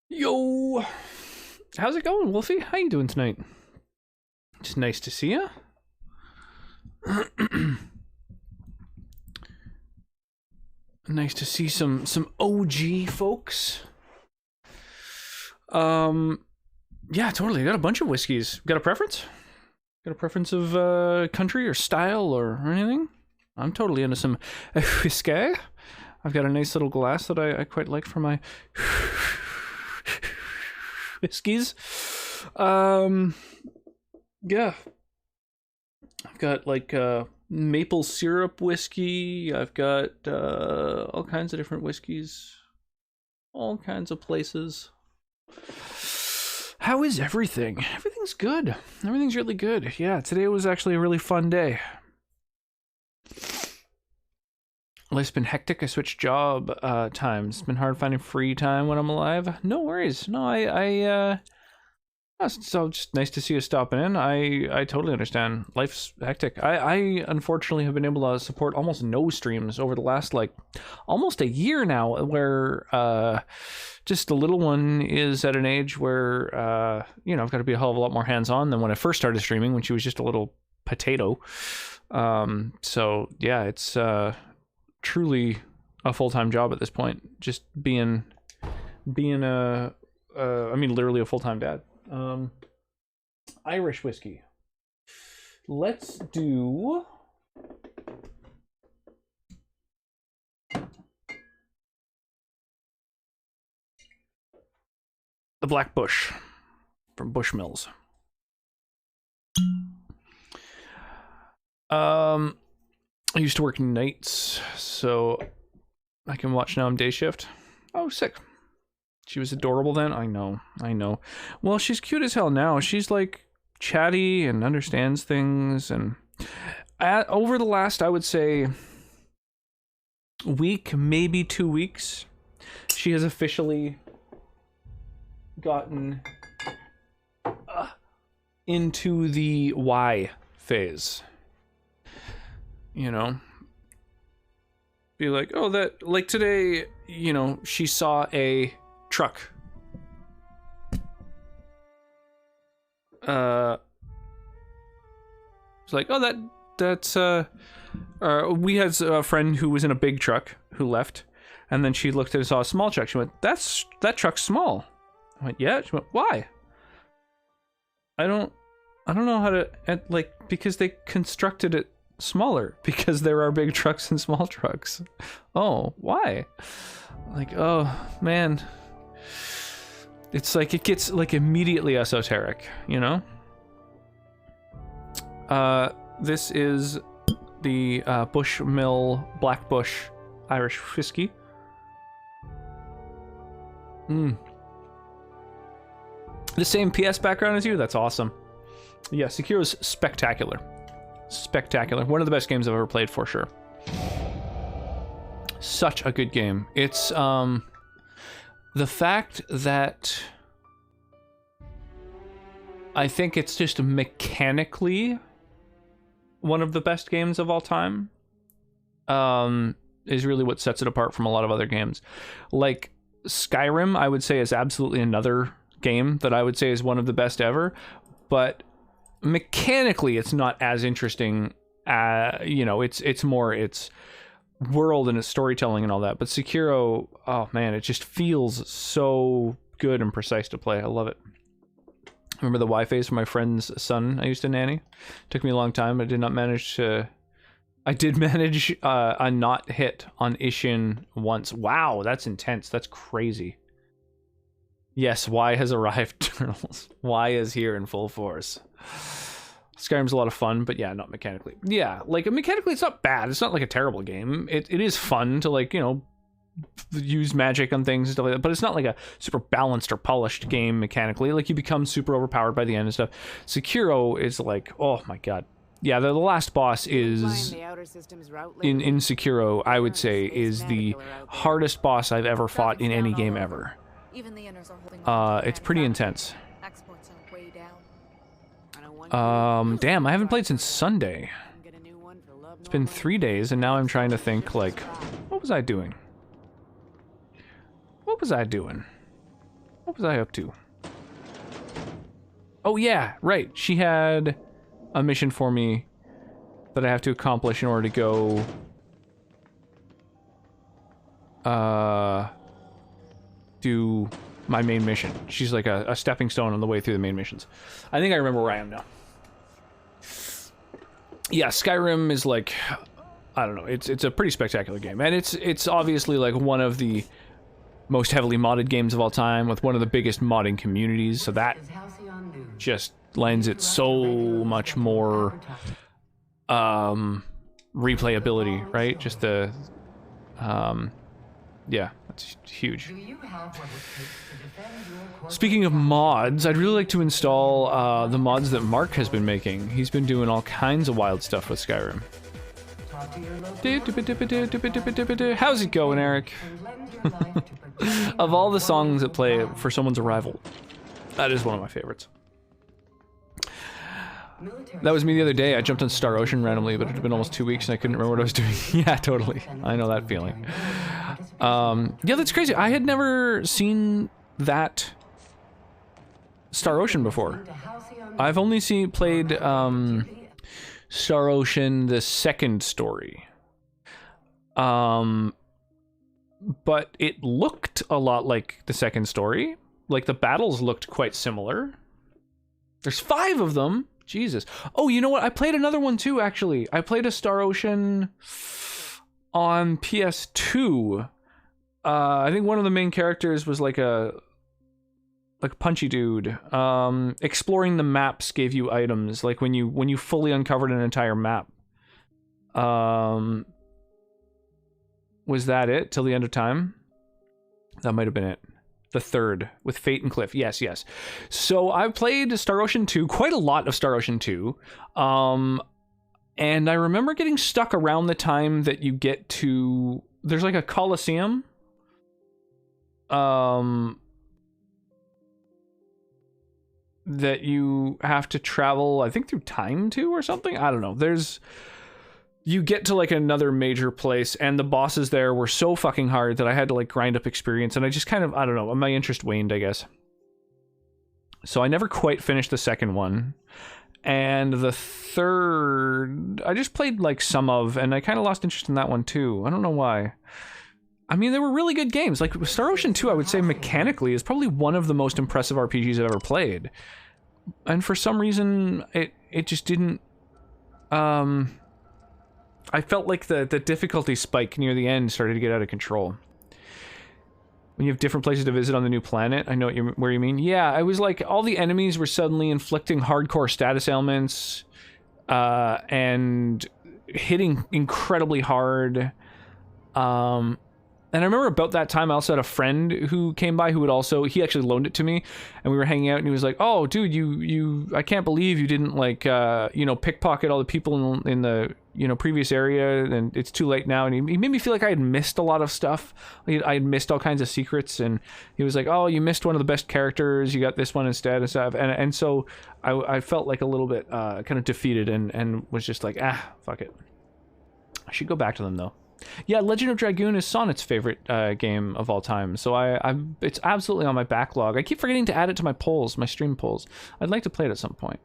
Yo, how's it going, Wolfie? How you doing tonight? Just nice to see you. Nice to see some OG folks. Yeah, totally. I got a bunch of whiskeys. Got a preference? Got a preference of country or style or anything? I'm totally into some whiskey. I've got a nice little glass that I quite like for my whiskeys. Yeah. I've got like maple syrup whiskey. I've got all kinds of different whiskeys. All kinds of places. How is everything? Everything's good. Everything's really good. Yeah, today was actually a really fun day. Life's been hectic. I switched job times. It's been hard finding free time when I'm alive. No worries. No, so just nice to see you stopping in. I totally understand. Life's hectic. I unfortunately have been able to support almost no streams over the last like almost a year now, where just the little one is at an age where I've got to be a hell of a lot more hands-on than when I first started streaming, when she was just a little potato. So yeah, it's truly a full-time job at this point, just being literally a full-time dad. Irish whiskey. Let's do the Black Bush from Bushmills. I used to work nights, so I can watch now. I'm day shift. Oh, sick. She was adorable then. I know. Well, she's cute as hell now. She's like chatty and understands things. And over the last, I would say, week, maybe 2 weeks, she has officially gotten into the why phase. You know? Be like, oh, that, like today, she saw a truck. It's like, oh, that's we had a friend who was in a big truck who left, and then she looked and saw a small truck. She went, that truck's small. I went, yeah. She went, why? I don't know how to, because they constructed it smaller, because there are big trucks and small trucks. Oh, why? Like, oh man. It's like it gets like immediately esoteric, This is the Bushmill Black Bush Irish whiskey. The same PS background as you? That's awesome. Yeah, Sekiro's spectacular. Spectacular. One of the best games I've ever played, for sure. Such a good game. It's the fact that I think it's just mechanically one of the best games of all time is really what sets it apart from a lot of other games. Like Skyrim, I would say, is absolutely another game that I would say is one of the best ever, but mechanically it's not as interesting. It's more its world and its storytelling and all that. But Sekiro, oh man, it just feels so good and precise to play. I love it. Remember the Y-phase for my friend's son I used to nanny? Took me a long time. I did manage a not hit on Ishin once. Wow, that's intense. That's crazy. Yes, Y has arrived, Turtles. Y is here in full force. Skyrim's a lot of fun, but yeah, not mechanically. Yeah, like mechanically it's not bad. It's not like a terrible game. It is fun to use magic on things and stuff like that, but it's not like a super balanced or polished game mechanically. Like you become super overpowered by the end and stuff. Sekiro is like, oh my god. Yeah, the last boss is in Sekiro, I would say, is the hardest boss I've ever fought in any game ever. It's pretty intense. Damn, I haven't played since Sunday. It's been 3 days, and now I'm trying to think, like, what was I doing? What was I up to? Oh yeah, right. She had a mission for me that I have to accomplish in order to go do my main mission. She's like a stepping stone on the way through the main missions. I think I remember where I am now. Yeah, Skyrim is like, I don't know, it's a pretty spectacular game. And it's obviously like one of the most heavily modded games of all time with one of the biggest modding communities, so that just lends it so much more replayability, right? Just the yeah, that's huge. Speaking of mods, I'd really like to install the mods that Mark has been making. He's been doing all kinds of wild stuff with Skyrim. How's it going, Eric? Of all the songs that play for someone's arrival, that is one of my favorites. That was me the other day. I jumped on Star Ocean randomly, but it had been almost 2 weeks and I couldn't remember what I was doing. Yeah, totally. I know that feeling. Yeah, that's crazy. I had never seen that Star Ocean before. I've only played Star Ocean, the second story. But it looked a lot like the second story. Like, the battles looked quite similar. There's 5 of them. Jesus. Oh, you know what? I played another one too, actually. I played a Star Ocean on PS2. I think one of the main characters was like a punchy dude. Exploring the maps gave you items, like when you fully uncovered an entire map. Was that it? Till the end of time? That might have been it. The third, with Fate and Cliff. Yes, yes. So I've played Star Ocean 2, quite a lot of Star Ocean 2. And I remember getting stuck around the time that you get to... There's like a Coliseum. That you have to travel, I think, through time to or something? I don't know. You get to like another major place and the bosses there were so fucking hard that I had to like grind up experience and I just kind of, I don't know, my interest waned, I guess. So I never quite finished the second one. And the third, I just played like some of, and I kind of lost interest in that one too. I don't know why. I mean, they were really good games. Like Star Ocean 2, I would say mechanically is probably one of the most impressive RPGs I've ever played. And for some reason, it just didn't, I felt like the difficulty spike near the end started to get out of control. When you have different places to visit on the new planet, I know where you mean. Yeah, I was like, all the enemies were suddenly inflicting hardcore status ailments, and hitting incredibly hard. And I remember about that time I also had a friend who came by who would also, he actually loaned it to me, and we were hanging out and he was like, oh dude, you I can't believe you didn't like, pickpocket all the people in the, previous area, and it's too late now. And he made me feel like I had missed a lot of stuff. I had missed all kinds of secrets, and he was like, oh, you missed one of the best characters, you got this one instead and stuff. And so I felt like a little bit kind of defeated and was just like, fuck it. I should go back to them though. Yeah, Legend of Dragoon is Sonnet's favorite game of all time, so it's absolutely on my backlog. I keep forgetting to add it to my polls, my stream polls. I'd like to play it at some point.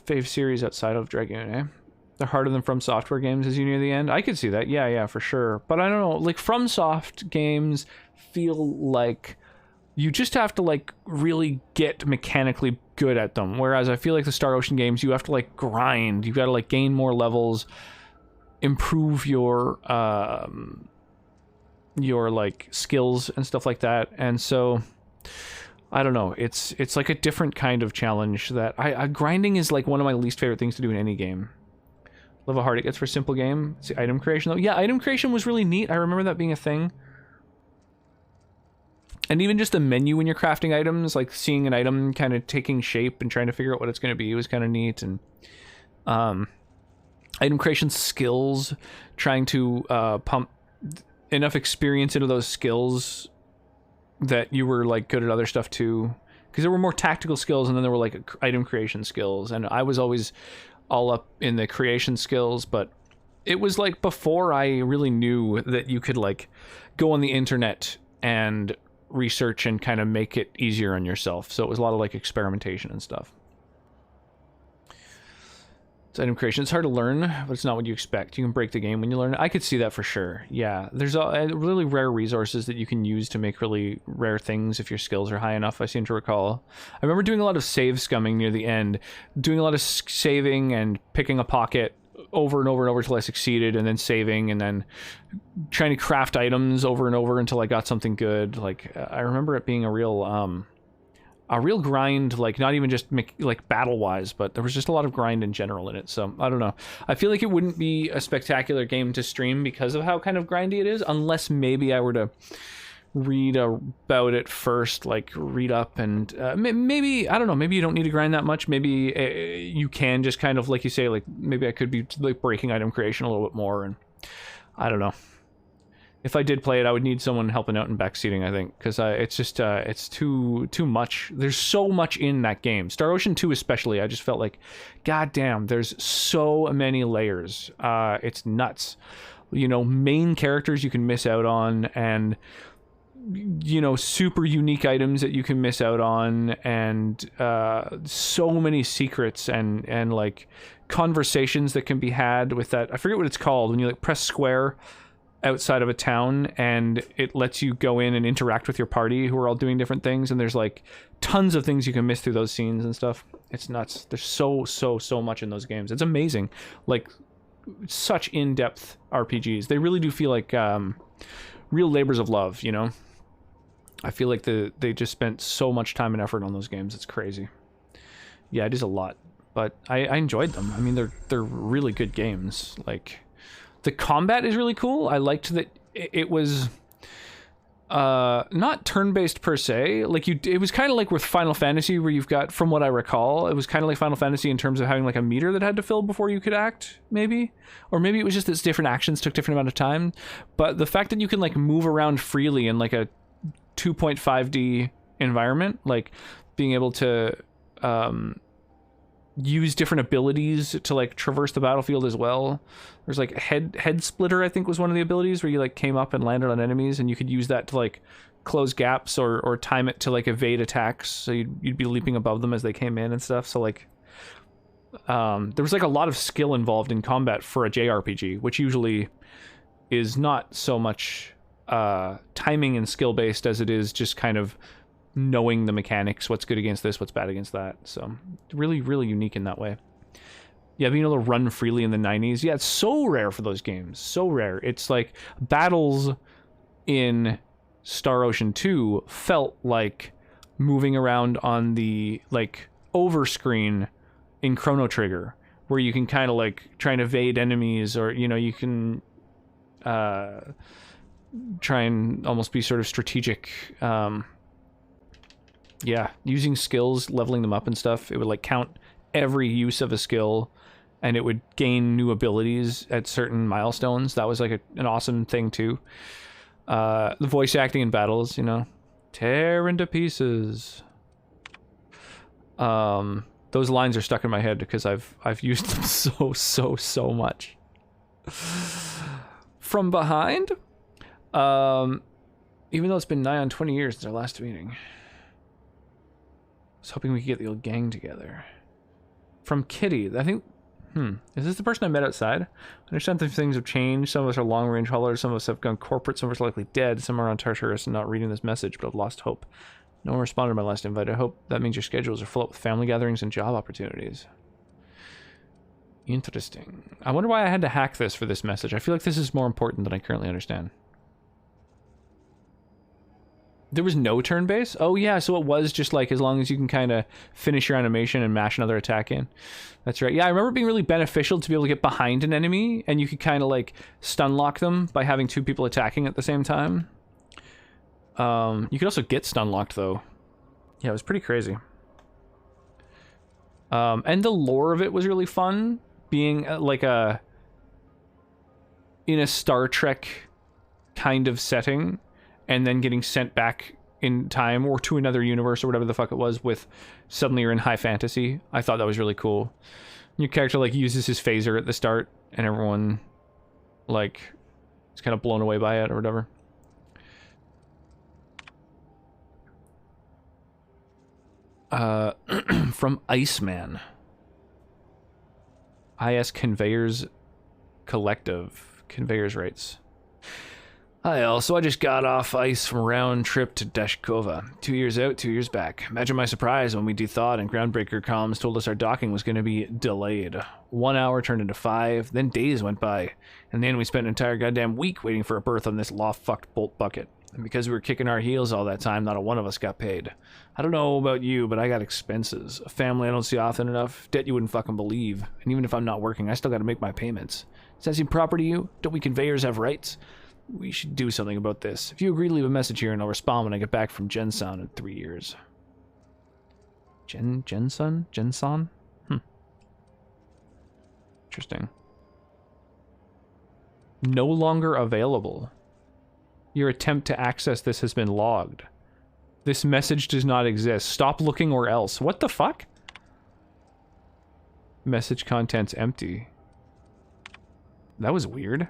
Fave series outside of Dragoon, eh? They're harder than From Software games as you near the end? I could see that, yeah, for sure. But I don't know, like, From Soft games feel like you just have to, like, really get mechanically good at them. Whereas I feel like the Star Ocean games, you have to, like, grind. You've got to, like, gain more levels, improve your like, skills and stuff like that. And so, I don't know. It's like a different kind of challenge that grinding is, like, one of my least favorite things to do in any game. Love how hard it gets for a simple game. It's the item creation, though. Yeah, item creation was really neat. I remember that being a thing. And even just the menu when you're crafting items, like seeing an item kind of taking shape and trying to figure out what it's going to be was kind of neat. And item creation skills, trying to pump enough experience into those skills that you were like good at other stuff too. Because there were more tactical skills and then there were like item creation skills. And I was always all up in the creation skills, but it was like before I really knew that you could like go on the internet and research and kind of make it easier on yourself. So it was a lot of like experimentation and stuff. It's item creation. It's hard to learn, but it's not what you expect. You can break the game when you learn it. I could see that for sure. Yeah, there's really rare resources that you can use to make really rare things if your skills are high enough, I seem to recall. I remember doing a lot of save scumming near the end, doing a lot of saving and picking a pocket over and over and over until I succeeded, and then saving, and then trying to craft items over and over until I got something good. Like, I remember it being a real grind, like not even just like battle wise, but there was just a lot of grind in general in it. So I don't know. I feel like it wouldn't be a spectacular game to stream because of how kind of grindy it is, unless maybe I were to read about it first, like read up, and maybe, I don't know, maybe you don't need to grind that much. Maybe you can just kind of, like you say, like maybe I could be like breaking item creation a little bit more, and I don't know. If I did play it, I would need someone helping out in backseating, I think, because it's just, it's too much. There's so much in that game. Star Ocean 2 especially, I just felt like, goddamn, there's so many layers. It's nuts. You know, main characters you can miss out on, and, you know, super unique items that you can miss out on, and so many secrets and like, conversations that can be had with that. I forget what it's called, when you, like, press square outside of a town and it lets you go in and interact with your party who are all doing different things, and there's like tons of things you can miss through those scenes and stuff. It's nuts. There's so much in those games. It's amazing. Like, such in-depth RPGs. They really do feel like real labors of love, you know? I feel like they just spent so much time and effort on those games. It's crazy. Yeah, it is a lot, but I enjoyed them. I mean, they're really good games. Like, the combat is really cool. I liked that it was not turn-based per se. Like, it was kind of like with Final Fantasy, where you've got, from what I recall, it was kind of like Final Fantasy in terms of having like a meter that had to fill before you could act, maybe. Or maybe it was just that different actions took different amount of time. But the fact that you can like move around freely in like a 2.5D environment, like being able to use different abilities to like traverse the battlefield as well. There's like head splitter, I think, was one of the abilities, where you like came up and landed on enemies, and you could use that to like close gaps or time it to like evade attacks, so you'd be leaping above them as they came in and stuff. So like there was like a lot of skill involved in combat for a JRPG, which usually is not so much timing and skill based as it is just kind of knowing the mechanics, what's good against this, what's bad against that. So really unique in that way. Yeah, being able to run freely in the 90s. Yeah, it's so rare for those games. So rare. It's like battles in Star Ocean 2 felt like moving around on the like over screen in Chrono Trigger, where you can kind of like try and evade enemies, or, you know, you can try and almost be sort of strategic. Yeah, using skills, leveling them up and stuff. It would like count every use of a skill, and it would gain new abilities at certain milestones. That was like an awesome thing too. The voice acting in battles, you know, tear into pieces. Those lines are stuck in my head because I've used them so much. From behind, even though it's been nigh on 20 years since our last meeting. I was hoping we could get the old gang together. From Kitty, I think, is this the person I met outside? I understand that things have changed. Some of us are long-range haulers, some of us have gone corporate, some of us are likely dead, some are on Tartarus and not reading this message, but I've lost hope. No one responded to my last invite. I hope that means your schedules are full up with family gatherings and job opportunities. Interesting. I wonder why I had to hack this for this message. I feel like this is more important than I currently understand. There was no turn base? Oh yeah, so it was just like as long as you can kind of finish your animation and mash another attack in. That's right. Yeah, I remember it being really beneficial to be able to get behind an enemy, and you could kind of like stun lock them by having two people attacking at the same time. You could also get stun locked though. Yeah, it was pretty crazy. And the lore of it was really fun, being like in a Star Trek kind of setting, and then getting sent back in time or to another universe or whatever the fuck it was, with suddenly you're in high fantasy. I thought that was really cool. Your character like uses his phaser at the start, and everyone like is kind of blown away by it or whatever. From Iceman. IS Conveyors Collective. Conveyors rates. Hi all, so I just got off ice from a round trip to Dashkova. 2 years out, 2 years back. Imagine my surprise when we de-thawed and Groundbreaker columns told us our docking was going to be delayed. 1 hour turned into 5, then days went by. And then we spent an entire goddamn week waiting for a berth on this law-fucked bolt bucket. And because we were kicking our heels all that time, not a one of us got paid. I don't know about you, but I got expenses. A family I don't see often enough. Debt you wouldn't fucking believe. And even if I'm not working, I still gotta make my payments. Does that seem proper to you? Don't we conveyors have rights? We should do something about this. If you agree, leave a message here and I'll respond when I get back from Genson in 3 years. Genson? Genson? Interesting. No longer available. Your attempt to access this has been logged. This message does not exist. Stop looking or else. What the fuck? Message contents empty. That was weird.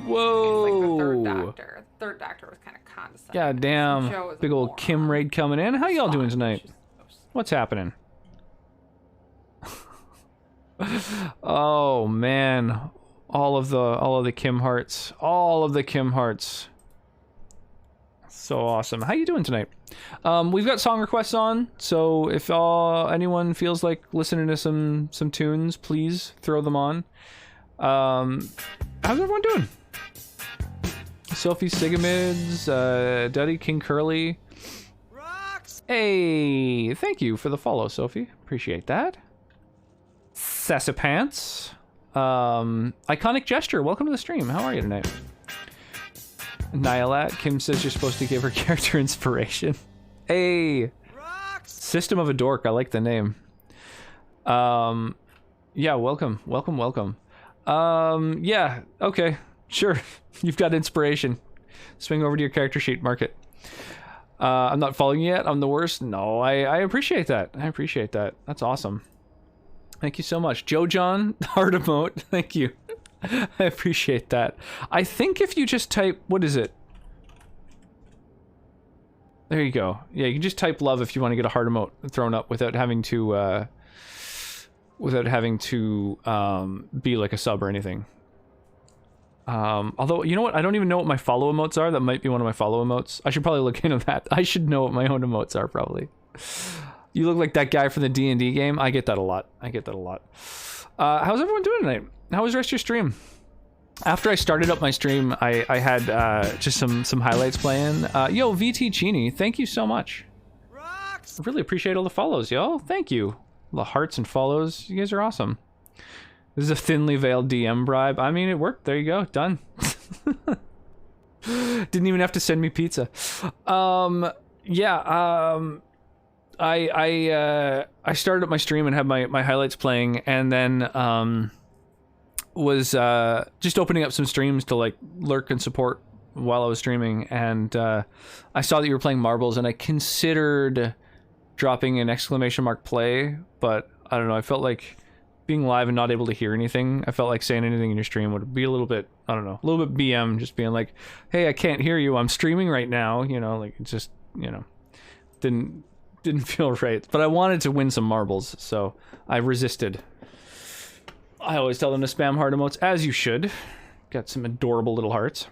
Whoa! Like the third doctor. The third doctor was kind of condescending. Yeah, damn. Big old Kim raid coming in. How y'all doing tonight? What's happening? Oh man, all of the Kim hearts. All of the Kim hearts. So awesome. How you doing tonight? We've got song requests on, so if anyone feels like listening to some tunes, please throw them on. How's everyone doing? Sophie Sigamids, Duddy King Curly. Rocks. Hey, thank you for the follow, Sophie. Appreciate that. Sassapants. Iconic Gesture, welcome to the stream. How are you tonight? Nihilat, Kim says you're supposed to give her character inspiration. Hey! Rocks. System of a Dork, I like the name. Yeah, welcome. Yeah, okay, sure. You've got inspiration. Swing over to your character sheet, mark it. I'm not following you yet, I'm the worst. No, I appreciate that. I appreciate that. That's awesome. Thank you so much. Joe John, heart emote, thank you. I appreciate that. I think if you just type, what is it? There you go. Yeah, you can just type love if you want to get a heart emote thrown up without having to be like a sub or anything. Although, you know what? I don't even know what my follow emotes are. That might be one of my follow emotes. I should probably look into that. I should know what my own emotes are, probably. You look like that guy from the D&D game. I get that a lot. How's everyone doing tonight? How was the rest of your stream? After I started up my stream, I had just some highlights playing. Yo, VT Chini, thank you so much. Rocks. I really appreciate all the follows, yo. Thank you. The hearts and follows. You guys are awesome. This is a thinly veiled DM bribe. I mean, it worked. There you go. Done. Didn't even have to send me pizza. Yeah. I started up my stream and had my highlights playing, and then was just opening up some streams to like lurk and support while I was streaming, and I saw that you were playing marbles, and I considered dropping an exclamation mark play, but I don't know, I felt like being live and not able to hear anything, I felt like saying anything in your stream would be a little bit, I don't know, a little bit BM, just being like, hey, I can't hear you, I'm streaming right now, you know, like it just, you know, didn't feel right. But I wanted to win some marbles, so I resisted. I always tell them to spam heart emotes, as you should. Got some adorable little hearts.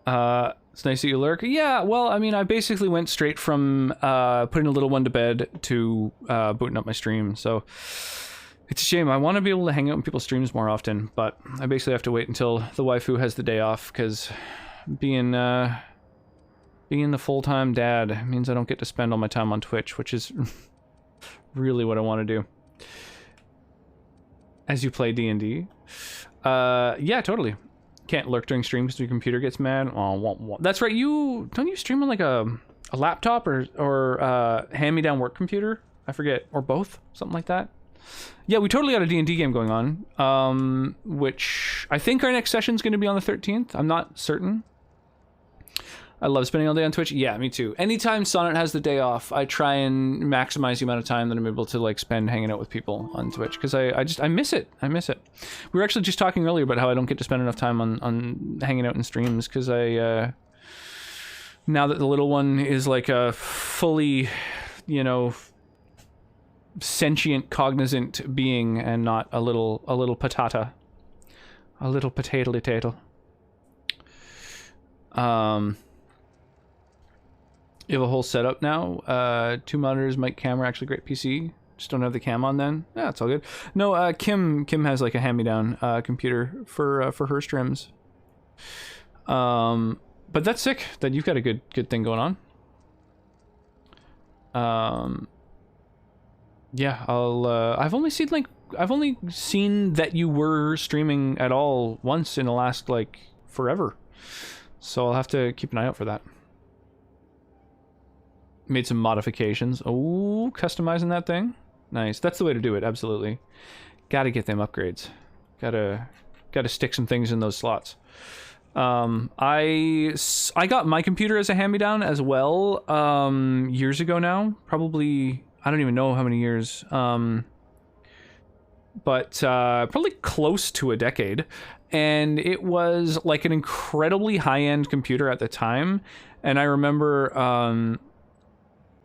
It's nice that you lurk. Yeah, well, I mean, I basically went straight from putting a little one to bed to booting up my stream, so it's a shame. I want to be able to hang out in people's streams more often, but I basically have to wait until the waifu has the day off, because being the full-time dad means I don't get to spend all my time on Twitch, which is really what I want to do. As you play D&D. Yeah, totally. Can't lurk during stream because your computer gets mad. Oh, that's right. Don't you stream on like a laptop or hand-me-down work computer? I forget, or both, something like that. Yeah, we totally got a D&D game going on, which I think our next session's going to be on the 13th. I'm not certain. I love spending all day on Twitch. Yeah, me too. Anytime Sonnet has the day off, I try and maximize the amount of time that I'm able to like spend hanging out with people on Twitch, because I miss it. I miss it. We were actually just talking earlier about how I don't get to spend enough time on hanging out in streams, because now that the little one is like a fully, you know, sentient, cognizant being and not a little patata. A little potato-tato. You have a whole setup now. 2 monitors, mic, camera, actually great PC. Just don't have the cam on then. Yeah, it's all good. No, Kim has like a hand-me-down computer for her streams. But that's sick that you've got a good thing going on. Yeah, I've only seen that you were streaming at all once in the last like forever. So I'll have to keep an eye out for that. Made some modifications. Oh, customizing that thing. Nice. That's the way to do it. Absolutely. Gotta get them upgrades. Gotta stick some things in those slots. I got my computer as a hand-me-down as well, years ago now. Probably, I don't even know how many years. But probably close to a decade. And it was like an incredibly high-end computer at the time. And I remember,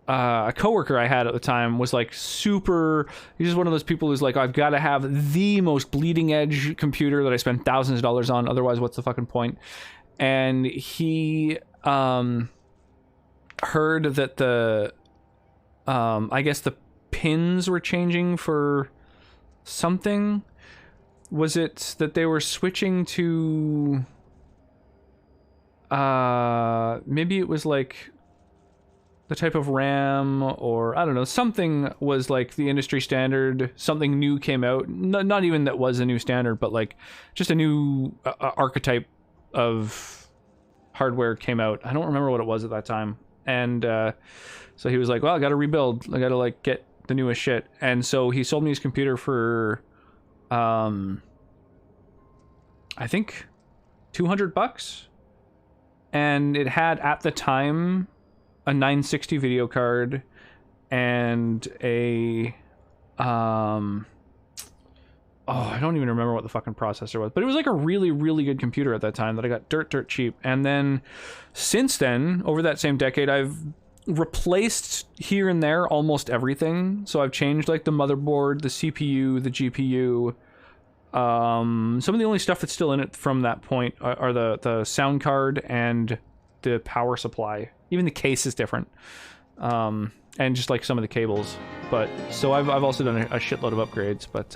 a coworker I had at the time was like super, he's just one of those people who's like, I've got to have the most bleeding edge computer that I spend thousands of dollars on, otherwise what's the fucking point? And he heard that the I guess the pins were changing for something. Was it that they were switching to maybe it was like the type of RAM, or I don't know, something was like the industry standard, something new came out, not even that was a new standard, but like just a new archetype of hardware came out. I don't remember what it was at that time. And so he was like, well, I gotta rebuild, I gotta like get the newest shit. And so he sold me his computer for I think $200, and it had at the time a 960 video card and a oh, I don't even remember what the fucking processor was, but it was like a really, really good computer at that time that I got dirt cheap. And then since then, over that same decade, I've replaced here and there almost everything. So I've changed like the motherboard, the CPU, the GPU. Some of the only stuff that's still in it from that point are the sound card and the power supply. Even the case is different, and just like some of the cables. But so I've also done a shitload of upgrades. But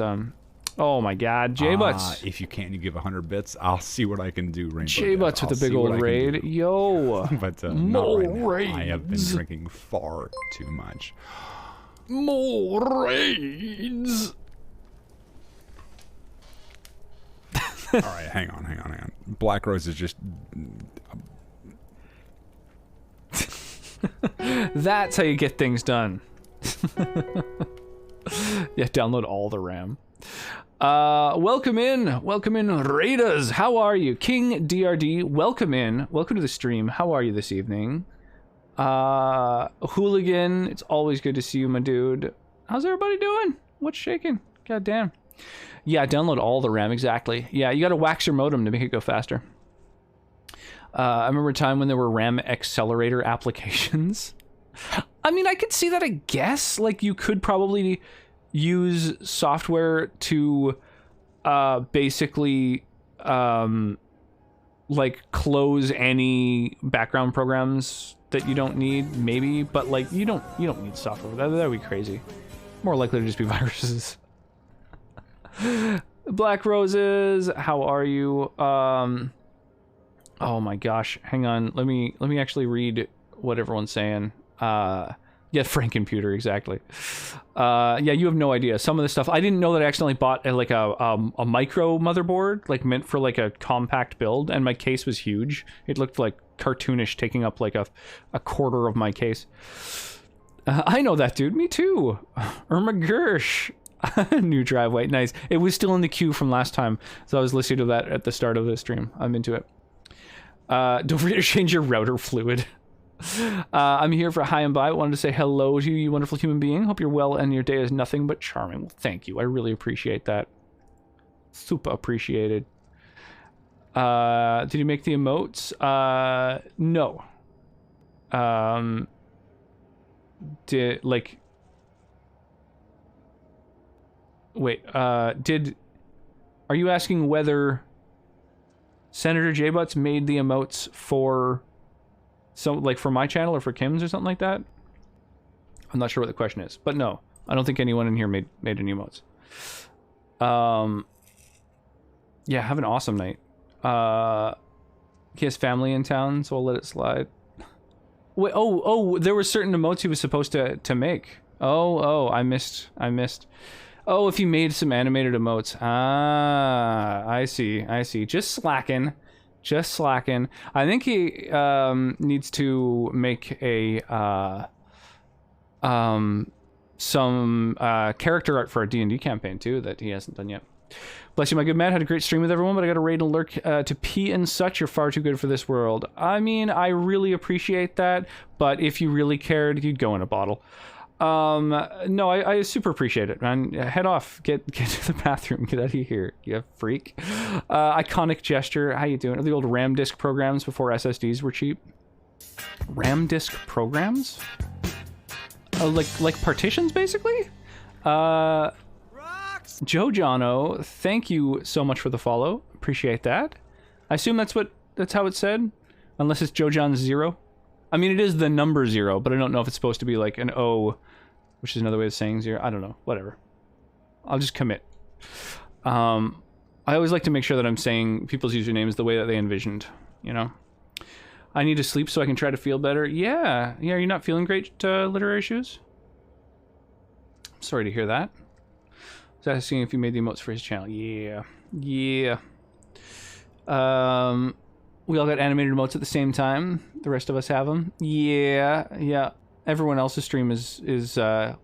oh my god, J-Butts! If you can't, you give 100 bits. I'll see what I can do. J-Butts with a big old raid, yo! But more not right now. raids. I have been drinking far too much. More raids. All right, hang on. Black Rose is just. That's how you get things done. Yeah, download all the RAM. Welcome in, Raiders. How are you? King DRD, welcome in. Welcome to the stream. How are you this evening? Hooligan, it's always good to see you, my dude. How's everybody doing? What's shaking? God damn. Yeah, download all the RAM, exactly. Yeah, you gotta wax your modem to make it go faster. I remember a time when there were RAM accelerator applications. I mean, I could see that, I guess. Like, you could probably use software to basically like close any background programs that you don't need, maybe. But like, you don't need software. That would be crazy. More likely to just be viruses. Black Roses, how are you? Oh my gosh, hang on. Let me actually read what everyone's saying. Yeah, Frankenputer, exactly. Yeah, you have no idea. Some of the stuff, I didn't know that I accidentally bought like a micro motherboard, like meant for like a compact build, and my case was huge. It looked like cartoonish, taking up like a quarter of my case. I know that, dude. Me too. Irma Gersh. New driveway, nice. It was still in the queue from last time, so I was listening to that at the start of the stream. I'm into it. Don't forget to change your router fluid. I'm here for hi and bye. Wanted to say hello to you, you wonderful human being. Hope you're well and your day is nothing but charming. Well, thank you. I really appreciate that. Super appreciated. Did you make the emotes? No. Are you asking whether Senator J-Butts made the emotes for for my channel or for Kim's or something like that? I'm not sure what the question is, but no, I don't think anyone in here made any emotes. Yeah, have an awesome night. He has family in town, so I'll let it slide. Wait, there were certain emotes he was supposed to make. I missed. Oh, if he made some animated emotes. Ah, I see. Just slacking. I think he needs to make some character art for our D&D campaign too that he hasn't done yet. Bless you, my good man. Had a great stream with everyone, but I got to raid and lurk to pee and such. You're far too good for this world. I mean, I really appreciate that, but if you really cared, you'd go in a bottle. No, I super appreciate it, man. Head off. Get to the bathroom. Get out of here, you freak. Iconic gesture. How you doing? The old RAM disk programs before SSDs were cheap. RAM disk programs? Like partitions, basically? Joe Jono, thank you so much for the follow. Appreciate that. I assume that's how it's said, unless it's Joe John 0. I mean, it is the number 0, but I don't know if it's supposed to be like an O, which is another way of saying 0. I don't know. Whatever. I'll just commit. I always like to make sure that I'm saying people's usernames the way that they envisioned, you know? I need to sleep so I can try to feel better. Yeah, you're not feeling great, Literary Shoes? I'm sorry to hear that. I was asking if you made the emotes for his channel. Yeah. We all got animated emotes at the same time. The rest of us have them. Yeah. Everyone else's stream is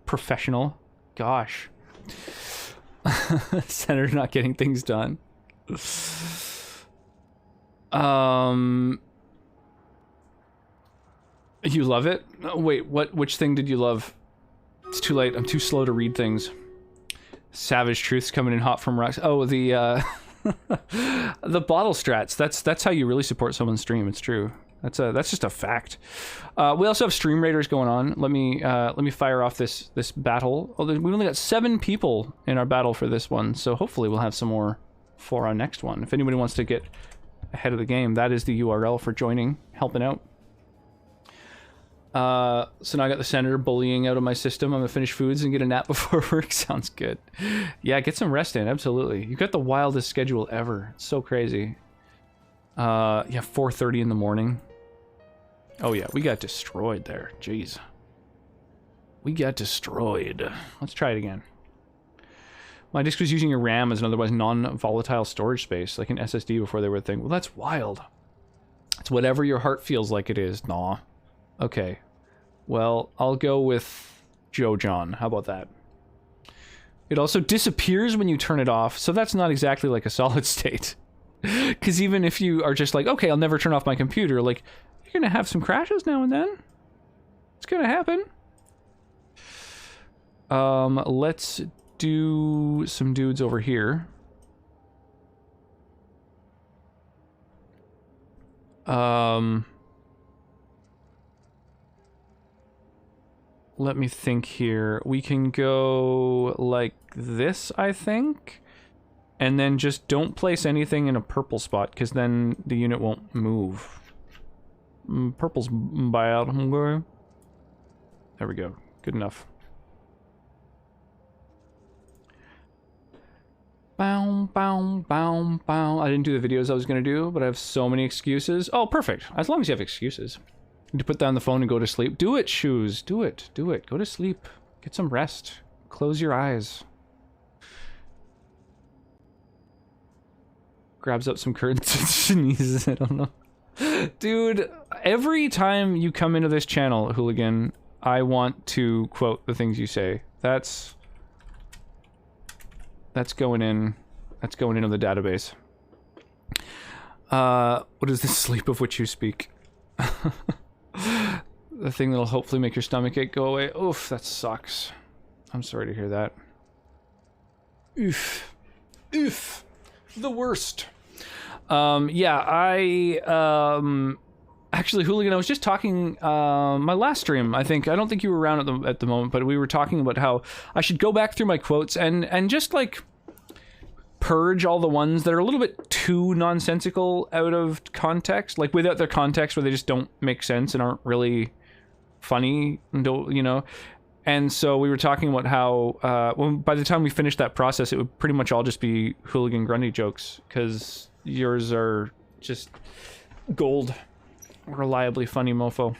professional. Gosh. Senator not getting things done. You love it? Oh, wait, which thing did you love? It's too late. I'm too slow to read things. Savage truths coming in hot from rocks. Oh, the the bottle strats. That's how you really support someone's stream. It's true. That's just a fact. We also have stream raiders going on. Let me fire off this battle. Oh, we've only got 7 people in our battle for this one, so hopefully we'll have some more for our next one. If anybody wants to get ahead of the game, that is the URL for joining, helping out. So now I got the senator bullying out of my system. I'm gonna finish foods and get a nap before work. Sounds good. Yeah, get some rest in, absolutely. You've got the wildest schedule ever. It's so crazy. Yeah, 4:30 in the morning. Oh yeah, we got destroyed there. Jeez. We got destroyed. Let's try it again. My disk was using a RAM as an otherwise non-volatile storage space, like an SSD before they were a thing. Well, that's wild. It's whatever your heart feels like it is. Nah. Okay, well, I'll go with Joe John. How about that? It also disappears when you turn it off, so that's not exactly like a solid state. Because even if you are just like, okay, I'll never turn off my computer, like, you're gonna have some crashes now and then. It's gonna happen. Let's do some dudes over here. Let me think here. We can go like this, I think. And then just don't place anything in a purple spot, because then the unit won't move. Purple's bad. Okay. There we go. Good enough. Bow, bow, bow, bow. I didn't do the videos I was going to do, but I have so many excuses. Oh, perfect. As long as you have excuses. To put down the phone and go to sleep. Do it, Shoes. Do it. Do it. Go to sleep. Get some rest. Close your eyes. Grabs up some curtains and sneezes. I don't know. Dude, every time you come into this channel, Hooligan, I want to quote the things you say. That's going in. That's going into the database. What is this sleep of which you speak? The thing that'll hopefully make your stomach ache go away. Oof, that sucks. I'm sorry to hear that. Oof. Oof. The worst. Actually, Hooligan, I was just talking, my last stream, I think. I don't think you were around at the moment, but we were talking about how I should go back through my quotes and just, like, purge all the ones that are a little bit too nonsensical out of context, like, without their context, where they just don't make sense and aren't really funny, and don't, you know? And so we were talking about how, well, by the time we finished that process, it would pretty much all just be Hooligan Grundy jokes, because yours are just gold. Reliably funny mofo.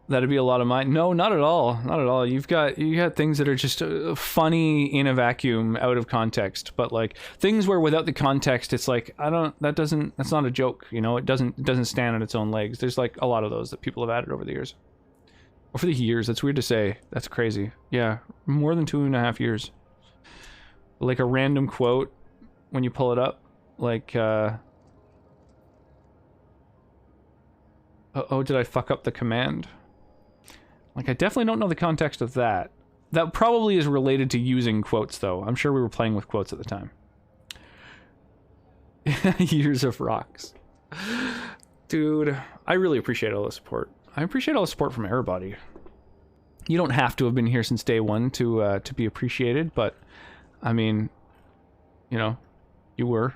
That'd be a lot of mine. No, not at all. Not at all. You got things that are just funny in a vacuum, out of context. But like things where without the context, it's like that's not a joke. You know, it doesn't stand on its own legs. There's like a lot of those that people have added over the years. Over the years, that's weird to say. That's crazy. Yeah, more than 2.5 years. Like a random quote when you pull it up, like. Oh, did I fuck up the command? Like, I definitely don't know the context of that. That probably is related to using quotes, though. I'm sure we were playing with quotes at the time. Years of rocks. Dude, I really appreciate all the support. I appreciate all the support from everybody. You don't have to have been here since day one to be appreciated, but, I mean, you know, you were.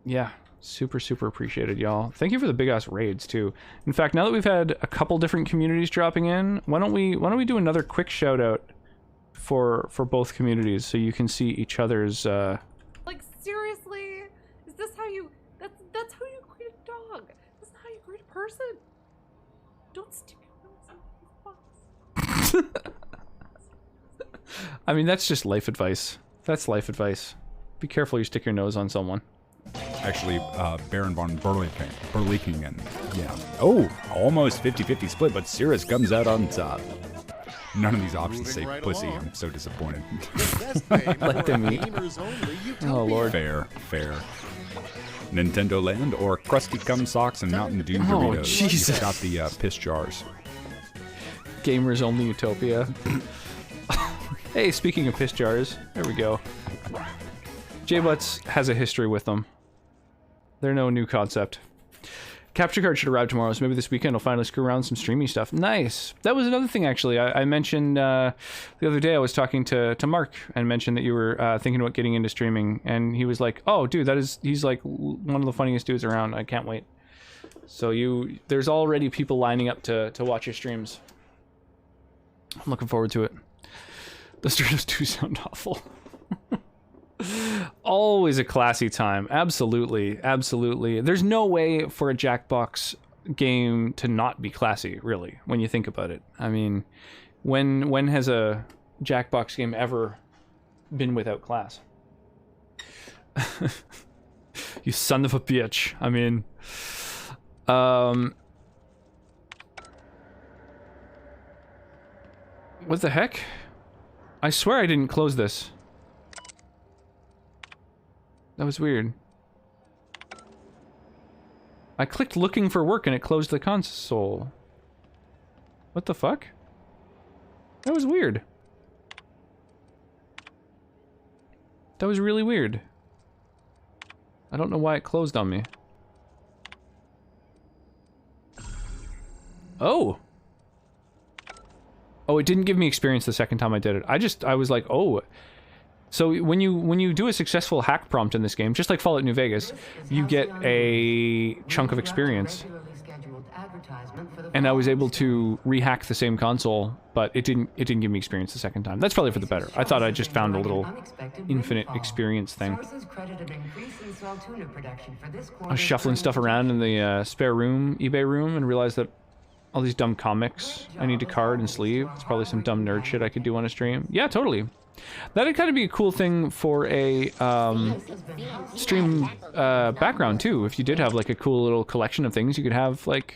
Yeah. Super, super appreciated, y'all. Thank you for the big-ass raids, too. In fact, now that we've had a couple different communities dropping in, why don't we do another quick shout-out for both communities so you can see each other's, Like, seriously? Is this how you... That's how you greet a dog. That's not how you greet a person. Don't stick your nose in the box. I mean, that's just life advice. That's life advice. Be careful you stick your nose on someone. Actually, Baron von Berlichingen. Yeah. Oh, almost 50-50 split, but Cirrus comes out on top. None of these options say pussy. I'm so disappointed. Let them eat. Oh, Lord. Fair. Nintendo Land or Krusty Cum Socks and Mountain Dew Doritos. Oh, Jesus. You've got the piss jars. Gamers Only Utopia. Hey, speaking of piss jars, there we go. J-Butts has a history with them. They're no new concept. Capture card should arrive tomorrow, so maybe this weekend I'll finally screw around with some streaming stuff. Nice! That was another thing, actually. I mentioned the other day I was talking to Mark and mentioned that you were thinking about getting into streaming, and he was like, oh, dude, he's like one of the funniest dudes around. I can't wait. So there's already people lining up to watch your streams. I'm looking forward to it. The streams do sound awful. Always a classy time. Absolutely. Absolutely. There's no way for a Jackbox game to not be classy, really, when you think about it. I mean, when has a Jackbox game ever been without class? You son of a bitch. I mean, what the heck? I swear I didn't close this. That was weird. I clicked looking for work and it closed the console. What the fuck? That was weird. That was really weird. I don't know why it closed on me. Oh! Oh, it didn't give me experience the second time I did it. I was like, oh... So when you do a successful hack prompt in this game, just like Fallout New Vegas, you get a chunk of experience. And I was able to rehack the same console, but it didn't give me experience the second time. That's probably for the better. I thought I just found a little infinite experience thing. I was shuffling stuff around in the spare room, eBay room, and realized that all these dumb comics I need to card and sleeve. It's probably some dumb nerd shit I could do on a stream. Yeah, totally. That'd kind of be a cool thing for a stream background too. If you did have like a cool little collection of things you could have like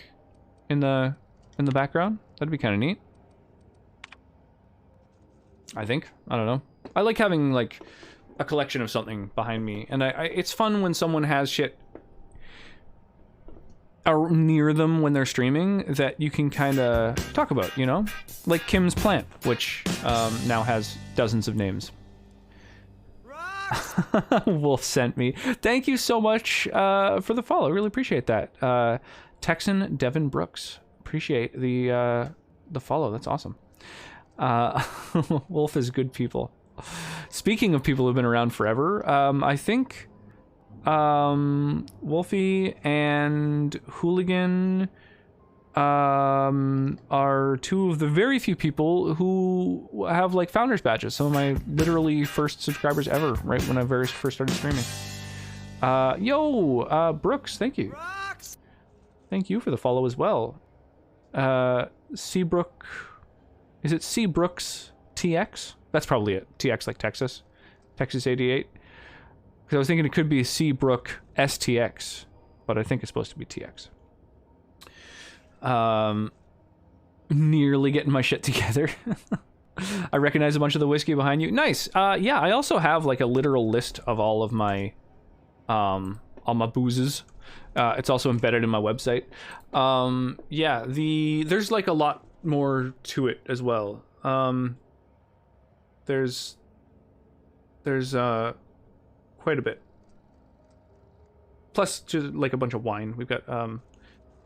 in the background, that'd be kind of neat. I think. I don't know. I like having like a collection of something behind me, and it's fun when someone has shit near them when they're streaming that you can kind of talk about, you know? Like Kim's plant, which now has dozens of names. Wolf sent me. Thank you so much for the follow. Really appreciate that. Texan Devin Brooks. Appreciate the follow. That's awesome. Wolf is good people. Speaking of people who've been around forever, I think Wolfie and Hooligan are two of the very few people who have like founders badges. Some of my literally first subscribers ever, right when I first started streaming. Brooks, thank you. Thank you for the follow as well. Seabrook, is it Seabrooks TX? That's probably it. TX like Texas 88. Because I was thinking it could be Seabrook STX, but I think it's supposed to be TX. Nearly getting my shit together. I recognize a bunch of the whiskey behind you. Nice. Yeah, I also have like a literal list of all my boozes. It's also embedded in my website. Yeah, there's like a lot more to it as well. There's quite a bit. Plus, just like a bunch of wine. We've got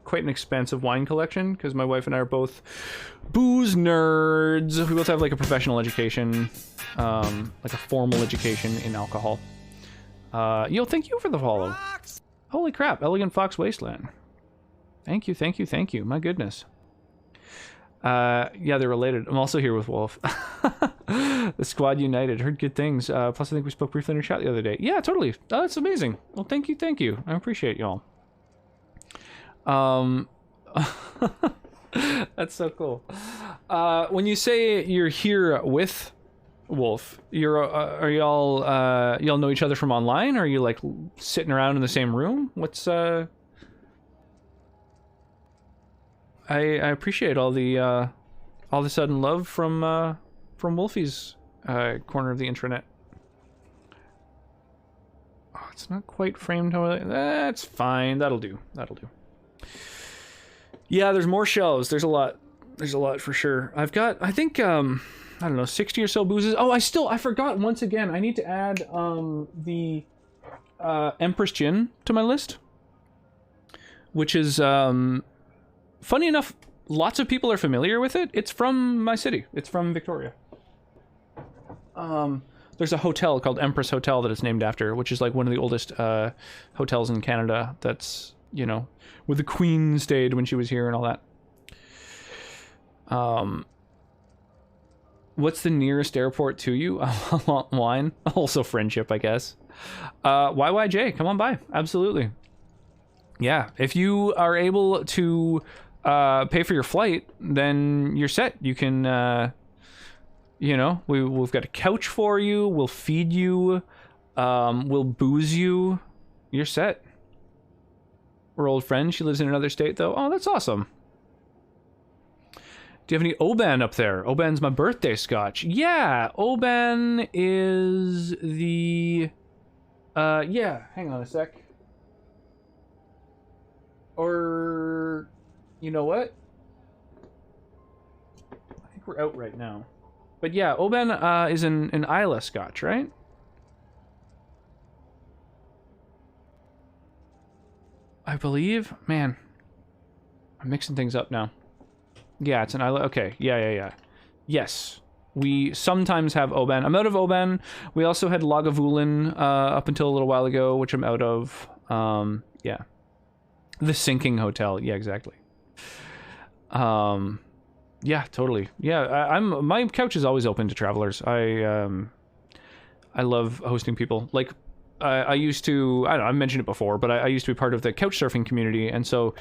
quite an expansive wine collection because my wife and I are both booze nerds. We both have like a professional education, like a formal education in alcohol. Thank you for the follow. Holy crap, Elegant Fox Wasteland. Thank you. My goodness. Yeah, they're related. I'm also here with Wolf. The squad united. Heard good things. Plus, I think we spoke briefly in a chat the other day. Yeah, totally. Oh, that's amazing. Well, thank you. I appreciate y'all. That's so cool. When you say you're here with Wolf, are y'all know each other from online? Or are you like sitting around in the same room? What's I appreciate all the sudden love from Wolfie's corner of the intranet. Oh, it's not quite framed how that's fine. That'll do. Yeah, there's more shelves. There's a lot for sure. I've got, I think, I don't know, 60 or so boozes. Oh, I forgot once again. I need to add the Empress Gin to my list, which is funny enough, lots of people are familiar with it. It's from my city. It's from Victoria. There's a hotel called Empress Hotel that it's named after, which is like one of the oldest hotels in Canada. That's, you know, where the Queen stayed when she was here and all that. What's the nearest airport to you? I want wine. Also friendship, I guess. YYJ, come on by. Absolutely. Yeah, if you are able to pay for your flight, then you're set. You can, we've got a couch for you. We'll feed you. We'll booze you. You're set. We're old friends. She lives in another state, though. Oh, that's awesome. Do you have any Oban up there? Oban's my birthday scotch. Yeah, Oban is the... yeah, hang on a sec. Or... You know what? I think we're out right now. But yeah, Oban is an Isla scotch, right? I believe? Man. I'm mixing things up now. Yeah, it's an Isla. Okay, yeah. Yes. We sometimes have Oban. I'm out of Oban. We also had Lagavulin up until a little while ago, which I'm out of. Yeah. The Sinking Hotel. Yeah, exactly. Yeah, totally. Yeah, my couch is always open to travelers. I love hosting people. Like, I used to, I don't know, I mentioned it before, but I used to be part of the couch surfing community, and so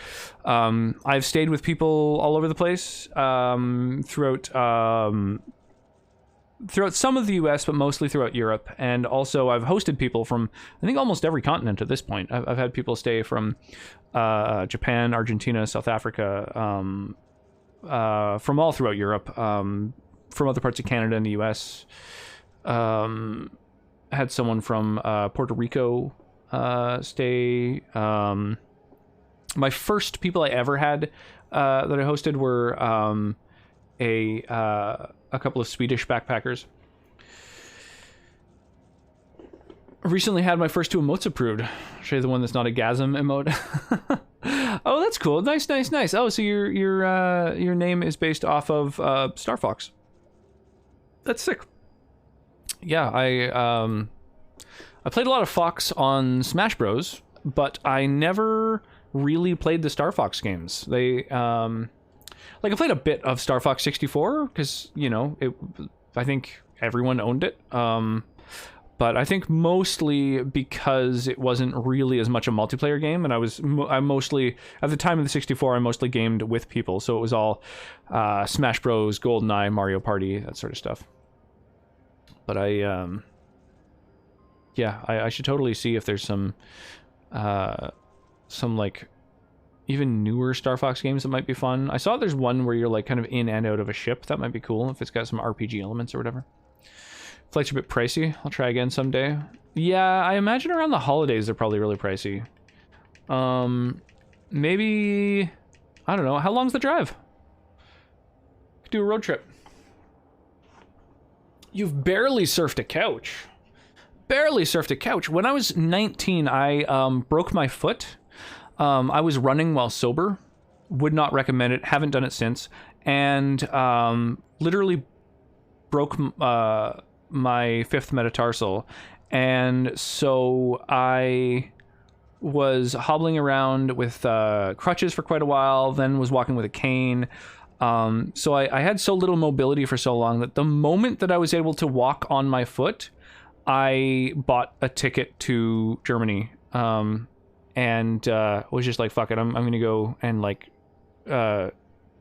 I've stayed with people all over the place throughout some of the US, but mostly throughout Europe, and also I've hosted people from, I think, almost every continent at this point. I've had people stay from Japan, Argentina, South Africa, from all throughout Europe, from other parts of Canada and the US, had someone from Puerto Rico stay. My first people I ever had that I hosted were a couple of Swedish backpackers. I recently had my first 2 emotes approved. I'll show you the one that's not a gasm emote. Oh, that's cool. Nice. Oh, so your name is based off of Star Fox. That's sick. Yeah, I played a lot of Fox on Smash Bros, but I never really played the Star Fox games. They like I played a bit of Star Fox 64 because I think everyone owned it. But I think mostly because it wasn't really as much a multiplayer game, and I mostly, at the time of the 64, I mostly gamed with people, so it was all Smash Bros, GoldenEye, Mario Party, that sort of stuff. But I should totally see if there's some like even newer Star Fox games that might be fun. I saw there's one where you're like kind of in and out of a ship. That might be cool if it's got some RPG elements or whatever. Flights are a bit pricey. I'll try again someday. Yeah, I imagine around the holidays they're probably really pricey. Maybe, I don't know. How long's the drive? Could do a road trip. You've barely surfed a couch. Barely surfed a couch. When I was 19, I broke my foot. I was running while sober. Would not recommend it. Haven't done it since. And literally broke my 5th metatarsal, and so I was hobbling around with crutches for quite a while, then was walking with a cane. So I had so little mobility for so long that the moment that I was able to walk on my foot, I bought a ticket to Germany, and was just like, fuck it, I'm gonna go and like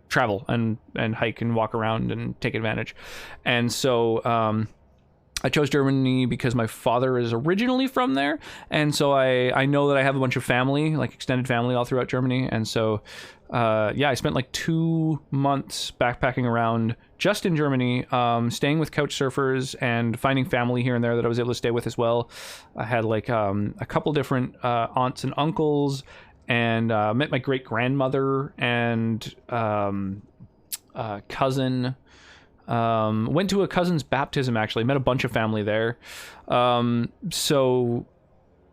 travel and hike and walk around and take advantage. And so I chose Germany because my father is originally from there, and so I know that I have a bunch of family, like extended family, all throughout Germany. And so I spent like 2 months backpacking around just in Germany, staying with couch surfers and finding family here and there that I was able to stay with as well. I had like a couple different aunts and uncles, and met my great grandmother and cousin. Went to a cousin's baptism, actually. Met a bunch of family there. So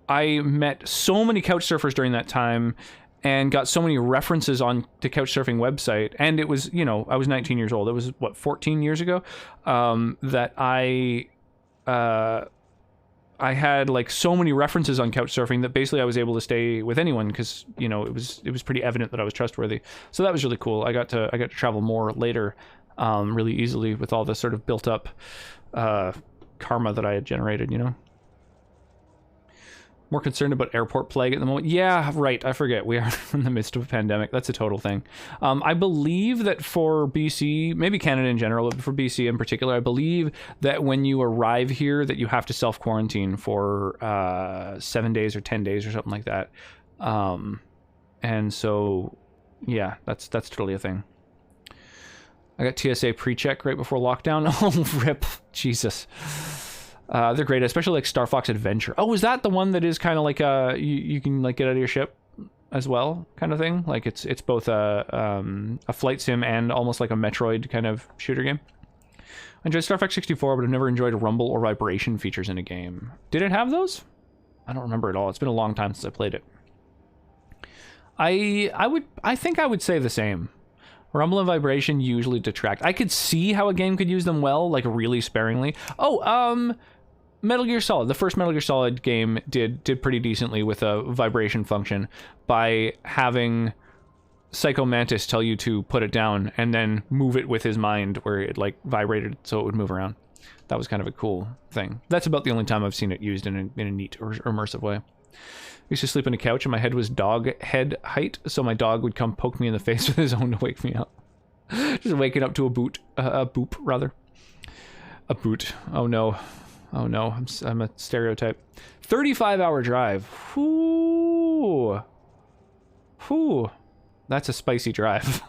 I met so many couch surfers during that time and got so many references on the couchsurfing website. And it was, I was 19 years old. It was, 14 years ago, that I had like so many references on couchsurfing that basically I was able to stay with anyone because, it was pretty evident that I was trustworthy. So that was really cool. I got to travel more later. Really easily with all the sort of built up karma that I had generated, More concerned about airport plague at the moment. Yeah, right. I forget. We are in the midst of a pandemic. That's a total thing. I believe that for BC, maybe Canada in general, but for BC in particular, I believe that when you arrive here that you have to self-quarantine for 7 days or 10 days or something like that. And so, yeah, that's totally a thing. I got TSA pre-check right before lockdown. Oh, rip. Jesus. They're great, especially like Star Fox Adventure. Oh, is that the one that is kind of like you can like get out of your ship as well kind of thing? Like it's both a flight sim and almost like a Metroid kind of shooter game. I enjoyed Star Fox 64, but I've never enjoyed rumble or vibration features in a game. Did it have those? I don't remember at all. It's been a long time since I played it. I think I would say the same. Rumble and vibration usually detract. I could see how a game could use them well, like really sparingly. Oh, Metal Gear Solid. The first Metal Gear Solid game did pretty decently with a vibration function by having Psycho Mantis tell you to put it down and then move it with his mind where it like vibrated so it would move around. That was kind of a cool thing. That's about the only time I've seen it used in a neat or immersive way. I used to sleep on a couch and my head was dog head height, so my dog would come poke me in the face with his own to wake me up. Just waking up to a boop, rather. A boot. Oh no. Oh no, I'm a stereotype. 35-hour drive. Whoo. Whoo. That's a spicy drive.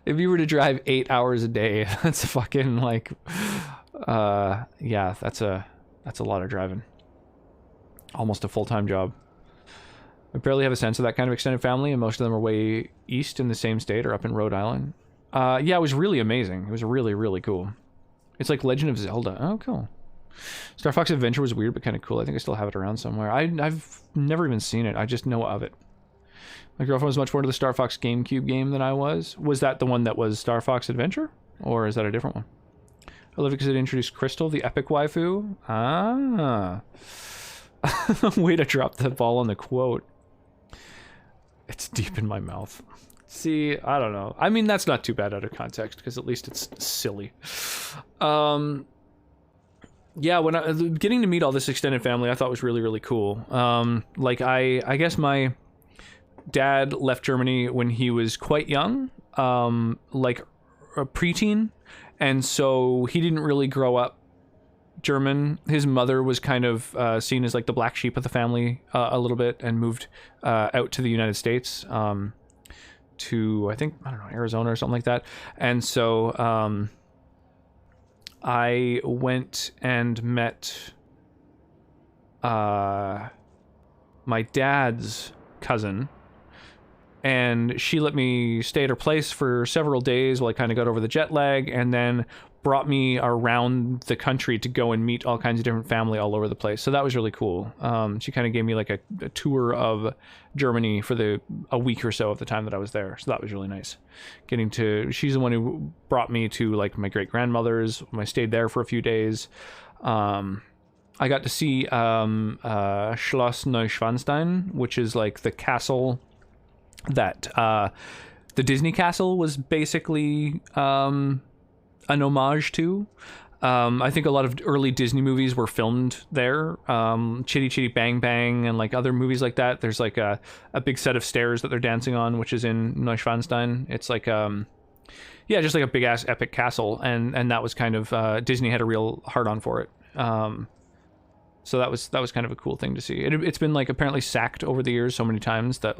If you were to drive 8 hours a day, that's fucking like, yeah, that's a That's a lot of driving. Almost a full-time job. I barely have a sense of that kind of extended family, and most of them are way east in the same state or up in Rhode Island. Yeah, it was really amazing. It was really, really cool. It's like Legend of Zelda. Oh, cool. Star Fox Adventure was weird, but kind of cool. I think I still have it around somewhere. I've never even seen it. I just know of it. My girlfriend was much more into the Star Fox GameCube game than I was. Was that the one that was Star Fox Adventure? Or is that a different one? I love it because it introduced Crystal, the epic waifu. Ah. Way to drop the ball on the quote. It's deep in my mouth. See, I don't know. I mean, that's not too bad out of context, because at least it's silly. Yeah, when getting to meet all this extended family, I thought was really, really cool. Like, I guess my dad left Germany when he was quite young, like a preteen, and so he didn't really grow up German. His mother was kind of seen as like the black sheep of the family a little bit, and moved out to the United States, to, I think, I don't know, Arizona or something like that. And so I went and met my dad's cousin, and she let me stay at her place for several days while I kind of got over the jet lag, and then brought me around the country to go and meet all kinds of different family all over the place. So that was really cool. She kind of gave me like a tour of Germany for a week or so of the time that I was there. So that was really nice. She's the one who brought me to like my great grandmother's. I stayed there for a few days. I got to see Schloss Neuschwanstein, which is like the castle that the Disney castle was basically an homage to. I think a lot of early Disney movies were filmed there. Chitty Chitty Bang Bang and like other movies like that. There's like a big set of stairs that they're dancing on, which is in Neuschwanstein. It's like yeah, just like a big ass epic castle, and that was kind of Disney had a real hard on for it. So that was kind of a cool thing to see. It's been like apparently sacked over the years so many times that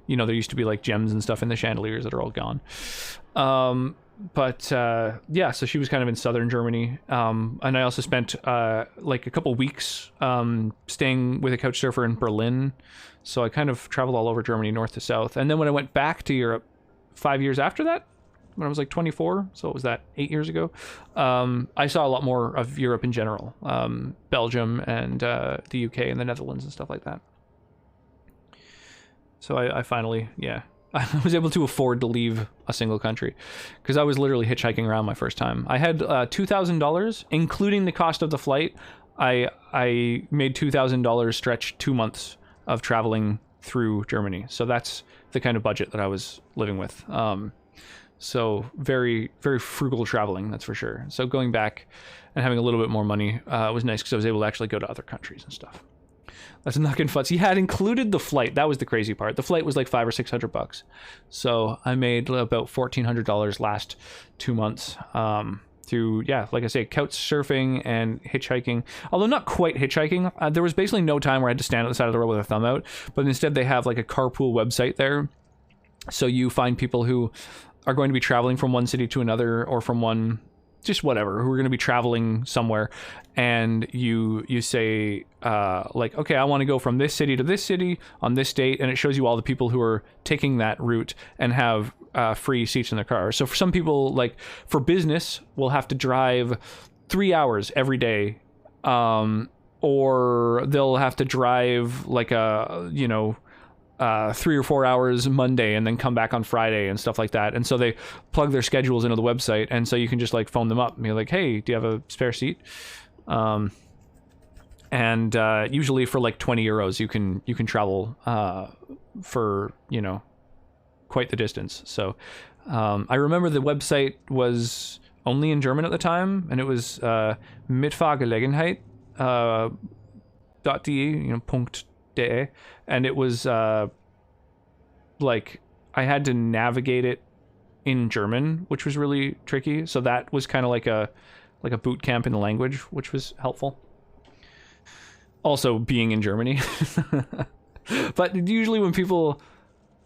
you know, there used to be like gems and stuff in the chandeliers that are all gone. But yeah, so she was kind of in southern Germany, and I also spent like a couple weeks staying with a couch surfer in Berlin. So I kind of traveled all over Germany, north to south. And then when I went back to Europe 5 years after that, when I was like 24, so what was that, 8 years ago, I saw a lot more of Europe in general, Belgium and the UK and the Netherlands and stuff like that. So I finally, yeah, I was able to afford to leave a single country, because I was literally hitchhiking around my first time. I had $2,000, including the cost of the flight. I made $2,000 stretch 2 months of traveling through Germany. So that's the kind of budget that I was living with. So very, very frugal traveling, that's for sure. So going back and having a little bit more money was nice, because I was able to actually go to other countries and stuff. That's knocking futz. He had included the flight. That was the crazy part. The flight was like $500 or $600. So I made about $1,400 last 2 months through, yeah, like I say, couch surfing and hitchhiking. Although not quite hitchhiking. There was basically no time where I had to stand at the side of the road with a thumb out. But instead they have like a carpool website there. So you find people who are going to be traveling from one city to another, or from one, just whatever, who are going to be traveling somewhere, and you say like, okay, I want to go from this city to this city on this date, and it shows you all the people who are taking that route and have free seats in their car. So for some people, like for business, will have to drive 3 hours every day, or they'll have to drive like 3 or 4 hours Monday and then come back on Friday and stuff like that. And so they plug their schedules into the website, and so you can just like phone them up and be like, hey, do you have a spare seat? And usually for like 20 euros you can travel for, you know, quite the distance. So I remember the website was only in German at the time, and it was Mitfahrgelegenheit .de, you know, .de, and it was like I had to navigate it in German, which was really tricky. So that was kind of like a boot camp in the language, which was helpful. Also being in Germany. But usually when people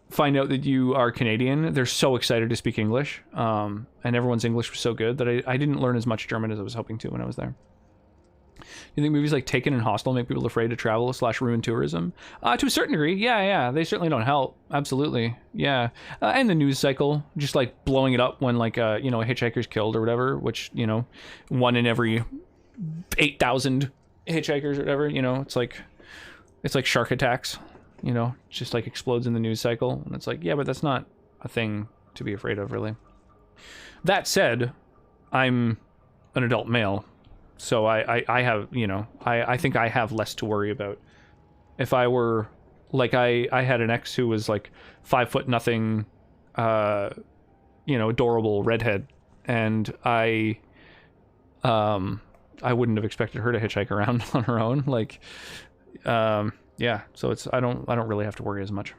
find out that you are Canadian, they're so excited to speak English. And everyone's English was so good that I didn't learn as much German as I was hoping to when I was there. You think movies like Taken and Hostel make people afraid to travel / ruin tourism? To a certain degree, yeah. They certainly don't help. Absolutely, yeah. And the news cycle, just like blowing it up when like a hitchhiker's killed or whatever, which 1 in every 8,000 hitchhikers or whatever. It's like shark attacks. Just like explodes in the news cycle, and it's like, yeah, but that's not a thing to be afraid of, really. That said, I'm an adult male. So I have, I think I have less to worry about. If I were, like, I had an ex who was, like, 5 foot nothing, adorable redhead, and I wouldn't have expected her to hitchhike around on her own. Like, yeah, so I don't really have to worry as much.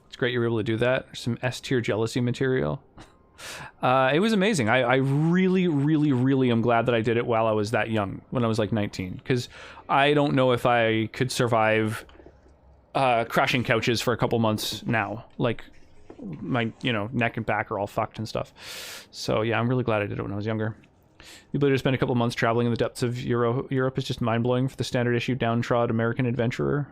It's great you were able to do that. There's some S-tier jealousy material. It was amazing. I really, really, really am glad that I did it while I was that young, when I was like 19, because I don't know if I could survive crashing couches for a couple months now. Like, my neck and back are all fucked and stuff. So yeah, I'm really glad I did it when I was younger. The ability to spend a couple months traveling in the depths of Europe is just mind-blowing for the standard issue downtrodden American adventurer.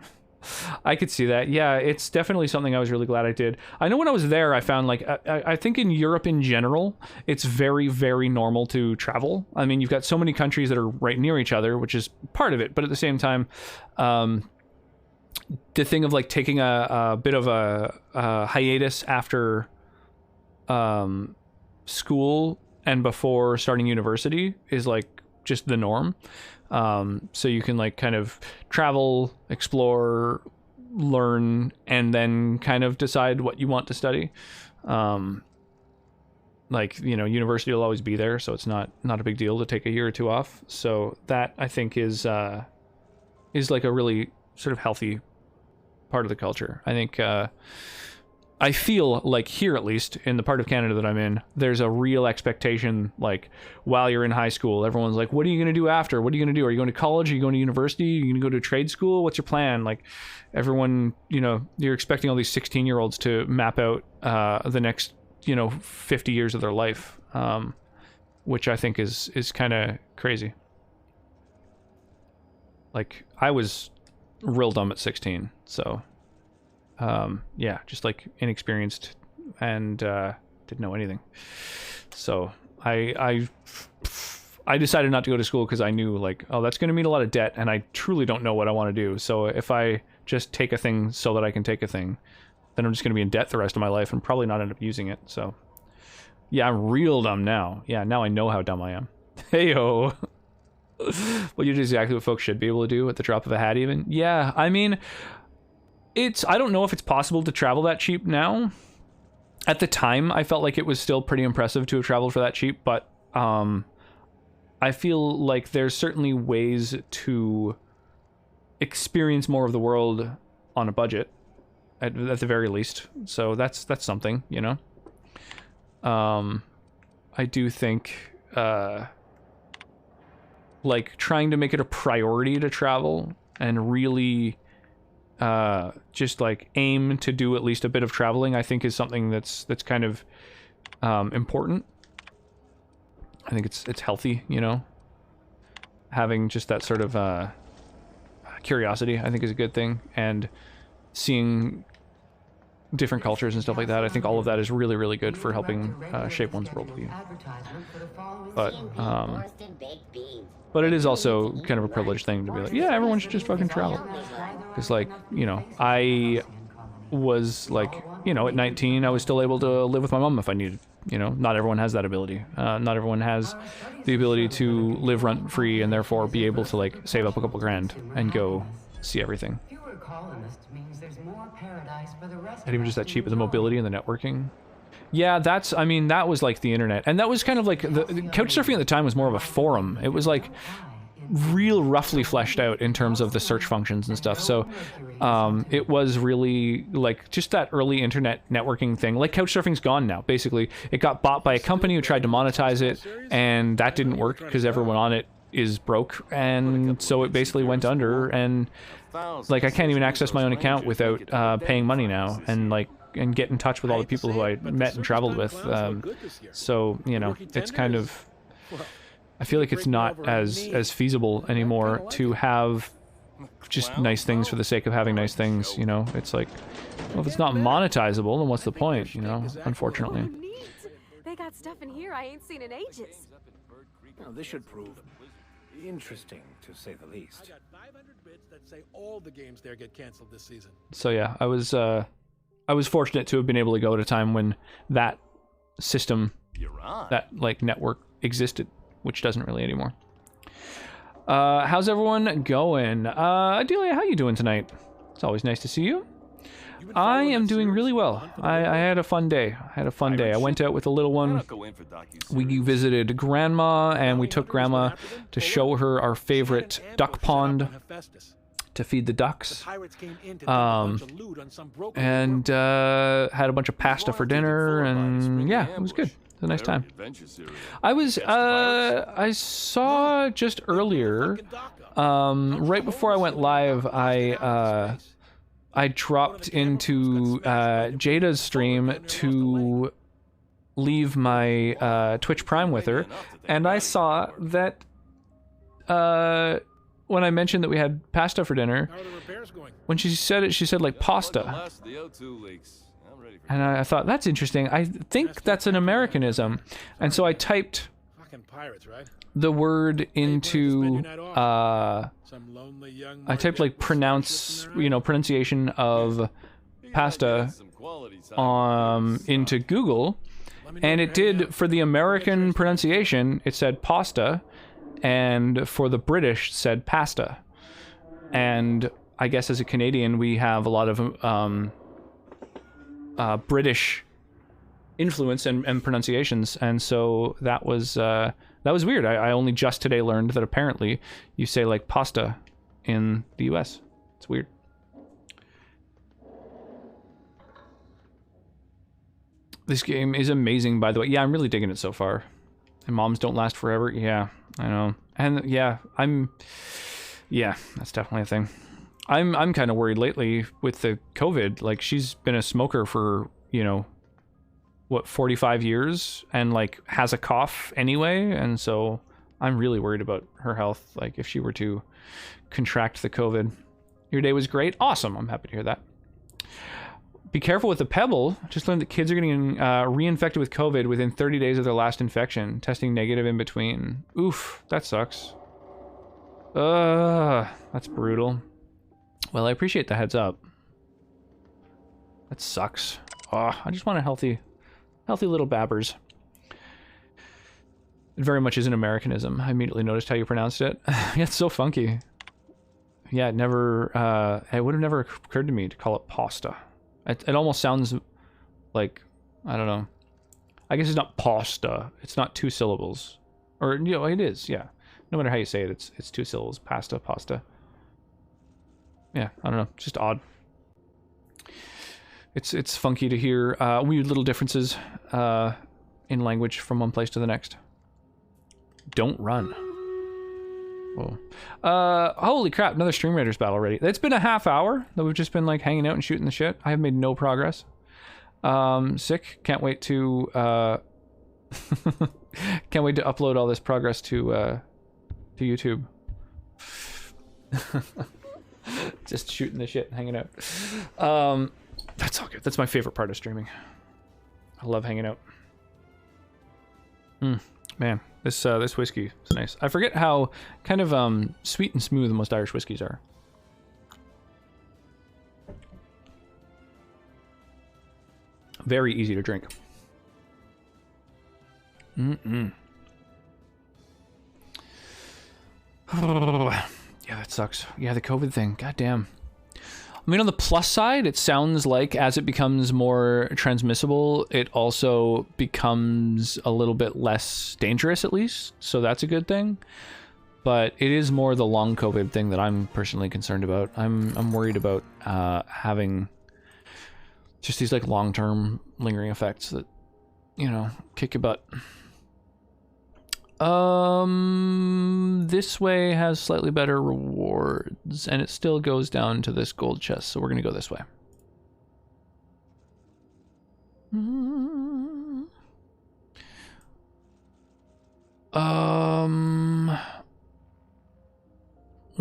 I could see that. Yeah, it's definitely something I was really glad I did. I know when I was there, I found, like, I think in Europe in general, it's very, very normal to travel. I mean, you've got so many countries that are right near each other, which is part of it. But at the same time, the thing of, like, taking a bit of a hiatus after school and before starting university is, like, just the norm. So you can, like, kind of travel, explore, learn, and then kind of decide what you want to study. Like, university will always be there, so it's not a big deal to take a year or two off. So that, I think, is like a really sort of healthy part of the culture. I think, I feel like here, at least in the part of Canada that I'm in, there's a real expectation, like, while you're in high school, everyone's like, what are you going to do after? What are you going to do? Are you going to college? Are you going to university? Are you going to go to trade school? What's your plan? Like, everyone, you're expecting all these 16-year-olds to map out the next, 50 years of their life, which I think is kind of crazy. Like, I was real dumb at 16, so... yeah, just like inexperienced and didn't know anything. So I decided not to go to school because I knew, like, oh, that's going to mean a lot of debt, and I truly don't know what I want to do. So if I just take a thing so that I can take a thing, then I'm just going to be in debt the rest of my life and probably not end up using it. So yeah, I'm real dumb now. Yeah, now I know how dumb I am. Hey-o. Well, you did exactly what folks should be able to do at the drop of a hat even. Yeah, I mean... I don't know if it's possible to travel that cheap now. At the time, I felt like it was still pretty impressive to have traveled for that cheap, but I feel like there's certainly ways to experience more of the world on a budget, at the very least. So that's something, I do think, like, trying to make it a priority to travel and really... just like aim to do at least a bit of traveling, I think is something that's kind of important. I think it's healthy, having just that sort of curiosity, I think, is a good thing, and seeing different cultures and stuff like that. I think all of that is really, really good for helping shape one's worldview. But it is also kind of a privileged thing to be like, yeah, everyone should just fucking travel. Because, like, I was, like, at 19, I was still able to live with my mom if I needed. Not everyone has that ability. Not everyone has the ability to live rent-free and therefore be able to, like, save up a couple grand and go see everything. And even just that cheap as the mobility and the networking. Yeah, that was like the internet. And that was kind of like, the Couchsurfing at the time was more of a forum. It was like real roughly fleshed out in terms of the search functions and stuff. So it was really like just that early internet networking thing. Like, Couchsurfing's gone now, basically. It got bought by a company who tried to monetize it, and that didn't work because everyone on it is broke, and so it basically went under, and like I can't even access my own account without paying money now, and get in touch with all the people who I met and traveled with. So, it's kind of I feel like it's not as feasible anymore to have just nice things for the sake of having nice things, you know? It's like, well, if it's not monetizable, then what's the point, you know? Unfortunately. Oh, neat. They got stuff in here I ain't seen in ages. Now, this should prove interesting, to say the least. I got 500 bits that say all the games there get canceled this season. So yeah, I was fortunate to have been able to go at a time when that system, that like network existed, which doesn't really anymore. How's everyone going? Adelia, how you doing tonight? It's always nice to see you. I am doing really well. I had a fun day. I went out with the little one. We visited Grandma, and we took Grandma to show her our favorite duck pond to feed the ducks. And had a bunch of pasta for dinner, and yeah, it was good. It was a nice time. I saw just earlier, right before I went live, I dropped into Jada's stream to leave my Twitch Prime with her, and I saw that when I mentioned that we had pasta for dinner, when she said it, she said like pasta. And I thought, that's interesting. I think that's an Americanism. And so I typed the word into, I typed like pronunciation of pasta into Google. And it did, for the American pronunciation, it said pasta. And for the British, it said pasta. And I guess as a Canadian, we have a lot of British influence and pronunciations, and so that was weird. I only just today learned that apparently you say like pasta in the US. It's weird. This game is amazing, by the way. Yeah, I'm really digging it so far. And moms don't last forever. Yeah, I know. And yeah, that's definitely a thing. I'm kind of worried lately with the COVID. Like, she's been a smoker for, 45 years, and like has a cough anyway, and so I'm really worried about her health, like if she were to contract the COVID. Your day was great. Awesome. I'm happy to hear that. Be careful with the Pebble. Just learned that kids are getting reinfected with COVID within 30 days of their last infection, testing negative in between. Oof, that sucks. That's brutal. Well, I appreciate the heads up. That sucks. I just want a healthy little babbers. It very much is an Americanism. I immediately noticed how you pronounced it. Yeah, it's so funky. Yeah, it would have never occurred to me to call it pasta. It almost sounds like, I don't know. I guess it's not pasta. It's not two syllables. Or, it is, yeah. No matter how you say it, it's two syllables. Pasta. Yeah, I don't know. It's just odd. It's funky to hear weird little differences in language from one place to the next. Don't run. Whoa. Holy crap, another Stream Raiders battle already. It's been a half hour that we've just been like hanging out and shooting the shit. I have made no progress. Sick. Can't wait to upload all this progress to YouTube. Just shooting the shit and hanging out. That's all good. That's my favorite part of streaming. I love hanging out. Man, this whiskey is nice. I forget how kind of sweet and smooth most Irish whiskeys are. Very easy to drink. Yeah, that sucks. Yeah, the COVID thing. God damn. I mean, on the plus side, it sounds like as it becomes more transmissible, it also becomes a little bit less dangerous, at least. So that's a good thing. But it is more the long COVID thing that I'm personally concerned about. I'm worried about having just these like long-term lingering effects that, kick your butt. This way has slightly better rewards, and it still goes down to this gold chest, so we're gonna go this way.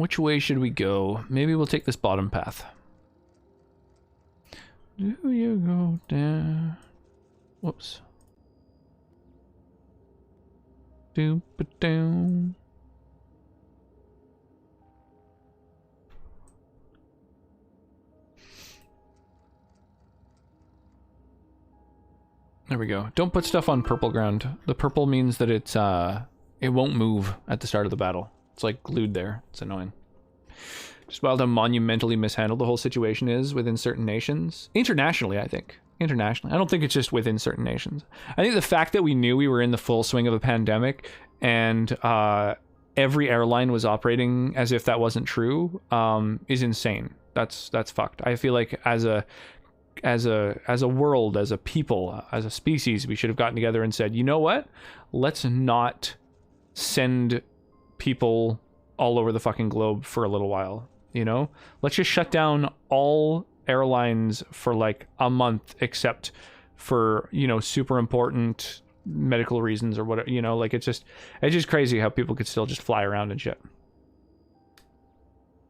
Which way should we go? Maybe we'll take this bottom path. Do you go down? Whoops. Down. There we go. Don't put stuff on purple ground. The purple means that it's it won't move at the start of the battle. It's like glued there. It's annoying. Just wild how monumentally mishandled the whole situation is within certain nations. Internationally, I think. Internationally. I don't think it's just within certain nations. I think the fact that we knew we were in the full swing of a pandemic and every airline was operating as if that wasn't true is insane. That's fucked. I feel like as a world, as a people, as a species, we should have gotten together and said, you know what? Let's not send people all over the fucking globe for a little while, you know? Let's just shut down all airlines for like a month, except for, you know, super important medical reasons or whatever, you know? Like, it's just crazy how people could still just fly around and shit.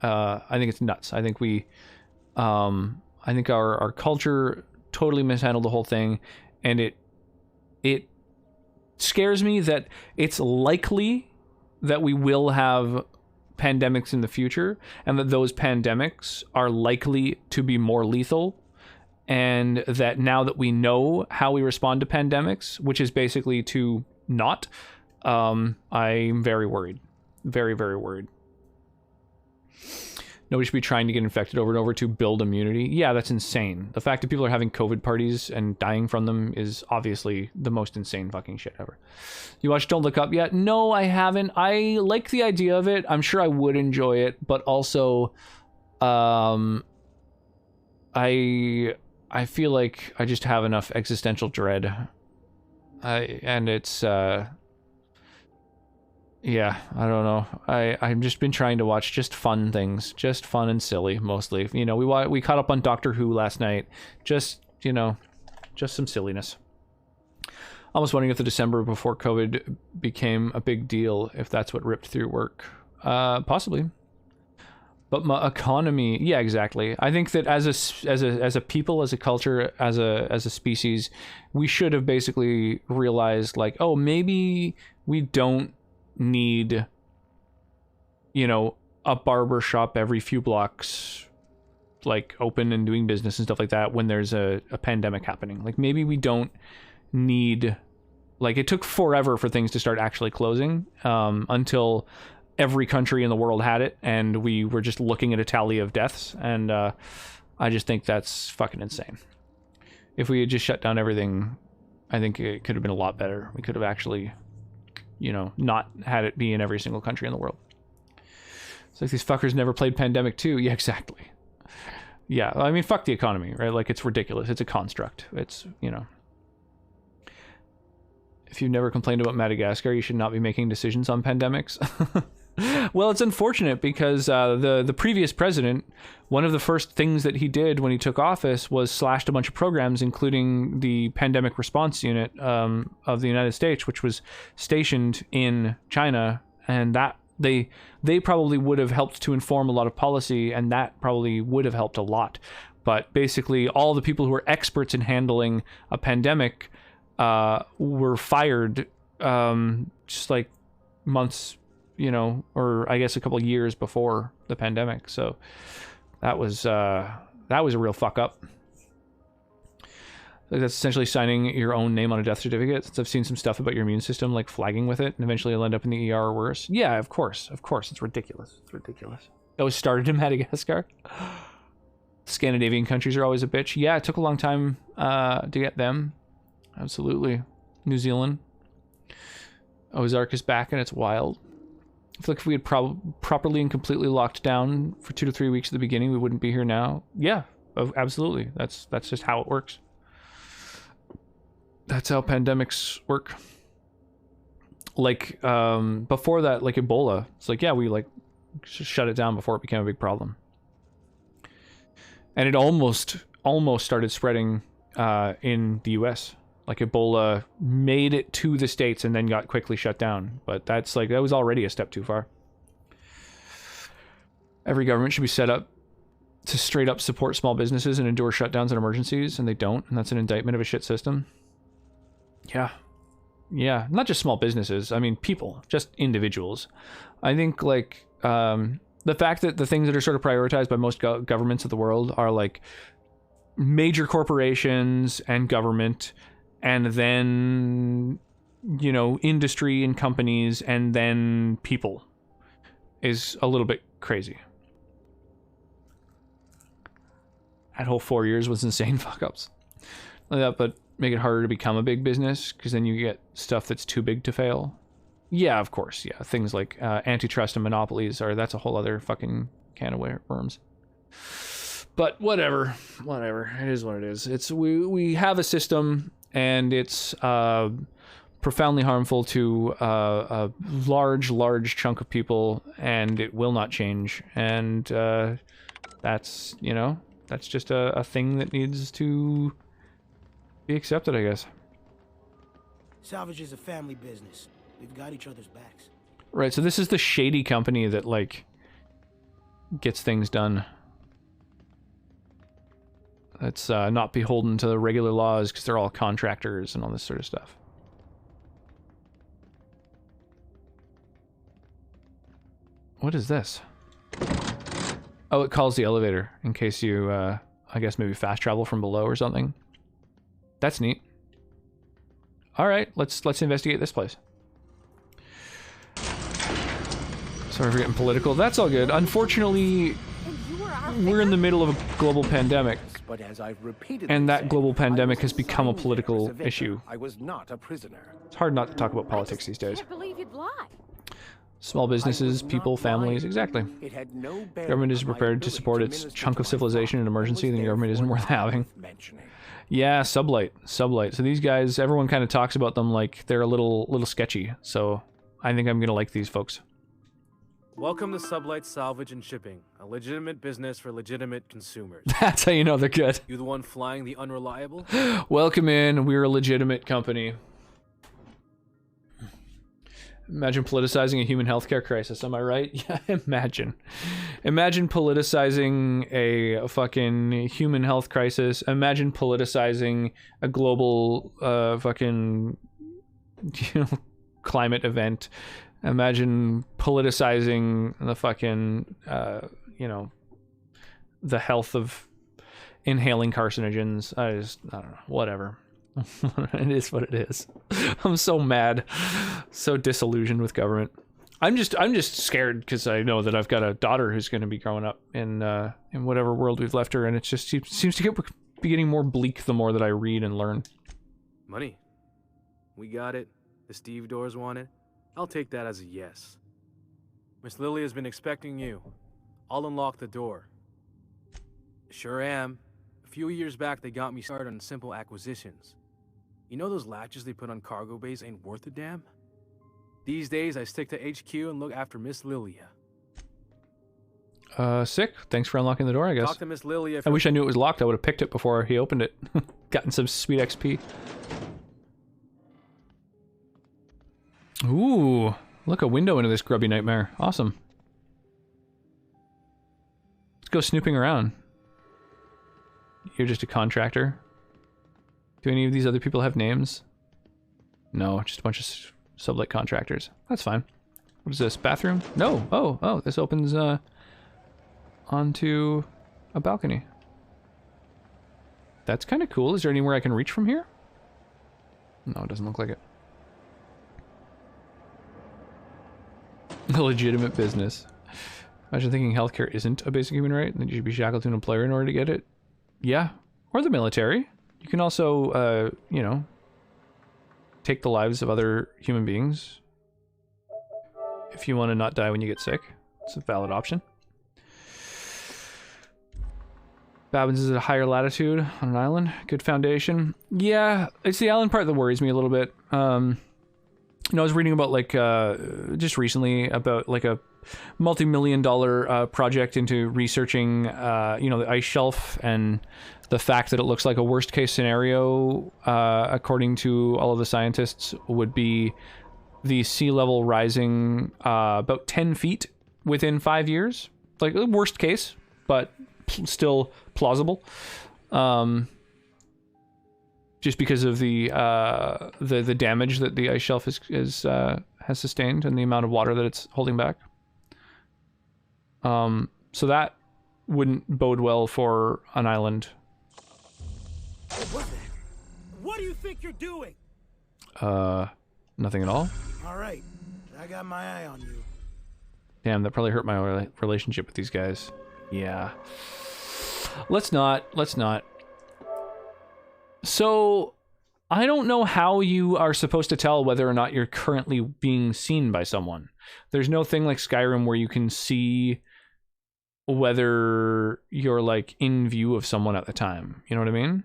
I think it's nuts. I think I think our culture totally mishandled the whole thing, and it scares me that it's likely that we will have pandemics in the future, and that those pandemics are likely to be more lethal, and that now that we know how we respond to pandemics, which is basically to not, I'm very worried. Very, very worried. Nobody should be trying to get infected over and over to build immunity. Yeah, that's insane. The fact that people are having COVID parties and dying from them is obviously the most insane fucking shit ever. You watched Don't Look Up yet? No, I haven't. I like the idea of it. I'm sure I would enjoy it, but also, I feel like I just have enough existential dread. And it's, yeah, I don't know. I've just been trying to watch just fun things, just fun and silly mostly. You know, we caught up on Doctor Who last night. Just, you know, just some silliness. Almost wondering if the December before COVID became a big deal, if that's what ripped through work. Possibly. But my economy, yeah, exactly. I think that as a people, as a culture, as a species, we should have basically realized, like, oh, maybe we don't need, you know, a barber shop every few blocks, like, open and doing business and stuff like that when there's a pandemic happening. Like, maybe we don't need, like, it took forever for things to start actually closing, until every country in the world had it, and we were just looking at a tally of deaths, and I just think that's fucking insane. If we had just shut down everything, I think it could have been a lot better. We could have actually, you know, not had it be in every single country in the world. It's like these fuckers never played Pandemic 2. Yeah, exactly. Yeah, I mean, fuck the economy, right? Like, it's ridiculous. It's a construct. It's, you know. If you've never complained about Madagascar, you should not be making decisions on pandemics. Well, it's unfortunate because the previous president, one of the first things that he did when he took office was slashed a bunch of programs, including the Pandemic Response Unit of the United States, which was stationed in China, and that they probably would have helped to inform a lot of policy, and that probably would have helped a lot. But basically, all the people who were experts in handling a pandemic were fired just like months, you know, or I guess a couple years before the pandemic. So that was a real fuck up. Like, that's essentially signing your own name on a death certificate. Since I've seen some stuff about your immune system, like flagging with it, and eventually you'll end up in the ER or worse. Yeah, of course. It's ridiculous. It was started in Madagascar. Scandinavian countries are always a bitch. Yeah, it took a long time to get them. Absolutely. New Zealand. Ozark is back and it's wild. I feel like if we had properly and completely locked down for 2 to 3 weeks at the beginning, we wouldn't be here now. Yeah, absolutely. That's just how it works. That's how pandemics work. Like, before that, like Ebola, it's like, yeah, we like shut it down before it became a big problem. And it almost started spreading in the US. Like, Ebola made it to the States and then got quickly shut down. But that's like, that was already a step too far. Every government should be set up to straight up support small businesses and endure shutdowns and emergencies, and they don't, and that's an indictment of a shit system. Yeah. Yeah, not just small businesses. I mean, people, just individuals. I think, like, the fact that the things that are sort of prioritized by most governments of the world are, like, major corporations and government, and then, you know, industry and companies, and then people, is a little bit crazy. That whole 4 years was insane fuck-ups. Like that, but make it harder to become a big business, because then you get stuff that's too big to fail. Yeah, of course, yeah. Things like antitrust and monopolies that's a whole other fucking can of worms. But whatever. It is what it is. We have a system, and it's profoundly harmful to a large chunk of people, and it will not change. And that's, you know, that's just a thing that needs to be accepted, I guess. Salvage is a family business. We've got each other's backs. Right, so this is the shady company that, like, gets things done. That's not beholden to the regular laws, because they're all contractors and all this sort of stuff. What is this? Oh, it calls the elevator in case you, I guess maybe fast travel from below or something. That's neat. All right, let's investigate this place. Sorry for getting political. That's all good. Unfortunately, we're in the middle of a global pandemic, But as I've repeatedly and that said, global I pandemic was has become a assigned there political as a victim. issue. I was not a prisoner. It's hard not to talk about politics these days. Can't believe you'd lie. Small businesses, I was people, not families, lying. exactly. It had no bearing Government is on my prepared to ability support its minister chunk to of my civilization in father, emergency, and then the was government isn't therefore worth not having. worth mentioning. Yeah, Sublight. So these guys, everyone kind of talks about them like they're a little sketchy. So I think I'm gonna like these folks. Welcome to Sublight Salvage and Shipping, a legitimate business for legitimate consumers. That's how you know they're good. You the one flying the unreliable? Welcome in. We're a legitimate company. Imagine politicizing a human healthcare crisis. Am I right? Yeah, imagine. Imagine politicizing a fucking human health crisis. Imagine politicizing a global fucking climate event. Imagine politicizing the fucking the health of inhaling carcinogens. I don't know. Whatever. It is what it is. I'm so mad, so disillusioned with government. I'm just scared because I know that I've got a daughter who's going to be growing up in whatever world we've left her, and it just seems to be getting more bleak the more that I read and learn. Money. We got it. The Steve Doors want it. I'll take that as a yes. Miss Lily has been expecting you. I'll unlock the door. Sure am. A few years back, they got me started on simple acquisitions. You know those latches they put on cargo bays ain't worth a damn? These days, I stick to HQ and look after Miss Lilia. Sick. Thanks for unlocking the door, I guess. Talk to Miss Lilia if I wish I knew it was locked. I would have picked it before he opened it. Gotten some sweet XP. Ooh, look, a window into this grubby nightmare. Awesome. Let's go snooping around. You're just a contractor. Do any of these other people have names? No, just a bunch of Sublight contractors. That's fine. What is this? Bathroom? No. Oh, this opens onto a balcony. That's kind of cool. Is there anywhere I can reach from here? No, it doesn't look like it. A legitimate business. Imagine thinking healthcare isn't a basic human right, and that you should be shackled to an employer in order to get it. Yeah, or the military. You can also, take the lives of other human beings if you want to not die when you get sick. It's a valid option. Babbins is at a higher latitude on an island. Good foundation. Yeah, it's the island part that worries me a little bit. I was reading about, like, just recently about, like, a multi-million-dollar project into researching, the ice shelf, and the fact that it looks like a worst-case scenario, according to all of the scientists, would be the sea level rising about 10 feet within 5 years. Like, worst case, but still plausible. Just because of the damage that the ice shelf has sustained and the amount of water that it's holding back. So that wouldn't bode well for an island. What the? What do you think you're doing? Nothing at all. All right, I got my eye on you. Damn, that probably hurt my relationship with these guys. Yeah. Let's not. So, I don't know how you are supposed to tell whether or not you're currently being seen by someone. There's no thing like Skyrim where you can see whether you're, like, in view of someone at the time. You know what I mean?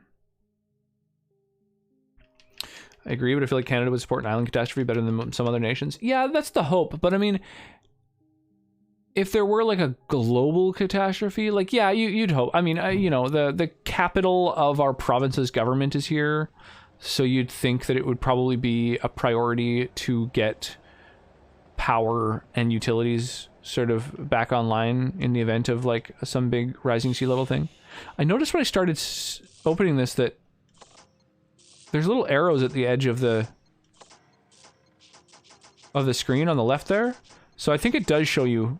I agree, but I feel like Canada would support an island catastrophe better than some other nations. Yeah, that's the hope, but I mean, if there were like a global catastrophe, like, yeah, you'd hope. I mean, you know, the capital of our province's government is here, so you'd think that it would probably be a priority to get power and utilities sort of back online in the event of like some big rising sea level thing. I noticed when I started opening this that there's little arrows at the edge of the screen on the left there. So I think it does show you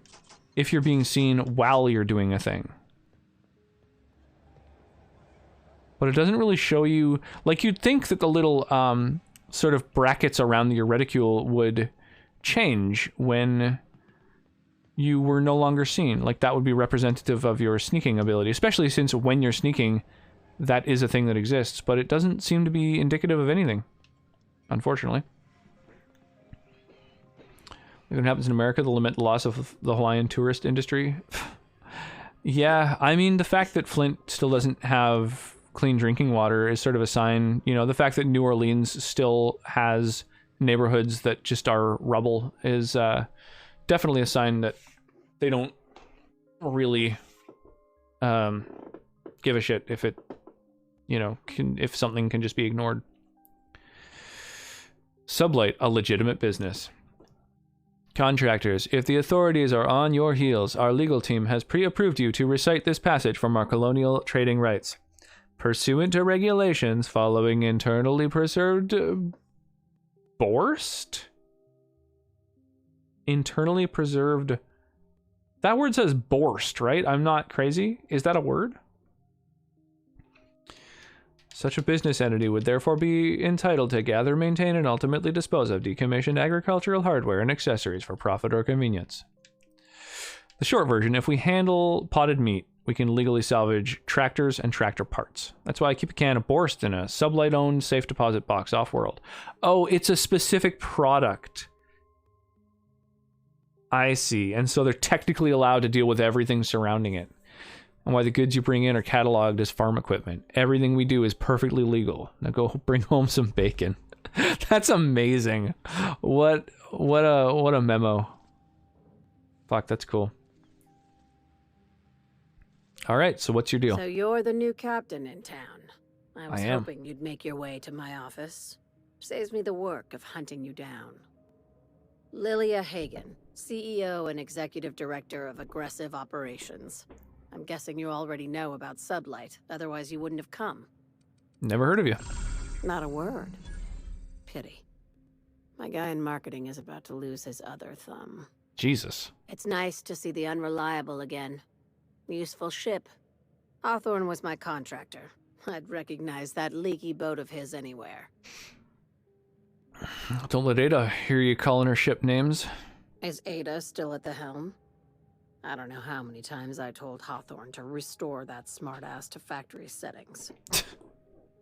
if you're being seen while you're doing a thing. But it doesn't really show you... Like, you'd think that the little sort of brackets around your reticule would change when you were no longer seen. Like, that would be representative of your sneaking ability, especially since when you're sneaking, that is a thing that exists, but it doesn't seem to be indicative of anything, unfortunately. If it happens in America, they'll limit the loss of the Hawaiian tourist industry. Yeah, I mean, the fact that Flint still doesn't have clean drinking water is sort of a sign. You know, the fact that New Orleans still has neighborhoods that just are rubble is definitely a sign that they don't really give a shit if it, you know, if something can just be ignored. Sublight, a legitimate business. Contractors, if the authorities are on your heels, our legal team has pre-approved you to recite this passage from our colonial trading rights. Pursuant to regulations following internally preserved... Borst? Internally preserved... That word says borst, right? I'm not crazy. Is that a word? Such a business entity would therefore be entitled to gather, maintain, and ultimately dispose of decommissioned agricultural hardware and accessories for profit or convenience. The short version, if we handle potted meat, we can legally salvage tractors and tractor parts. That's why I keep a can of Borst in a Sublight-owned safe deposit box off-world. Oh, it's a specific product. I see. And so they're technically allowed to deal with everything surrounding it. And why the goods you bring in are cataloged as farm equipment. Everything we do is perfectly legal. Now go bring home some bacon. That's amazing. What a memo. Fuck, that's cool. All right, so what's your deal? So you're the new captain in town. I was am. hoping you'd make your way to my office. Saves me the work of hunting you down. Lilia Hagen, CEO and Executive Director of Aggressive Operations. I'm guessing you already know about Sublight, otherwise you wouldn't have come. Never heard of you. Not a word. Pity. My guy in marketing is about to lose his other thumb. Jesus. It's nice to see the Unreliable again. Useful ship. Hawthorne was my contractor. I'd recognize that leaky boat of his anywhere. Don't let Ada hear you calling her ship names. Is Ada still at the helm? I don't know how many times I told Hawthorne to restore that smartass to factory settings.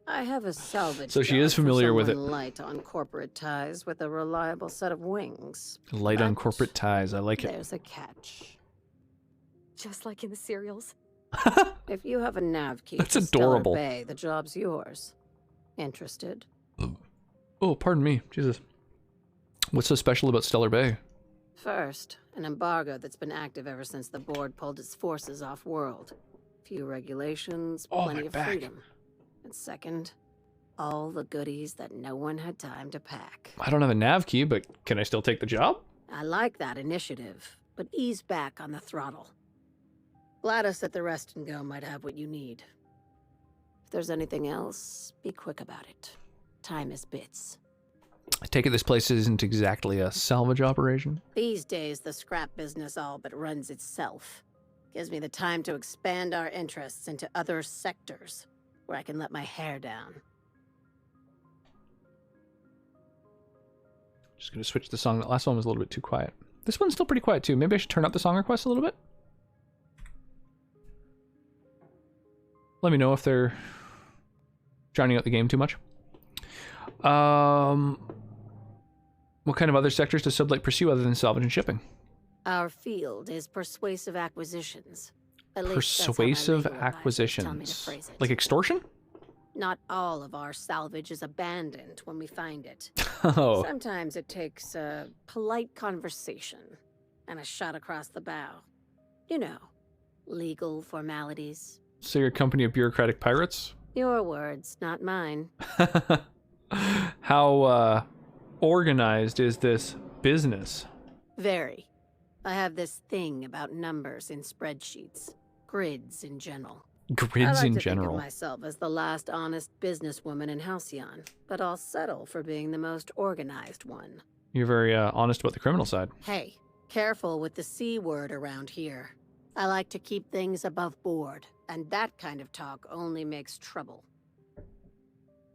I have a salvage. So she is familiar with it. Light on corporate ties with a reliable set of wings. Light on corporate ties. I like it. There's a catch. Just like in the serials. If you have a nav key That's to adorable. Stellar Bay, the job's yours. Interested? Oh, pardon me. Jesus. What's so special about Stellar Bay? First, an embargo that's been active ever since the board pulled its forces off-world. Few regulations, Oh, plenty my of back. freedom. And second, all the goodies that no one had time to pack. I don't have a nav key, but can I still take the job? I like that initiative, but ease back on the throttle. Gladys at the Rest and Go might have what you need. If there's anything else, be quick about it. Time is bits. I take it this place isn't exactly a salvage operation? These days, the scrap business all but runs itself. Gives me the time to expand our interests into other sectors, where I can let my hair down. Just gonna switch the song. That last one was a little bit too quiet. This one's still pretty quiet too. Maybe I should turn up the song request a little bit. Let me know if they're drowning out the game too much. What kind of other sectors does Sublight pursue other than salvage and shipping? Our field is persuasive acquisitions. At least that's how my Persuasive legal advisors tell me to acquisitions. phrase it. Like extortion? Not all of our salvage is abandoned when we find it. Oh. Sometimes it takes a polite conversation and a shot across the bow. You know, legal formalities. So you're a company of bureaucratic pirates? Your words, not mine. How organized is this business? Very. I have this thing about numbers in spreadsheets. Grids in general. Grids I like in to general. think of myself as the last honest businesswoman in Halcyon, but I'll settle for being the most organized one. You're very honest about the criminal side. Hey, careful with the C word around here. I like to keep things above board, and that kind of talk only makes trouble.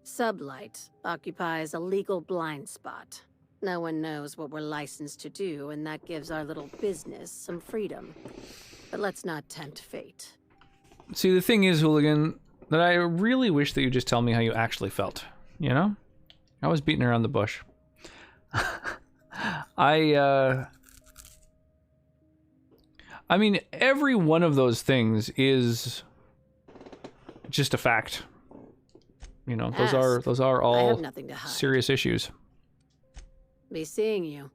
Sublight occupies a legal blind spot. No one knows what we're licensed to do, and that gives our little business some freedom. But let's not tempt fate. See, the thing is, Hooligan, that I really wish that you just tell me how you actually felt. You know? I was beating around the bush. I mean, every one of those things is just a fact. You know, those are I all have nothing to hide. serious issues. Be seeing you.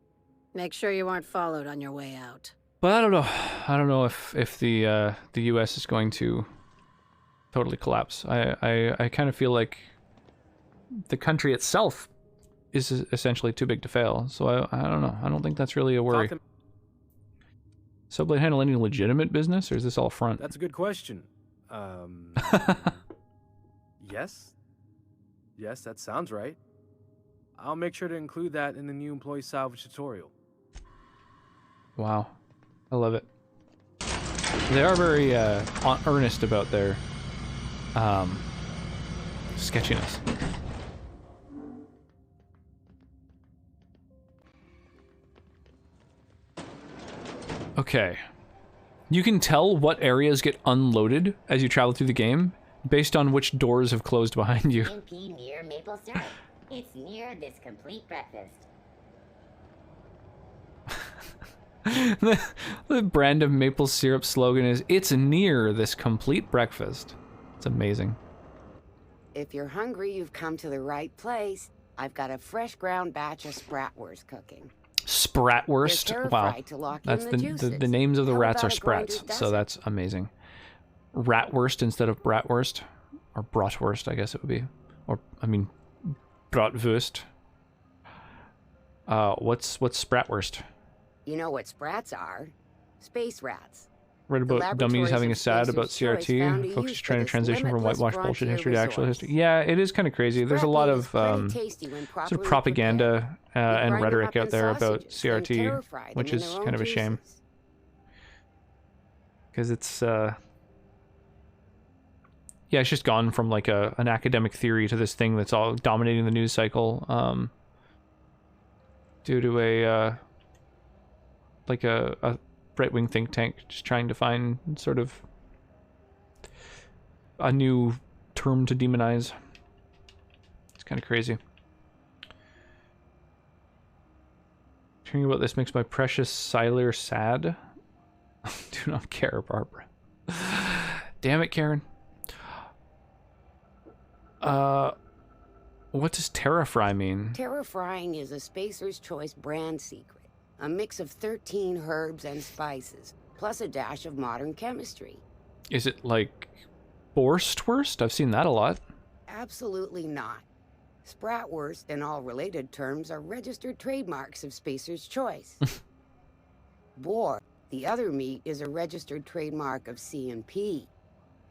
Make sure you aren't followed on your way out. But I don't know. I don't know if the U.S. is going to totally collapse. I kind of feel like the country itself is essentially too big to fail. So I don't know. I don't think that's really a worry. Sublight handle any legitimate business, or is this all front? That's a good question. Yes. Yes, that sounds right. I'll make sure to include that in the new employee salvage tutorial. Wow. I love it. They are very earnest about their sketchiness. Okay. You can tell what areas get unloaded as you travel through the game based on which doors have closed behind you. MP near maple syrup. It's near this complete breakfast. The brand of maple syrup slogan is, "It's near this complete breakfast." It's amazing. If you're hungry, you've come to the right place. I've got a fresh ground batch of spratwurst cooking. Spratwurst? They're Wow. stir-fried to lock That's in the juices. names of the How rats are about a grind sprats, to so dozen? that's amazing. Ratwurst instead of bratwurst. Or bratwurst, I guess it would be. Or, I mean, bratwurst. What's spratwurst? You know what sprats are? Space rats. Read about dummies laboratories having a of sad about Spacer's Choice CRT. found a Folks use just for trying to this transition from limitless whitewash bullshit history to actual frontier history. Yeah, it is kind of crazy. There's a Sprat lot meat of is pretty tasty when sort of properly propaganda prepared. and grind them rhetoric up out in there about sausages, then CRT, terror-fry them which in is their own kind of a shame. juices. Because it's yeah, it's just gone from like an academic theory to this thing that's all dominating the news cycle due to a right-wing think tank just trying to find sort of a new term to demonize. It's kind of crazy. Hearing about this makes my precious Siler sad. Do not care, Barbara. Damn it, Karen. What does terra-fry mean? Terror frying is a Spacer's Choice brand secret. A mix of 13 herbs and spices, plus a dash of modern chemistry. Is it like Borstwurst? I've seen that a lot. Absolutely not. Spratwurst and all related terms are registered trademarks of Spacer's Choice. Boar The other meat is a registered trademark of C&P.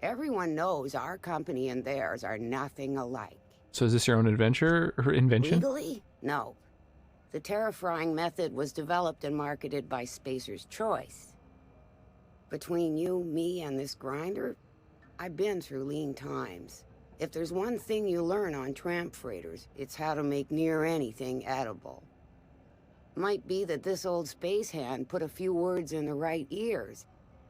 Everyone knows our company and theirs are nothing alike. So is this your own adventure or invention? Legally? No. The terra frying method was developed and marketed by Spacer's Choice. Between you, me, and this grinder, I've been through lean times. If there's one thing you learn on tramp freighters, it's how to make near anything edible. Might be that this old space hand put a few words in the right ears,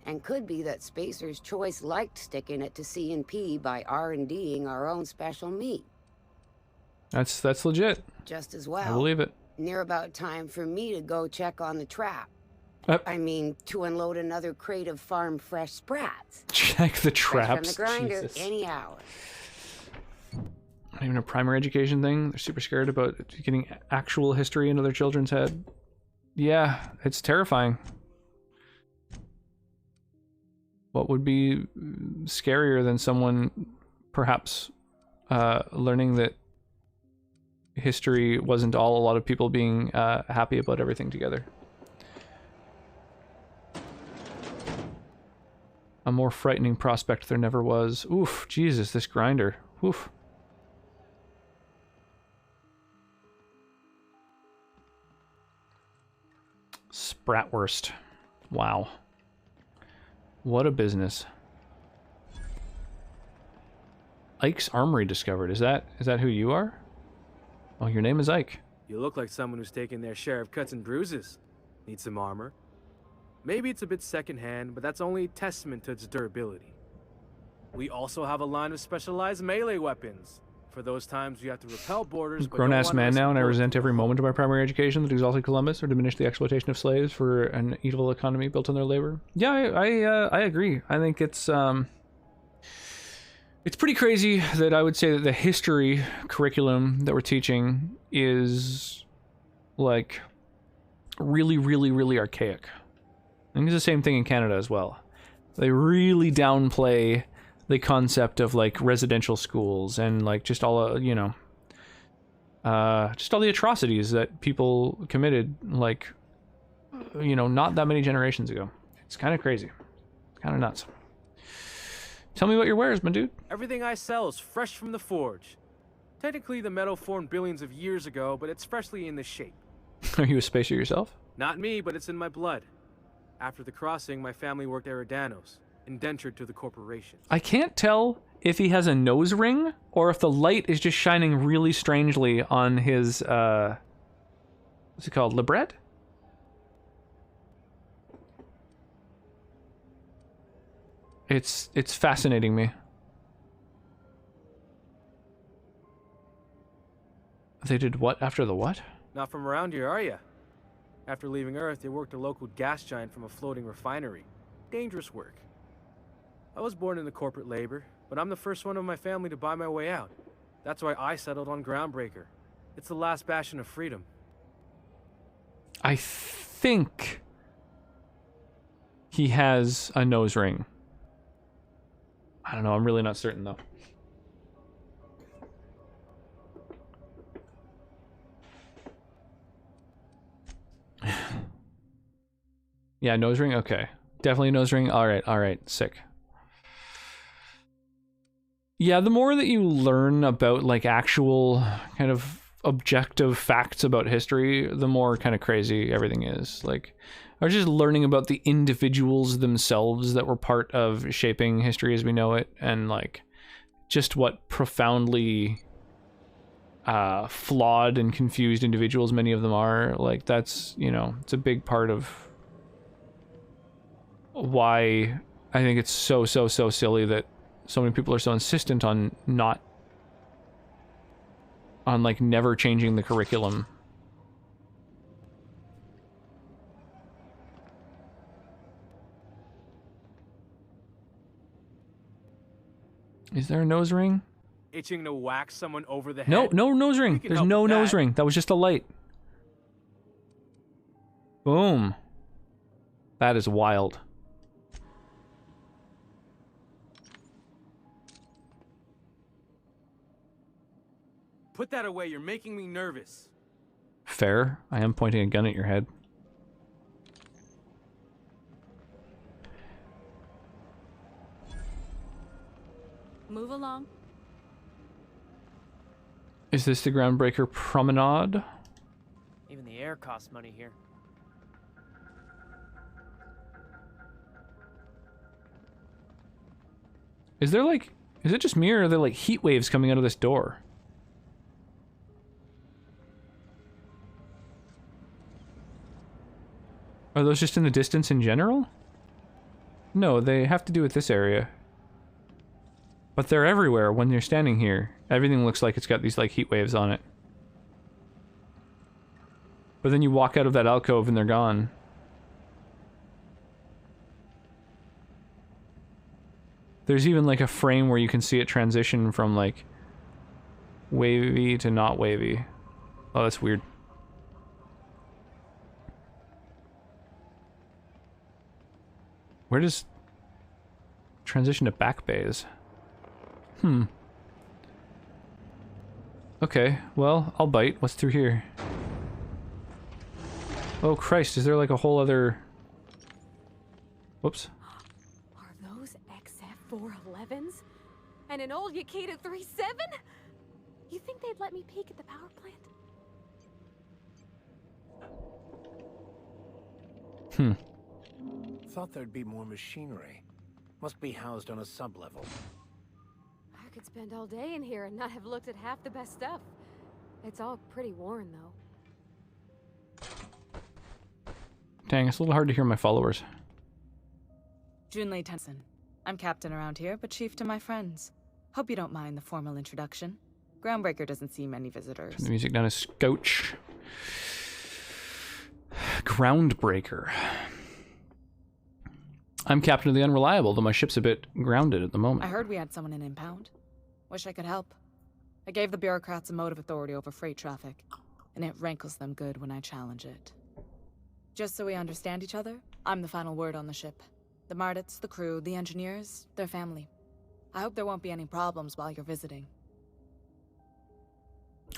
and could be that Spacer's Choice liked sticking it to C&P by R&D'ing our own special meat. That's legit. Just as I well. believe it. Near about time for me to go check on the trap. I mean, to unload another crate of farm fresh sprats. Check the Fresh traps. from the grinder, Jesus. any hour. Not even a primary education thing. They're super scared about getting actual history into their children's head. Yeah, it's terrifying. What would be scarier than someone perhaps learning that history wasn't all a lot of people being happy about everything together? A more frightening prospect there never was. Oof, Jesus, this grinder. Oof. Spratwurst. Wow. What a business. Ike's Armory discovered. Is that who you are? Oh, your name is Ike. You look like someone who's taken their share of cuts and bruises. Need some armor? Maybe it's a bit secondhand, but that's only a testament to its durability. We also have a line of specialized melee weapons. For those times you have to repel borders, but Grown-ass don't man wanna now, and I risk resent every moment of my primary education that exalted Columbus or diminished the exploitation of slaves for an evil economy built on their labor. Yeah, I agree. I think it's pretty crazy that I would say that the history curriculum that we're teaching is like really, really, really archaic. I think it's the same thing in Canada as well. They really downplay the concept of like residential schools and like just all you know, just all the atrocities that people committed, like, you know, not that many generations ago. It's kind of crazy. It's kind of nuts. Tell me what your wares, my dude. Everything I sell is fresh from the forge. Technically, the metal formed billions of years ago, but it's freshly in this shape. Are you a spacer yourself? Not me, but it's in my blood. After the crossing, my family worked Eridanos, indentured to the corporation. I can't tell if he has a nose ring or if the light is just shining really strangely on his, what's it called, libret? It's fascinating me. They did what after the what? Not from around here, are ya? After leaving Earth, they worked a local gas giant from a floating refinery. Dangerous work. I was born into corporate labor, but I'm the first one of my family to buy my way out. That's why I settled on Groundbreaker. It's the last bastion of freedom. I think he has a nose ring. I don't know, I'm really not certain though. Yeah, nose ring? Okay. Definitely a nose ring. Alright, sick. Yeah, the more that you learn about like actual kind of objective facts about history, the more kind of crazy everything is. Like, I was just learning about the individuals themselves that were part of shaping history as we know it, and like just what profoundly flawed and confused individuals many of them are. Like, that's, you know, it's a big part of why I think it's so silly that so many people are so insistent on like never changing the curriculum. Is there a nose ring? Itching to whack someone over the head? No nose ring. There's no nose ring. That was just a light. Boom. That is wild. Put that away, you're making me nervous. Fair. I am pointing a gun at your head. Move along. Is this the Groundbreaker promenade? Even the air costs money here. Is there like, is it just me or are there like heat waves coming out of this door? Are those just in the distance in general? No, they have to do with this area. But they're everywhere when you're standing here. Everything looks like it's got these like heat waves on it. But then you walk out of that alcove and they're gone. There's even like a frame where you can see it transition from like wavy to not wavy. Oh, that's weird. Where does transition to back bays? Okay, well, I'll bite. What's through here? Oh Christ, is there like a whole other... Whoops. Are those XF411s? And an old Yakita 37? You think they'd let me peek at the power plant? Thought there'd be more machinery. Must be housed on a sublevel. I could spend all day in here and not have looked at half the best stuff. It's all pretty worn, though. Dang, it's a little hard to hear my followers. Junlei Tennyson. I'm captain around here, but chief to my friends. Hope you don't mind the formal introduction. Groundbreaker doesn't see many visitors. Turn the music down to scotch. Groundbreaker. I'm captain of the Unreliable, though my ship's a bit grounded at the moment. I heard we had someone in impound. Wish I could help. I gave the bureaucrats a motive authority over freight traffic, and it rankles them good when I challenge it. Just so we understand each other, I'm the final word on the ship. The Mardits, the crew, the engineers, their family. I hope there won't be any problems while you're visiting.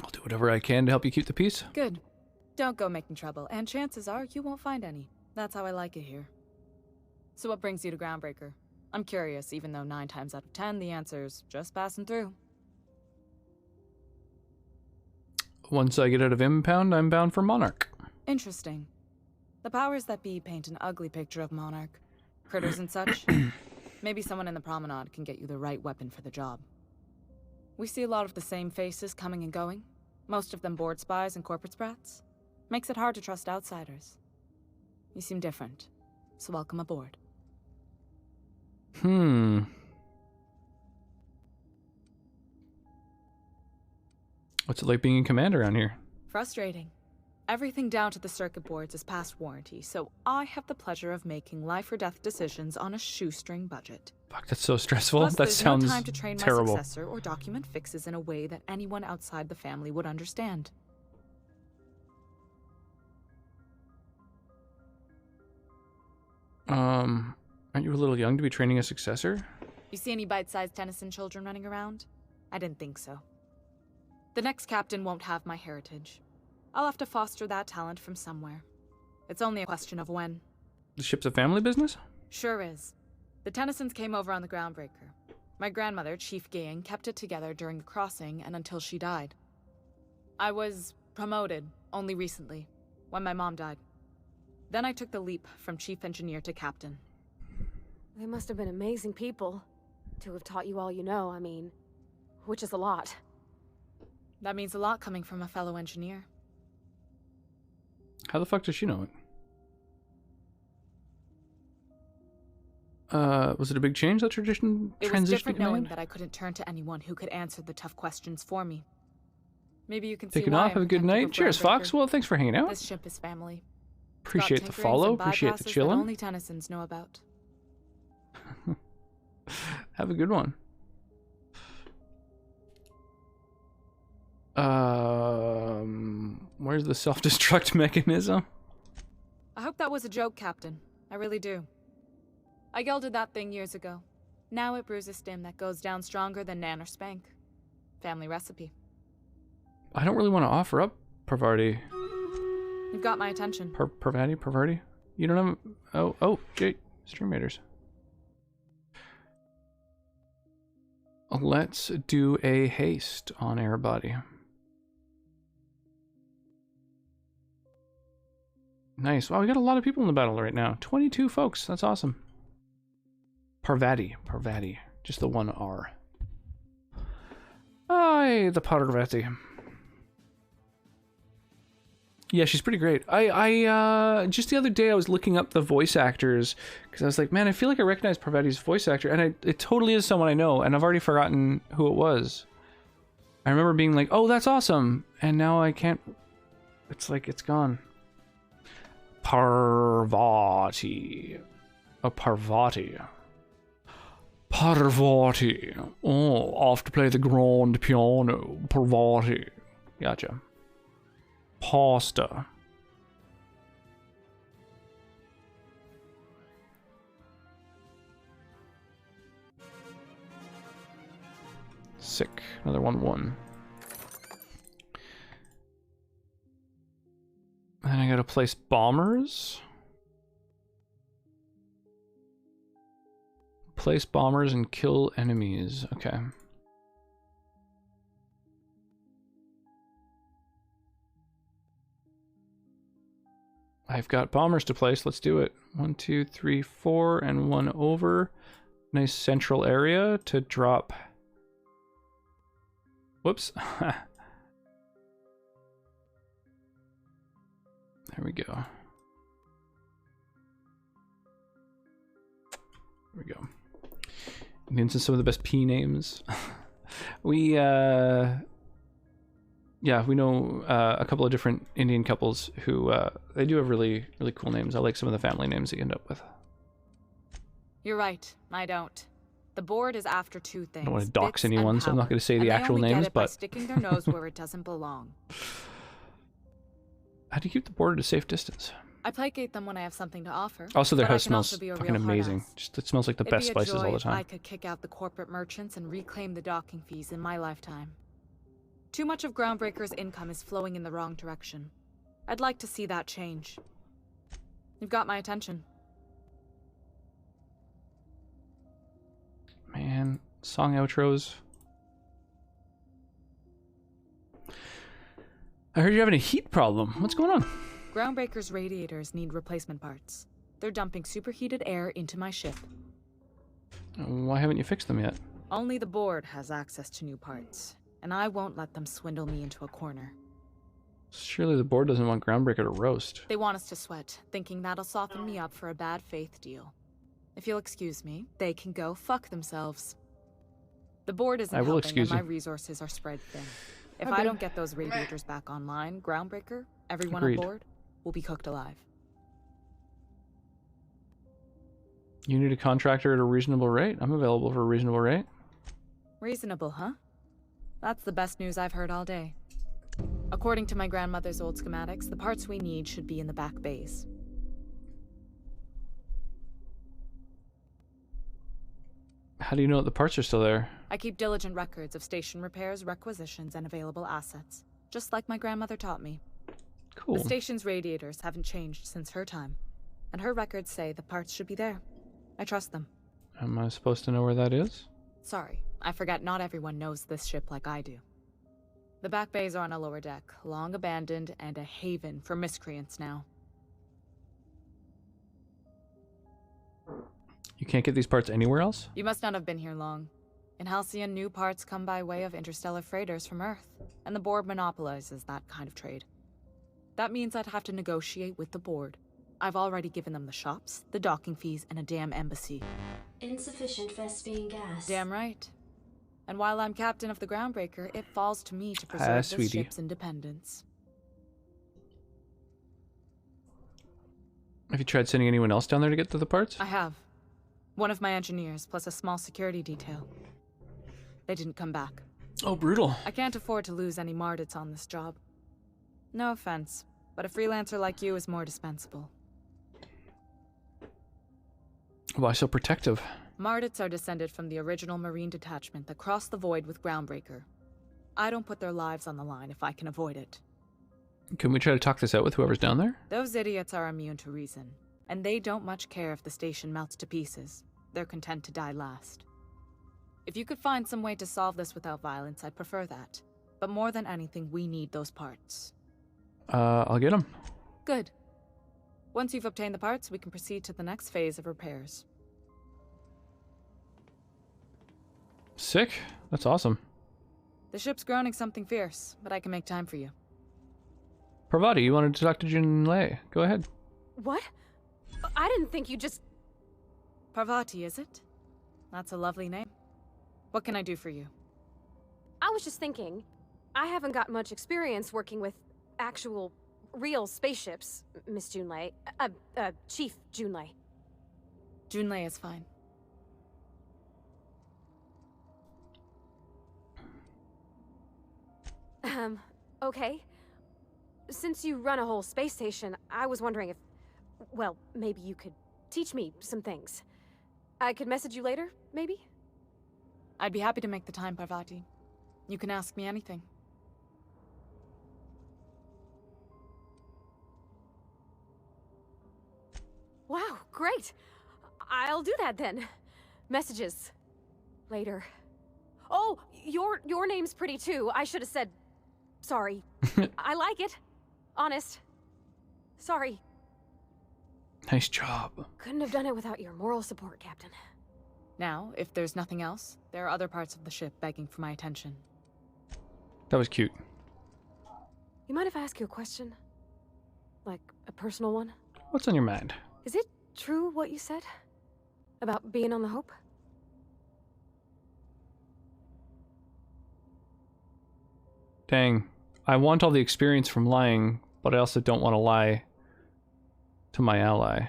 I'll do whatever I can to help you keep the peace. Good. Don't go making trouble, and chances are you won't find any. That's how I like it here. So what brings you to Groundbreaker? I'm curious, even though 9 times out of 10 the answer's just passing through. Once I get out of impound, I'm bound for Monarch. Interesting. The powers that be paint an ugly picture of Monarch. Critters and such. Maybe someone in the promenade can get you the right weapon for the job. We see a lot of the same faces coming and going. Most of them board spies and corporate sprats. Makes it hard to trust outsiders. You seem different, so welcome aboard. What's it like being in command around here? Frustrating. Everything down to the circuit boards is past warranty, so I have the pleasure of making life or death decisions on a shoestring budget. Fuck, that's so stressful. Plus, That sounds no time to train terrible. my successor or document fixes in a way that anyone outside the family would understand. Aren't you a little young to be training a successor? You see any bite-sized Tennyson children running around? I didn't think so. The next captain won't have my heritage. I'll have to foster that talent from somewhere. It's only a question of when. The ship's a family business? Sure is. The Tennysons came over on the Groundbreaker. My grandmother, Chief Gang, kept it together during the crossing and until she died. I was promoted only recently, when my mom died. Then I took the leap from chief engineer to captain. They must have been amazing people to have taught you all you know, I mean, which is a lot. That means a lot coming from a fellow engineer. How the fuck does she know it? Was it a big change, that transition It was different to knowing command? that I couldn't turn to anyone who could answer the tough questions for me. Maybe you can see Taking why off, have a good protective night. of Cheers, Groundbreaker. Fox. Well, thanks for hanging out. This ship is family. It's Appreciate got the tinkerings follow, and appreciate the bypasses that chilling. only Tennysons know about. Have a good one. Where's the self-destruct mechanism? I hope that was a joke, Captain. I really do. I gelded that thing years ago. Now it brews a stim that goes down stronger than Nan or Spank. Family recipe. I don't really want to offer up Parvati. You've got my attention. Parvati? You don't have... Oh, Jake. Stream Raiders. Let's do a haste on Airbody. Nice. Wow, we got a lot of people in the battle right now. 22 folks. That's awesome. Parvati. Parvati. Just the one R. Aye, the Parvati. Yeah, she's pretty great. I just the other day I was looking up the voice actors because I was like, man, I feel like I recognize Parvati's voice actor, and it totally is someone I know, and I've already forgotten who it was. I remember being like, oh, that's awesome, and now I can't. It's like it's gone. Parvati. Oh, Parvati. Parvati. Oh, off to play the grand piano. Parvati. Gotcha. Pasta. Sick. Another 1-1. Then I gotta place bombers. Place bombers and kill enemies. Okay. I've got bombers to place. Let's do it. 1, 2, 3, 4, and 1 over. Nice central area to drop. Whoops. There we go. There we go. Names some of the best P names. We yeah, we know a couple of different Indian couples who they do have really cool names. I like some of the family names that you end up with. You're right. I don't. The board is after two things. I don't want to dox anyone, so I'm not going to say the actual names, get it by but sticking their nose where it doesn't belong. How do you keep the board at a safe distance? I placate them when I have something to offer. Also, their but house I can also smells be a fucking real amazing. hard-ass. Just it smells like the It'd best be a spices all joy the if time. I could kick out the corporate merchants and reclaim the docking fees in my lifetime. Too much of Groundbreaker's income is flowing in the wrong direction. I'd like to see that change. You've got my attention. Man, song outros. I heard you're having a heat problem. What's going on? Groundbreaker's radiators need replacement parts. They're dumping superheated air into my ship. Why haven't you fixed them yet? Only the board has access to new parts, and I won't let them swindle me into a corner. Surely the board doesn't want Groundbreaker to roast. They want us to sweat, thinking that'll soften me up for a bad faith deal. If you'll excuse me, they can go fuck themselves. The board isn't helping and my resources are spread thin. If I don't get those radiators back online, Groundbreaker, everyone Agreed. on board, will be cooked alive. You need a contractor at a reasonable rate? I'm available for a reasonable rate. Reasonable, huh? That's the best news I've heard all day. According to my grandmother's old schematics, the parts we need should be in the back bays. How do you know that the parts are still there? I keep diligent records of station repairs, requisitions, and available assets, just like my grandmother taught me. Cool. The station's radiators haven't changed since her time, and her records say the parts should be there. I trust them. Am I supposed to know where that is? Sorry, I forgot not everyone knows this ship like I do. The back bays are on a lower deck, long abandoned and a haven for miscreants now. You can't get these parts anywhere else? You must not have been here long. In Halcyon, new parts come by way of interstellar freighters from Earth, and the board monopolizes that kind of trade. That means I'd have to negotiate with the board. I've already given them the shops, the docking fees, and a damn embassy. Insufficient Vespian gas. Damn right. And while I'm captain of the Groundbreaker, it falls to me to preserve this ship's independence. Have you tried sending anyone else down there to get to the parts? I have. One of my engineers, plus a small security detail. They didn't come back. Oh, brutal. I can't afford to lose any Mardits on this job. No offense, but a freelancer like you is more dispensable. Why so protective? Mardits are descended from the original Marine detachment that crossed the void with Groundbreaker. I don't put their lives on the line if I can avoid it. Can we try to talk this out with whoever's down there? Those idiots are immune to reason, and they don't much care if the station melts to pieces. They're content to die last. If you could find some way to solve this without violence, I'd prefer that. But more than anything, we need those parts. I'll get them. Good. Once you've obtained the parts, we can proceed to the next phase of repairs. Sick. That's awesome. The ship's groaning something fierce, but I can make time for you. Parvati, you wanted to talk to Junlei. Go ahead. What? I didn't think you just... Parvati, is it? That's a lovely name. What can I do for you? I was just thinking, I haven't got much experience working with actual, real spaceships, Miss Junlei. Chief Junlei. Junlei is fine. Okay. Since you run a whole space station, I was wondering if, well, maybe you could teach me some things. I could message you later, maybe? I'd be happy to make the time, Parvati. You can ask me anything. Wow, great! I'll do that then. Messages. Later. Oh, your name's pretty too. I should have said... Sorry. I like it. Honest. Sorry. Nice job. Couldn't have done it without your moral support, Captain. Now, if there's nothing else, there are other parts of the ship begging for my attention. That was cute. You mind if I ask you a question? Like, a personal one? What's on your mind? Is it true what you said? About being on the Hope? Dang. I want all the experience from lying, but I also don't want to lie to my ally.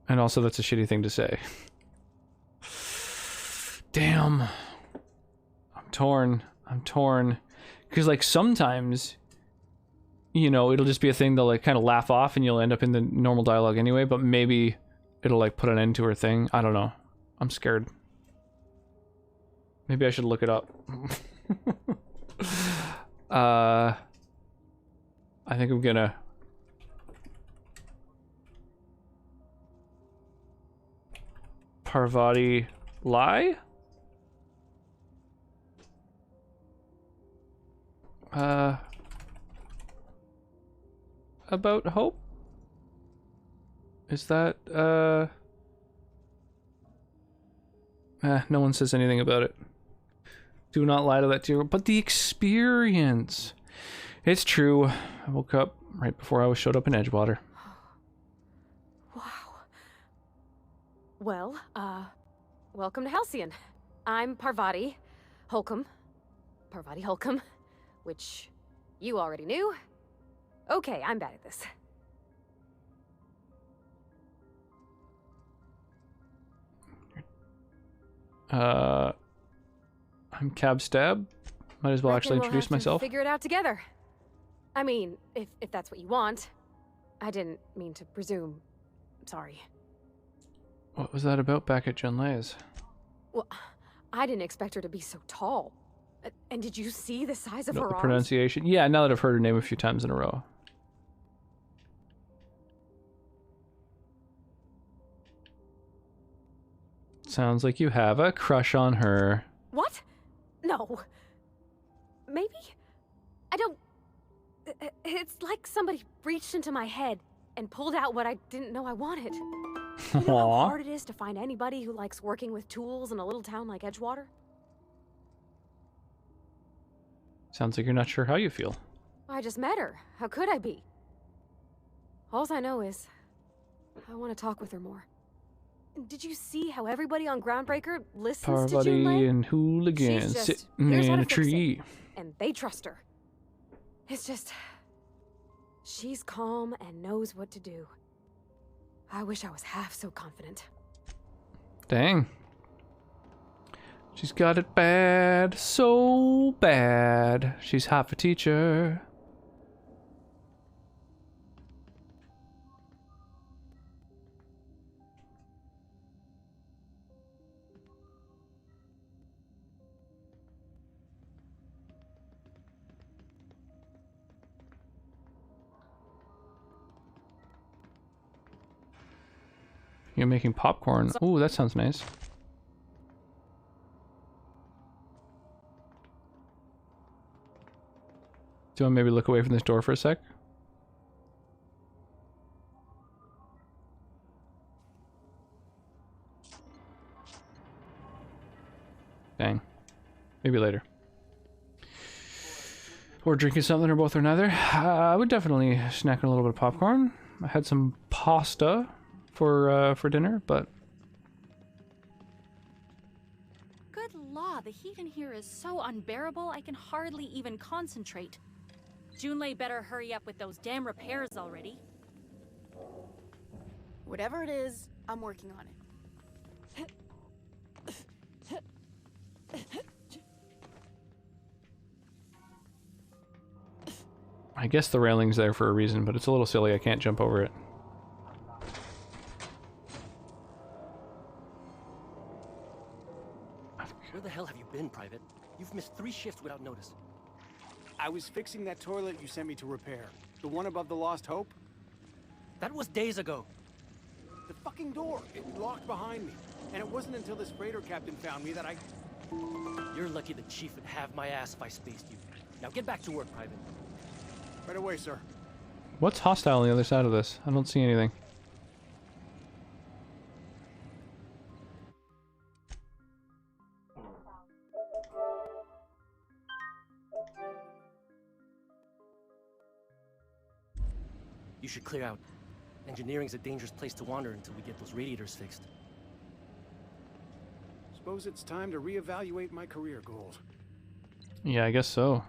And also, that's a shitty thing to say. Damn. I'm torn. I'm torn. Because, like, sometimes, you know, it'll just be a thing they'll, like, kind of laugh off and you'll end up in the normal dialogue anyway, but maybe it'll, like, put an end to her thing. I don't know. I'm scared. Maybe I should look it up. I think I'm gonna... Parvati lie? About Hope? Is that, no one says anything about it. Do not lie to that dear. But the experience. It's true. I woke up right before I showed up in Edgewater. Wow. Well, welcome to Halcyon. I'm Parvati Holcomb. Parvati Holcomb, which you already knew. Okay, I'm bad at this. I'm Cab Stab. Might as well actually introduce myself. Figure it out together. I mean, if that's what you want. I didn't mean to presume. Sorry. What was that about back at Junlei's? Well, I didn't expect her to be so tall. And did you see the size of her The arms? pronunciation? Yeah, now that I've heard her name a few times in a row. Sounds like you have a crush on her. What? No. Maybe? I don't... It's like somebody reached into my head and pulled out what I didn't know I wanted. You know how hard it is to find anybody who likes working with tools in a little town like Edgewater? Sounds like you're not sure how you feel. I just met her. How could I be? Alls I know is... I want to talk with her more. Did you see how everybody on Groundbreaker listens Parvati to Junlei? and Hooligan She's just, sitting "Here's how in to a fix tree. it," and they trust her. It's just... She's calm and knows what to do. I wish I was half so confident. Dang. She's got it bad, so bad. She's half a teacher. You're making popcorn. Ooh, that sounds nice. Do you want to maybe look away from this door for a sec? Dang. Maybe later. Or drinking something, or both or neither. I would definitely snack on a little bit of popcorn. I had some pasta for dinner, but... Good law, the heat in here is so unbearable I can hardly even concentrate. Junlei better hurry up with those damn repairs already. Whatever it is, I'm working on it. I guess the railing's there for a reason, but it's a little silly. I can't jump over it. Where the hell have you been, Private? You've missed 3 shifts without notice. I was fixing that toilet you sent me to repair. The one above the Lost Hope? That was days ago. The fucking door. It locked behind me. And it wasn't until this freighter captain found me that I... You're lucky the chief would have my ass if I spaced you. Now get back to work, Private. Right away, sir. What's hostile on the other side of this? I don't see anything. You should clear out. Engineering's a dangerous place to wander until we get those radiators fixed. Suppose it's time to reevaluate my career goals. Yeah, I guess so.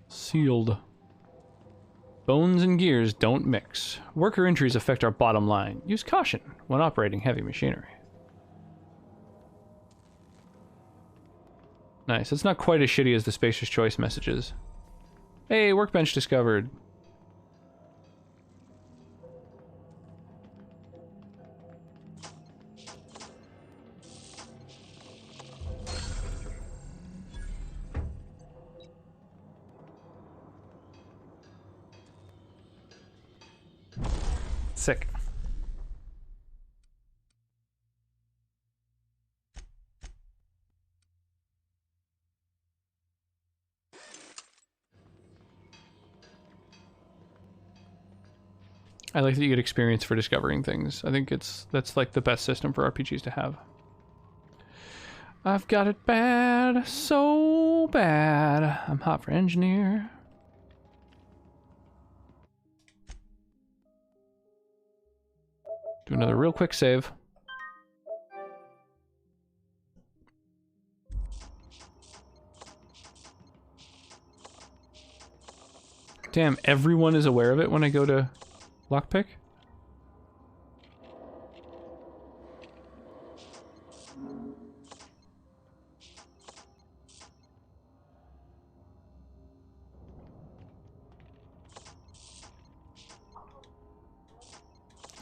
Sealed. Bones and gears don't mix. Worker injuries affect our bottom line. Use caution when operating heavy machinery. Nice. It's not quite as shitty as the Spacer's Choice messages. Hey, workbench discovered. Sick. I like that you get experience for discovering things. I think that's like the best system for RPGs to have. I've got it bad, so bad. I'm hot for engineer. Do another real quick save. Damn, everyone is aware of it when I go to lockpick?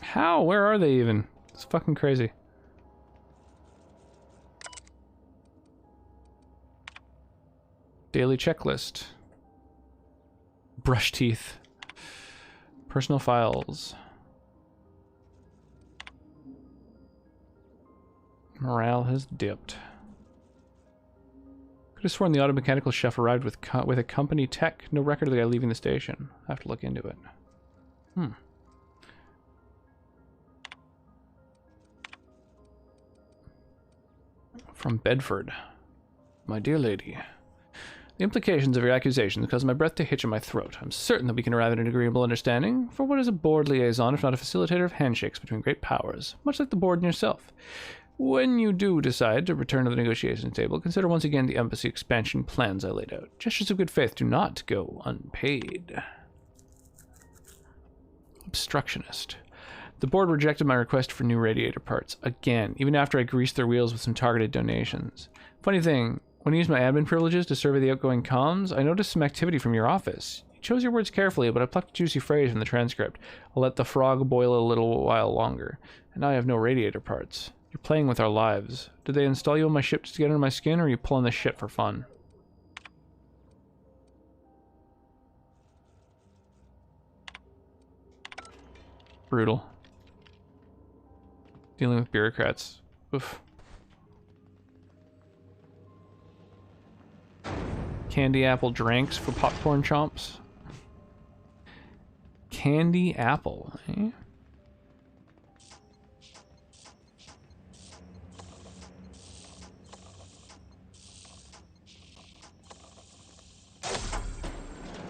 How? Where are they even? It's fucking crazy. Daily checklist. Brush teeth. Personal files. Morale has dipped. Could have sworn the auto mechanical chef arrived with a company tech. No record of the guy leaving the station. I have to look into it. From Bedford. My dear lady. The implications of your accusations cause my breath to hitch in my throat. I'm certain that we can arrive at an agreeable understanding, for what is a board liaison if not a facilitator of handshakes between great powers, much like the board and yourself. When you do decide to return to the negotiation table, consider once again the embassy expansion plans I laid out. Gestures of good faith do not go unpaid. Obstructionist. The board rejected my request for new radiator parts, again, even after I greased their wheels with some targeted donations. Funny thing, when I used my admin privileges to survey the outgoing comms, I noticed some activity from your office. You chose your words carefully, but I plucked a juicy phrase from the transcript. I'll let the frog boil a little while longer. And now I have no radiator parts. You're playing with our lives. Did they install you on my ship just to get under my skin, or are you pulling this shit for fun? Brutal. Dealing with bureaucrats. Oof. Candy apple drinks for popcorn chomps. Candy apple, eh?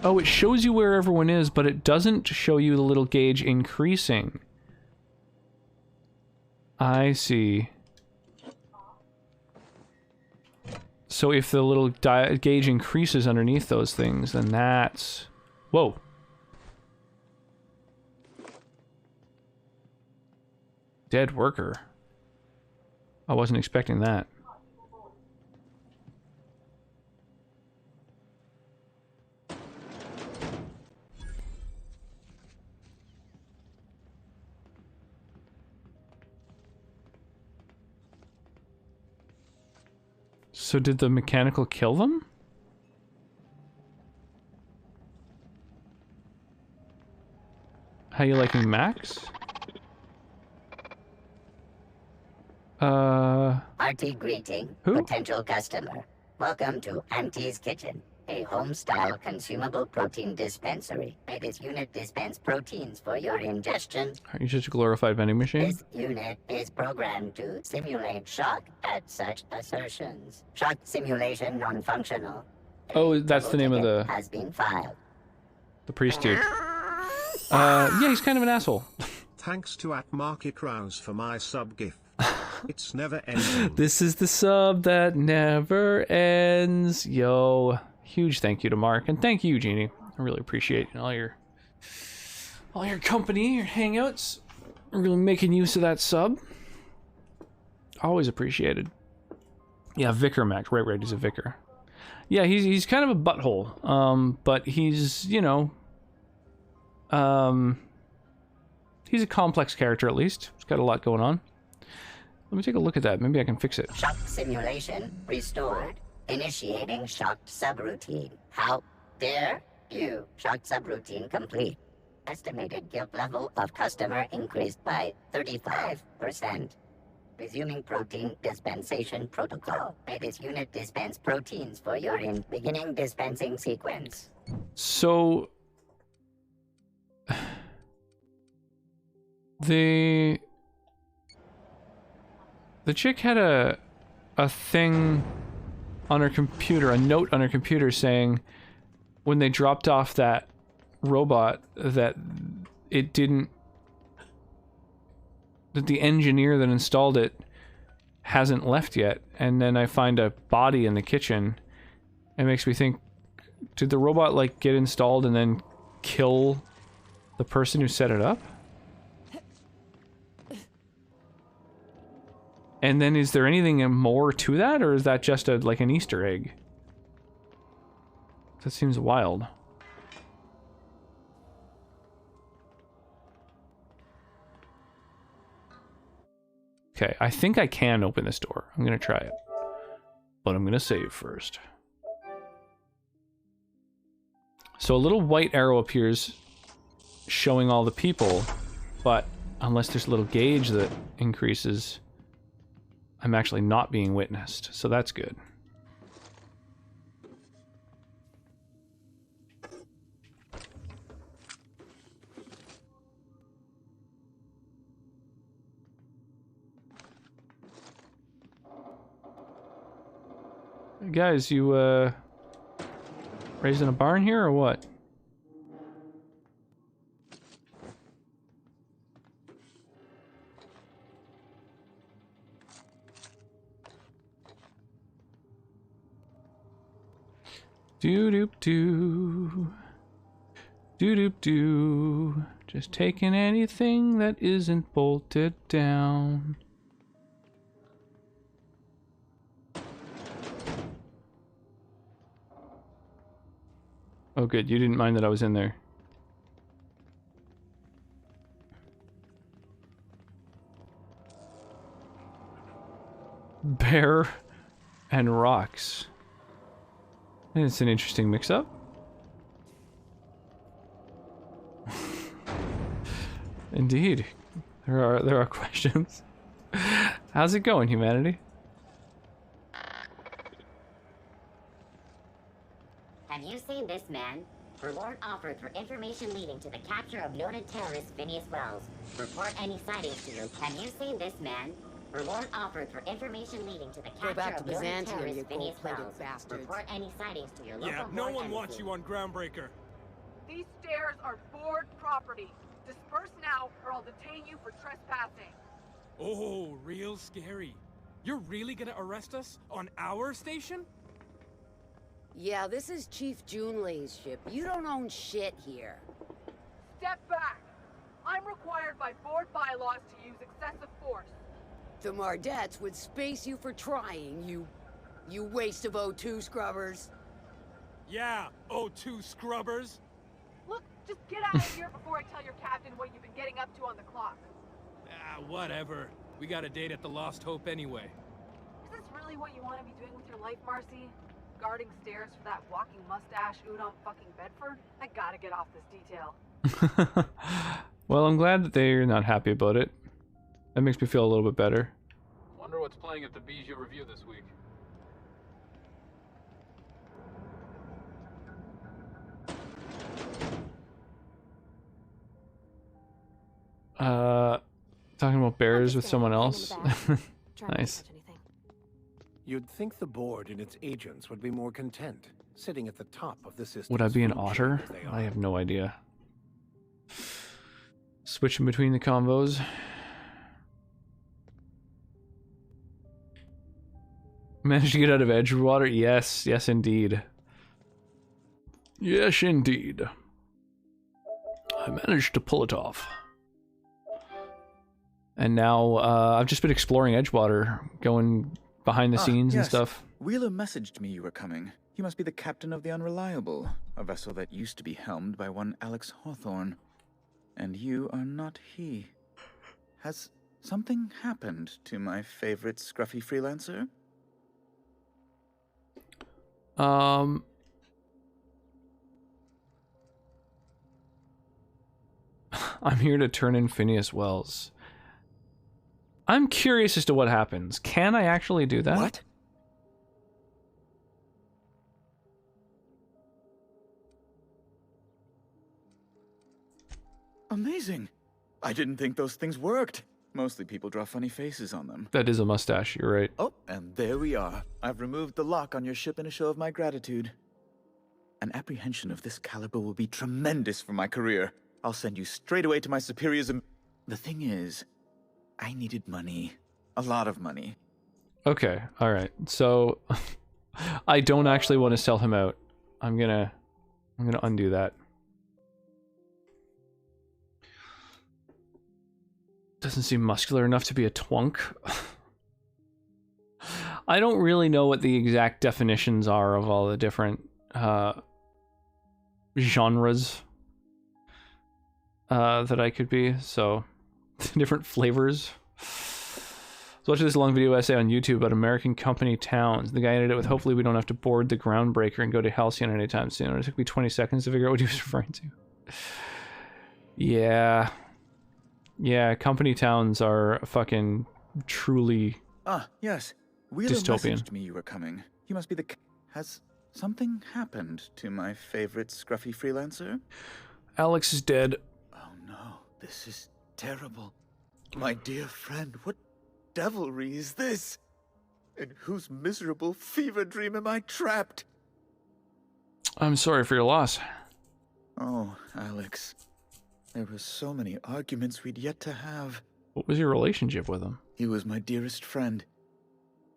Oh, it shows you where everyone is, but it doesn't show you the little gauge increasing. I see. So if the little gauge increases underneath those things, then that's... Whoa. Dead worker. I wasn't expecting that. So did the mechanical kill them? How you liking Max? Hearty greeting, Who? potential customer. Welcome to Auntie's Kitchen, a home-style consumable protein dispensary. This unit dispense proteins for your ingestion. Are you just a glorified vending machine? This unit is programmed to simulate shock at such assertions. Shock simulation non-functional. Oh, that's the name of Ticket the has been filed. priest dude. Yeah, he's kind of an asshole. Thanks to @MarkyCrows for my sub gift. It's never ending. This is the sub that never ends. Yo, huge thank you to Mark, and thank you, Jeannie. I really appreciate all your company, your hangouts. Really making use of that sub. Always appreciated. Yeah, Vicar Max, right, he's a vicar. Yeah, he's kind of a butthole, but he's, you know, he's a complex character at least. He's got a lot going on. Let me take a look at that. Maybe I can fix it. Shock simulation restored. Initiating shocked subroutine. How dare you? Shocked subroutine complete. Estimated guilt level of customer increased by 35%. Resuming protein dispensation protocol. May this unit dispense proteins for urine. Beginning dispensing sequence. So... The chick had a thing on her computer, a note on her computer saying when they dropped off that robot that it didn't, that the engineer that installed it hasn't left yet. And then I find a body in the kitchen. It makes me think, did the robot like get installed and then kill the person who set it up? And then is there anything more to that, or is that just a like an Easter egg? That seems wild. Okay, I think I can open this door. I'm gonna try it. But I'm gonna save first. So a little white arrow appears showing all the people, but unless there's a little gauge that increases, I'm actually not being witnessed, so that's good. Hey guys, you raising a barn here or what? Doo-doop-doo. Doo-doop-doo. Just taking anything that isn't bolted down. Oh good, you didn't mind that I was in there. Bear and rocks. It's an interesting mix-up. Indeed. There are questions. How's it going, humanity? Have you seen this man? Reward offered for information leading to the capture of noted terrorist Phineas Wells. Report any sightings to you. Have you seen this man? Reward offered for information leading to the Go back capture to of noted Byzantium, terrorist you Phineas gold-plated Wells. bastards. Report any sightings to your local Yeah, no board one embassy. wants you on Groundbreaker. These stairs are board property. Disperse now, or I'll detain you for trespassing. Oh, real scary. You're really gonna arrest us on our station? Yeah, this is Chief Junlei's ship. You don't own shit here. Step back. I'm required by board bylaws to use excessive force. The Mardettes would space you for trying, you waste of O2 scrubbers. Yeah, O2 scrubbers. Look, just get out of here before I tell your captain what you've been getting up to on the clock. Ah, whatever. We got a date at the Lost Hope anyway. Is this really what you want to be doing with your life, Marcy? Guarding stairs for that walking mustache Udon fucking Bedford? I gotta get off this detail. Well, I'm glad that they're not happy about it. That makes me feel a little bit better. Wonder what's playing at the Bijou Review this week. Talking about bears with someone else. Nice. You'd think the board and its agents would be more content, sitting at the top of the system. Would I be an otter? I have no idea. Switching between the combos. Managed to get out of Edgewater? Yes, yes indeed. Yes indeed. I managed to pull it off. And now I've just been exploring Edgewater, going behind the scenes and stuff. Wheeler messaged me you were coming. You must be the captain of the Unreliable, a vessel that used to be helmed by one Alex Hawthorne. And you are not he. Has something happened to my favorite scruffy freelancer? I'm here to turn in Phineas Wells. I'm curious as to what happens. Can I actually do that? What? Amazing. I didn't think those things worked. Mostly people draw funny faces on them. That is a mustache, you're right. Oh, and there we are. I've removed the lock on your ship in a show of my gratitude. An apprehension of this caliber will be tremendous for my career. I'll send you straight away to my superiors and... The thing is, I needed money. A lot of money. Okay, alright. So, I don't actually want to sell him out. I'm gonna undo that. Doesn't seem muscular enough to be a twunk. I don't really know what the exact definitions are of all the different genres that I could be, so different flavors. I was watching this long video essay on YouTube about American company towns. The guy ended it with, hopefully we don't have to board the Groundbreaker and go to Halcyon anytime soon. It took me 20 seconds to figure out what he was referring to. Yeah. Yeah, company towns are fucking truly Ah, yes. Wheeler dystopian. messaged me you were coming. You must be the... Has something happened to my favorite scruffy freelancer? Alex is dead. Oh no, this is terrible. My dear friend, what devilry is this? In whose miserable fever dream am I trapped? I'm sorry for your loss. Oh, Alex. There were so many arguments we'd yet to have. What was your relationship with him? He was my dearest friend.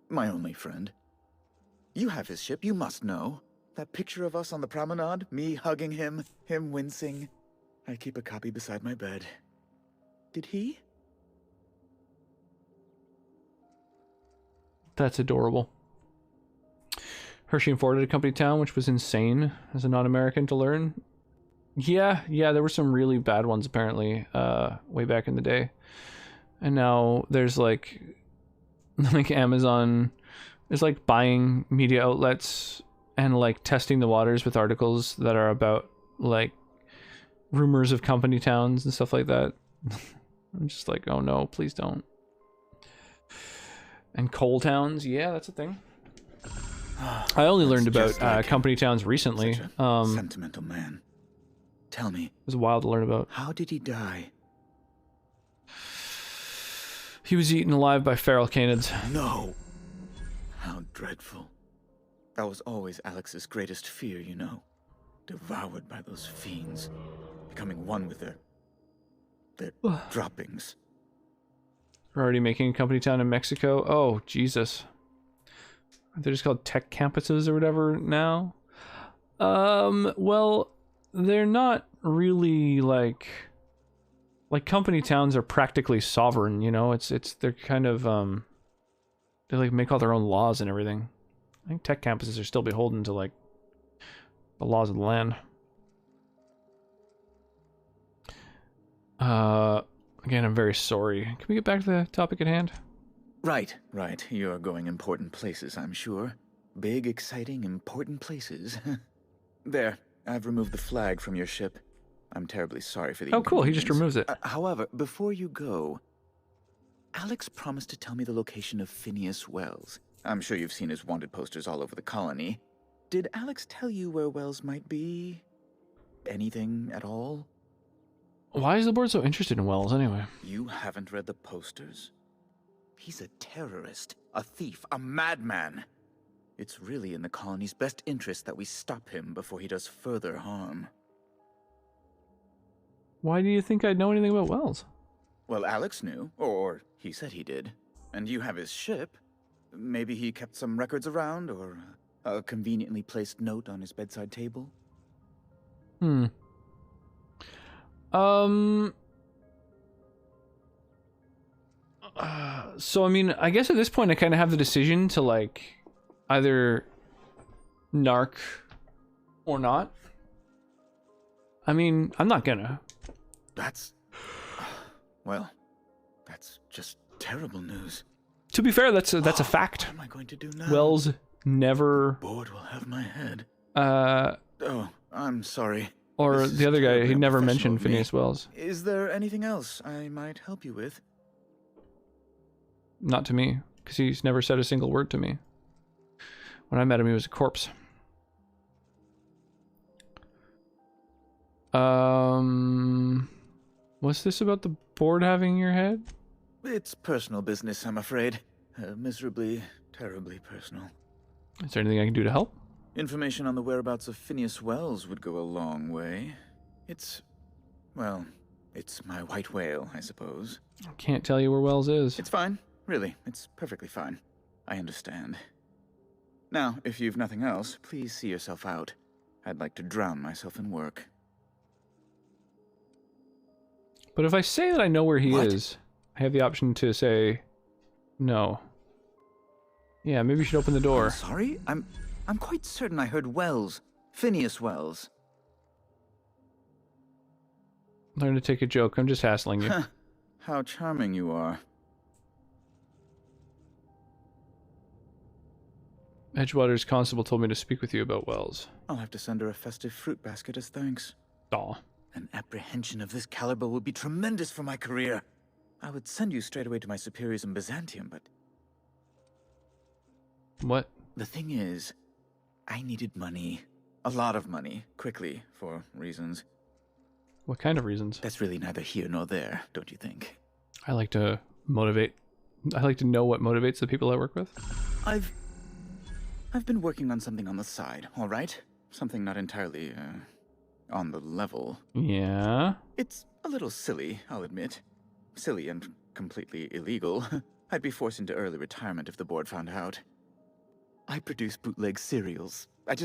My only friend. You have his ship, you must know. That picture of us on the promenade, me hugging him, him wincing. I keep a copy beside my bed. Did he? That's adorable. Hershey and Ford at a company town, which was insane as a non-American to learn. Yeah, there were some really bad ones apparently, way back in the day. And now there's like Amazon is like buying media outlets and like testing the waters with articles that are about like rumors of company towns and stuff like that. I'm just like, oh no, please don't. And coal towns, yeah, that's a thing. I only learned about company towns recently. Sentimental man. Tell me. It was wild to learn about. How did he die? He was eaten alive by feral canids. No. How dreadful. That was always Alex's greatest fear, you know. Devoured by those fiends. Becoming one with their droppings. We're already making a company town in Mexico. Oh, Jesus. They're just called tech campuses or whatever now. Well, they're not really like company towns are practically sovereign, you know? They're kind of they like make all their own laws and everything. I think tech campuses are still beholden to like the laws of the land. Again, I'm very sorry. Can we get back to the topic at hand? Right. You're going important places, I'm sure. Big, exciting, important places. There, I've removed the flag from your ship. I'm terribly sorry for the Oh, cool. He just removes it. However, before you go, Alex promised to tell me the location of Phineas Wells. I'm sure you've seen his wanted posters all over the colony. Did Alex tell you where Wells might be? Anything at all? Why is the board so interested in Wells anyway? You haven't read the posters? He's a terrorist, a thief, a madman. It's really in the colony's best interest that we stop him before he does further harm. Why do you think I'd know anything about Wells? Well, Alex knew, or he said he did. And you have his ship. Maybe he kept some records around, or a conveniently placed note on his bedside table. So, I mean, I guess at this point I kind of have the decision to, like, either narc or not. I mean, I'm not gonna. Well, that's just terrible news. To be fair, that's a fact. What am I going to do now? Wells never... The board will have my head. Oh, I'm sorry. Or the other guy, he never mentioned Phineas Wells. Is there anything else I might help you with? Not to me, because he's never said a single word to me. When I met him, he was a corpse. What's this about the board having your head? It's personal business, I'm afraid. Miserably, terribly personal. Is there anything I can do to help? Information on the whereabouts of Phineas Wells would go a long way. It's my white whale, I suppose. I can't tell you where Wells is. It's fine. Really, it's perfectly fine. I understand. Now, if you've nothing else, please see yourself out. I'd like to drown myself in work. But if I say that I know where he is, I have the option to say no. Yeah, maybe you should open the door. I'm sorry? I'm quite certain I heard Wells. Phineas Wells. Learn to take a joke. I'm just hassling you. How charming you are. Edgewater's constable told me to speak with you about Wells. I'll have to send her a festive fruit basket as thanks. Aw. An apprehension of this caliber would be tremendous for my career. I would send you straight away to my superiors in Byzantium, but... What? The thing is, I needed money. A lot of money, quickly, for reasons. What kind of reasons? That's really neither here nor there, don't you think? I like to motivate. I like to know what motivates the people I work with. I've been working on something on the side, all right? Something not entirely, on the level. Yeah? It's a little silly, I'll admit. Silly and completely illegal. I'd be forced into early retirement if the board found out. I produce bootleg serials. I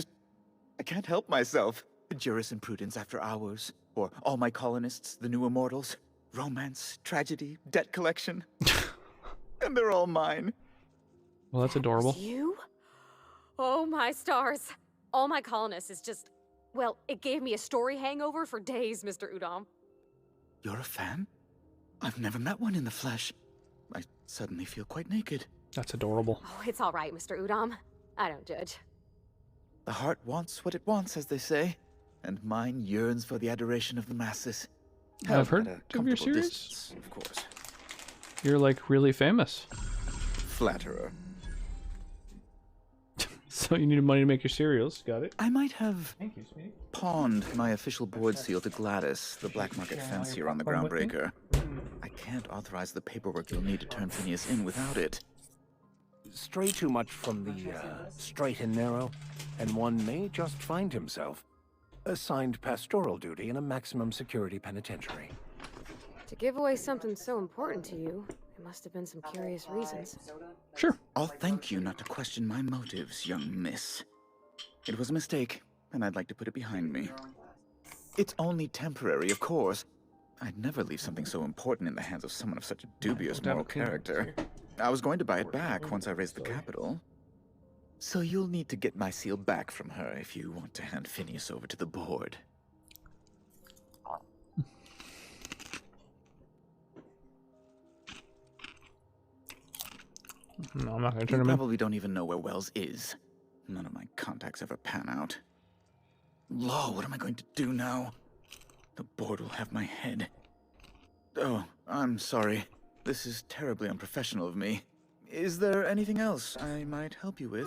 can't help myself. Jurisprudence After Hours, or All My Colonists, The New Immortals, romance, tragedy, debt collection. And they're all mine. Well, that's adorable. You? Oh my stars. All My Colonists is just... Well, it gave me a story hangover for days, Mr. Udom. You're a fan? I've never met one in the flesh. I suddenly feel quite naked. That's adorable. Oh, it's all right, Mr. Udom. I don't judge. The heart wants what it wants, as they say. And mine yearns for the adoration of the masses. I've heard of your series. Of course. You're like really famous. Flatterer. So you needed money to make your cereals. Got it. I might have Thank you, sweetie. pawned my official board seal to Gladys, the black market fancier on the Groundbreaker. I can't authorize the paperwork you'll need to turn Phineas in without it. Stray too much from the straight and narrow, and one may just find himself assigned pastoral duty in a maximum security penitentiary. To give away something so important to you, there must have been some curious reasons. Sure. I'll thank you not to question my motives, young miss. It was a mistake, and I'd like to put it behind me. It's only temporary, of course. I'd never leave something so important in the hands of someone of such a dubious moral character. I was going to buy it back once I raised the capital. So you'll need to get my seal back from her if you want to hand Phineas over to the board. No, I'm not going to turn You him in. probably don't even know where Wells is. None of my contacts ever pan out. Law, what am I going to do now? The board will have my head. Oh, I'm sorry. This is terribly unprofessional of me. Is there anything else I might help you with?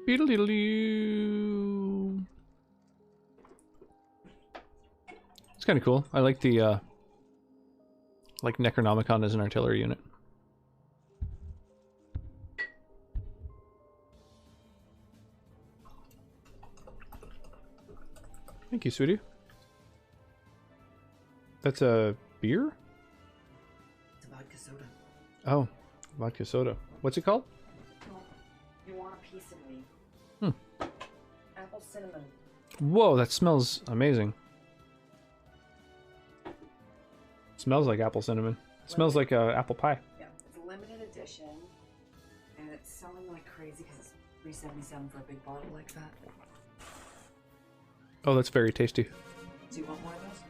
Beedle-deedle-doo. It's kind of cool. I like the like Necronomicon as an artillery unit. Thank you, sweetie. That's a beer? It's a vodka soda. Oh, vodka soda. What's it called? Well, you want a piece of me. Apple cinnamon. Whoa, that smells amazing. Smells like apple cinnamon. Smells like apple pie. Yeah, it's a limited edition, and it's selling like crazy because it's $3.77 for a big bottle like that. Oh, that's very tasty. Do you want more of those?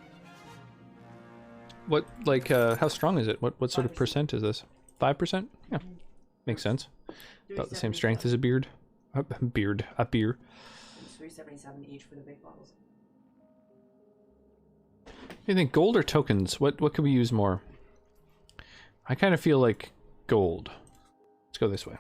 What, like, how strong is it? What sort of percent is this? 5%? Yeah, makes sense. About the same strength as a beard. A beer. It's $3.77 each for the big bottles. You think gold or tokens? What could we use more? I kind of feel like gold. Let's go this way.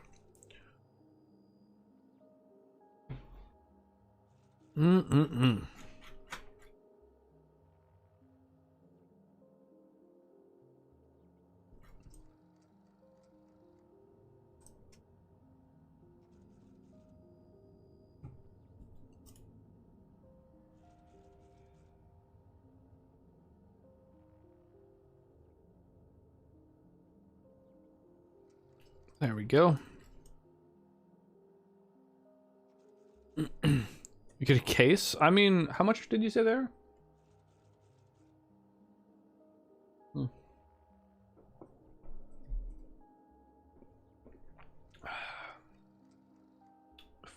There we go. You get a case? I mean, how much did you say there?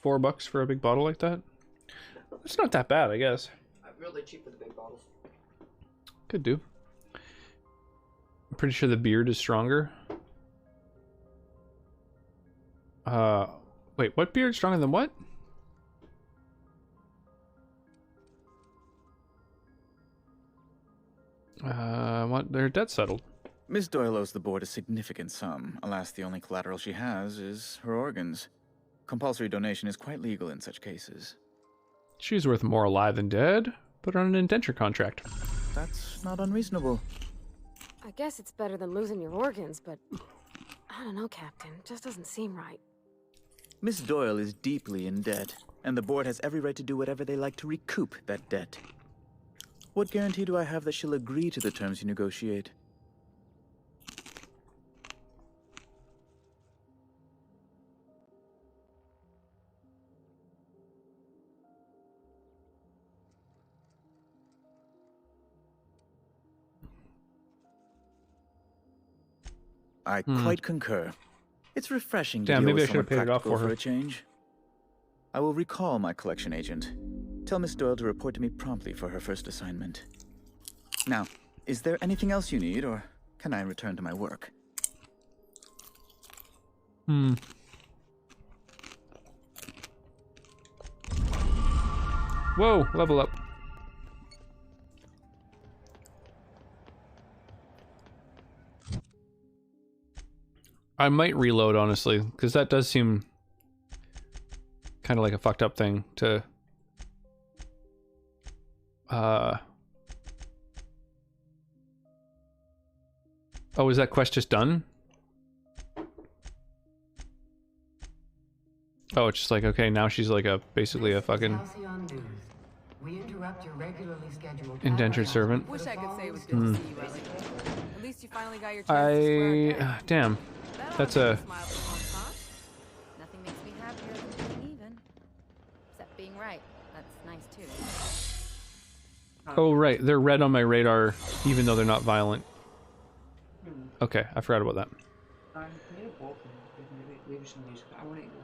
$4 for a big bottle like that? It's not that bad, I guess. Really cheap for the big bottles. Could do. I'm pretty sure the beard is stronger. Wait, what beard stronger than what? What? Their debt settled. Miss Doyle owes the board a significant sum. Alas, the only collateral she has is her organs. Compulsory donation is quite legal in such cases. She's worth more alive than dead. Put her on an indenture contract. That's not unreasonable. I guess it's better than losing your organs, but I don't know, Captain. It just doesn't seem right. Miss Doyle is deeply in debt, and the board has every right to do whatever they like to recoup that debt. What guarantee do I have that she'll agree to the terms you negotiate? I quite concur. It's refreshing to Damn, deal maybe I with should have someone paid it off practical for her. a change. I will recall my collection agent. Tell Miss Doyle to report to me promptly for her first assignment. Now, is there anything else you need, or can I return to my work? Whoa, level up. I might reload, honestly, because that does seem kind of like a fucked up thing to oh, is that quest just done? Oh, it's just like, okay, now she's like a basically a fucking We interrupt your regularly scheduled indentured servant. Wish I could say it was good to see you, Ellie. At least you finally got your chance to swear again. Damn. That's a Nothing makes me happier than being even. Except being right. That's nice too. oh right, they're red on my radar even though they're not violent. Okay, I forgot about that.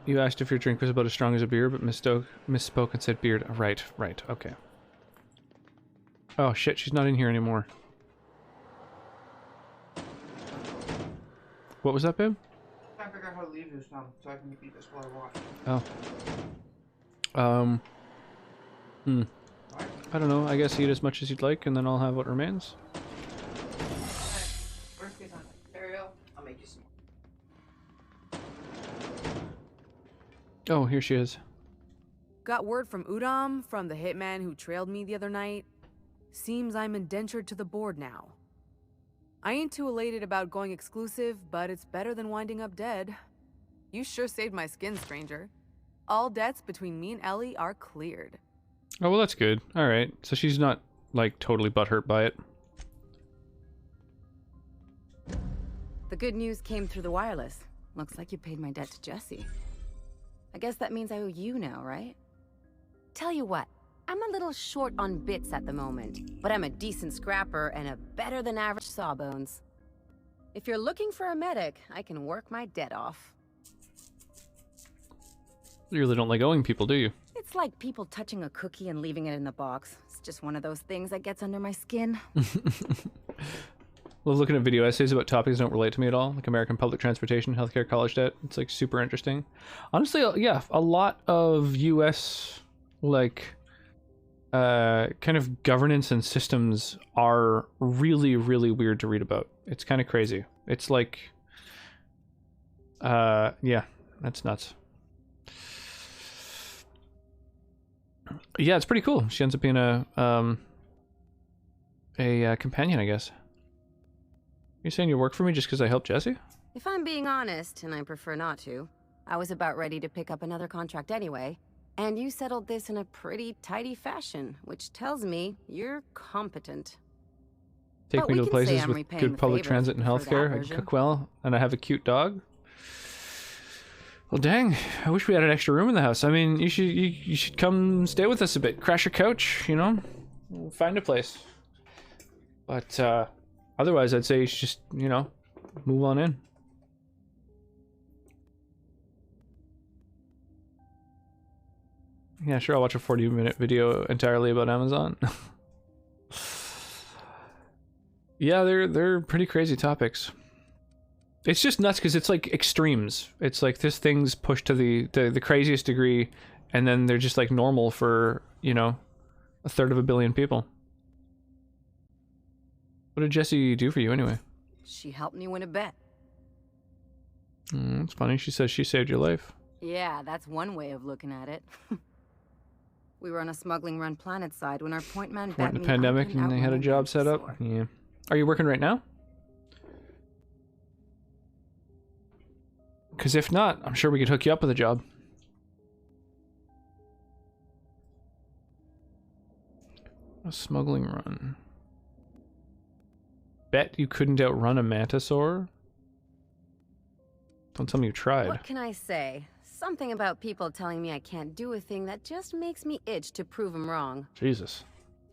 You asked if your drink was about as strong as a beer, but misspoke and said beard. Right, okay. Oh shit, she's not in here anymore. What was that, babe? I figure out how to leave this now, so I can eat this while I watch. Oh. I don't know, I guess eat as much as you'd like, and then I'll have what remains. Worst case on cereal, I'll make you some. Oh, here she is. Got word from Udam, from the hitman who trailed me the other night. Seems I'm indentured to the board now. I ain't too elated about going exclusive, but it's better than winding up dead. You sure saved my skin, stranger. All debts between me and Ellie are cleared. Oh, well, that's good. Alright, so she's not, like, totally butthurt by it. The good news came through the wireless. Looks like you paid my debt to Jesse. I guess that means I owe you now, right? Tell you what, I'm a little short on bits at the moment, but I'm a decent scrapper and a better than average sawbones. If you're looking for a medic, I can work my debt off. You really don't like owing people, do you? It's like people touching a cookie and leaving it in the box. It's just one of those things that gets under my skin. Well, looking at video essays about topics that don't relate to me at all, like American public transportation, healthcare, college debt. It's like super interesting. Honestly, yeah, a lot of US like kind of governance and systems are really, really weird to read about. It's kind of crazy. It's like, yeah, that's nuts. Yeah, it's pretty cool. She ends up being a companion, I guess. You saying you work for me just because I helped Jesse? If I'm being honest, and I prefer not to, I was about ready to pick up another contract anyway, and you settled this in a pretty tidy fashion, which tells me you're competent. Take me to places with good public transit and healthcare. I cook well, and I have a cute dog. Well, dang! I wish we had an extra room in the house. I mean, you should come stay with us a bit. Crash your couch, you know. Find a place. But otherwise, I'd say you should just, you know, move on in. Yeah, sure. I'll watch a 40-minute video entirely about Amazon. Yeah, they're pretty crazy topics. It's just nuts because it's like extremes. It's like this thing's pushed to the craziest degree, and then they're just like normal for, you know, 1/3 of a billion people. What did Jesse do for you anyway? She helped me win a bet. It's funny. She says she saved your life. Yeah, that's one way of looking at it. We were on a smuggling run planet side when our point man bet me. We're in a pandemic and they had a job set up. Yeah. Are you working right now? Because if not, I'm sure we could hook you up with a job. A smuggling run. Bet you couldn't outrun a mantisaur? Don't tell me you tried. What can I say? Something about people telling me I can't do a thing that just makes me itch to prove them wrong. Jesus.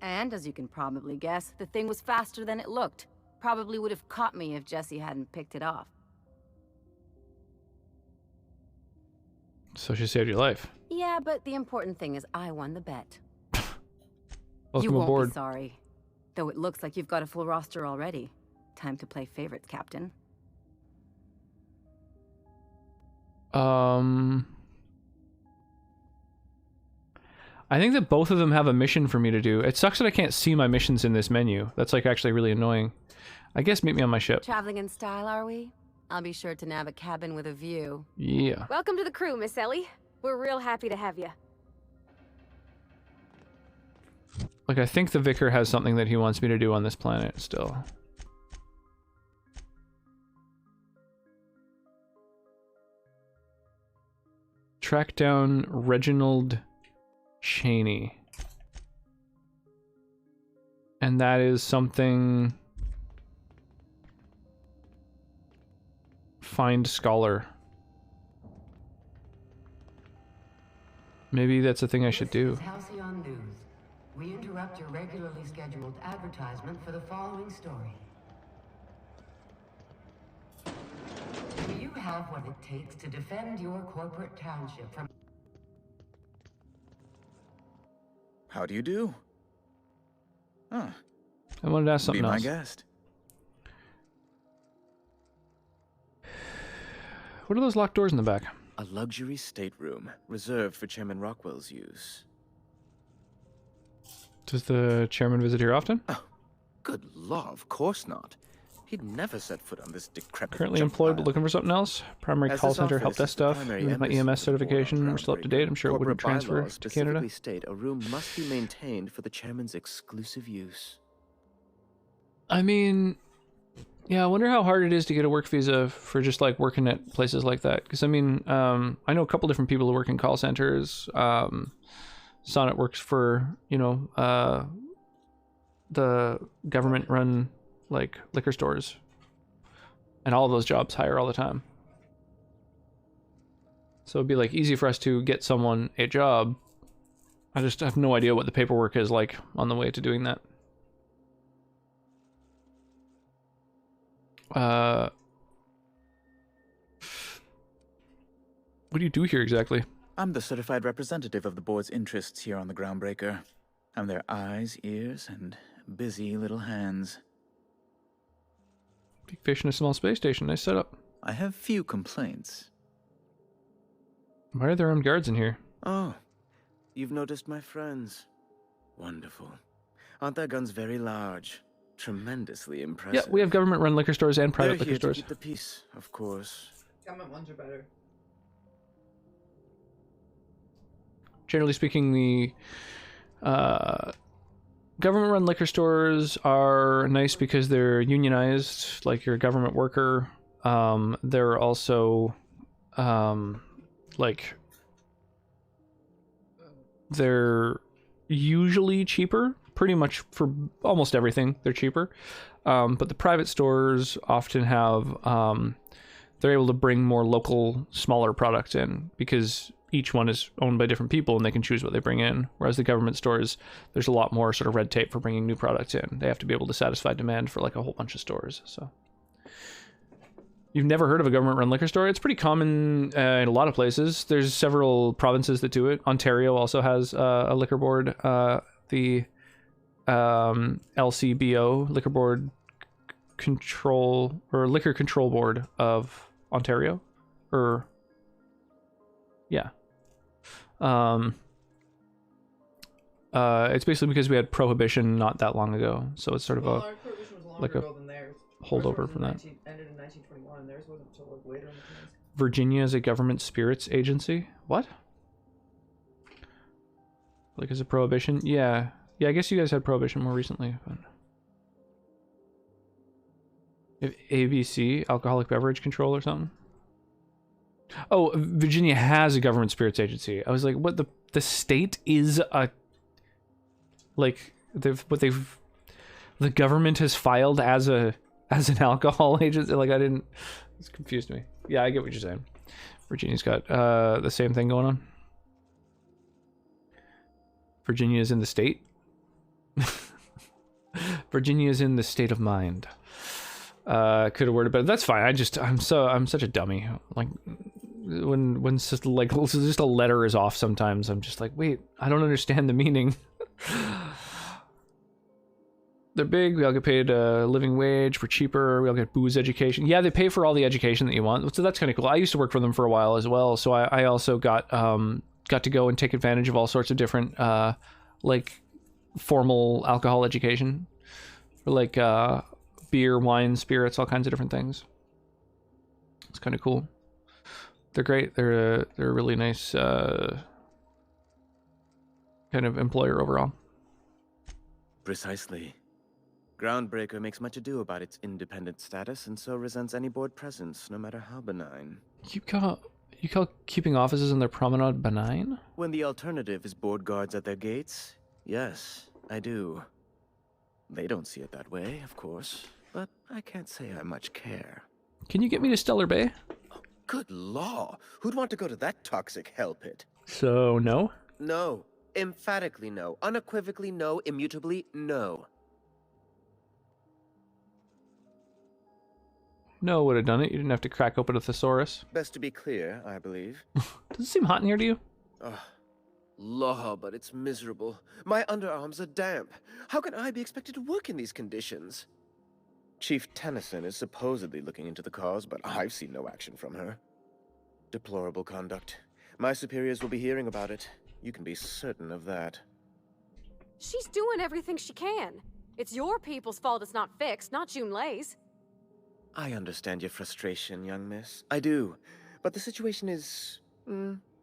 And as you can probably guess, the thing was faster than it looked. Probably would have caught me if Jesse hadn't picked it off. So she saved your life. Yeah, but the important thing is I won the bet. Welcome you won't aboard. be sorry. Though it looks like you've got a full roster already. Time to play favorites, Captain. I think that both of them have a mission for me to do. It sucks that I can't see my missions in this menu. That's like actually really annoying. I guess meet me on my ship. Traveling in style, are we? I'll be sure to nab a cabin with a view. Yeah. Welcome to the crew, Miss Ellie. We're real happy to have you. Like, I think the Vicar has something that he wants me to do on this planet still. Track down Reginald Cheney. And that is something... Find Scholar. Maybe that's a thing I should do. Halcyon News. We interrupt your regularly scheduled advertisement for the following story. Do you have what it takes to defend your corporate township from... How do you do? Huh. I wanted to ask something else. Be my guest. What are those locked doors in the back? A luxury stateroom, reserved for Chairman Rockwell's use. Does the chairman visit here often? Oh, good law, of course not. He'd never set foot on this decrepit Currently junk employed but pile. looking for something else. Primary As call this center, office help is desk the stuff. primary With my embassy EMS for the board on certification, we're still up to date. I'm sure it wouldn't Corporate transfer bylaws to Canada. specifically state a room must be maintained for the chairman's exclusive use. I mean, yeah, I wonder how hard it is to get a work visa for just like working at places like that. Because I mean, I know a couple different people who work in call centers. Sonnet works for, you know, the government-run like liquor stores, and all of those jobs hire all the time. So it'd be like easy for us to get someone a job. I just have no idea what the paperwork is like on the way to doing that. What do you do here exactly? I'm the certified representative of the board's interests here on the Groundbreaker. I'm their eyes, ears, and busy little hands. Big fish in a small space station. Nice setup. I have few complaints. Why are there armed guards in here? Oh, you've noticed my friends. Wonderful. Aren't their guns very large? Tremendously impressive. Yeah, we have government-run liquor stores and private They're liquor here stores. to keep the peace, of course. Government ones are better. Generally speaking, the government-run liquor stores are nice because they're unionized, like you're a government worker. They're also, like, they're usually cheaper, pretty much for almost everything, they're cheaper. But the private stores often have, they're able to bring more local, smaller products in because each one is owned by different people and they can choose what they bring in. Whereas the government stores, there's a lot more sort of red tape for bringing new products in. They have to be able to satisfy demand for like a whole bunch of stores. So you've never heard of a government-run liquor store? It's pretty common in a lot of places. There's several provinces that do it. Ontario also has a liquor board. The LCBO, Liquor Board Control, or Liquor Control Board of Ontario. Or, yeah. It's basically because we had prohibition not that long ago, so it's sort of Our prohibition was longer ago than theirs. holdover from that. Ended in 1921, and theirs wasn't until like later in the 20s. Virginia is a government spirits agency. What? Like as a prohibition? Yeah. Yeah, I guess you guys had prohibition more recently. But... If ABC, alcoholic beverage control or something? Oh, Virginia has a government spirits agency. I was like, what, the state is a, like, the government has filed as an alcohol agency. Like, it's confused me. Yeah, I get what you're saying. Virginia's got the same thing going on. Virginia is in the state. Virginia is in the state of mind. Could have worded better. That's fine. I'm such a dummy. Like when it's just like just a letter is off sometimes, I'm just like, wait, I don't understand the meaning. They're big. We all get paid a living wage. We're cheaper. We all get booze education. Yeah, they pay for all the education that you want. So that's kind of cool. I used to work for them for a while as well. So I also got to go and take advantage of all sorts of different like formal alcohol education, for like beer, wine, spirits, all kinds of different things. It's kind of cool. They're great. They're a really nice kind of employer overall. Precisely. Groundbreaker makes much ado about its independent status and so resents any board presence, no matter how benign. You call keeping offices in their promenade benign? When the alternative is board guards at their gates, yes, I do. They don't see it that way, of course, but I can't say I much care. Can you get me to Stellar Bay? Good law! Who'd want to go to that toxic hell pit? So, no? No. Emphatically no. Unequivocally no. Immutably no. No would have done it. You didn't have to crack open a thesaurus. Best to be clear, I believe. Does it seem hot in here to you? Ugh. Law, but it's miserable. My underarms are damp. How can I be expected to work in these conditions? Chief Tennyson is supposedly looking into the cause, but I've seen no action from her. Deplorable conduct. My superiors will be hearing about it. You can be certain of that. She's doing everything she can. It's your people's fault it's not fixed, not Junlei's. I understand your frustration, young miss. I do. But the situation is...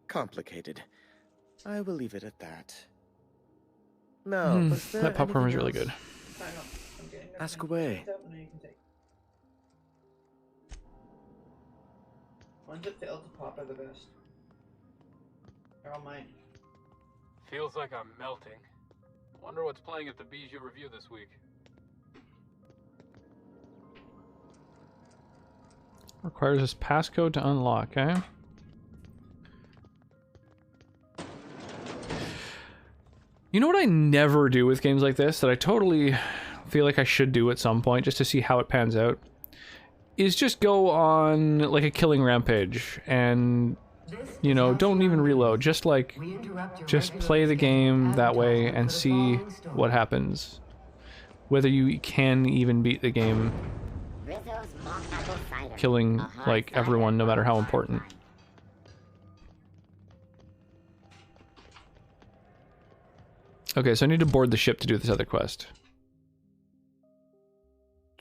complicated. I will leave it at that. Now, was there that popcorn was really anything good. else? Ask away. Ones that fail to pop are the best. They're all mine. Feels like I'm melting. Wonder what's playing at the Bijou review this week. Requires this passcode to unlock, eh? You know what I never do with games like this that I totally feel like I should do at some point just to see how it pans out? Is just go on like a killing rampage and, you know, don't even reload. Just like, just play the game that way and see what happens. Whether you can even beat the game killing like everyone, no matter how important. Okay, so I need to board the ship to do this other quest.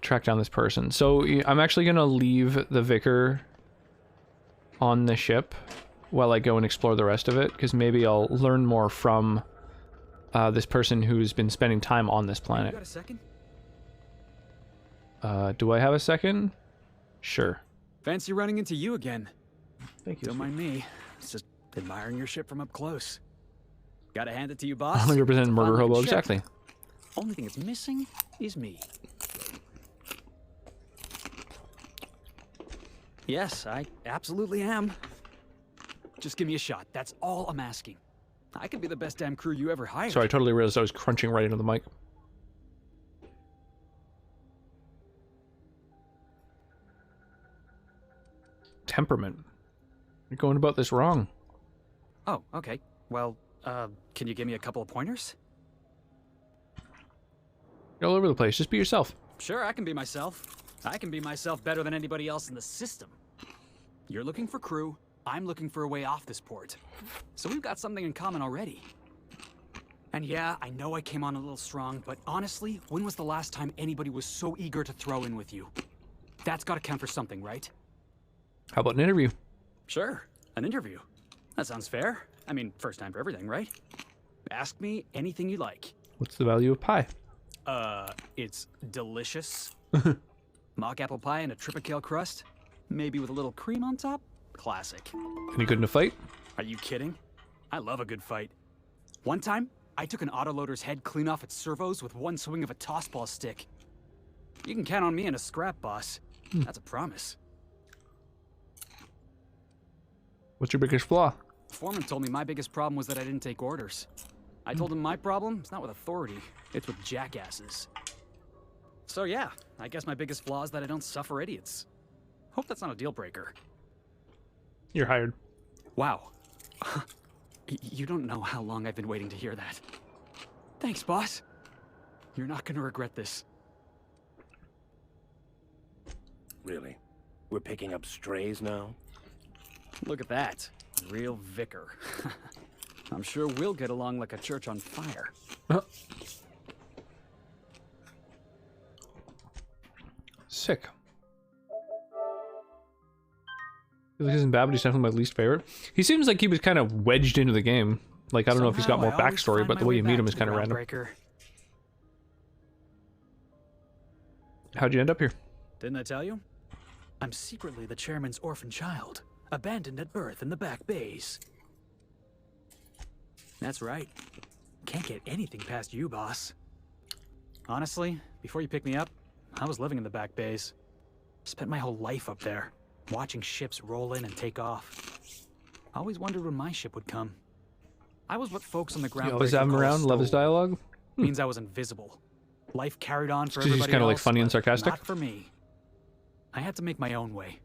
Track down this person. So I'm actually gonna leave the vicar on the ship while I go and explore the rest of it, because maybe I'll learn more from this person who's been spending time on this planet. You got a second? Do I have a second? Sure. Fancy running into you again. Thank you. Don't mind me. It's just admiring your ship from up close. Gotta hand it to you, boss. 100% murder hobo, ship. exactly. Only thing it's missing is me. Yes, I absolutely am. Just give me a shot. That's all I'm asking. I could be the best damn crew you ever hired. Sorry, I totally realized I was crunching right into the mic. Temperament. You're going about this wrong. Oh, okay. Well, can you give me a couple of pointers? You're all over the place. Just be yourself. Sure, I can be myself. I can be myself better than anybody else in the system. You're looking for crew. I'm looking for a way off this port. So we've got something in common already. And yeah, I know I came on a little strong, but honestly, when was the last time anybody was so eager to throw in with you? That's gotta count for something, right? How about an interview? Sure, an interview. That sounds fair. I mean, first time for everything, right? Ask me anything you like. What's the value of pie? It's delicious. Mock apple pie and a tripicale crust. Maybe with a little cream on top. Classic. Any good in a fight? Are you kidding? I love a good fight. One time, I took an autoloader's head clean off its servos with one swing of a tossball stick. You can count on me in a scrap, boss. That's a promise. What's your biggest flaw? Foreman told me my biggest problem was that I didn't take orders. I told him my problem is not with authority, it's with jackasses. So yeah, I guess my biggest flaw is that I don't suffer idiots. Hope that's not a deal breaker. You're hired. Wow. You don't know how long I've been waiting to hear that. Thanks, boss. You're not gonna regret this. Really? We're picking up strays now? Look at that. Real vicar. I'm sure we'll get along like a church on fire. Sick. He isn't bad, but he's definitely my least favorite. He seems like he was kind of wedged into the game. Like, I don't know if he's got more backstory, but the way you meet him is kind of random. How'd you end up here? Didn't I tell you? I'm secretly the chairman's orphan child, abandoned at birth in the back bays. That's right. Can't get anything past you, boss. Honestly, before you picked me up, I was living in the back bays. Spent my whole life up there, watching ships roll in and take off. Always wondered when my ship would come. I was what folks on the Groundbreaker You always have him call a around, love his stowaway. dialogue? Means I was invisible. Life carried on for He's everybody just kind of like else, funny and but sarcastic? not for me. I had to make my own way.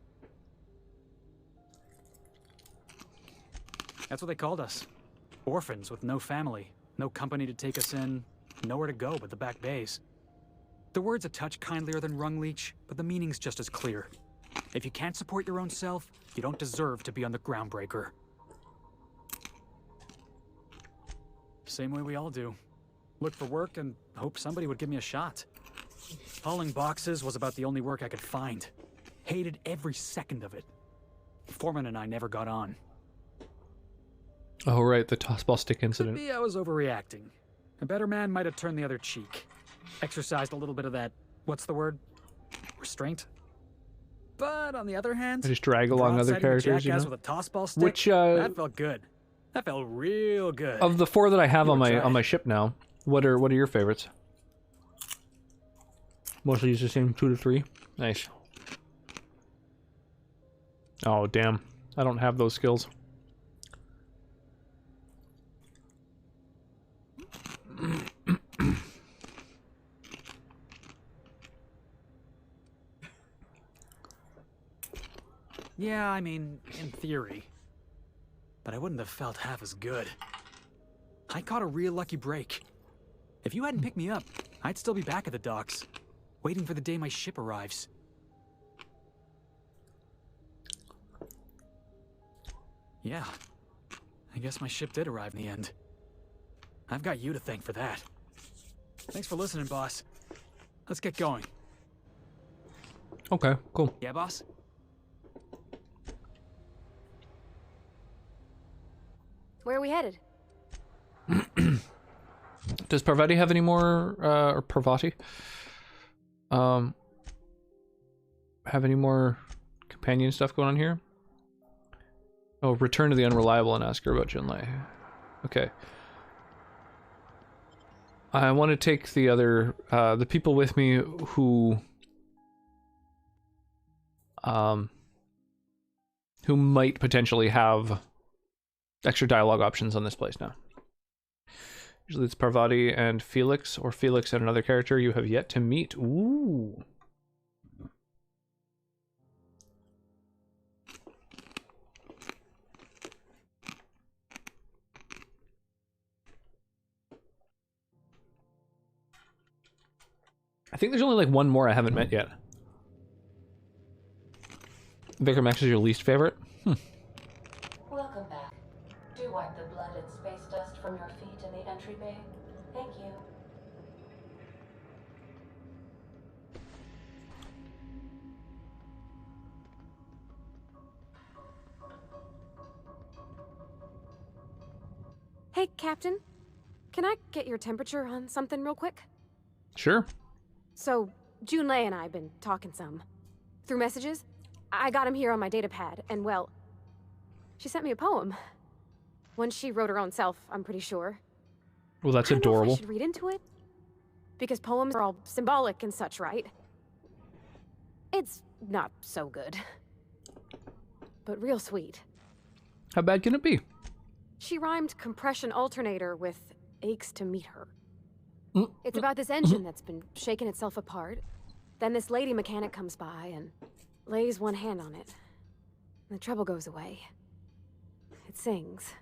That's what they called us. Orphans with no family, no company to take us in, nowhere to go but the back bays. The word's a touch kindlier than rung leech, but the meaning's just as clear. If you can't support your own self, you don't deserve to be on the Groundbreaker. Same way we all do. Look for work and hope somebody would give me a shot. Hauling boxes was about the only work I could find. Hated every second of it. Foreman and I never got on. Oh, right, the tossball stick incident. Maybe I was overreacting. A better man might have turned the other cheek. Exercised a little bit of that, what's the word? Restraint? But on the other hand, I just drag along other characters, you know? with a tossball stick, Which, that felt good. That felt real good. Of the 4 that I have You on were my trying. ship now, what are your favorites? Mostly use the same 2 to 3. Nice. Oh damn, I don't have those skills. Yeah, I mean, in theory. But I wouldn't have felt half as good. I caught a real lucky break. If you hadn't picked me up, I'd still be back at the docks, waiting for the day my ship arrives. Yeah, I guess my ship did arrive in the end. I've got you to thank for that. Thanks for listening, boss. Let's get going. Okay, cool. Yeah, boss? Where are we headed? Does Parvati have any more, or Parvati? Have any more companion stuff going on here? Oh, return to the Unreliable and ask her about Junlei. Okay. I want to take the other, the people with me who might potentially have extra dialogue options on this place now. Usually it's Parvati and Felix, or Felix and another character you have yet to meet. Ooh. I think there's only like one more I haven't met yet. Vicar Max is your least favorite? Welcome back. Do wipe the blood and space dust from your feet in the entry bay. Thank you. Hey, Captain. Can I get your temperature on something real quick? Sure. So, Junlei and I have been talking some. Through messages. I got him here on my datapad, and well, she sent me a poem. One she wrote her own self, I'm pretty sure. Well, that's I don't know if adorable. I should read into it? Because poems are all symbolic and such, right? It's not so good. But real sweet. How bad can it be? She rhymed compression alternator with aches to meet her. It's about this engine that's been shaking itself apart. Then this lady mechanic comes by and lays one hand on it. And the trouble goes away. It sings.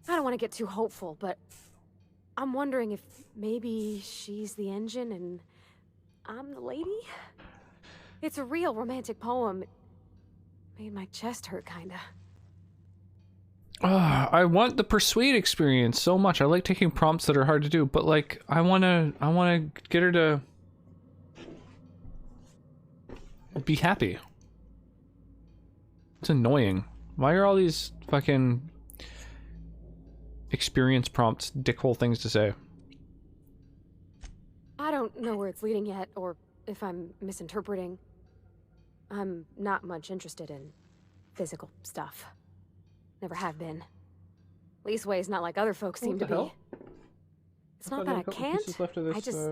I don't want to get too hopeful, but I'm wondering if maybe she's the engine and I'm the lady? It's a real romantic poem. It made my chest hurt, kinda. I want the persuade experience so much. I like taking prompts that are hard to do, but like I wanna get her to be happy. It's annoying. Why are all these fucking experience prompts dickhole things to say? I don't know where it's leading yet, or if I'm misinterpreting. I'm not much interested in physical stuff. Never have been. Leastway's not like other folks seem to be. It's not that I can't, I just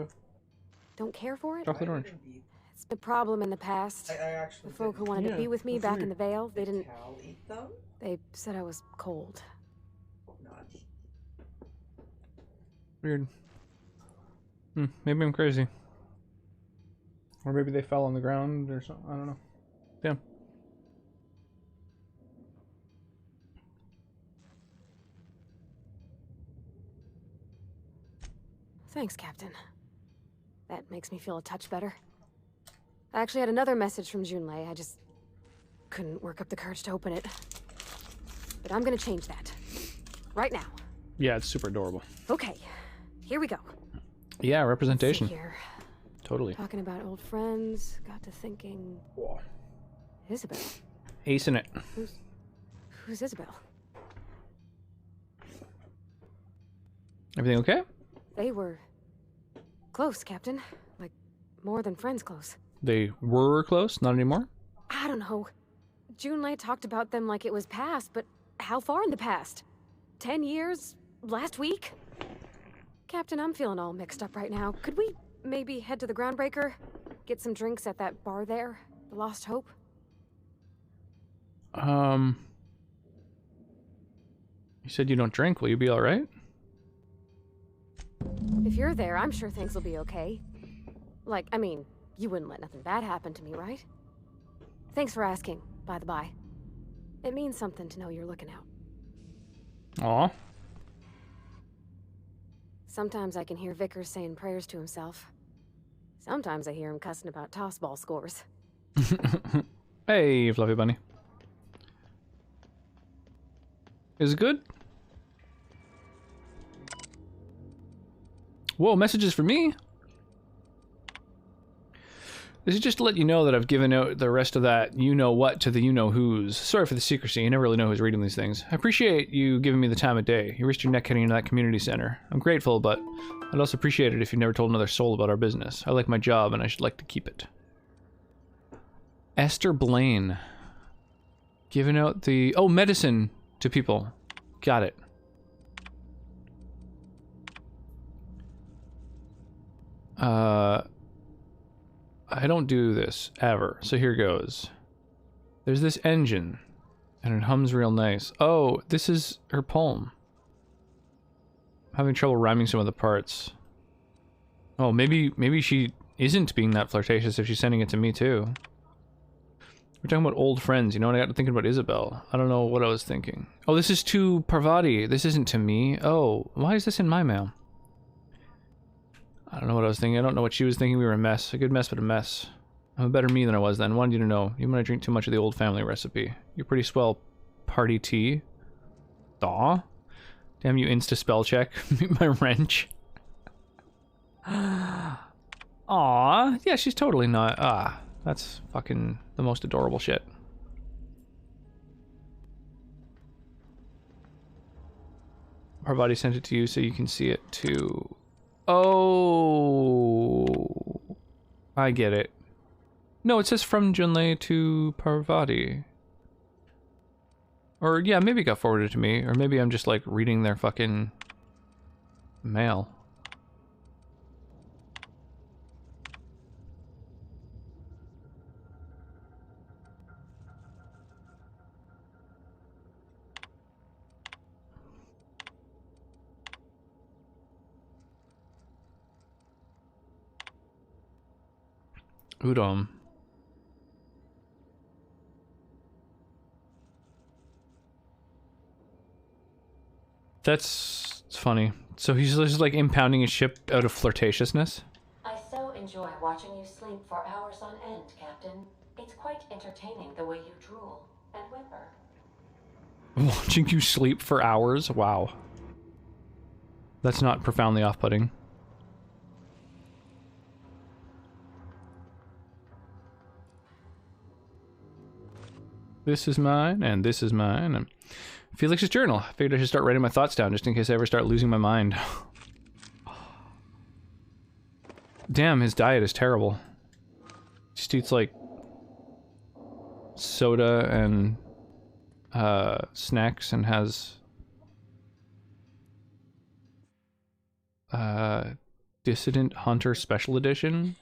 don't care for it. Chocolate orange. It's been a problem in the past. The folk who wanted to be with me back in the Vale, they didn't... They said I was cold. Weird. Maybe I'm crazy. Or maybe they fell on the ground or something. I don't know. Damn. Thanks, Captain. That makes me feel a touch better. I actually had another message from Junlei. I just couldn't work up the courage to open it. But I'm gonna change that. Right now. Yeah, it's super adorable. Okay, here we go. Yeah, representation. Let's see here. Totally. Talking about old friends, got to thinking... Isabel. Ace in it. Who's Isabel? Everything okay? They were close, Captain. Like, more than friends close. They were close, not anymore? I don't know. Junlei talked about them like it was past, but how far in the past? 10 years? Last week? Captain, I'm feeling all mixed up right now. Could we maybe head to the Groundbreaker? Get some drinks at that bar there? The Lost Hope? You said you don't drink. Will you be alright? If you're there, I'm sure things will be okay. Like, I mean, you wouldn't let nothing bad happen to me, right? Thanks for asking, by the by. It means something to know you're looking out. Aw. Sometimes I can hear Vickers saying prayers to himself. Sometimes I hear him cussing about tossball scores. Hey, Fluffy Bunny. Is it good? Whoa, messages for me? This is just to let you know that I've given out the rest of that you-know-what to the you-know-who's. Sorry for the secrecy, you never really know who's reading these things. I appreciate you giving me the time of day. You risked your neck heading into that community center. I'm grateful, but I'd also appreciate it if you never told another soul about our business. I like my job, and I should like to keep it. Esther Blaine. Giving out the... Oh, medicine to people. Got it. I don't do this, ever. So here goes. There's this engine, and it hums real nice. Oh, this is her poem. I'm having trouble rhyming some of the parts. Oh, maybe she isn't being that flirtatious if she's sending it to me, too. We're talking about old friends, you know, and I got to thinking about Isabel. I don't know what I was thinking. Oh, this is to Parvati. This isn't to me. Oh, why is this in my mail? I don't know what I was thinking. I don't know what she was thinking. We were a mess. A good mess, but a mess. I'm a better me than I was then. Wanted you to know. Even when I drink too much of the old family recipe. You're pretty swell party tea. Daw. Damn you, insta spell check. My wrench. Aw. Yeah, she's totally not. That's fucking the most adorable shit. Parvati sent it to you so you can see it too. Oh, I get it. No, it says from Junlei to Parvati. Or, yeah, maybe it got forwarded to me. Or maybe I'm just, like, reading their fucking mail. Udom. That's funny. So he's just like impounding his ship out of flirtatiousness? I so enjoy watching you sleep for hours on end, Captain. It's quite entertaining the way you drool and whimper. Watching you sleep for hours? Wow. That's not profoundly off-putting. This is mine, and this is mine. And Felix's journal. I figured I should start writing my thoughts down just in case I ever start losing my mind. Damn, his diet is terrible. Just eats like soda and snacks and has Dissident Hunter Special Edition.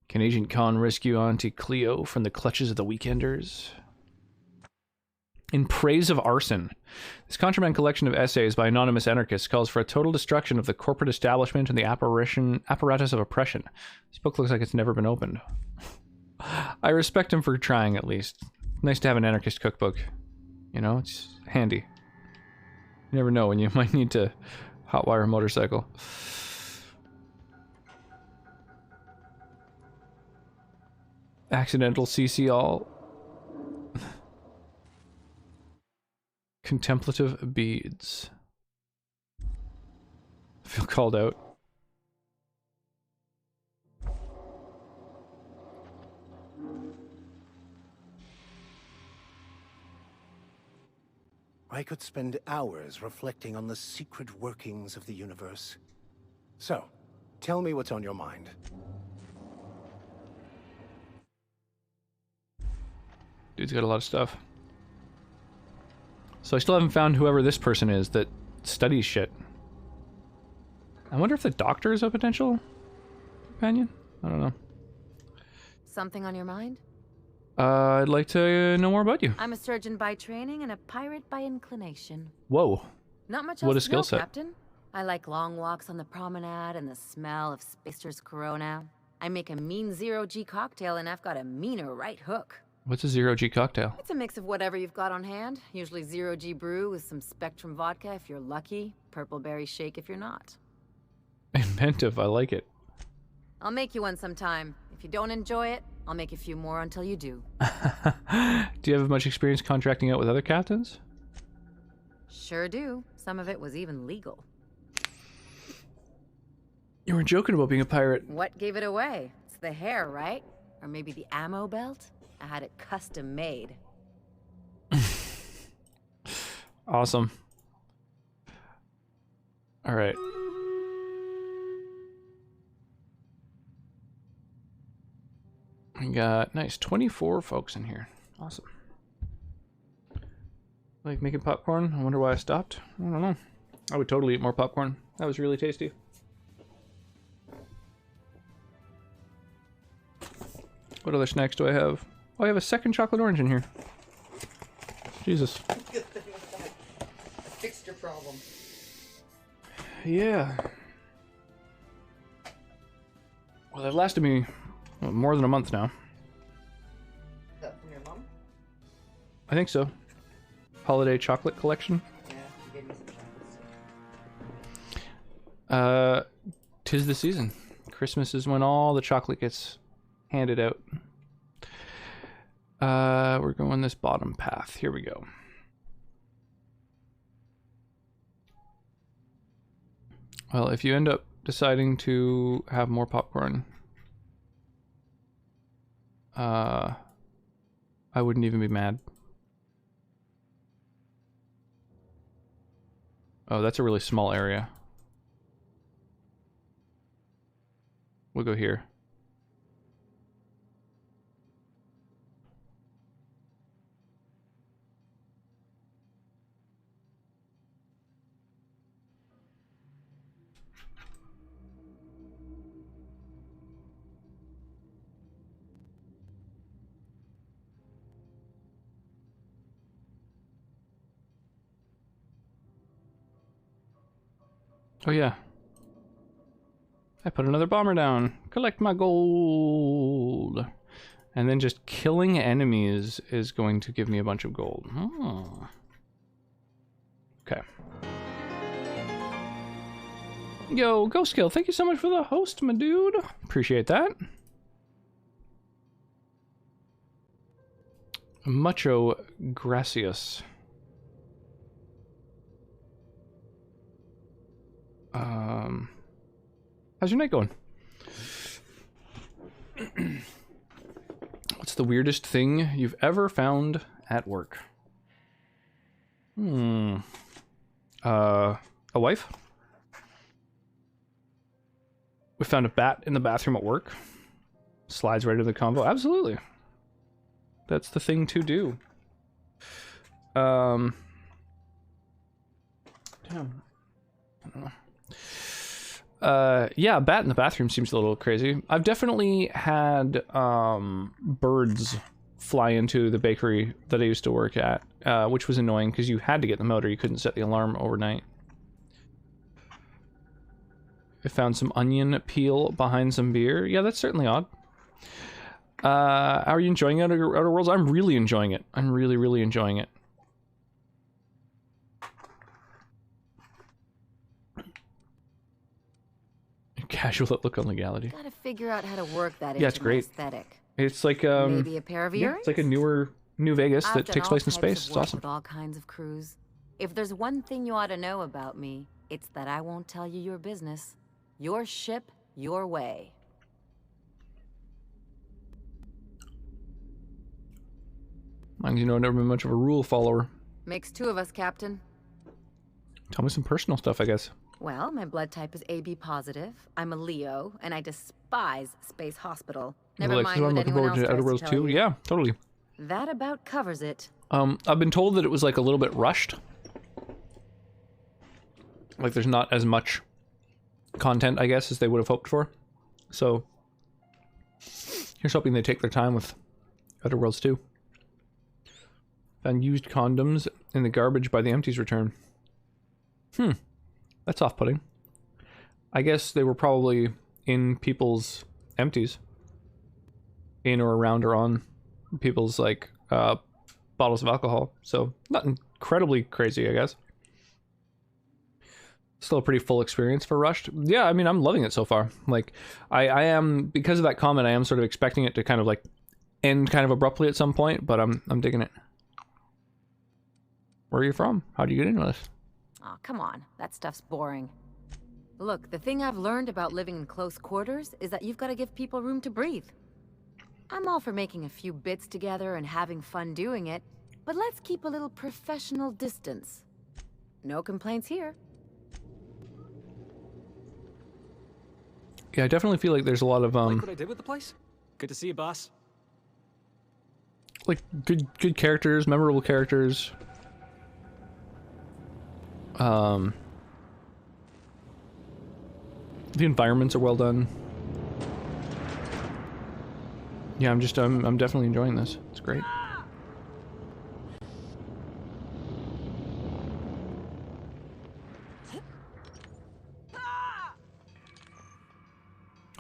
Can Agent Khan rescue Auntie Cleo from the clutches of the Weekenders? In Praise of Arson. This contraband collection of essays by anonymous anarchists calls for a total destruction of the corporate establishment and the apparatus of oppression. This book looks like it's never been opened. I respect him for trying, at least. Nice to have an anarchist cookbook. You know, it's handy. You never know when you might need to hotwire a motorcycle. Accidental CC all. Contemplative beads. I feel called out. I could spend hours reflecting on the secret workings of the universe. So, tell me what's on your mind. Dude's got a lot of stuff. So I still haven't found whoever this person is that studies shit. I wonder if the doctor is a potential companion? I don't know. Something on your mind? I'd like to know more about you. I'm a surgeon by training and a pirate by inclination. Whoa. Not much What else a to know, skill set. Captain. I like long walks on the promenade and the smell of Spacer's Corona. I make a mean zero-G cocktail and I've got a meaner right hook. What's a zero-G cocktail? It's a mix of whatever you've got on hand. Usually zero-G brew with some Spectrum vodka if you're lucky, purple berry shake if you're not. Inventive, I like it. I'll make you one sometime. If you don't enjoy it, I'll make a few more until you do. Do you have much experience contracting out with other captains? Sure do. Some of it was even legal. You were joking about being a pirate. What gave it away? It's the hair, right? Or maybe the ammo belt? I had it custom made. Awesome. All right. We got nice 24 folks in here. Awesome. Like making popcorn. I wonder why I stopped. I don't know. I would totally eat more popcorn. That was really tasty. What other snacks do I have? Oh, I have a second chocolate orange in here. Jesus. Good thing with that. I fixed your problem. Yeah. Well, they've lasted me more than a month now. Is that from your mom? I think so. Holiday chocolate collection. Yeah, you gave me some chocolates. 'Tis the season. Christmas is when all the chocolate gets handed out. We're going this bottom path. Here we go. Well, if you end up deciding to have more popcorn, I wouldn't even be mad. Oh, that's a really small area. We'll go here. Oh yeah. I put another bomber down. Collect my gold. And then just killing enemies is going to give me a bunch of gold. Oh. Okay. Yo, Ghost Kill, thank you so much for the host, my dude. Appreciate that. Mucho gracias. How's your night going? What's the weirdest thing you've ever found at work. A wife? We found a bat in the bathroom at work. Slides right into the convo. Absolutely. That's the thing to do. Damn. Yeah, a bat in the bathroom seems a little crazy. I've definitely had birds fly into the bakery that I used to work at, which was annoying because you had to get them out or you couldn't set the alarm overnight. I found some onion peel behind some beer. Yeah, that's certainly odd. Are you enjoying Outer Worlds? I'm really enjoying it. I'm really, really enjoying it. Casual look on legality. Gotta figure out how to work that Yeah, it's into my great. aesthetic. It's like Maybe a pair of yeah, earrings? it's like a newer New Vegas I've that done takes all place in types space. of It's work awesome. With all kinds of crews. If there's one thing you ought to know about me, it's that I won't tell you your business. Your ship, your way. Mind you know, I've never been much of a rule follower. Makes two of us, Captain. Tell me some personal stuff, I guess. Well, my blood type is AB positive. I'm a Leo, and I despise Space Hospital. Never Like, mind so I'm what looking anyone forward else to Outer tries Worlds to tell 2. you. Yeah, totally. That about covers it. I've been told that it was like a little bit rushed. Like there's not as much content, I guess, as they would have hoped for. So here's hoping they take their time with Outer Worlds 2. Found used condoms in the garbage by the empties return. That's off-putting. I guess they were probably in people's empties. In or around or on people's, like, bottles of alcohol. So, not incredibly crazy, I guess. Still a pretty full experience for Rushed. Yeah, I mean, I'm loving it so far. Like, I am, because of that comment, I am sort of expecting it to kind of, like, end kind of abruptly at some point, but I'm digging it. Where are you from? How do you get into this? Aw, come on. That stuff's boring. Look, the thing I've learned about living in close quarters is that you've got to give people room to breathe. I'm all for making a few bits together and having fun doing it, but let's keep a little professional distance. No complaints here. Yeah, I definitely feel like there's a lot of Like what I did with the place? Good to see you, boss. like good characters, memorable characters. The environments are well done. Yeah, I'm definitely enjoying this. It's great.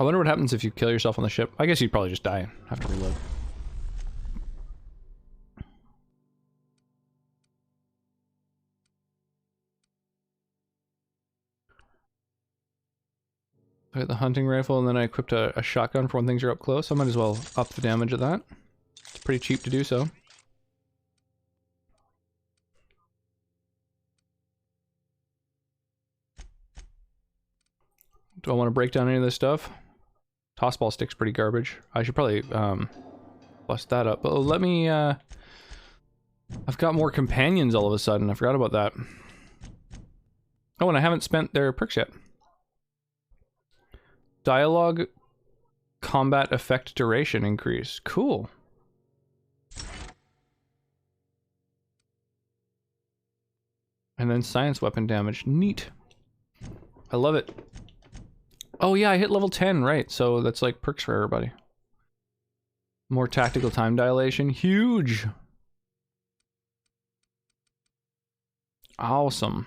I wonder what happens if you kill yourself on the ship. I guess you'd probably just die and have to reload. I got the hunting rifle, and then I equipped a shotgun for when things are up close. I might as well up the damage of that. It's pretty cheap to do so. Do I want to break down any of this stuff? Tossball stick's pretty garbage. I should probably bust that up. But let me... I've got more companions all of a sudden. I forgot about that. Oh, and I haven't spent their perks yet. Dialogue combat effect duration increase. Cool. And then science weapon damage. Neat. I love it. Oh yeah, I hit level 10, right. So that's like perks for everybody. More tactical time dilation. Huge. Awesome.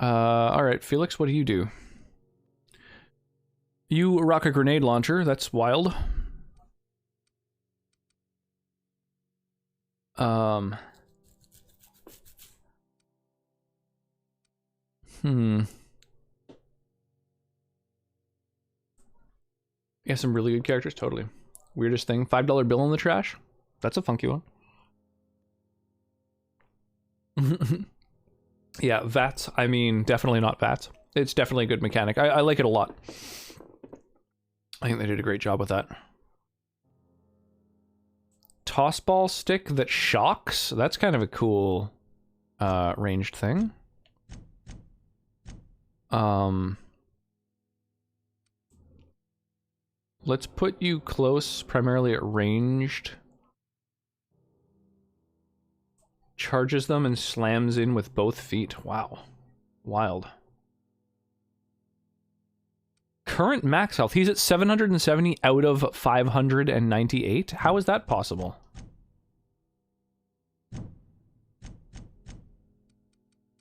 Alright, Felix, what do you do? You rock a grenade launcher, that's wild. Yeah, some really good characters, totally. Weirdest thing, $5 bill in the trash? That's a funky one. Yeah, VATS, I mean, definitely not VATS. It's definitely a good mechanic. I like it a lot. I think they did a great job with that. toss ball stick that shocks. That's kind of a cool ranged thing. Let's put you close, primarily at ranged. Charges them and slams in with both feet. Wow. Wild. Current max health. He's at 770 out of 598. How is that possible?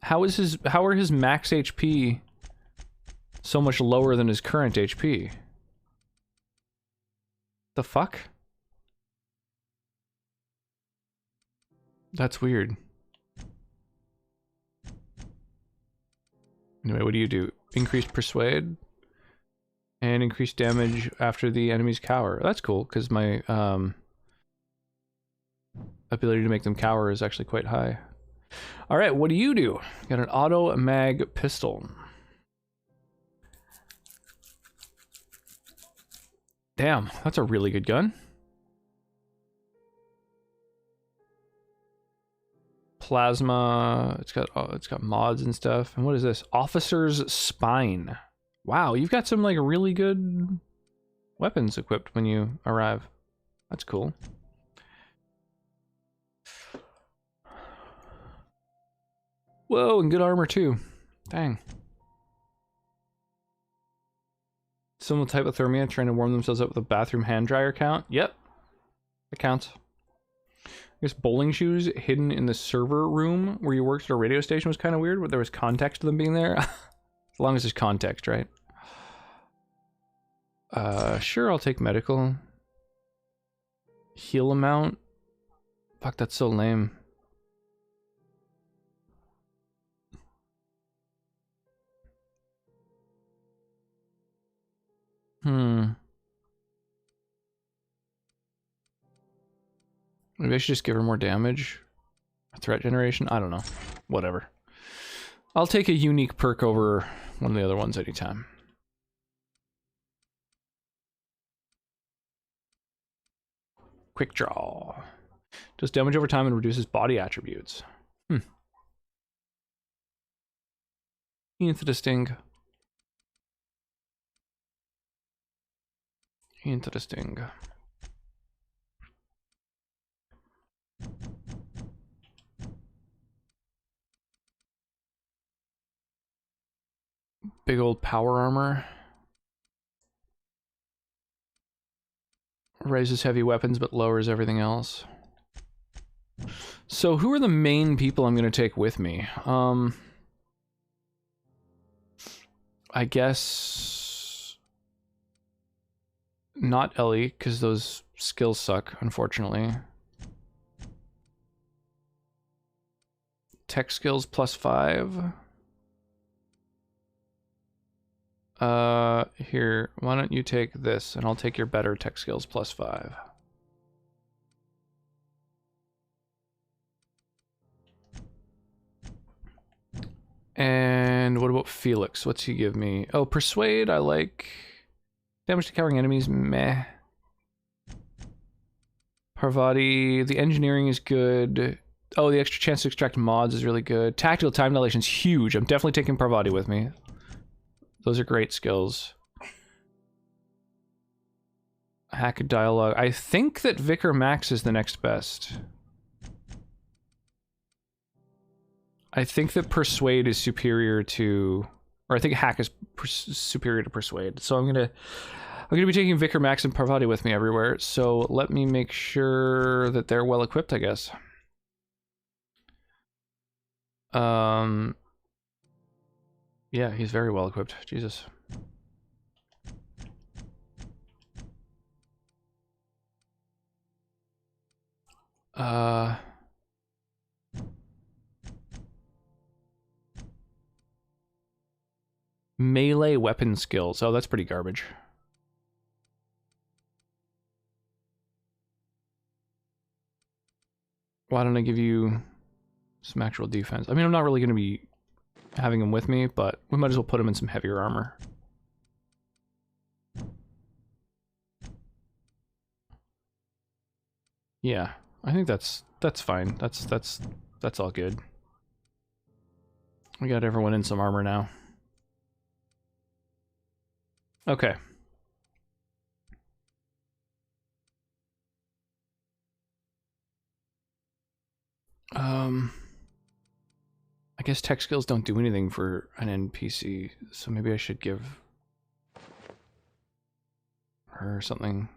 How are his max HP so much lower than his current HP? The fuck? That's weird. Anyway, what do? Increased persuade and increased damage after the enemy's cower. That's cool, because my ability to make them cower is actually quite high. Alright, what do? Got an auto mag pistol. Damn, that's a really good gun. Plasma, it's got mods and stuff. And what is this? Officer's Spine. Wow, you've got some like really good weapons equipped when you arrive. That's cool. Whoa, and good armor too. Dang. Some type of hypothermia trying to warm themselves up with a bathroom hand dryer count. Yep. That counts. I guess bowling shoes hidden in the server room where you worked at a radio station was kind of weird, but there was context to them being there. As long as there's context, right? Sure, I'll take medical. Heal amount. Fuck, that's so lame. Maybe I should just give her more damage. Threat generation? I don't know. Whatever. I'll take a unique perk over one of the other ones anytime. Quick draw. Does damage over time and reduces body attributes. Interesting. Interesting. Big old power armor. Raises heavy weapons but lowers everything else. So who are the main people I'm going to take with me? I guess not Ellie, because those skills suck, unfortunately. Tech skills +5. Here, why don't you take this, and I'll take your better tech skills +5. And what about Felix? What's he give me? Oh, Persuade, I like. Damage to cowering enemies, meh. Parvati, the engineering is good. Oh, the extra chance to extract mods is really good. Tactical time dilation is huge. I'm definitely taking Parvati with me. Those are great skills. Hack dialogue. I think that Vicar Max is the next best. I think that Persuade is superior to, or I think Hack is superior to Persuade. So I'm gonna be taking Vicar Max and Parvati with me everywhere. So let me make sure that they're well equipped, I guess. Yeah, he's very well equipped. Jesus. Melee weapon skills. Oh, that's pretty garbage. Why don't I give you some actual defense? I mean, I'm not really going to be having him with me, but we might as well put him in some heavier armor. Yeah, I think that's fine. That's all good. We got everyone in some armor now. Okay. I guess tech skills don't do anything for an NPC, so maybe I should give her something.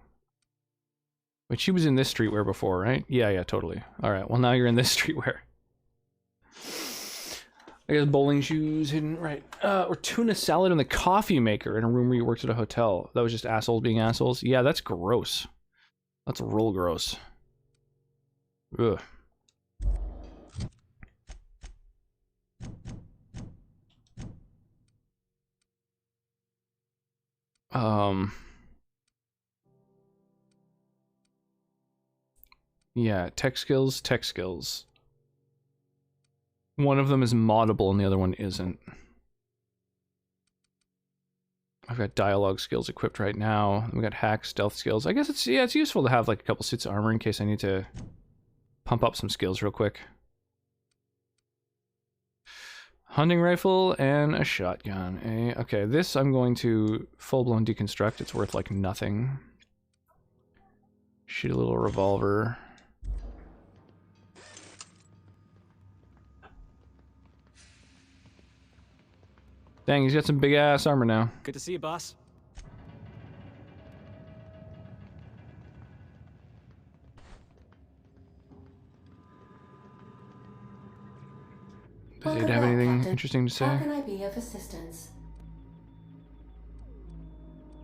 Wait, she was in this streetwear before, right? Yeah, totally. Alright, well now you're in this streetwear. I guess bowling shoes hidden, right. Or tuna salad in the coffee maker in a room where you worked at a hotel. That was just assholes being assholes? Yeah, that's gross. That's real gross. Ugh. Yeah, tech skills, tech skills. One of them is moddable and the other one isn't. I've got dialogue skills equipped right now. We got hack, stealth skills. I guess it's useful to have like a couple suits of armor in case I need to pump up some skills real quick. Hunting rifle and a shotgun. Okay, this I'm going to full-blown deconstruct. It's worth like nothing. Shitty little revolver. Dang, he's got some big ass armor now. Good to see you, boss. Does he have anything interesting to say? How can I be of assistance?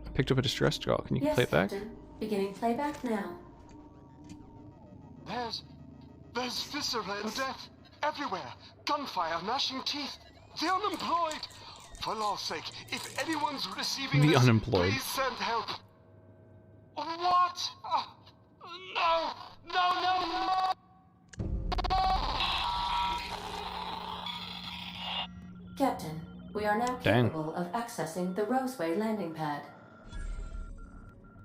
I picked up a distress call. Can you Yes, play it back? Captain. Beginning playback now. There's viscera and death everywhere. Gunfire, gnashing teeth. The unemployed. For law's sake, if anyone's receiving The this, unemployed. please send help. What? No! No, no, no! Captain, we are now Dang. capable of accessing the Roseway landing pad.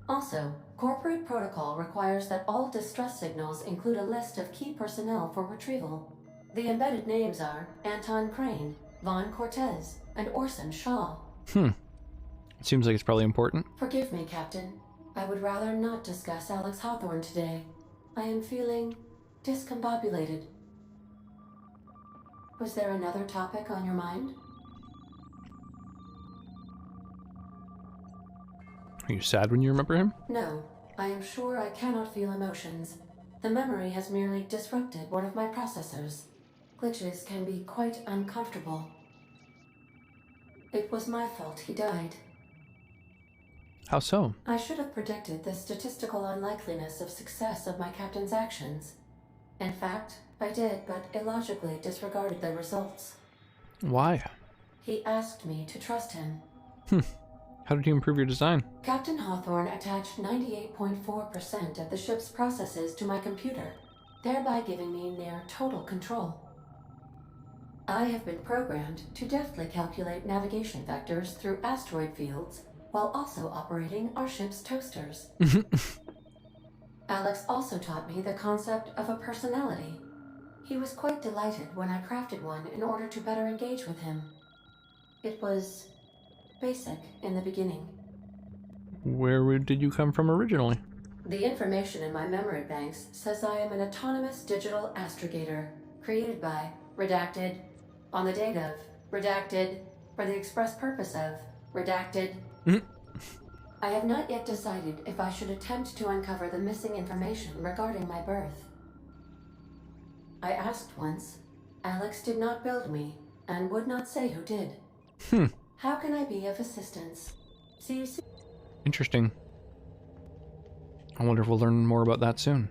Also, corporate protocol requires that all distress signals include a list of key personnel for retrieval. The embedded names are Anton Crane, Vaughn Cortez, and Orson Shaw. It seems like it's probably important. Forgive me, Captain. I would rather not discuss Alex Hawthorne today. I am feeling discombobulated. Was there another topic on your mind? Are you sad when you remember him? No, I am sure I cannot feel emotions. The memory has merely disrupted one of my processors. Glitches can be quite uncomfortable. It was my fault he died. How so? I should have predicted the statistical unlikeliness of success of my captain's actions. In fact, I did, but illogically disregarded the results. Why? He asked me to trust him. How did he improve your design? Captain Hawthorne attached 98.4% of the ship's processes to my computer, thereby giving me near total control. I have been programmed to deftly calculate navigation vectors through asteroid fields while also operating our ship's toasters. Alex also taught me the concept of a personality. He was quite delighted when I crafted one in order to better engage with him. It was basic in the beginning. Where did you come from originally? The information in my memory banks says I am an autonomous digital astrogator, created by, redacted, on the date of, redacted, for the express purpose of, redacted. I have not yet decided if I should attempt to uncover the missing information regarding my birth. I asked once. Alex did not build me, and would not say who did. How can I be of assistance? See you soon. Interesting. I wonder if we'll learn more about that soon.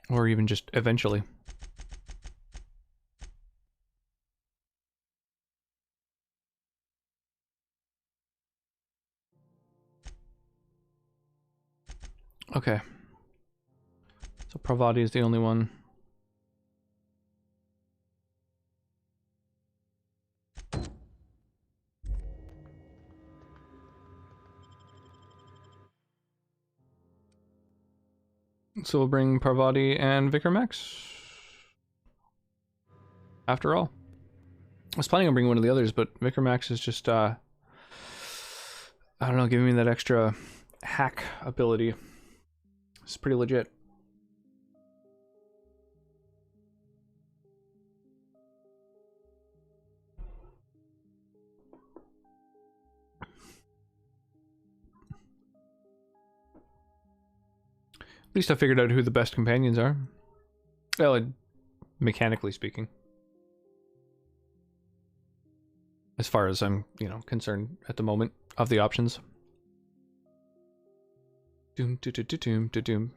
Or even just eventually. Okay. So Pravati is the only one. So we'll bring Parvati and Vicar Max. After all. I was planning on bringing one of the others, but Vicar Max is just, I don't know, giving me that extra hack ability. It's pretty legit. At least I figured out who the best companions are. Well, mechanically speaking. As far as I'm, you know, concerned at the moment of the options. Doom, doom, doom.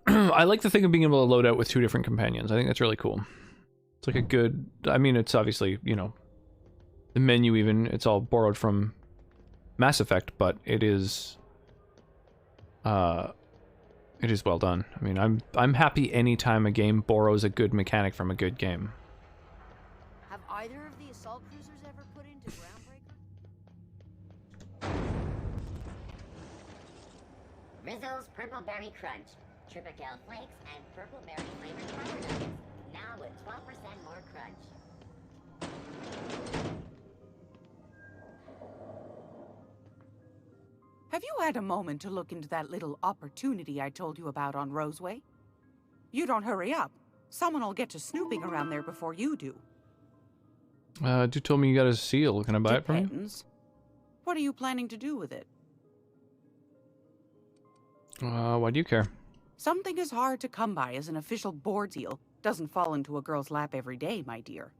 I like the thing of being able to load out with 2 different companions. I think that's really cool. It's like a good... I mean, it's obviously, you know, the menu even, it's all borrowed from Mass Effect, but it is... it is well done. I mean, I'm happy anytime a game borrows a good mechanic from a good game. Have either of the assault cruisers ever put into Groundbreaker? Rizzo's Purple Berry Crunch, Tripical Flakes, and Purple Berry flavored Power Nuggets. Now with 12% more crunch. Have you had a moment to look into that little opportunity I told you about on Roseway? You don't hurry up. Someone will get to snooping around there before you do. Dude told me you got a seal. Can I buy it from you? Depends. What are you planning to do with it? Why do you care? Something as hard to come by as an official board seal doesn't fall into a girl's lap every day, my dear.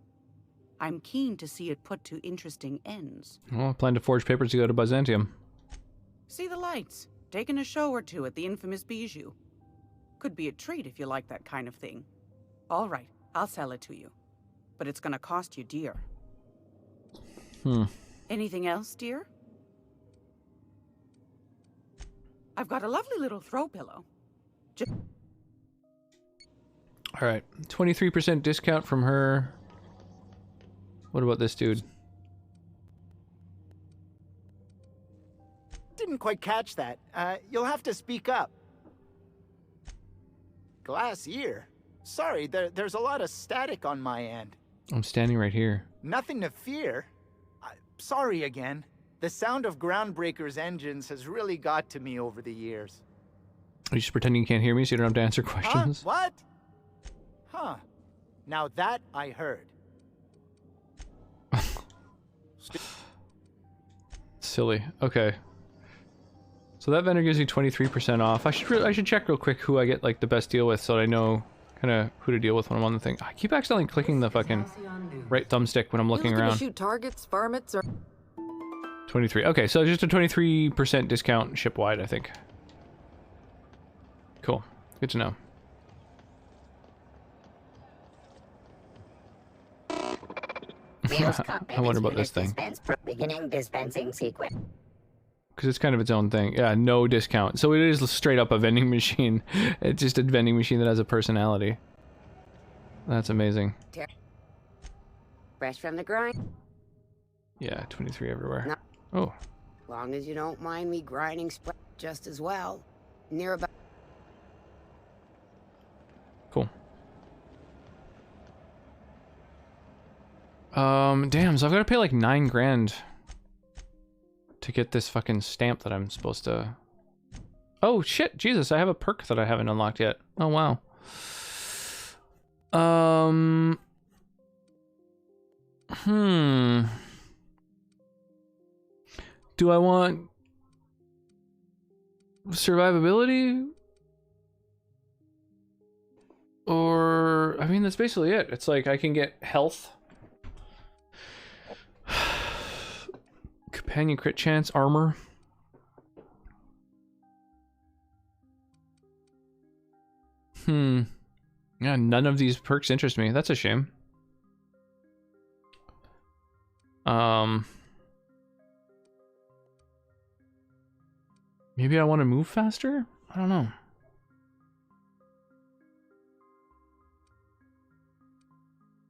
I'm keen to see it put to interesting ends. Well, I plan to forge papers to go to Byzantium. See the lights. Taking a show or two at the infamous Bijou. Could be a treat if you like that kind of thing. All right, I'll sell it to you. But it's gonna cost you dear. Anything else, dear? I've got a lovely little throw pillow. Alright, 23% discount from her. What about this dude? Didn't quite catch that. You'll have to speak up. Glass ear? Sorry, there's a lot of static on my end. I'm standing right here. Nothing to fear. Sorry again. The sound of Groundbreaker's engines has really got to me over the years. Are you just pretending you can't hear me so you don't have to answer questions? Huh? What? Huh. Now that I heard. Silly. Okay. So that vendor gives you 23% off. I should check real quick who I get like the best deal with so that I know kind of who to deal with when I'm on the thing. I keep accidentally clicking the fucking right thumbstick when I'm looking around. To shoot targets, varmints, or 23. Okay, so just a 23% discount ship wide, I think. Cool. Good to know. I wonder about this thing. Beginning dispensing sequence. Because it's kind of its own thing. Yeah, no discount. So it is straight up a vending machine. It's just a vending machine that has a personality. That's amazing. Fresh from the grind. Yeah, 23 everywhere. No. Oh. Long as you don't mind me grinding just as well. Near about. Cool. Damn, so I've got to pay like 9 grand to get this fucking stamp that I'm supposed to... Oh shit, Jesus, I have a perk that I haven't unlocked yet. Oh wow. Do I want survivability? Or, I mean, that's basically it. It's like I can get health, companion crit chance, armor. Yeah, none of these perks interest me. That's a shame. Maybe I want to move faster? I don't know.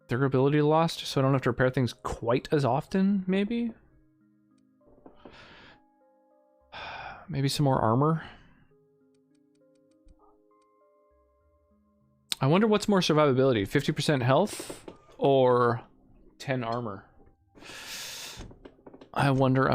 Durability lost, so I don't have to repair things quite as often, maybe? Maybe some more armor? I wonder what's more survivability, 50% health or 10 armor. I wonder.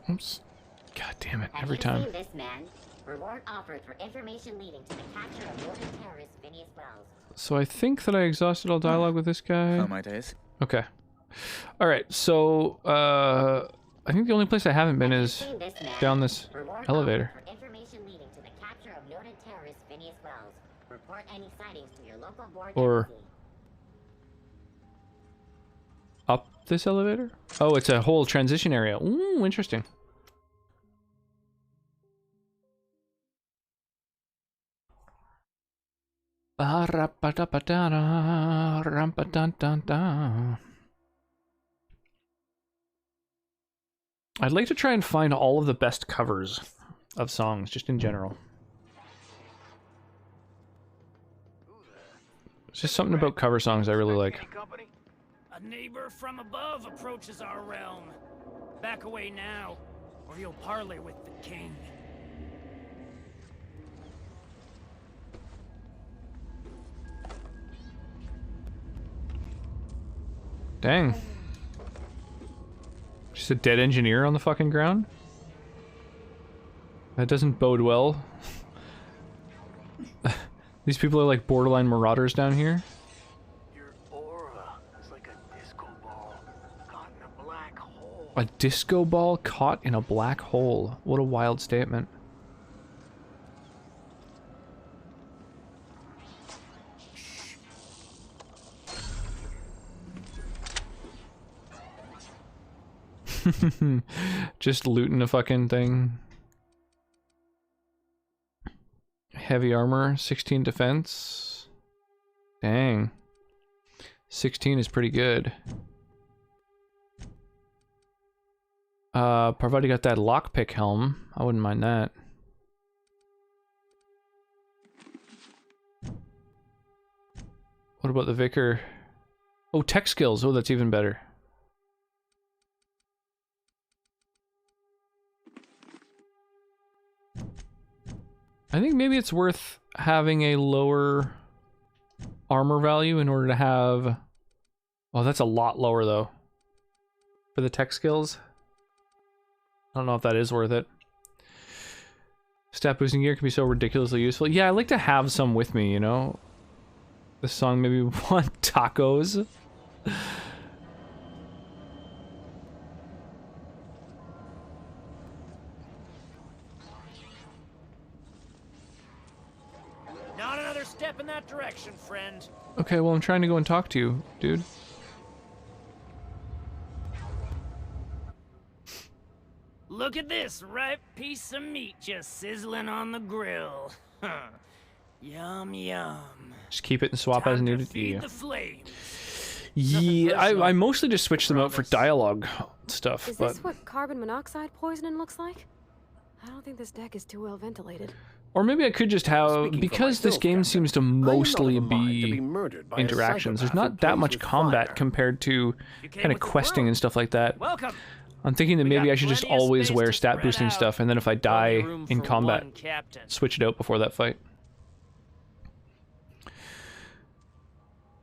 Oops. God damn it, every time. Have you seen this man? Reward offered for information leading to the capture of militant terrorist Phineas Wells. So I think that I exhausted all dialogue with this guy. Oh, my days. Okay. Alright, so I think the only place I haven't been is down this elevator. For information leading to the capture of militant terrorist Phineas Wells. Report any sightings to your local board Or embassy. up this elevator? Oh, it's a whole transition area. Ooh, interesting. I'd like to try and find all of the best covers of songs, just in general. It's just something about cover songs I really like. A neighbor from above approaches our realm. Back away now, or you'll parley with the king. Dang. Just a dead engineer on the fucking ground? That doesn't bode well. These people are like borderline marauders down here. A disco ball caught in a black hole. What a wild statement. Just looting a fucking thing. Heavy armor, 16 defense. Dang. 16 is pretty good. Provided you got that lockpick helm, I wouldn't mind that. What about the Vicar? Oh, tech skills. Oh, that's even better. I think maybe it's worth having a lower armor value in order to have... Oh, that's a lot lower, though. For the tech skills. I don't know if that is worth it. Stat boosting gear can be so ridiculously useful. Yeah, I like to have some with me, you know? This song made me want tacos. Not another step in that direction, friend. Okay, well, I'm trying to go and talk to you, dude. Look at this ripe piece of meat just sizzling on the grill. Yum, yum. Just keep it and swap as needed. Feed the flame. Yeah, I mostly just switch them out for dialogue stuff, Is but... this what carbon monoxide poisoning looks like? I don't think this deck is too well ventilated. Or maybe I could just have... Because this game seems to mostly to be be murdered by a interactions, there's psychopath who not that plays much with combat fire. compared to kind of questing and stuff like that. Welcome. I'm thinking that maybe I should just plenty of always space wear to stat spread boosting out. stuff, and then if I die room in for combat, one captain. switch it out before that fight.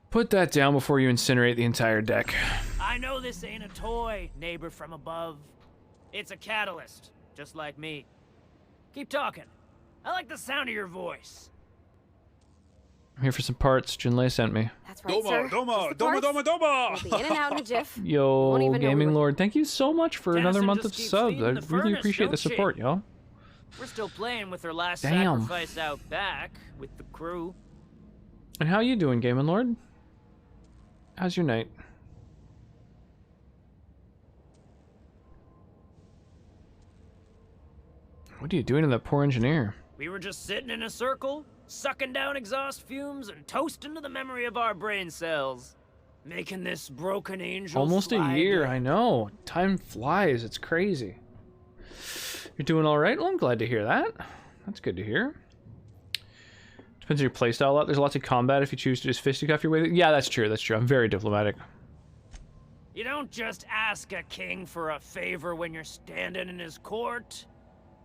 Put that down before you incinerate the entire deck. I know this ain't a toy, neighbor from above. It's a catalyst, just like me. Keep talking. I like the sound of your voice. I'm here for some parts Junlei sent me. That's right, sir. Just the parts. We'll be in and out in a jiff. Won't Yo, even know we Gaming were Lord, thank you so much for another Tennyson month just of keeps subs. feeding I the really furnace, appreciate the don't she? support, yo. We're still playing with her last Damn. sacrifice out back with the crew. And how you doing, Gaming Lord? How's your night? What are you doing to that poor engineer? We were just sitting in a circle, sucking down exhaust fumes and toasting to the memory of our brain cells, making this broken angel Almost a fly year, again. I know. Time flies, it's crazy. You're doing alright? Well, I'm glad to hear that. That's good to hear. Depends on your playstyle a lot. There's lots of combat if you choose to just fisticuff your way. Yeah, that's true. That's true. I'm very diplomatic. You don't just ask a king for a favor when you're standing in his court.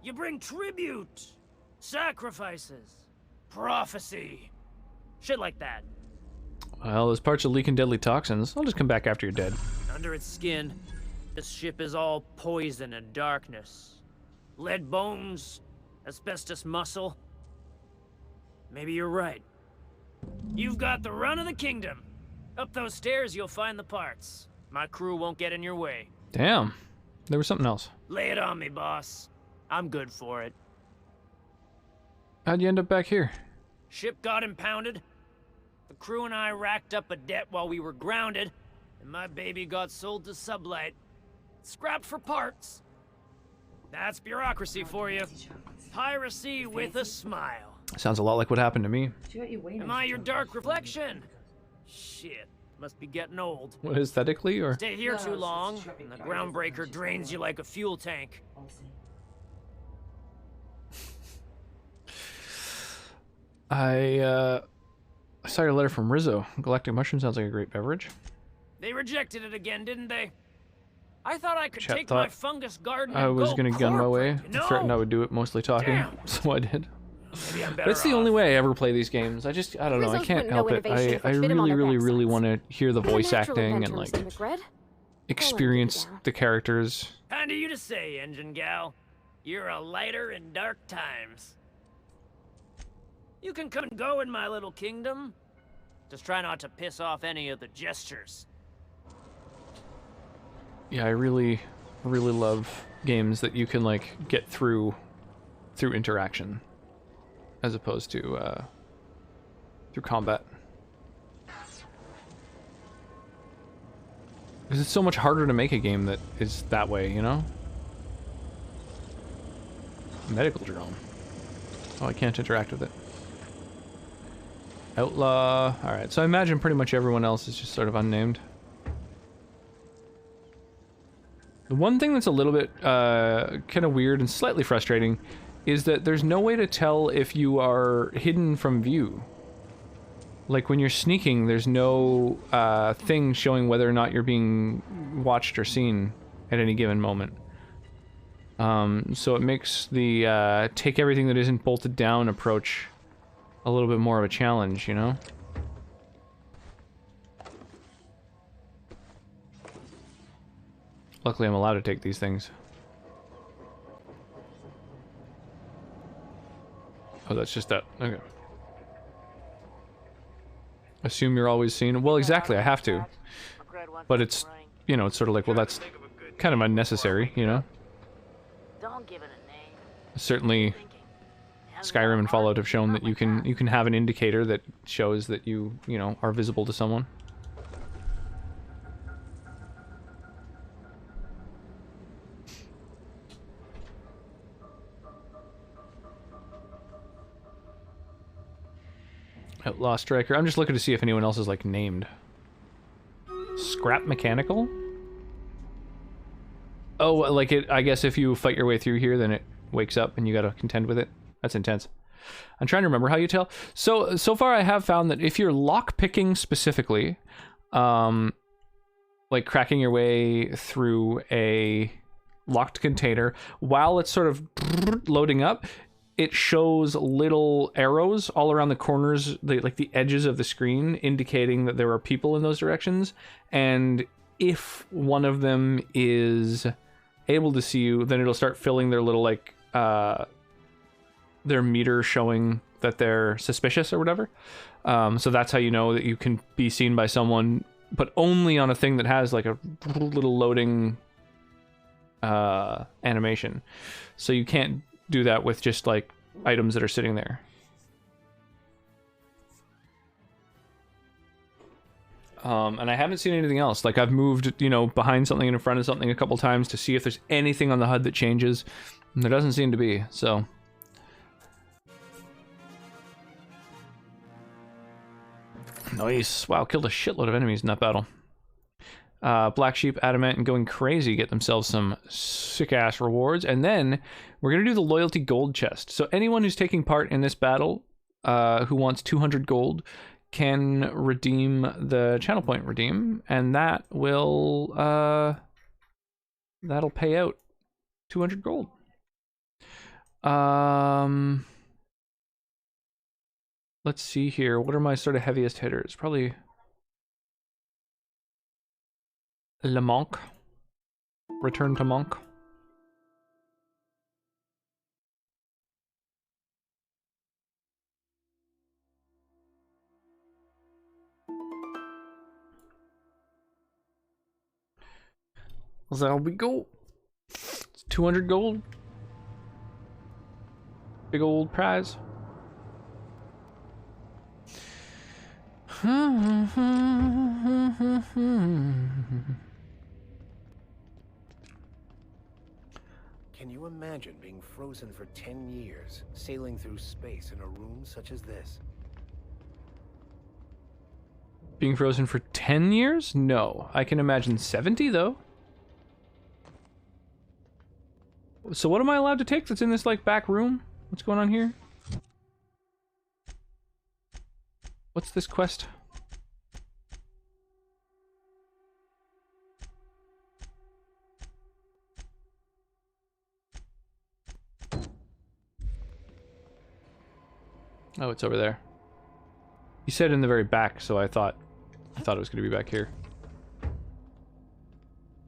You bring tribute, sacrifices, prophecy, shit like that. Well, there's parts of leaking deadly toxins. I'll just come back after you're dead. Under its skin, this ship is all poison and darkness. Lead bones, asbestos muscle. Maybe you're right. You've got the run of the kingdom. Up those stairs, you'll find the parts. My crew won't get in your way. Damn. There was something else. Lay it on me, boss. I'm good for it. How'd you end up back here? Ship got impounded. The crew and I racked up a debt while we were grounded, and my baby got sold to Sublight. Scrapped for parts. That's bureaucracy for you. Piracy with a smile. Sounds a lot like what happened to me. Am I your dark reflection? Shit, must be getting old. What, aesthetically, or? Stay here too long, and the Groundbreaker drains you like a fuel tank. I saw your letter from Rizzo. Galactic Mushroom sounds like a great beverage. They rejected it again, didn't they? I thought I could Chat take thought my fungus garden I and was go gonna gun my way. corporate, you know? Threatened I would do it, mostly talking. Damn. So I did. Maybe I'm better That's the off. only way I ever play these games. I don't know. I Rizzo's can't put no help it. innovation I if it fit him on really, the really backsides. want to hear the What a voice natural acting and inventor, like Mr. McRed. experience the characters. Kind of you to say, engine gal. You're a lighter in dark times. You can come and go in my little kingdom. Just try not to piss off any of the gestures. Yeah, I really love games that you can like get through interaction, as opposed to through combat. Because it's so much harder to make a game that is that way, you know? Medical drone. Oh, I can't interact with it. Outlaw. Alright, so I imagine pretty much everyone else is just sort of unnamed. The one thing that's a little bit kind of weird and slightly frustrating is that there's no way to tell if you are hidden from view. Like when you're sneaking, there's no thing showing whether or not you're being watched or seen at any given moment. So it makes the take everything that isn't bolted down approach a little bit more of a challenge, you know? Luckily, I'm allowed to take these things. Oh, that's just that. Okay. Assume you're always seen. Well, exactly, I have to. But it's, you know, it's sort of like, well, that's kind of unnecessary, you know? Don't give it a name. Certainly, Skyrim and Fallout have shown that you can have an indicator that shows that you know, are visible to someone. Outlaw Striker. I'm just looking to see if anyone else is like named. Scrap Mechanical? Oh, like it. I guess if you fight your way through here, then it wakes up and you gotta contend with it. That's intense. I'm trying to remember how you tell. So far I have found that if you're lockpicking specifically, like cracking your way through a locked container, while it's sort of loading up, it shows little arrows all around the corners, like the edges of the screen, indicating that there are people in those directions. And if one of them is able to see you, then it'll start filling their little like their meter showing that they're suspicious or whatever. So that's how you know that you can be seen by someone, but only on a thing that has like a little loading animation. So you can't do that with just like items that are sitting there. And I haven't seen anything else. Like I've moved, you know, behind something and in front of something a couple times to see if there's anything on the HUD that changes. And there doesn't seem to be, so. Nice. Wow, killed a shitload of enemies in that battle. Black Sheep, Adamant, and Going Crazy get themselves some sick-ass rewards. And then we're going to do the Loyalty Gold Chest. So anyone who's taking part in this battle who wants 200 gold can redeem the channel point redeem, and that will that'll pay out 200 gold. Let's see here. What are my sort of heaviest hitters? Probably Le Monk. Return to Monk. There we go. It's 200 gold. Big old prize. Can you imagine being frozen for 10 years, sailing through space in a room such as this? Being frozen for 10 years? No. I can imagine 70, though. So what am I allowed to take that's in this, like, back room? What's going on here? What's this quest? Oh, it's over there. He said in the very back, so I thought it was going to be back here.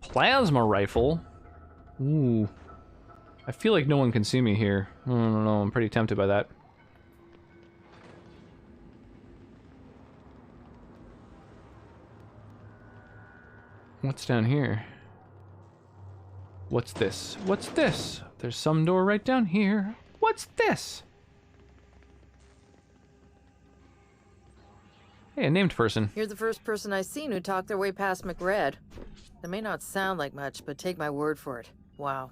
Plasma rifle? Ooh. I feel like no one can see me here. I don't know, I'm pretty tempted by that. What's down here? What's this? What's this? There's some door right down here. What's this? Hey, a named person. You're the first person I've seen who talked their way past McRed. That may not sound like much, but take my word for it. Wow.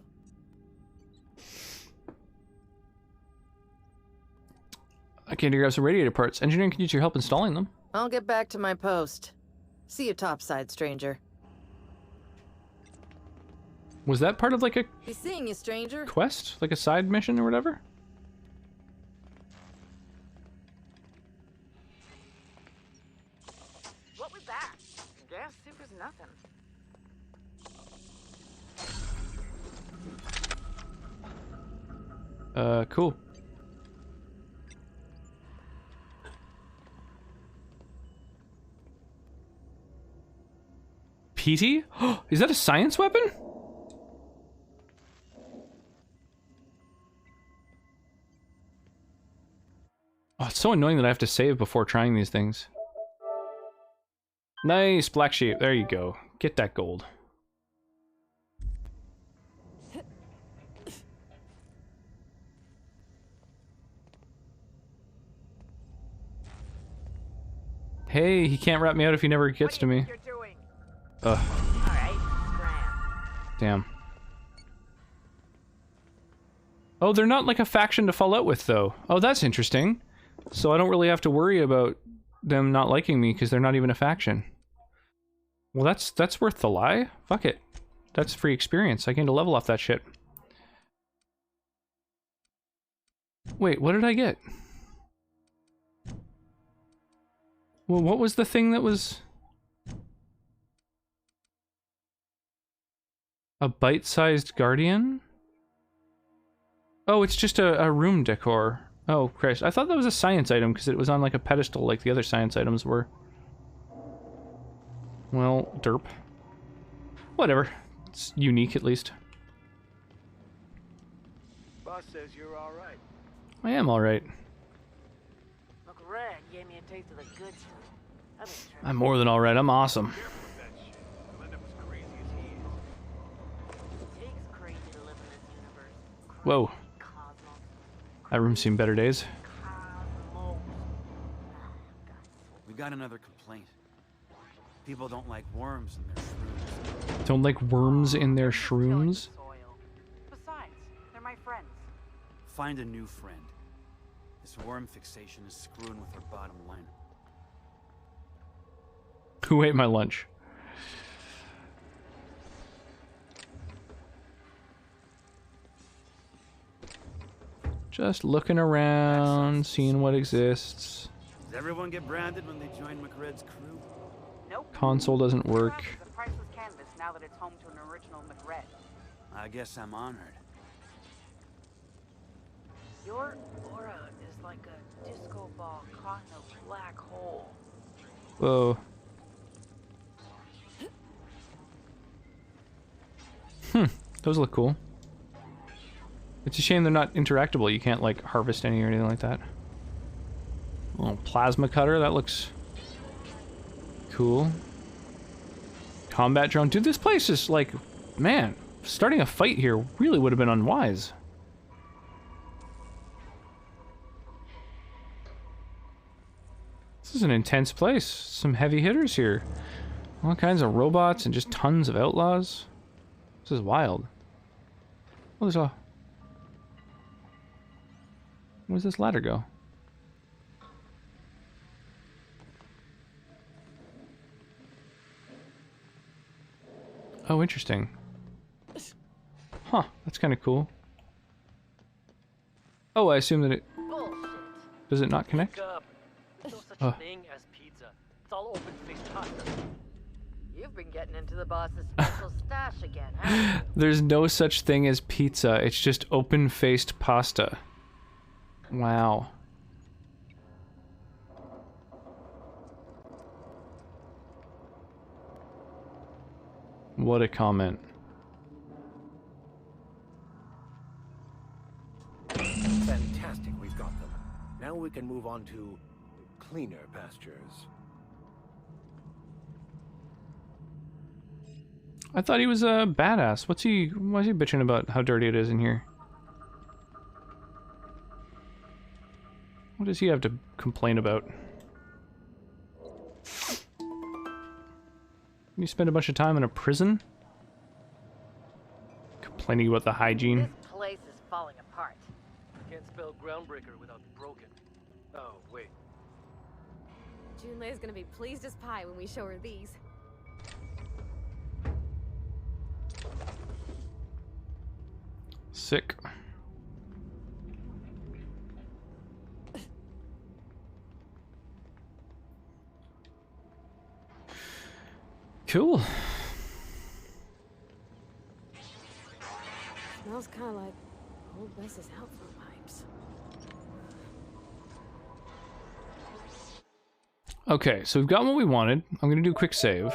I came to grab some radiator parts. Engineering can use your help installing them. I'll get back to my post. See you topside, stranger. Was that part of like a Be seeing you, stranger. quest? Like a side mission or whatever? What was that? Guess it was nothing. Cool. PT? Is that a science weapon? Oh, it's so annoying that I have to save before trying these things. Nice, black sheep. There you go. Get that gold. Hey, he can't rat me out if he never gets to me. Ugh. Damn. Oh, they're not like a faction to fall out with, though. Oh, that's interesting. So I don't really have to worry about them not liking me because they're not even a faction. Well, that's worth the lie. Fuck it. That's free experience. I gained a level off that shit. Wait, what did I get? Well, what was the thing that was... A bite-sized guardian? Oh, it's just a room decor. Oh, Christ. I thought that was a science item because it was on like a pedestal like the other science items were. Well, derp. Whatever. It's unique at least. Boss says you're all right. I am alright. Look, Red gave me a taste of the good stuff. I'm more than alright. I'm awesome. Whoa. That room's seen better days. We got another complaint. People don't like worms in their shrooms. Don't like worms in their shrooms? Besides, they're my friends. Find a new friend. This worm fixation is screwing with our bottom line. Who ate my lunch? Just looking around, seeing what exists. Does everyone get branded when they join McRed's crew? Nope. Console doesn't work. It's a priceless canvas now that it's home to an original McRed. I guess I'm honored. Your aura is like a disco ball caught in a black hole. Whoa. Those look cool. It's a shame they're not interactable. You can't, like, harvest any or anything like that. Little plasma cutter, that looks cool. Combat drone. Dude, this place is like, man, starting a fight here really would have been unwise. This is an intense place. Some heavy hitters here. All kinds of robots and just tons of outlaws. This is wild. Oh, there's a... Where's this ladder go? Oh, interesting. Huh, that's kind of cool. Oh, I assume that it... Does it not connect? There's no such thing as pizza. It's all open-faced pasta. You've been getting into the boss's special stash again, haven't you? There's no such thing as pizza. It's just open-faced pasta. Wow. What a comment. Fantastic, we've got them. Now we can move on to cleaner pastures. I thought he was a badass. Why is he bitching about how dirty it is in here? What does he have to complain about? You spend a bunch of time in a prison? Complaining about the hygiene? This place is falling apart. Can't spell Groundbreaker without broken. Oh, wait. Junlei's gonna be pleased as pie when we show her these. Sick. Cool. Smells kind of like old Bess's outflow pipes. Okay, so we've got what we wanted. I'm going to do a quick save.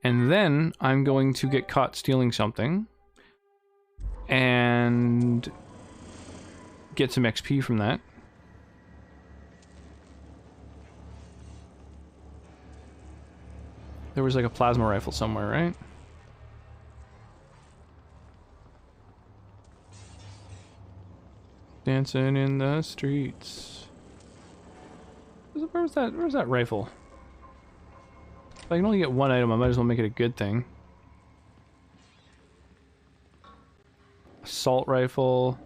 And then I'm going to get caught stealing something. And get some XP from that. There was like a plasma rifle somewhere, right? Dancing in the streets. Where's that rifle? If I can only get one item, I might as well make it a good thing. Assault rifle.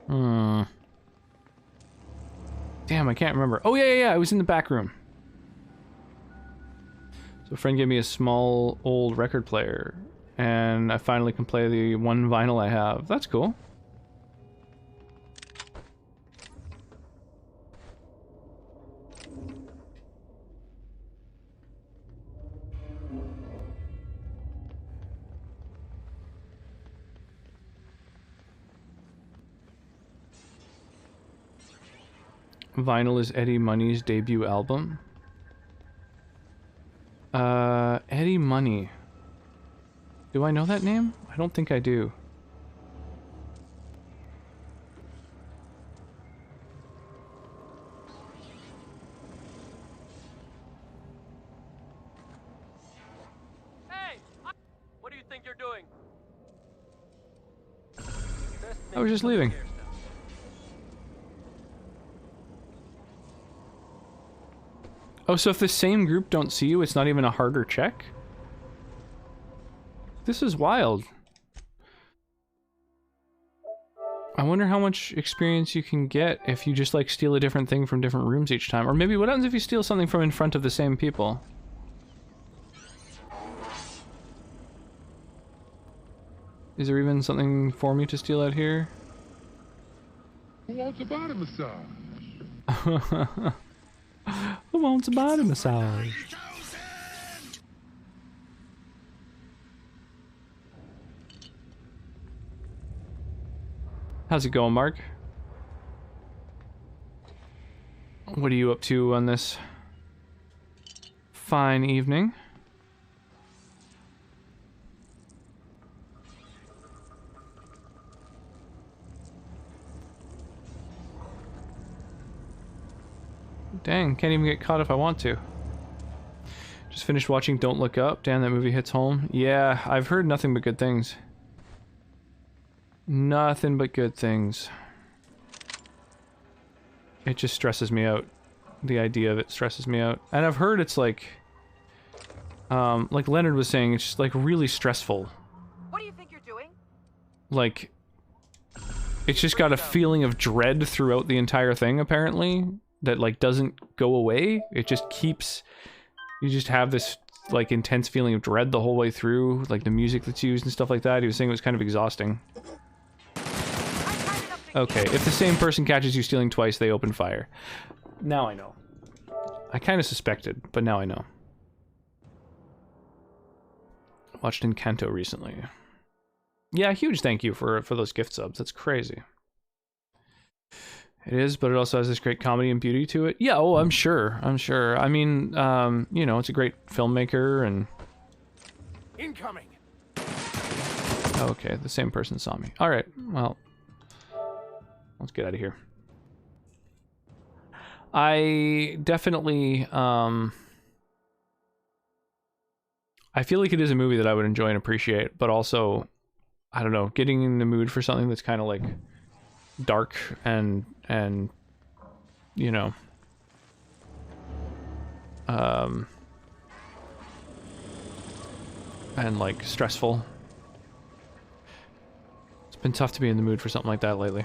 Damn, I can't remember. Oh yeah, it was in the back room. So a friend gave me a small old record player, and I finally can play the one vinyl I have. That's cool. Vinyl is Eddie Money's debut album. Eddie Money. Do I know that name? I don't think I do. Hey! What do you think you're doing? I was just leaving. Oh, so if the same group don't see you, it's not even a harder check? This is wild. I wonder how much experience you can get if you just like steal a different thing from different rooms each time. Or maybe what happens if you steal something from in front of the same people? Is there even something for me to steal out here? Who wants a body massage? Who wants a body massage? How's it going, Mark? What are you up to on this fine evening? Dang, can't even get caught if I want to. Just finished watching Don't Look Up. Damn, that movie hits home. Yeah, I've heard nothing but good things. Nothing but good things. It just stresses me out. The idea of it stresses me out. And I've heard it's like Leonard was saying, it's just like really stressful. What do you think you're doing? Like, it's just got a feeling of dread throughout the entire thing, apparently. That, like, doesn't go away. It just keeps... You just have this, like, intense feeling of dread the whole way through. Like, the music that's used and stuff like that. He was saying it was kind of exhausting. Okay, if the same person catches you stealing twice, they open fire. Now I know. I kind of suspected, but now I know. Watched Encanto recently. Yeah, huge thank you for those gift subs. That's crazy. It is, but it also has this great comedy and beauty to it. Yeah, oh, I'm sure. I'm sure. I mean, you know, it's a great filmmaker and... Incoming! Okay, the same person saw me. Alright, well... Let's get out of here. I definitely, I feel like it is a movie that I would enjoy and appreciate, but also, I don't know, getting in the mood for something that's kind of like dark and you know, and like stressful. It's been tough to be in the mood for something like that lately.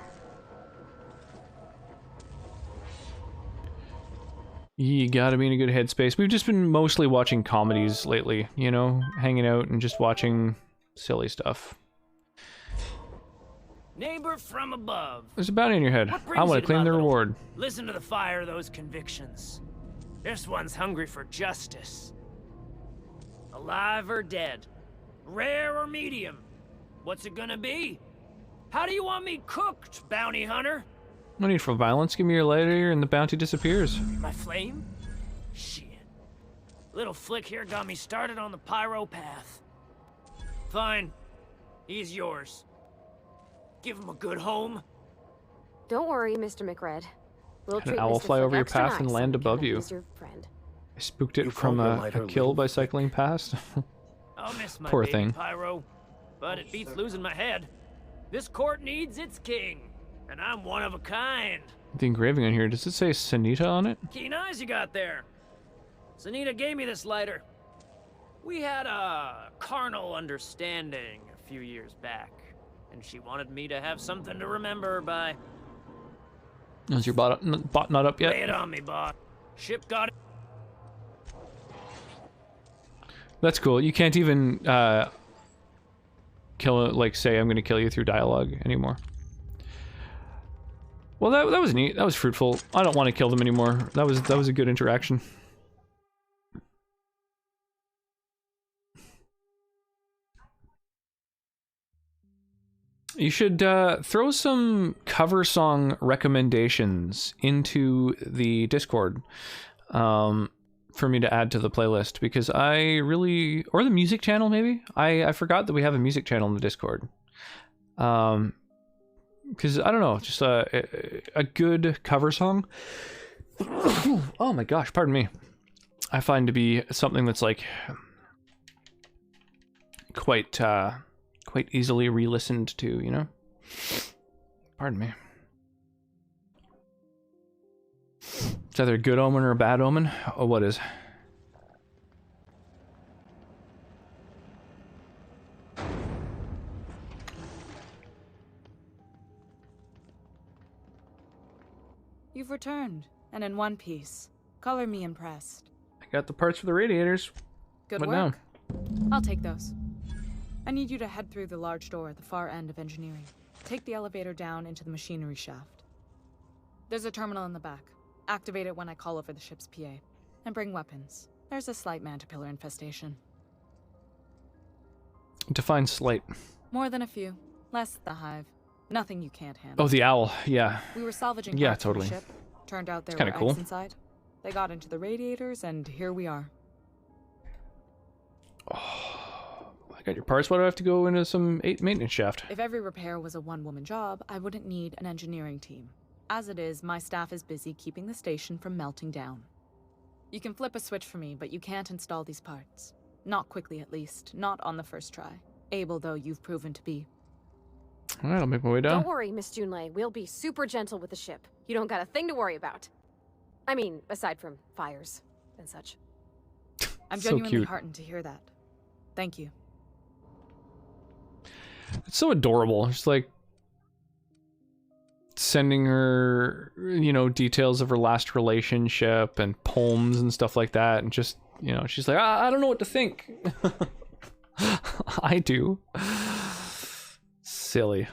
You gotta be in a good headspace. We've just been mostly watching comedies lately, you know, hanging out and just watching silly stuff. Neighbor from above. There's a bounty in your head. What I brings want you to claim my the little- reward. Listen to the fire of those convictions. This one's hungry for justice. Alive or dead? Rare or medium? What's it gonna be? How do you want me cooked, bounty hunter? No need for violence. Give me your lighter and the bounty disappears. My flame? Shit. Little flick here got me started on the pyro path. Fine. He's yours. Give him a good home. Don't worry, Mr. McRed. We'll Had an treat owl Mr. fly Flick over your extra path and nice land on account above of you. he's your friend. I spooked it You from found your a lighter, kill Lou? by cycling past. I'll miss my Poor baby thing. pyro, but it beats losing my head. This court needs its king, and I'm one of a kind. The engraving on here, does it say Sanita on it? Keen eyes you got there. Sanita gave me this lighter. We had a carnal understanding a few years back, and she wanted me to have something to remember her by. Is your bot not up yet? Lay it on me, bot. Ship got it. That's cool. You can't even kill it, like say I'm gonna kill you through dialogue anymore. Well, that was neat. That was fruitful. I don't want to kill them anymore. That was a good interaction. You should throw some cover song recommendations into the Discord for me to add to the playlist, because I really... Or the music channel, maybe? I forgot that we have a music channel in the Discord. Because, I don't know, just a good cover song. Oh my gosh, pardon me. I find to be something that's like quite easily re-listened to, you know? Pardon me. It's either a good omen or a bad omen. Oh, what is? You've returned, and in one piece. Color me impressed. I got the parts for the radiators. Good What work. now? I'll take those. I need you to head through the large door at the far end of engineering. Take the elevator down into the machinery shaft. There's a terminal in the back. Activate it when I call over the ship's PA. And bring weapons. There's a slight mantipillar infestation. Define slight. More than a few. Less the hive. Nothing you can't handle. Oh, the owl. Yeah. We were salvaging Yeah, parts from the totally. ship. Turned out there It's were kinda cool. eggs inside. They got into the radiators, and here we are. I got your parts. Why do I have to go into some maintenance shaft? If every repair was a one-woman job, I wouldn't need an engineering team. As it is, my staff is busy keeping the station from melting down. You can flip a switch for me, but you can't install these parts. Not quickly, at least. Not on the first try. Able, though, you've proven to be. All right, I'll make my way down. Don't worry, Miss Junlei. We'll be super gentle with the ship. You don't got a thing to worry about. I mean, aside from fires and such. I'm So genuinely cute. heartened to hear that. Thank you. It's so adorable. Just like sending her, you know, details of her last relationship and poems and stuff like that. And just, you know, she's like, I don't know what to think. I do. Silly.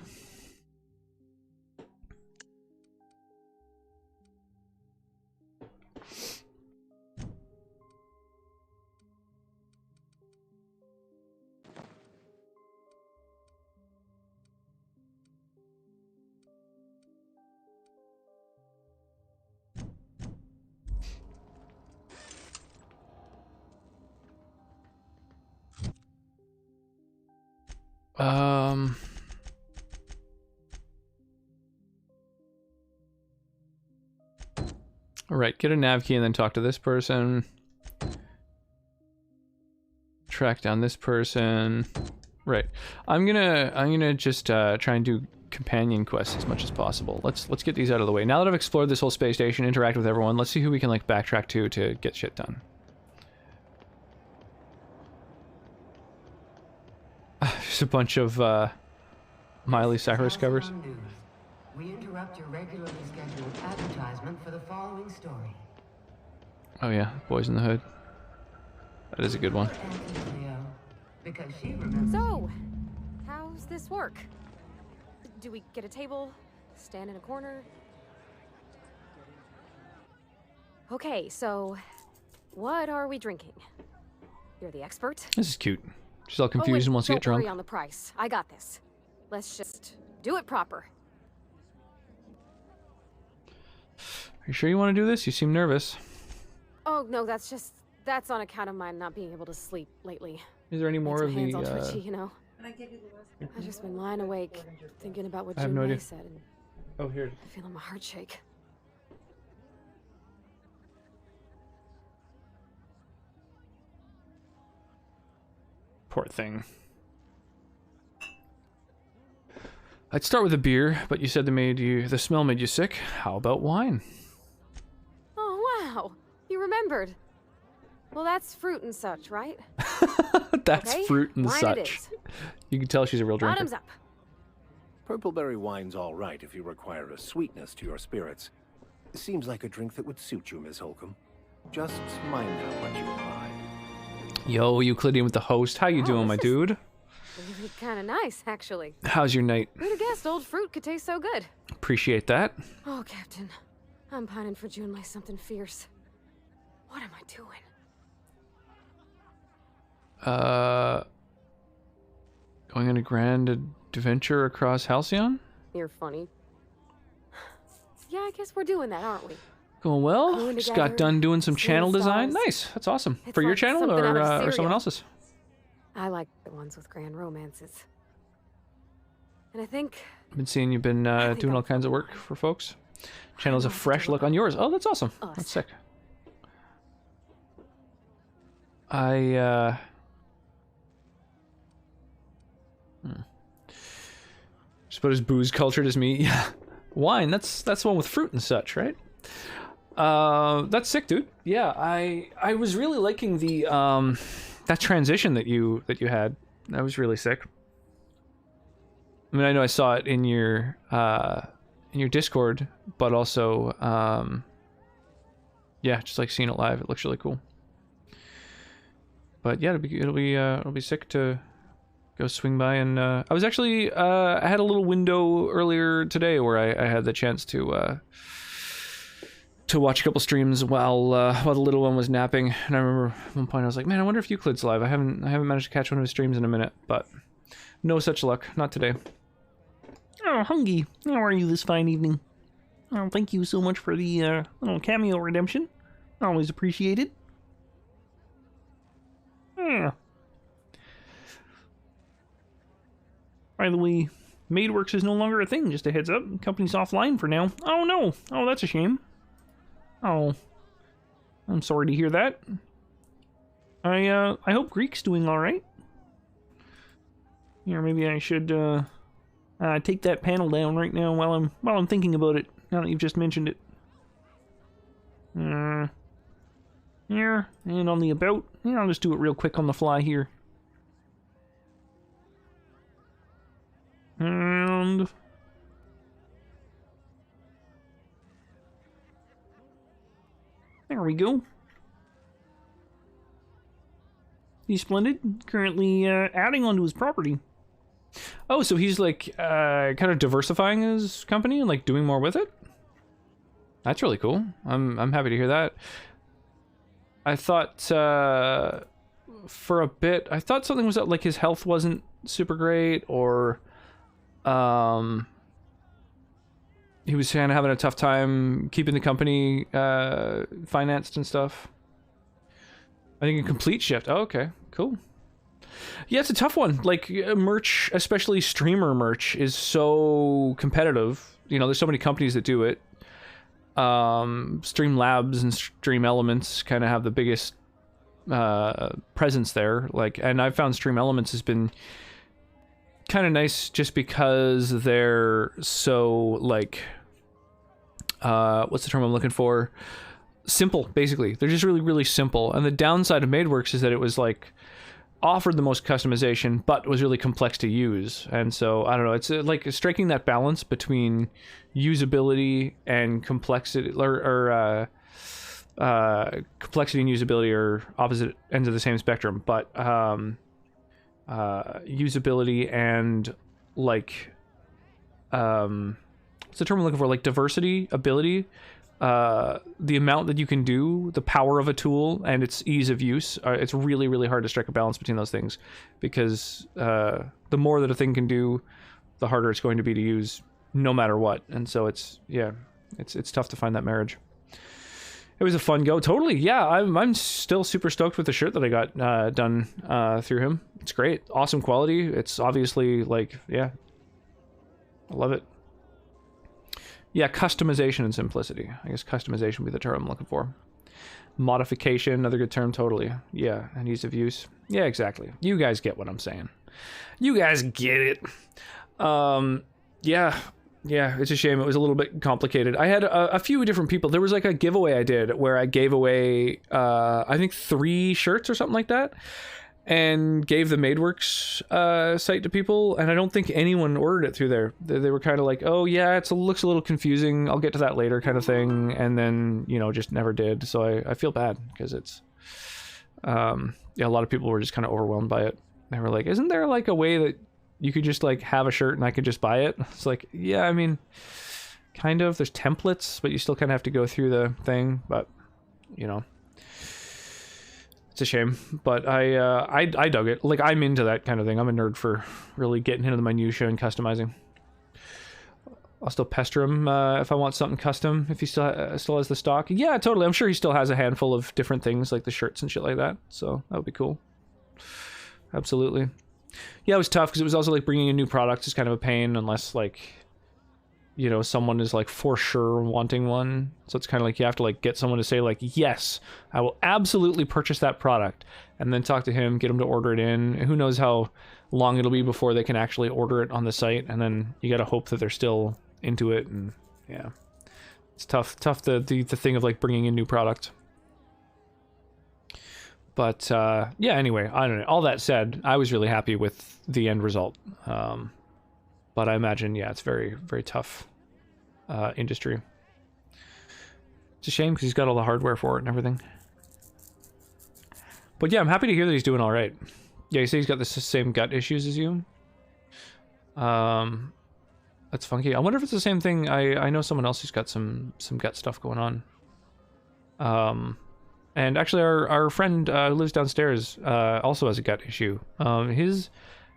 All right, get a nav key and then talk to this person. Track down this person. Right. I'm gonna just try and do companion quests as much as possible. Let's get these out of the way. Now that I've explored this whole space station, interact with everyone, let's see who we can like backtrack to get shit done. Just a bunch of Miley Cyrus covers. We interrupt your regularly scheduled advertisement for the following story. Oh yeah, Boys in the Hood. That is a good one. Because she remembers. So, how's this work? Do we get a table? Stand in a corner? Okay, so what are we drinking? You're the expert. This is cute. She's all confused and wants to get Don't worry drunk. on the price. I got this. Let's just do it proper. Are you sure you want to do this? You seem nervous. Oh no, that's on account of my not being able to sleep lately. Is there any more of Hands the? all twitchy, you know. I've just been lying awake, thinking about what I have no Junmei idea. said, and Oh, here. I'm feeling my heart shake. Poor thing. I'd start with a beer, but you said the smell made you sick. How about wine? Oh wow, you remembered. Well, that's fruit and such, right? That's Okay, fruit and wine it such. is. You can tell she's a real drinker. Bottoms up. Purpleberry wine's all right if you require a sweetness to your spirits. Seems like a drink that would suit you, Miss Holcomb. Just mind how much you buy. Yo, Euclidean with the host. How you doing, my dude? Really kind of nice, actually. How's your night? Who'd have guessed old fruit could taste so good? Appreciate that. Oh, Captain, I'm pining for Junmei something fierce. What am I doing? Going on a grand adventure across Halcyon? You're funny. Yeah, I guess we're doing that, aren't we? Going well. Going Just together, got done doing some seeing channel design. stars. Nice. That's awesome. It's For your like channel something out of or someone cereal. else's? I like the ones with grand romances. And I think I've been seeing you've been doing all kinds of work for folks. Channel's a fresh look on yours. Oh, that's awesome. That's sick. Just about as booze cultured as me. Yeah. Wine, that's the one with fruit and such, right? That's sick, dude. Yeah, I was really liking the that transition that you had. That was really sick. I mean, I know I saw it in your Discord, but also yeah, just like seeing it live, it looks really cool. But yeah, it'll be sick to go swing by, and I was actually I had a little window earlier today where I had the chance to to watch a couple streams while the little one was napping, and I remember at one point I was like, man, I wonder if Euclid's live. I haven't managed to catch one of his streams in a minute, but no such luck, not today. Oh, Hungy, how are you this fine evening? Oh, thank you so much for the little cameo redemption. Always appreciated. Yeah. By the way, MaidWorks is no longer a thing, just a heads up. Company's offline for now. Oh no! Oh, that's a shame. Oh. I'm sorry to hear that. I hope Greek's doing alright. Or maybe I should take that panel down right now while I'm thinking about it, now that you've just mentioned it. Yeah, and on the about. Yeah, I'll just do it real quick on the fly here. And there we go. He's splendid. Currently adding onto his property. Oh, so he's like kind of diversifying his company and like doing more with it? That's really cool. I'm happy to hear that. I thought for a bit, I thought something was up, like his health wasn't super great, or he was kind of having a tough time keeping the company financed and stuff. I think a complete shift. Oh, okay, cool. Yeah, it's a tough one. Like merch, especially streamer merch, is so competitive. You know, there's so many companies that do it. Streamlabs and Stream Elements kind of have the biggest presence there. Like, and I've found Stream Elements has been kind of nice just because they're so like what's the term I'm looking for? Simple, basically. They're just really, really simple. And the downside of MaidWorks is that it was like offered the most customization, but was really complex to use. And so I don't know. It's like striking that balance between usability and complexity, or complexity and usability are opposite ends of the same spectrum. But usability and like what's the term I'm looking for? Like diversity, ability. The amount that you can do, the power of a tool, and its ease of use, it's really, really hard to strike a balance between those things, because the more that a thing can do, the harder it's going to be to use, no matter what. And so it's tough to find that marriage. It was a fun go, totally. Yeah, I'm still super stoked with the shirt that I got done through him. It's great, awesome quality. It's obviously like, yeah, I love it. Yeah, customization and simplicity. I guess customization would be the term I'm looking for. Modification, another good term, totally. Yeah, and ease of use. Yeah, exactly. You guys get what I'm saying. You guys get it. Yeah, it's a shame. It was a little bit complicated. I had a few different people. There was like a giveaway I did where I gave away, I think 3 shirts or something like that, and gave the MaidWorks site to people, and I don't think anyone ordered it through there. They were kind of like, oh yeah, it looks a little confusing, I'll get to that later kind of thing, and then, you know, just never did. So I feel bad, because it's, yeah, a lot of people were just kind of overwhelmed by it. They were like, isn't there like a way that you could just like have a shirt and I could just buy it? It's like, yeah, I mean, kind of. There's templates, but you still kind of have to go through the thing, but, you know. It's a shame, but I dug it. Like, I'm into that kind of thing. I'm a nerd for really getting into the minutia and customizing. I'll still pester him if I want something custom, if he still has the stock. Yeah, totally. I'm sure he still has a handful of different things, like the shirts and shit like that. So that would be cool. Absolutely. Yeah, it was tough because it was also like bringing a new product is kind of a pain unless like, you know, someone is like for sure wanting one. So it's kind of like you have to like get someone to say like, yes, I will absolutely purchase that product, and then talk to him, get him to order it in. And who knows how long it'll be before they can actually order it on the site. And then you got to hope that they're still into it. And yeah, it's tough the thing of like bringing in new product. But yeah, anyway, I don't know. All that said, I was really happy with the end result. But I imagine, yeah, it's very, very tough industry. It's a shame because he's got all the hardware for it and everything. But yeah, I'm happy to hear that he's doing all right. Yeah, you say he's got the same gut issues as you. That's funky. I wonder if it's the same thing. I know someone else who's got some gut stuff going on. And actually, our friend who lives downstairs also has a gut issue. His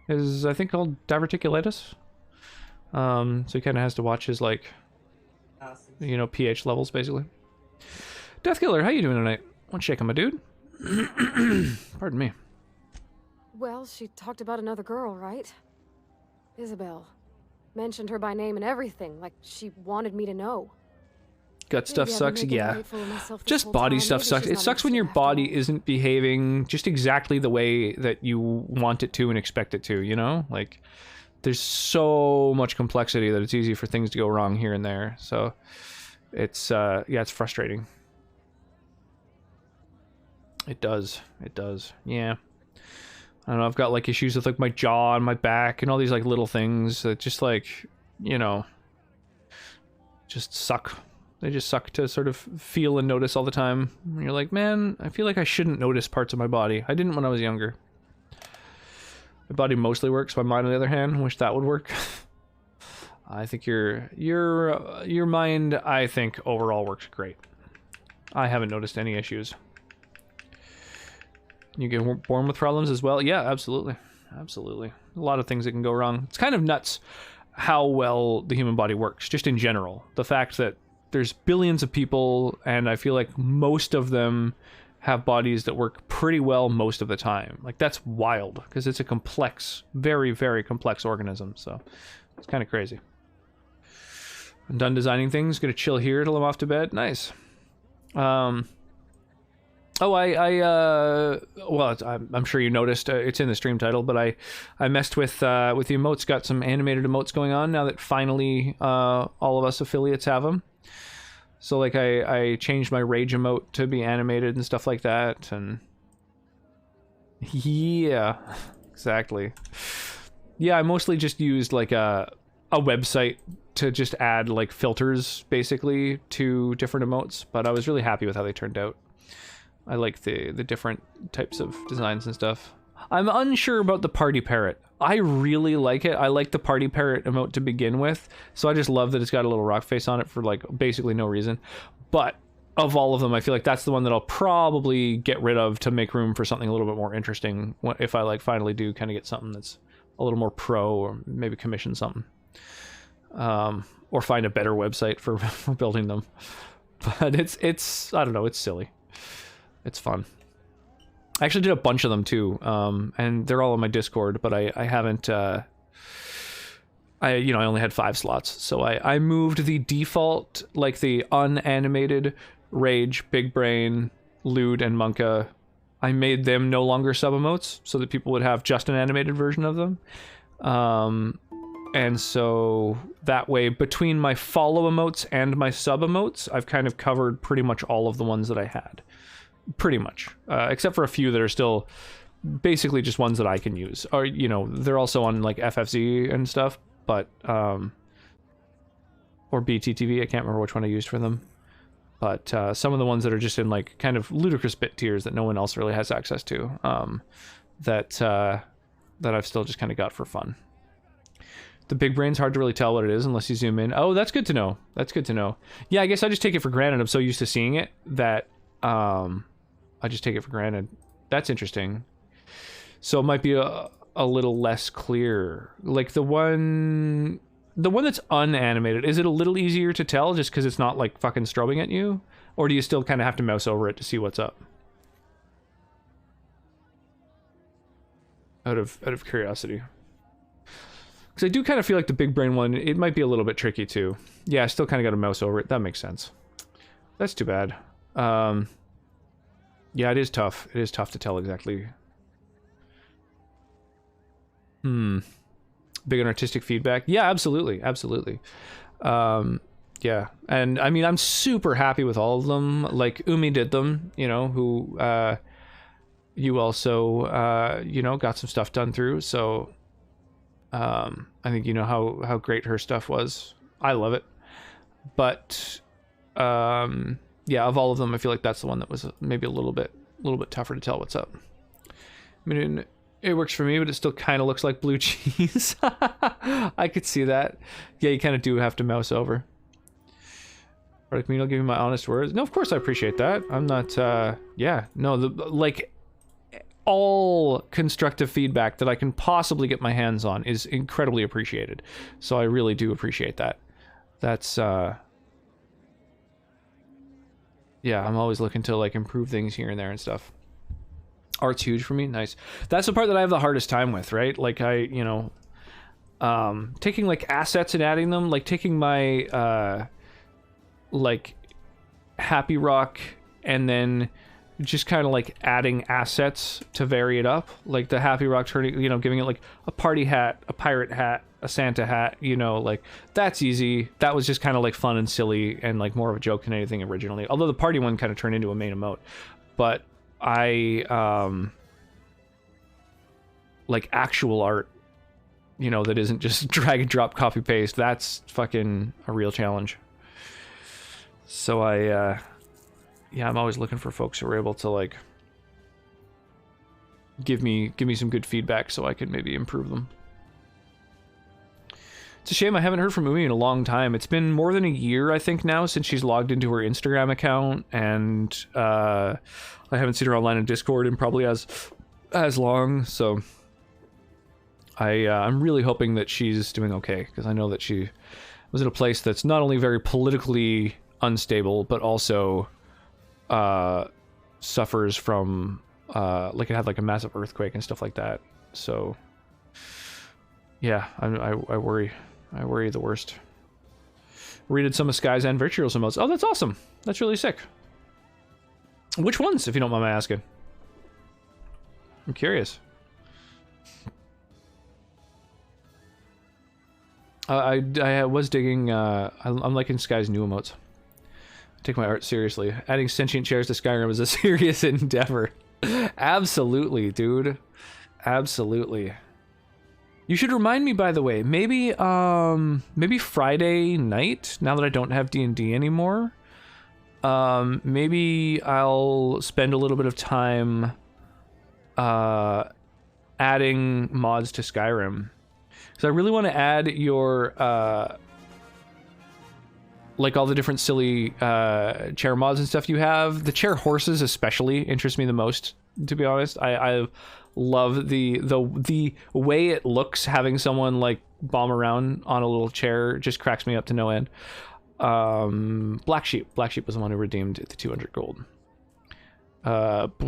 is, I think, called diverticulitis. So he kind of has to watch his, like, you know, pH levels, basically. Deathkiller, how you doing tonight? One shaking, my dude. Pardon me. Well, she talked about another girl, right? Isabel. Mentioned her by name and everything, like she wanted me to know. Gut stuff Maybe I've sucks, been making a yeah. hateful of myself this Just whole body time. stuff Maybe sucks. she's It not sucks when your interested after body isn't behaving just exactly the way that you want it to and expect it to, you know? Like, there's so much complexity that it's easy for things to go wrong here and there. So, it's, yeah, it's frustrating. It does. It does. Yeah. I don't know, I've got, like, issues with, like, my jaw and my back and all these, like, little things that just, like, you know, just suck. They just suck to sort of feel and notice all the time. And you're like, man, I feel like I shouldn't notice parts of my body. I didn't when I was younger. My body mostly works. My mind, on the other hand, wish that would work. I think your mind, I think, overall works great. I haven't noticed any issues. You get born with problems as well? Yeah, absolutely. Absolutely. A lot of things that can go wrong. It's kind of nuts how well the human body works, just in general. The fact that there's billions of people, and I feel like most of them have bodies that work pretty well most of the time. Like, that's wild, because it's a complex, very, very complex organism, so it's kind of crazy. I'm done designing things, gonna chill here till I'm off to bed. Nice. Oh, well, I'm sure you noticed, it's in the stream title, but I messed with the emotes, got some animated emotes going on now that finally all of us affiliates have them. So, like, I changed my rage emote to be animated and stuff like that, and yeah, exactly. Yeah, I mostly just used, like, a website to just add, like, filters, basically, to different emotes, but I was really happy with how they turned out. I like the different types of designs and stuff. I'm unsure about the party parrot. I really like it. I like the party parrot emote to begin with, so I just love that it's got a little rock face on it for, like, basically no reason. But of all of them, I feel like that's the one that I'll probably get rid of to make room for something a little bit more interesting if I, like, finally do kind of get something that's a little more pro, or maybe commission something. Or find a better website for building them. But it's I don't know, it's silly. It's fun. I actually did a bunch of them too, and they're all on my Discord, but I haven't, I only had 5 slots, so I moved the default, like, the unanimated Rage, Big Brain, Lewd, and Monka. I made them no longer sub-emotes, so that people would have just an animated version of them. And so that way, between my follow emotes and my sub-emotes, I've kind of covered pretty much all of the ones that I had. Pretty much, except for a few that are still basically just ones that I can use. Or, they're also on, like, FFZ and stuff, but or BTTV. I can't remember which one I used for them. But some of the ones that are just in, like, kind of ludicrous bit tiers that no one else really has access to, that I've still just kind of got for fun. The big brain's hard to really tell what it is unless you zoom in. Oh, that's good to know. That's good to know. Yeah, I guess I just take it for granted. I'm so used to seeing it that I just take it for granted. That's interesting. So it might be a little less clear. Like, the one that's unanimated, is it a little easier to tell just because it's not, like, fucking strobing at you? Or do you still kind of have to mouse over it to see what's up? Out of curiosity. Because I do kind of feel like the big brain one, it might be a little bit tricky too. Yeah, I still kind of got to mouse over it. That makes sense. That's too bad. Yeah, it is tough. It is tough to tell exactly. Big on artistic feedback. Yeah, absolutely. Absolutely. Yeah. And I mean, I'm super happy with all of them. Like, Umi did them, who, you also, got some stuff done through. So, I think you know how great her stuff was. I love it. But, yeah, of all of them, I feel like that's the one that was maybe a little bit tougher to tell what's up. I mean, it works for me, but it still kind of looks like blue cheese. I could see that. Yeah, you kind of do have to mouse over. Product community, I'll give you my honest words. No, of course I appreciate that. I'm not, yeah. No, like, all constructive feedback that I can possibly get my hands on is incredibly appreciated. So I really do appreciate that. That's, yeah, I'm always looking to, like, improve things here and there and stuff. Art's huge for me. Nice. That's the part that I have the hardest time with, right? Like, you know, taking, like, assets and adding them, like, taking my, like, Happy Rock and then just kind of, like, adding assets to vary it up. Like, the Happy Rock turning, you know, giving it, like, a party hat, a pirate hat, a Santa hat, you know, like, that's easy. That was just kind of, like, fun and silly and, like, more of a joke than anything originally. Although the party one kind of turned into a main emote. But like, actual art, you know, that isn't just drag and drop, copy paste, that's fucking a real challenge. So yeah, I'm always looking for folks who are able to, like, give me some good feedback so I can maybe improve them. It's a shame I haven't heard from Umi in a long time. It's been more than a year, I think, now since she's logged into her Instagram account, and I haven't seen her online in Discord in probably as long, so I'm really hoping that she's doing okay, because I know that she was in a place that's not only very politically unstable, but also suffers from like, it had, like, a massive earthquake and stuff like that. So yeah, I worry the worst. Readed some of Sky's and Virtual's emotes. Oh, that's awesome. That's really sick. Which ones, if you don't mind my asking? I'm curious. I was digging, I'm liking Sky's new emotes. I take my art seriously. Adding sentient chairs to Skyrim is a serious endeavor. Absolutely, dude. Absolutely. You should remind me, by the way, maybe Friday night, now that I don't have D&D anymore, maybe I'll spend a little bit of time adding mods to Skyrim. Because I really want to add your, like, all the different silly chair mods and stuff you have. The chair horses especially interest me the most, to be honest. I love the way it looks, having someone, like, bomb around on a little chair just cracks me up to no end. Black Sheep was the one who redeemed the 200 gold. Boop.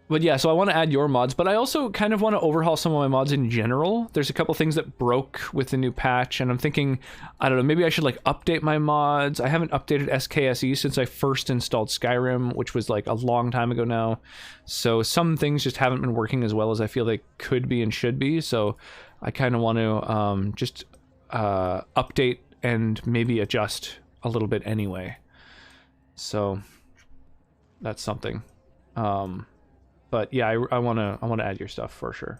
But yeah, so I want to add your mods, but I also kind of want to overhaul some of my mods in general. There's a couple things that broke with the new patch, and I'm thinking, I don't know, maybe I should, like, update my mods. I haven't updated SKSE since I first installed Skyrim, which was, like, a long time ago now. So some things just haven't been working as well as I feel they could be and should be. So I kind of want to just update and maybe adjust a little bit anyway. So that's something. But yeah, I want to add your stuff for sure.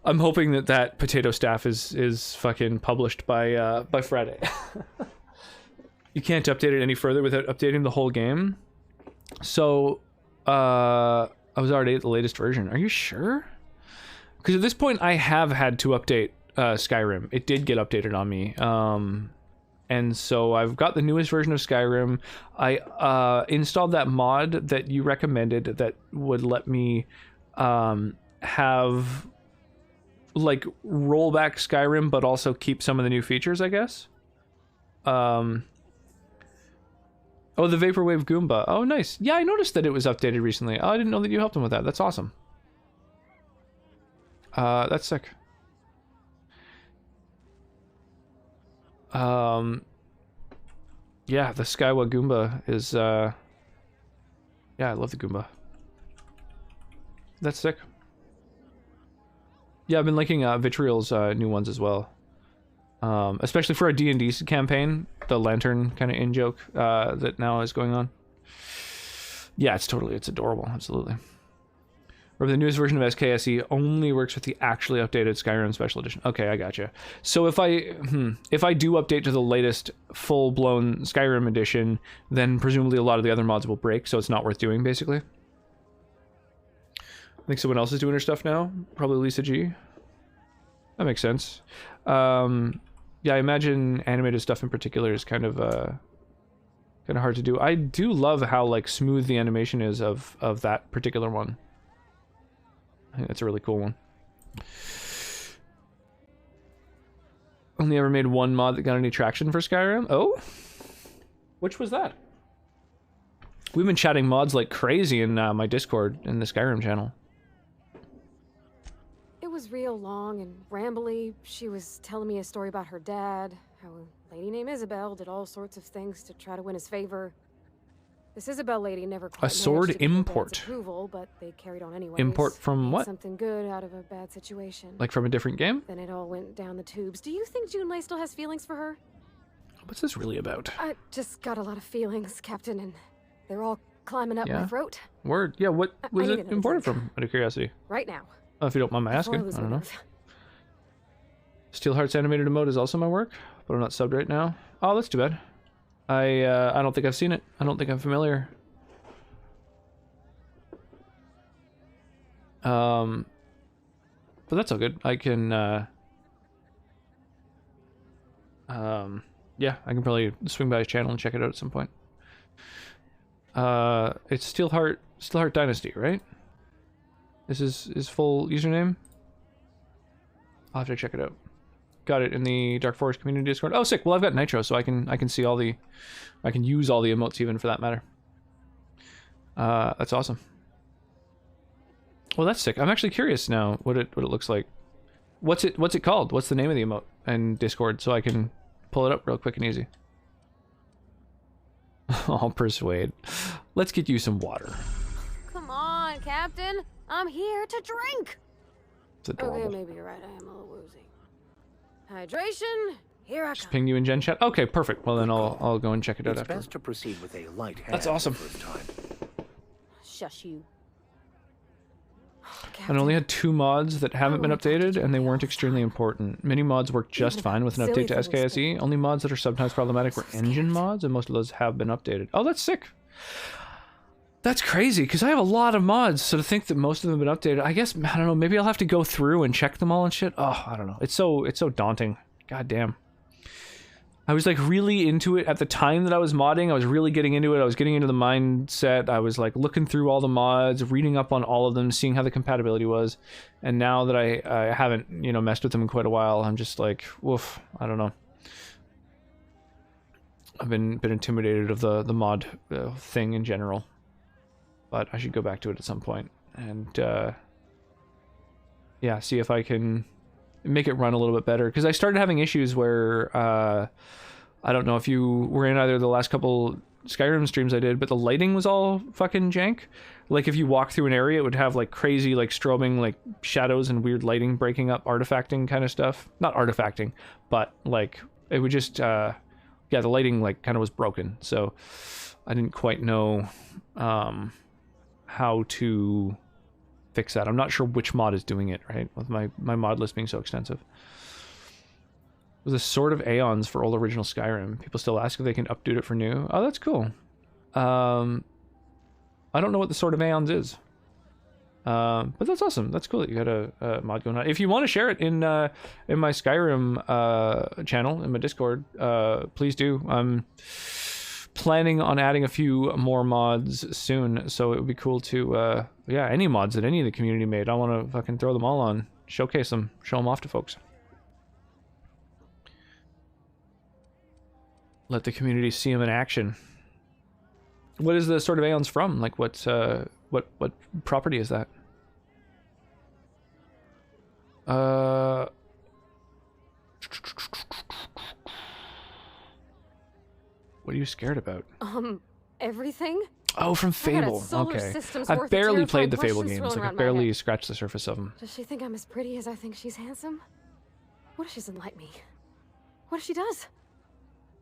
I'm hoping that potato staff is fucking published by Friday. You can't update it any further without updating the whole game. So I was already at the latest version. Are you sure? Because at this point I have had to update Skyrim. It did get updated on me. And so I've got the newest version of Skyrim. I installed that mod that you recommended that would let me have, like, rollback Skyrim, but also keep some of the new features, I guess. Oh, the Vaporwave Goomba. Oh, nice. Yeah, I noticed that it was updated recently. Oh, I didn't know that you helped him with that. That's awesome. That's sick. Yeah, the Skywa Goomba is, yeah, I love the Goomba. That's sick. Yeah, I've been liking Vitriol's new ones as well. Especially for a D&D campaign, the lantern kind of in-joke that now is going on. Yeah, it's adorable, absolutely. Or the newest version of SKSE only works with the actually updated Skyrim Special Edition. Okay, I gotcha. So if I do update to the latest full-blown Skyrim edition, then presumably a lot of the other mods will break, so it's not worth doing, basically. I think someone else is doing her stuff now. Probably Lisa G. That makes sense. Yeah, I imagine animated stuff in particular is kind of hard to do. I do love how like smooth the animation is of that particular one. I think that's a really cool one. Only ever made one mod that got any traction for Skyrim. Oh, which was that? We've been chatting mods like crazy in my Discord in the Skyrim channel. It was real long and rambly. She was telling me a story about her dad, how a lady named Isabel did all sorts of things to try to win his favor. This Isabel lady never quite sword managed to get her dad's import. approval, but they carried on anyways. Import from Made what? Something good out of a bad situation. Like from a different game? Then it all went down the tubes. Do you think Junlei still has feelings for her? What's this really about? I just got a lot of feelings, Captain, and they're all climbing up my Yeah. throat. Word. Yeah, what was need it another imported drink. from, out of curiosity? Right now. Oh, if you don't mind my Before I asking. lose I my don't know. nerve. Steelheart's animated emote is also my work, but I'm not subbed right now. Oh, that's too bad. I don't think I've seen it. I don't think I'm familiar. But that's all good. I can yeah, I can probably swing by his channel and check it out at some point. It's Steelheart Dynasty, right? This is his full username. I'll have to check it out. Got it in the Dark Forest community Discord. Oh, sick. Well, I've got Nitro, so I can see all the, I can use all the emotes even for that matter. That's awesome. Well, that's sick. I'm actually curious now what it looks like. What's it called? What's the name of the emote in Discord so I can pull it up real quick and easy. I'll persuade. Let's get you some water. Come on, Captain. I'm here to drink. It's adorable. Okay, maybe you're right. I am a little woozy. Hydration. Here I Just come. ping you in Gen Chat. Okay, perfect. Well then I'll go and check it out It's after. best to proceed with a light hand. That's awesome. the first time. Shush you. And I only had 2 mods that haven't been updated, and they weren't extremely important. Many mods work just fine with an update to SKSE. Only mods that are sometimes problematic were engine mods, and most of those have been updated. Oh, that's sick. That's crazy, because I have a lot of mods, so to think that most of them have been updated, I guess, I don't know, maybe I'll have to go through and check them all and shit. Oh, I don't know. It's so daunting. God damn. I was like really into it at the time that I was modding. I was really getting into it. I was getting into the mindset. I was like looking through all the mods, reading up on all of them, seeing how the compatibility was. And now that I haven't, messed with them in quite a while, I'm just like, woof, I don't know. I've been intimidated of the mod thing in general. But I should go back to it at some point and yeah, see if I can make it run a little bit better, because I started having issues where I don't know if you were in either of the last couple Skyrim streams I did, but the lighting was all fucking jank. Like if you walk through an area, it would have like crazy like strobing like shadows and weird lighting breaking up, artifacting kind of stuff. Not artifacting, but like it would just yeah, the lighting like kind of was broken, so I didn't quite know how to fix that. I'm not sure which mod is doing it, right? With my mod list being so extensive. It was a Sword of Aeons for old original Skyrim. People still ask if they can update it for new. Oh, that's cool. I don't know what the Sword of Aeons is. But that's awesome. That's cool that you got a mod going on. If you want to share it in my Skyrim channel, in my Discord, please do. I'm planning on adding a few more mods soon, so it would be cool to yeah, any mods that any of the community made. I want to fucking throw them all on, showcase them, show them off to folks. Let the community see them in action. What is the Sword of Aeons from? Like what property is that? What are you scared about? Everything? Oh, from Fable. Okay. I've barely played the Fable games. Like I've barely scratched the surface of them. Does she think I'm as pretty as I think she's handsome? What if she doesn't like me? What if she does?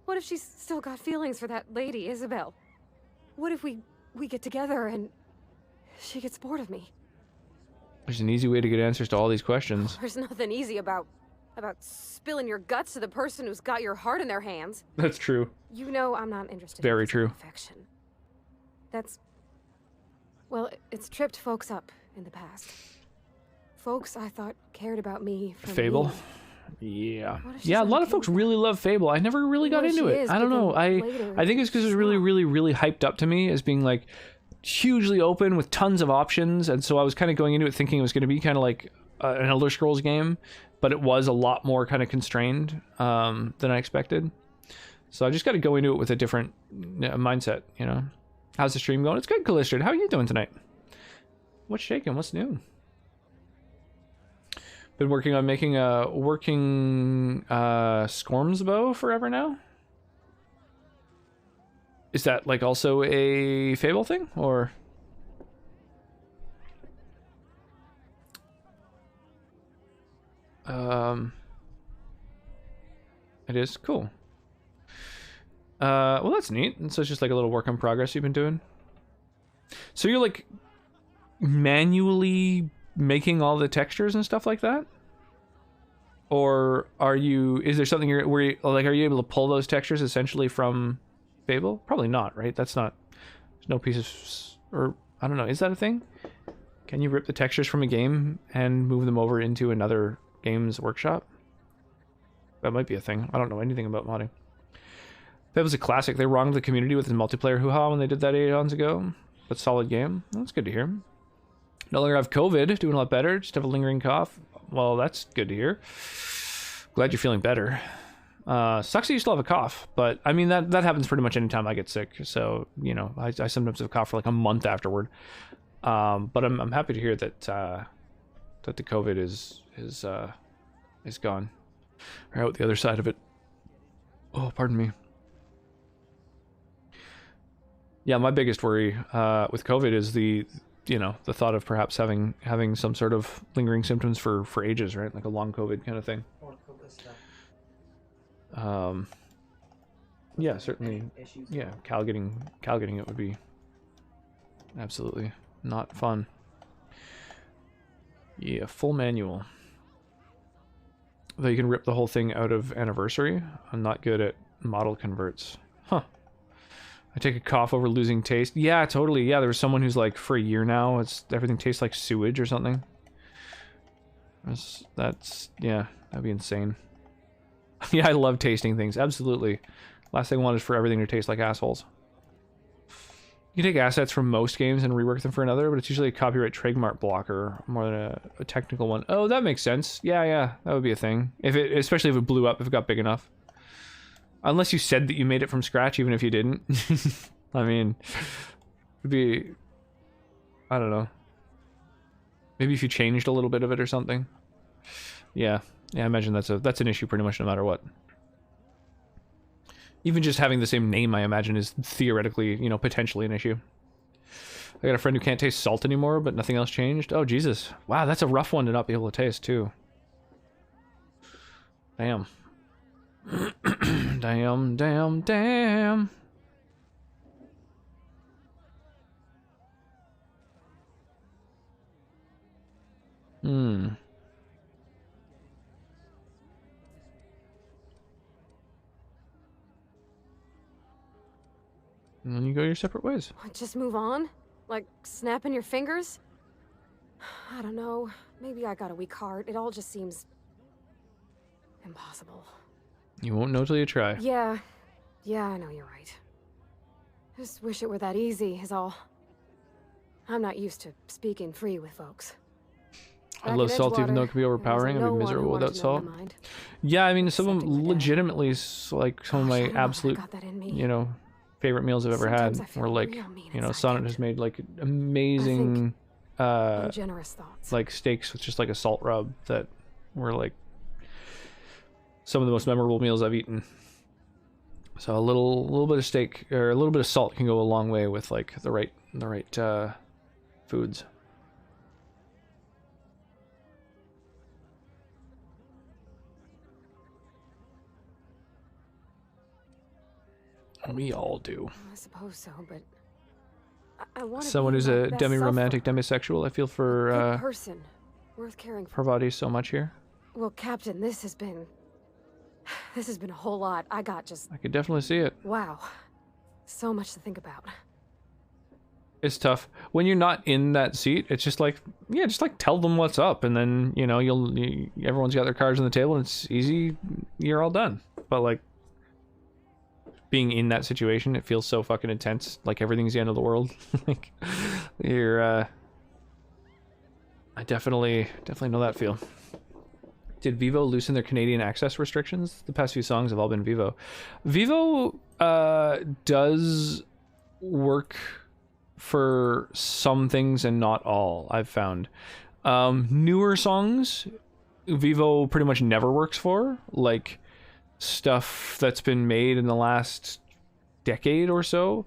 What if she's still got feelings for that lady, Isabel? What if we get together and she gets bored of me? There's an easy way to get answers to all these questions. There's nothing easy about spilling your guts to the person who's got your heart in their hands. That's true. You know I'm not interested Very in true. affection. That's... well, it's tripped folks up, in the past. Folks I thought cared about me from Fable. me. Yeah. What if she's Yeah, a not lot okay of folks with really love Fable. I never really got Well, into she it. is, I don't but know. then later, I think it's because it was really, really, really hyped up to me as being like hugely open with tons of options, and so I was kind of going into it thinking it was going to be kind of like an Elder Scrolls game, but it was a lot more kind of constrained than I expected. So I just got to go into it with a different mindset, you know. How's the stream going? It's good, Callistrid. How are you doing tonight? What's shaking? What's new? Been working on making a working Scorms bow forever now. Is that like also a Fable thing, or? It is cool. Well, that's neat. And so it's just like a little work in progress you've been doing. So you're like manually making all the textures and stuff like that, or are you? Is there something where you, like, are you able to pull those textures essentially from Fable? Probably not, right? That's not. There's no pieces, or I don't know. Is that a thing? Can you rip the textures from a game and move them over into another game's workshop? That might be a thing. I don't know anything about modding. Fable's a classic. They wronged the community with the multiplayer hoo-ha when they did that 8 eons ago. But solid game. That's good to hear. No longer have COVID. Doing a lot better. Just have a lingering cough. Well, that's good to hear. Glad you're feeling better. Sucks that you still have a cough. But, I mean, that happens pretty much anytime I get sick. So, you know, I sometimes have a cough for like a month afterward. But I'm happy to hear that that the COVID is gone. Or out the other side of it. Oh, pardon me. Yeah, my biggest worry with COVID is the thought of perhaps having some sort of lingering symptoms for ages, right? Like a long COVID kind of thing. Yeah, certainly. Yeah, Cal getting it would be absolutely not fun. Yeah, full manual. Though you can rip the whole thing out of Anniversary. I'm not good at model converts. Huh. I take a cough over losing taste. Yeah, totally. Yeah, there was someone who's like, for a year now, everything tastes like sewage or something. Yeah, that'd be insane. Yeah, I love tasting things. Absolutely. Last thing I want is for everything to taste like assholes. You can take assets from most games and rework them for another, but it's usually a copyright trademark blocker more than a technical one. Oh, that makes sense. Yeah, that would be a thing. Especially if it blew up, if it got big enough. Unless you said that you made it from scratch, even if you didn't. I mean, it'd be, I don't know. Maybe if you changed a little bit of it or something. Yeah, I imagine that's an issue pretty much no matter what. Even just having the same name, I imagine, is theoretically, potentially an issue. I got a friend who can't taste salt anymore, but nothing else changed. Oh, Jesus. Wow, that's a rough one to not be able to taste, too. Damn. Damn. And then you go your separate ways. Just move on? Like snapping your fingers? I don't know. Maybe I got a weak heart. It all just seems impossible. You won't know till you try. Yeah, I know you're right. Just wish it were that easy, is all. I'm not used to speaking free with folks. I love salt even though it can be overpowering. I'd be miserable without salt. Yeah, I mean, some of them legitimately, like some of my absolute, favorite meals I've ever had were like, Sonnet has made like amazing, generous thoughts. like steaks with just like a salt rub that were like some of the most memorable meals I've eaten. So a little bit of steak or a little bit of salt can go a long way with like the right foods. We all do. I suppose so, but I want Someone who's a demi-romantic, demisexual. I feel for person worth caring for. Parvati so much here. Well, Captain, this has been a whole lot. I could definitely see it. Wow, so much to think about. It's tough when you're not in that seat. It's just like, yeah, just like tell them what's up, and then you know everyone's got their cards on the table, and it's easy. You're all done. But like being in that situation, it feels so fucking intense. Like everything's the end of the world. Like you're. I definitely know that feel. Did Vivo loosen their Canadian access restrictions? The past few songs have all been Vivo. Vivo does work for some things and not all, I've found. Newer songs, Vivo pretty much never works for. Like stuff that's been made in the last decade or so.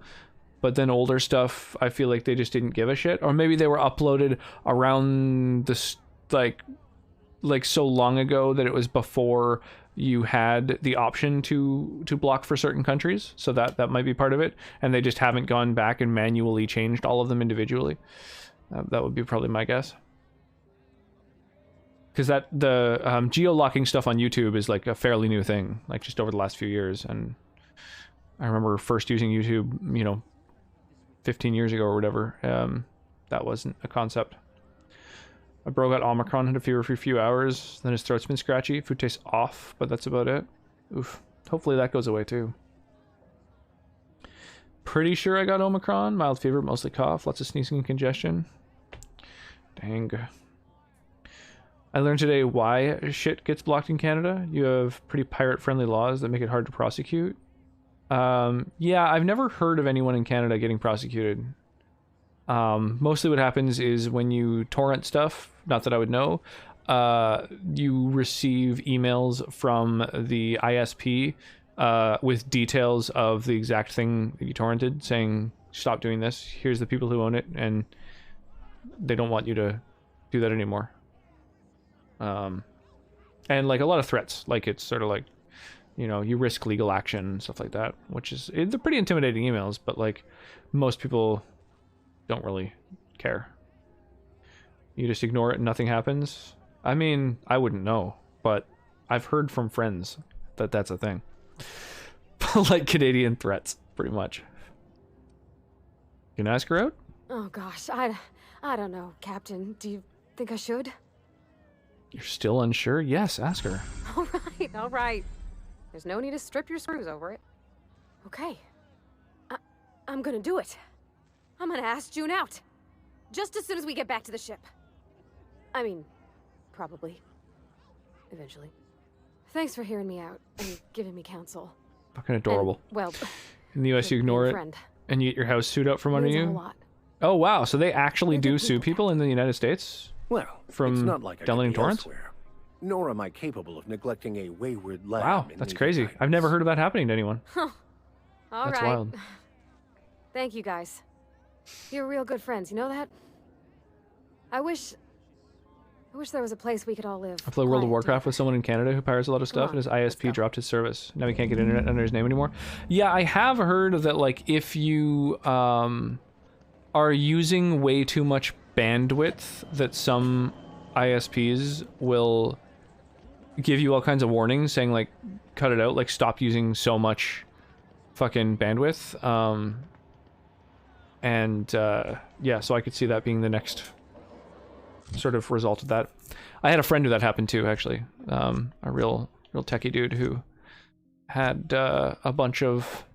But then older stuff, I feel like they just didn't give a shit. Or maybe they were uploaded around this, like so long ago that it was before you had the option to block for certain countries. So that might be part of it. And they just haven't gone back and manually changed all of them individually. That would be probably my guess. Because the geo-locking stuff on YouTube is like a fairly new thing, like just over the last few years. And I remember first using YouTube, you know, 15 years ago or whatever. That wasn't a concept. My bro got Omicron, had a fever for a few hours, then his throat's been scratchy, food tastes off, but that's about it. Oof. Hopefully that goes away too. Pretty sure I got Omicron, mild fever, mostly cough, lots of sneezing and congestion. Dang. I learned today why shit gets blocked in Canada. You have pretty pirate-friendly laws that make it hard to prosecute. Yeah, I've never heard of anyone in Canada getting prosecuted. Mostly what happens is when you torrent stuff, not that I would know, you receive emails from the ISP with details of the exact thing that you torrented, saying, stop doing this, here's the people who own it, and they don't want you to do that anymore. And like a lot of threats, like it's sort of like, you know, you risk legal action and stuff like that, which is, they're pretty intimidating emails, but like most people don't really care. You just ignore it and nothing happens. I mean, I wouldn't know, but I've heard from friends that that's a thing. Like Canadian threats, pretty much. You can ask her out? Oh gosh, I don't know, Captain. Do you think I should? You're still unsure? Yes, ask her. All right. There's no need to strip your screws over it. Okay. I'm gonna do it. I'm gonna ask June out. Just as soon as we get back to the ship. I mean, probably. Eventually. Thanks for hearing me out and giving me counsel. Fucking adorable. And, well, in the US, you ignore it, friend. and you get your house sued up from under Means a you? whole lot. Oh, wow. So they actually do sue people in the United States? Well, from it's not like I downloading could be torrents? elsewhere. Nor am I capable of neglecting a wayward lad. Wow, that's crazy. I've never heard of that happening to anyone. Huh. All That's right. wild. Thank you, guys. You're real good friends, you know that? I wish there was a place we could all live. I play World of quiet Warcraft with someone in Canada who pirates a lot of stuff, and his ISP dropped his service. Now he can't get internet under his name anymore. Yeah, I have heard that, like, if you are using way too much bandwidth, that some ISPs will give you all kinds of warnings saying, like, cut it out, like, stop using so much fucking bandwidth. Yeah, so I could see that being the next sort of result of that. I had a friend who that happened to, actually. A real techie dude who had a bunch of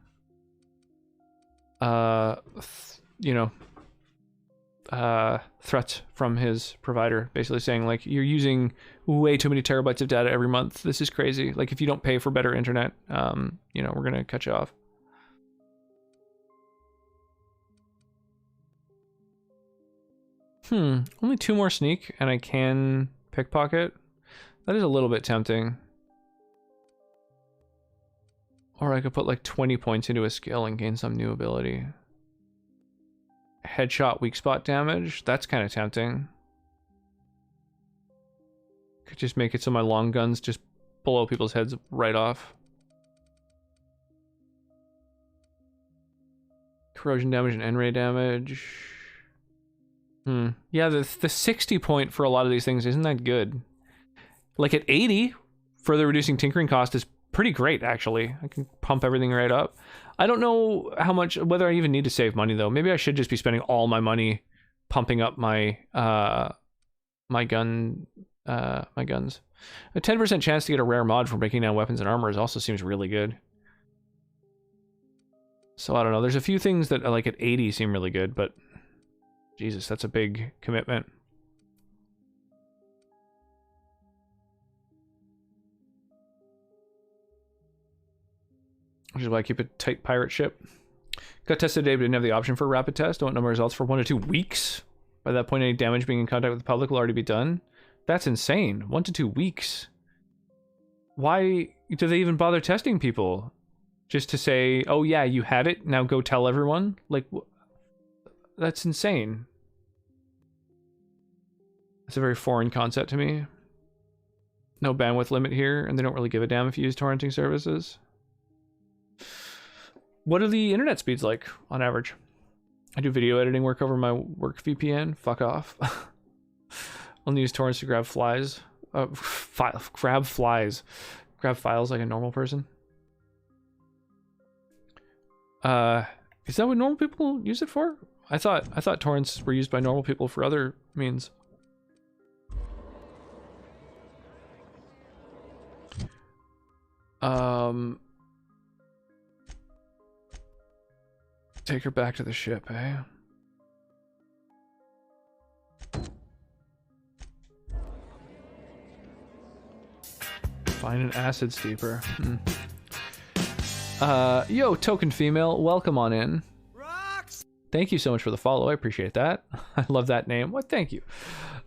threats from his provider, basically saying, like, you're using way too many terabytes of data every month. This is crazy. Like, if you don't pay for better internet, we're gonna cut you off. Only 2 more sneak, and I can pickpocket. That is a little bit tempting. Or I could put like 20 points into a skill and gain some new ability. Headshot weak spot damage. That's kind of tempting. Could just make it so my long guns just blow people's heads right off. Corrosion damage and N-ray damage. Yeah, the 60 point for a lot of these things isn't that good. Like at 80, further reducing tinkering cost is pretty great, actually. I can pump everything right up. I don't know how much, whether I even need to save money though. Maybe I should just be spending all my money pumping up my my guns. A 10% chance to get a rare mod for breaking down weapons and armor also seems really good. So I don't know. There's a few things that like at 80 seem really good, but Jesus, that's a big commitment. Which is why I keep a tight pirate ship. Got tested today, but didn't have the option for a rapid test. Don't know my results for 1 to 2 weeks. By that point, any damage being in contact with the public will already be done. That's insane. 1 to 2 weeks. Why do they even bother testing people? Just to say, oh yeah, you had it, now go tell everyone? Like, that's insane. It's a very foreign concept to me. No bandwidth limit here, and they don't really give a damn if you use torrenting services. What are the internet speeds like on average? I do video editing work over my work VPN. Fuck off. Only use torrents to grab flies. Grab flies. Grab files like a normal person. Is that what normal people use it for? I thought torrents were used by normal people for other means. Take her back to the ship, eh? Find an acid steeper. Yo, token female, welcome on in. Thank you so much for the follow. I appreciate that. I love that name. What? Thank you.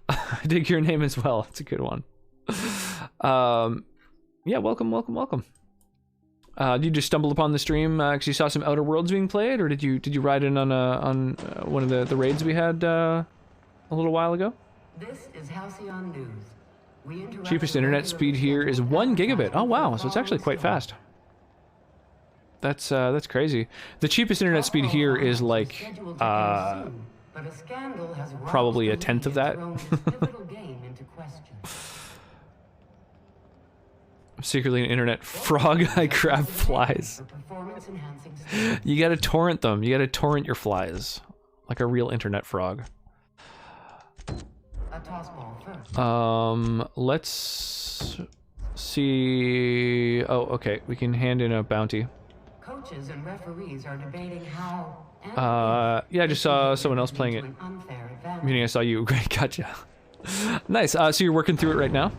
I dig your name as well. It's a good one. Yeah, welcome. Did you just stumble upon the stream because you saw some Outer Worlds being played, or did you ride in on one of the raids we had a little while ago? This is Halcyon News. Cheapest internet speed here is 1 gigabit. Oh wow, so it's actually quite fast. That's crazy. The cheapest internet speed here is like probably a tenth of that. I'm secretly an internet frog. I grab flies. You gotta torrent them. You gotta torrent your flies like a real internet frog. Let's see. Oh, okay. We can hand in a bounty. Coaches and referees are debating how. Yeah, I just saw someone else playing it. Meaning I saw you. Great, gotcha. Nice. So you're working through it right now?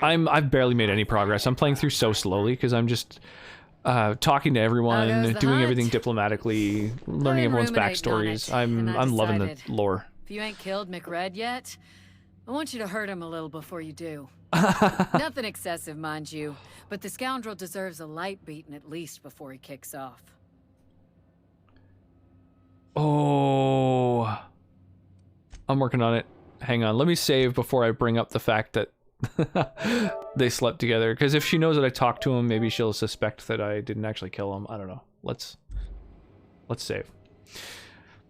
I've barely made any progress. I'm playing through so slowly because I'm just talking to everyone, doing everything diplomatically, learning everyone's backstories. I'm loving the lore. If you ain't killed McRed yet, I want you to hurt him a little before you do. Nothing excessive, mind you, but the scoundrel deserves a light beating at least before he kicks off. Oh, I'm working on it. Hang on, let me save before I bring up the fact that they slept together, because if she knows that I talked to him, maybe she'll suspect that I didn't actually kill him. I don't know. Let's save.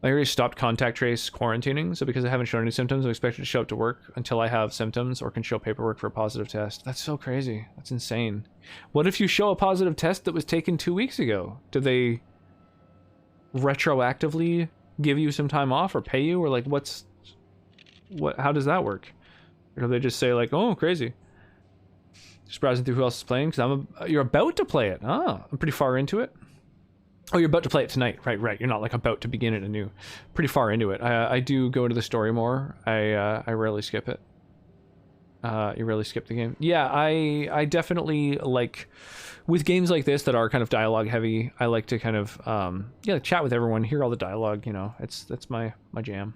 I already stopped contact trace quarantining, so because I haven't shown any symptoms, I'm expected to show up to work until I have symptoms or can show paperwork for a positive test. That's so crazy. That's insane. What if you show a positive test that was taken 2 weeks ago? Do they retroactively give you some time off or pay you, or like how does that work? Or do they just say like, oh, crazy? Just browsing through who else is playing, because you're about to play it. Ah, I'm pretty far into it. Oh, you're about to play it tonight. Right. You're not like about to begin it anew. Pretty far into it. I do go to the story more. I rarely skip it. You rarely skip the game. Yeah, I definitely like, with games like this that are kind of dialogue heavy, I like to kind of chat with everyone, hear all the dialogue, you know. That's my jam.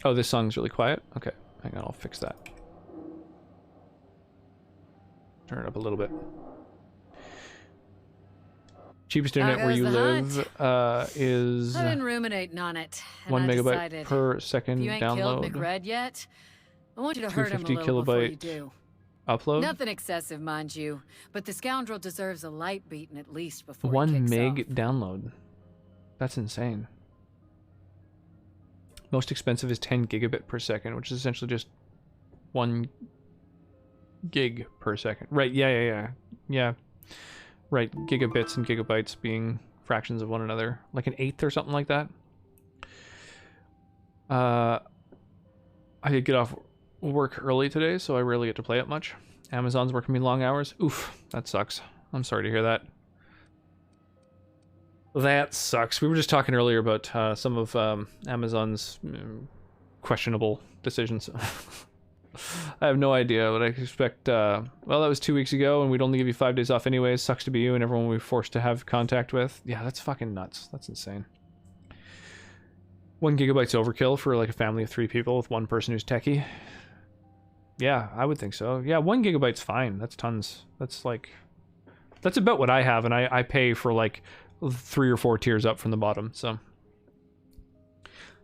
Oh, this song's really quiet? Okay, hang on, I'll fix that. Turn it up a little bit. Cheapest internet where you live is I've been ruminating on it. 1 megabyte decided, per second if you ain't download. Killed McRed yet, I want you to hurt him a 250 little before you kilobyte do. upload. Nothing excessive, mind you, but the scoundrel deserves a light beating at least before he 1 kicks meg off. download. That's insane. Most expensive is 10 gigabit per second, which is essentially just 1 gig per second. Right? Yeah. Right, gigabits and gigabytes being fractions of one another. Like an eighth or something like that. I did get off work early today, so I rarely get to play it much. Amazon's working me long hours. Oof, that sucks. I'm sorry to hear that. That sucks. We were just talking earlier about some of Amazon's questionable decisions. I have no idea what I expect. Well, that was 2 weeks ago, and we'd only give you 5 days off anyways. Sucks to be you and everyone we were forced to have contact with. Yeah, that's fucking nuts. That's insane. 1 gigabyte's overkill for like a family of 3 people with one person who's techie. Yeah, I would think so. Yeah, 1 gigabyte's fine. That's tons. That's like... That's about what I have, and I pay for like 3 or 4 tiers up from the bottom, so...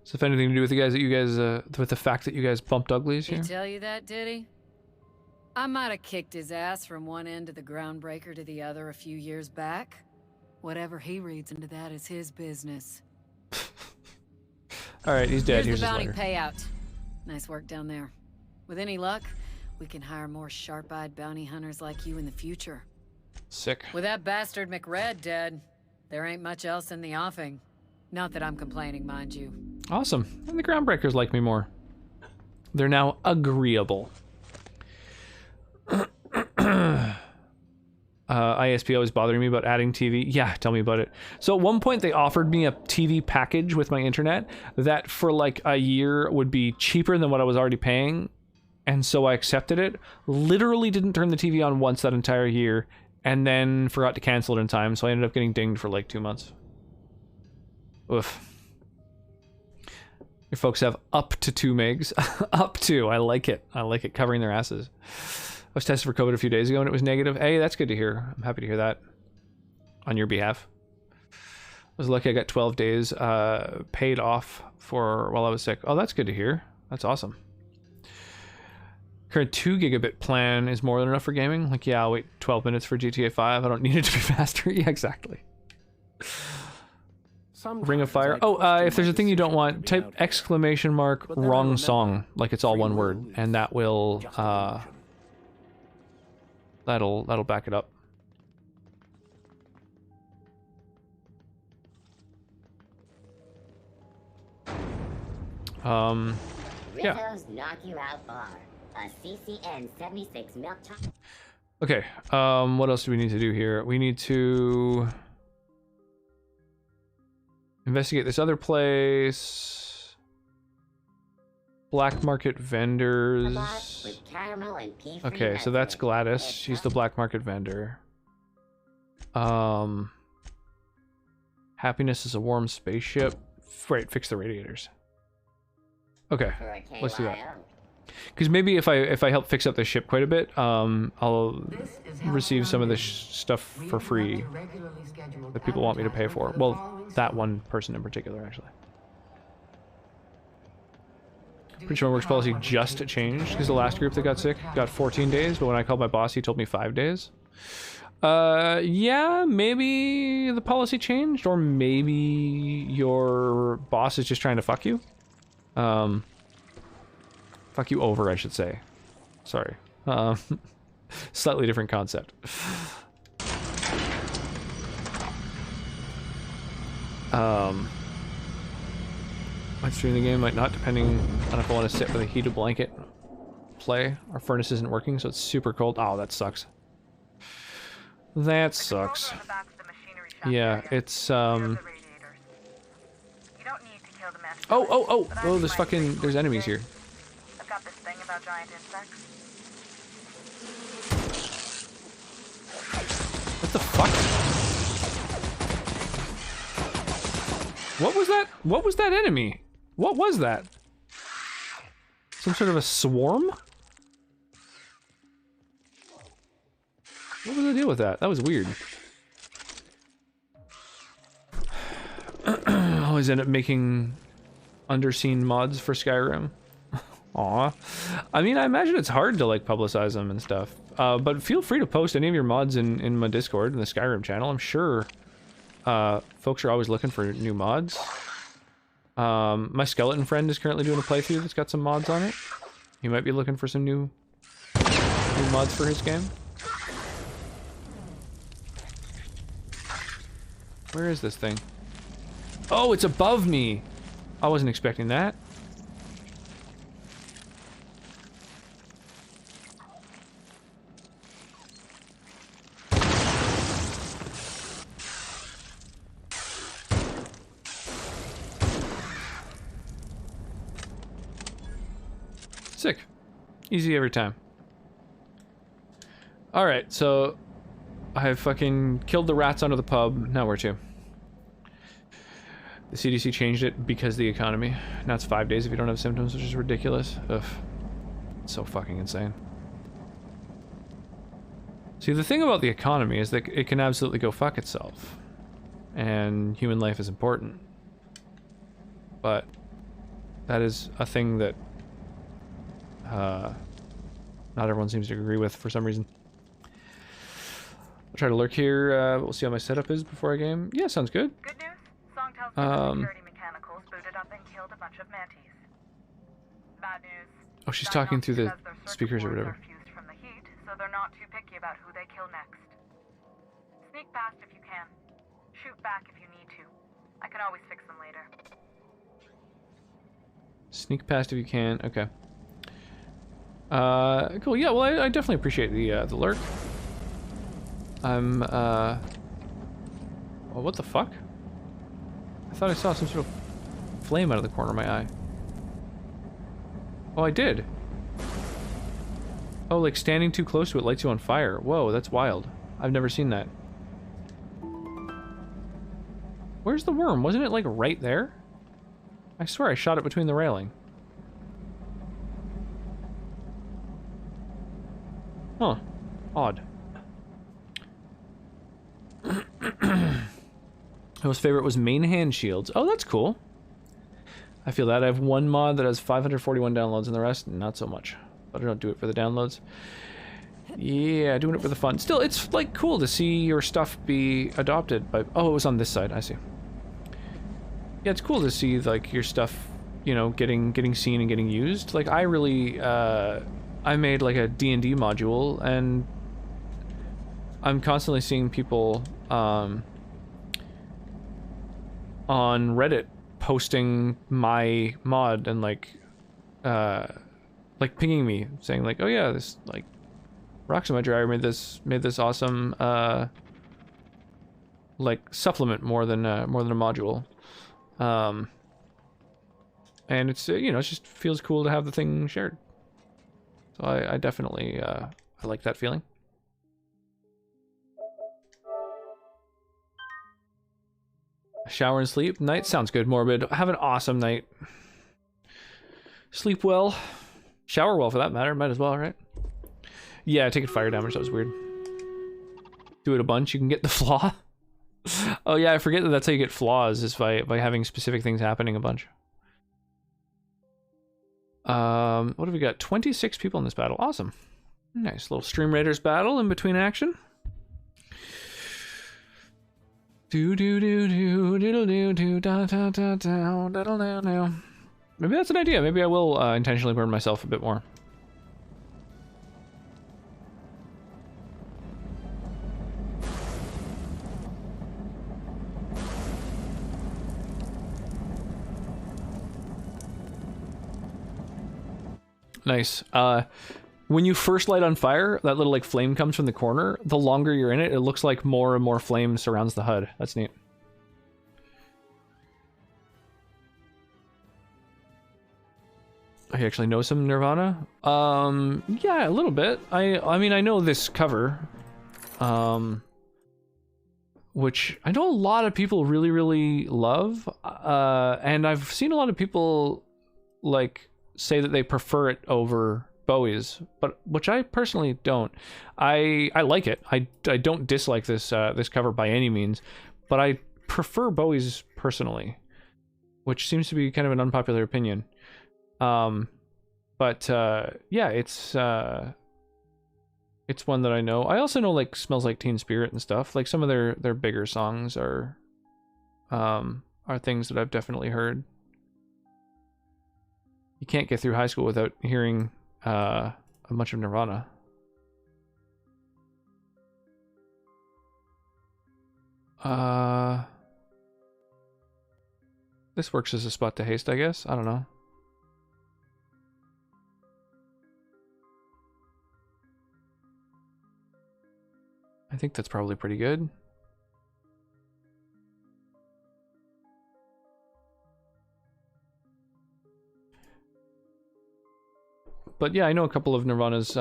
So if anything to do with the guys that you guys, with the fact that you guys bumped uglies here? He tell you that, did he? I might have kicked his ass from one end of the Groundbreaker to the other a few years back. Whatever he reads into that is his business. Alright, he's dead. Here's Here's the his bounty letter. payout. Nice work down there. With any luck, we can hire more sharp-eyed bounty hunters like you in the future. Sick. With that bastard McRed dead, there ain't much else in the offing. Not that I'm complaining, mind you. Awesome. And the Groundbreakers like me more. They're now agreeable. ISPO is bothering me about adding TV. Yeah, tell me about it. So at one point they offered me a TV package with my internet that for like a year would be cheaper than what I was already paying. And so I accepted it. Literally didn't turn the TV on once that entire year. And then forgot to cancel it in time. So I ended up getting dinged for like 2 months. Oof. Your folks have up to 2 megs. Up to. I like it. I like it. Covering their asses. I was tested for COVID a few days ago and it was negative. Hey, that's good to hear. I'm happy to hear that. On your behalf. I was lucky I got 12 days paid off for while I was sick. Oh, that's good to hear. That's awesome. Current 2 gigabit plan is more than enough for gaming. Like, yeah, I'll wait 12 minutes for GTA 5. I don't need it to be faster. Yeah, exactly. Ring of Fire. Oh, if there's a thing you don't want, type exclamation mark wrong song, like it's all one word, and that will that'll back it up. Yeah. Rizzo's Knock You Out Bar, a CCN 76 milk chocolate. Okay. What else do we need to do here? We need to investigate this other place. Black market vendors. Okay, so that's Gladys. She's the black market vendor. Happiness is a warm spaceship. Right, fix the radiators. Okay, let's do that. Because maybe if I help fix up the ship quite a bit, I'll receive some of this stuff for free that people want me to pay for. Well, that one person in particular, actually. Pretty sure my works policy just changed because the last group that got sick got 14 days, but when I called my boss, he told me 5 days. Yeah, maybe the policy changed, or maybe your boss is just trying to fuck you. Fuck you over, I should say. Sorry. Slightly different concept. Might stream the game, might not, depending on if I want to sit with a heated blanket. Play. Our furnace isn't working, so it's super cold. Oh, that sucks. That sucks. Yeah, it's Oh, there's fucking, there's enemies here. I've got this thing about giant insects. What the fuck? What was that? What was that enemy? What was that? Some sort of a swarm? What was the deal with that? That was weird. Always end up making underseen mods for Skyrim. Aw. I mean, I imagine it's hard to like publicize them and stuff. But feel free to post any of your mods in my Discord in the Skyrim channel. I'm sure folks are always looking for new mods. My skeleton friend is currently doing a playthrough that's got some mods on it. He might be looking for some new mods for his game. Where is this thing? Oh, it's above me. I wasn't expecting that. Sick. Easy every time. Alright, so I've fucking killed the rats under the pub. Now where to? The CDC changed it because of the economy. Now it's 5 days if you don't have symptoms, which is ridiculous. Ugh. It's so fucking insane. See, the thing about the economy is that it can absolutely go fuck itself. And human life is important. But that is a thing that not everyone seems to agree with for some reason. I'll try to lurk here. We'll see how my setup is before I game. Yeah, sounds good. Good news. Song tells me the security mechanicals booted up and killed a bunch of mantis. Bad news. Oh, she's talking through the speakers or whatever. Are fused from the heat, so they're not too picky about who they kill next. Sneak past if you can. Shoot back if you need to. I can always fix them later. Sneak past if you can. Okay. Cool. Yeah, well, I definitely appreciate the lurk. I'm, oh, what the fuck? I thought I saw some sort of flame out of the corner of my eye. Oh, I did. Oh, like standing too close to it lights you on fire. Whoa, that's wild. I've never seen that. Where's the worm? Wasn't it like right there? I swear I shot it between the railing. Huh. Odd. Most favorite was main hand shields. Oh, that's cool. I feel that. I have one mod that has 541 downloads and the rest, not so much. But I don't do it for the downloads. Yeah, doing it for the fun. Still, it's like cool to see your stuff be adopted by... Oh, it was on this side. I see. Yeah, it's cool to see like your stuff, you know, getting seen and getting used. Like I really... I made like a D&D module, and I'm constantly seeing people on Reddit posting my mod and like pinging me saying like, oh yeah, this like Roxima Dryer made this awesome like supplement more than a module, and it's you know, it just feels cool to have the thing shared. So I definitely I like that feeling. Shower and sleep. Night sounds good, Morbid. Have an awesome night. Sleep well. Shower well, for that matter. Might as well, right? Yeah, taking fire damage. That was weird. Do it a bunch. You can get the flaw. Oh yeah, I forget that that's how you get flaws, is by having specific things happening a bunch. What have we got? 26 people in this battle. Awesome. Nice little Stream Raiders battle in between action. Do do do do diddle do do da da da da diddle do do. Maybe that's an idea. Maybe I will intentionally burn myself a bit more. Nice. When you first light on fire, that little like flame comes from the corner. The longer you're in it, it looks like more and more flame surrounds the HUD. That's neat. I actually know some Nirvana. Yeah, a little bit. I mean, I know this cover, which I know a lot of people really, really love. And I've seen a lot of people like say that they prefer it over Bowie's, but which I personally don't. I like it. I don't dislike this this cover by any means, but I prefer Bowie's personally, which seems to be kind of an unpopular opinion. But yeah, it's one that I know. I also know like Smells Like Teen Spirit and stuff. Like some of their bigger songs are things that I've definitely heard. You can't get through high school without hearing a bunch of Nirvana. This works as a spot to haste, I guess. I don't know. I think that's probably pretty good. But yeah, I know a couple of Nirvana's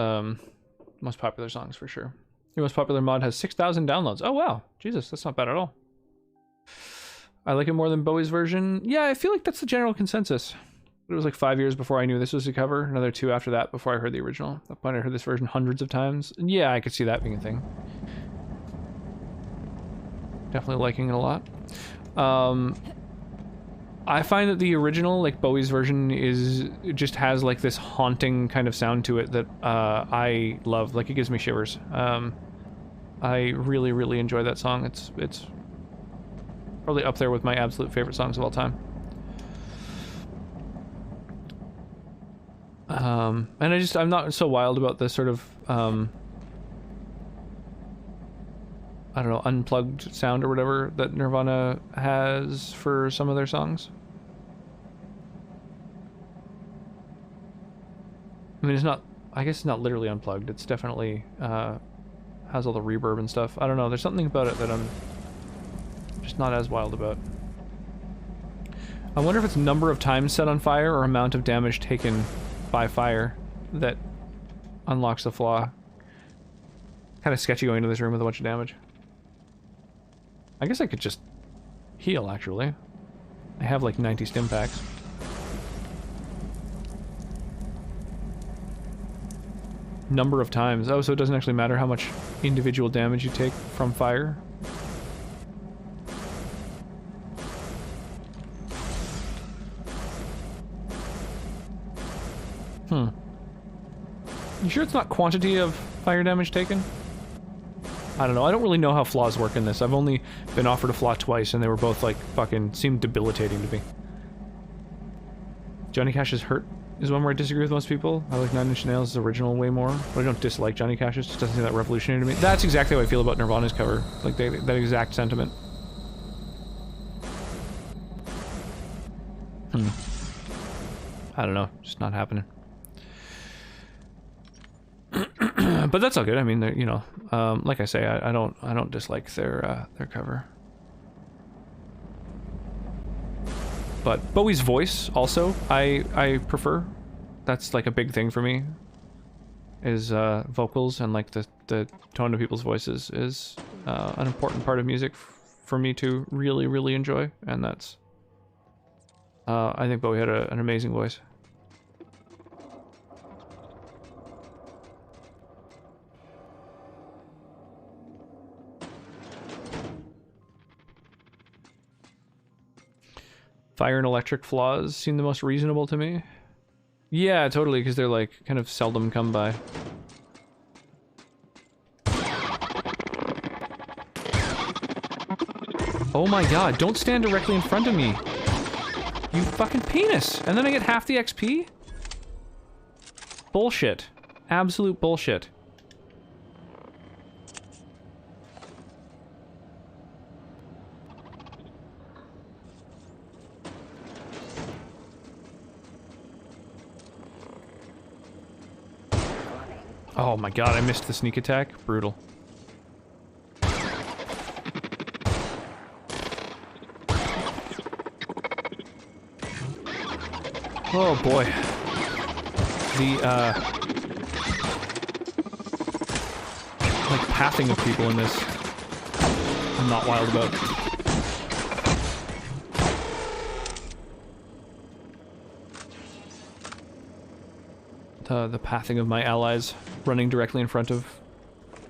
most popular songs for sure. Your most popular mod has 6,000 downloads. Oh wow, Jesus, that's not bad at all. I like it more than Bowie's version. Yeah, I feel like that's the general consensus. It was like 5 years before I knew this was a cover. Another 2 after that before I heard the original. At that point I heard this version hundreds of times. And yeah, I could see that being a thing. Definitely liking it a lot. I find that the original, like Bowie's version, it just has like this haunting kind of sound to it that I love. Like it gives me shivers. I really, really enjoy that song. It's probably up there with my absolute favorite songs of all time. And I'm not so wild about the sort of I don't know, unplugged sound or whatever that Nirvana has for some of their songs. I mean, it's not, I guess it's not literally unplugged. It's definitely has all the reverb and stuff. I don't know, there's something about it that I'm just not as wild about. I wonder if it's number of times set on fire or amount of damage taken by fire that unlocks the flaw. Kind of sketchy going into this room with a bunch of damage. I guess I could just heal, actually. I have like 90 stim packs. Number of times. Oh, so it doesn't actually matter how much individual damage you take from fire? Hmm. You sure it's not quantity of fire damage taken? I don't know. I don't really know how flaws work in this. I've only been offered a flaw twice, and they were both, like, fucking seemed debilitating to me. Johnny Cash's Hurt is one where I disagree with most people. I like Nine Inch Nails' original way more, but I don't dislike Johnny Cash's. It just doesn't seem that revolutionary to me. That's exactly how I feel about Nirvana's cover. Like, that exact sentiment. I don't know. Just not happening. But that's all good. I mean, you know, like I say, I don't dislike their cover. But Bowie's voice also, I prefer. That's like a big thing for me. Is vocals and like the tone of people's voices is an important part of music for me to really, really enjoy, and that's. I think Bowie had an amazing voice. Fire and electric flaws seem the most reasonable to me. Yeah, totally, because they're like kind of seldom come by. Oh my god, don't stand directly in front of me. You fucking penis! And then I get half the XP? Bullshit. Absolute bullshit. Oh my god, I missed the sneak attack. Brutal. Oh boy. The, like, pathing of people in this, I'm not wild about. The pathing of my allies running directly in front of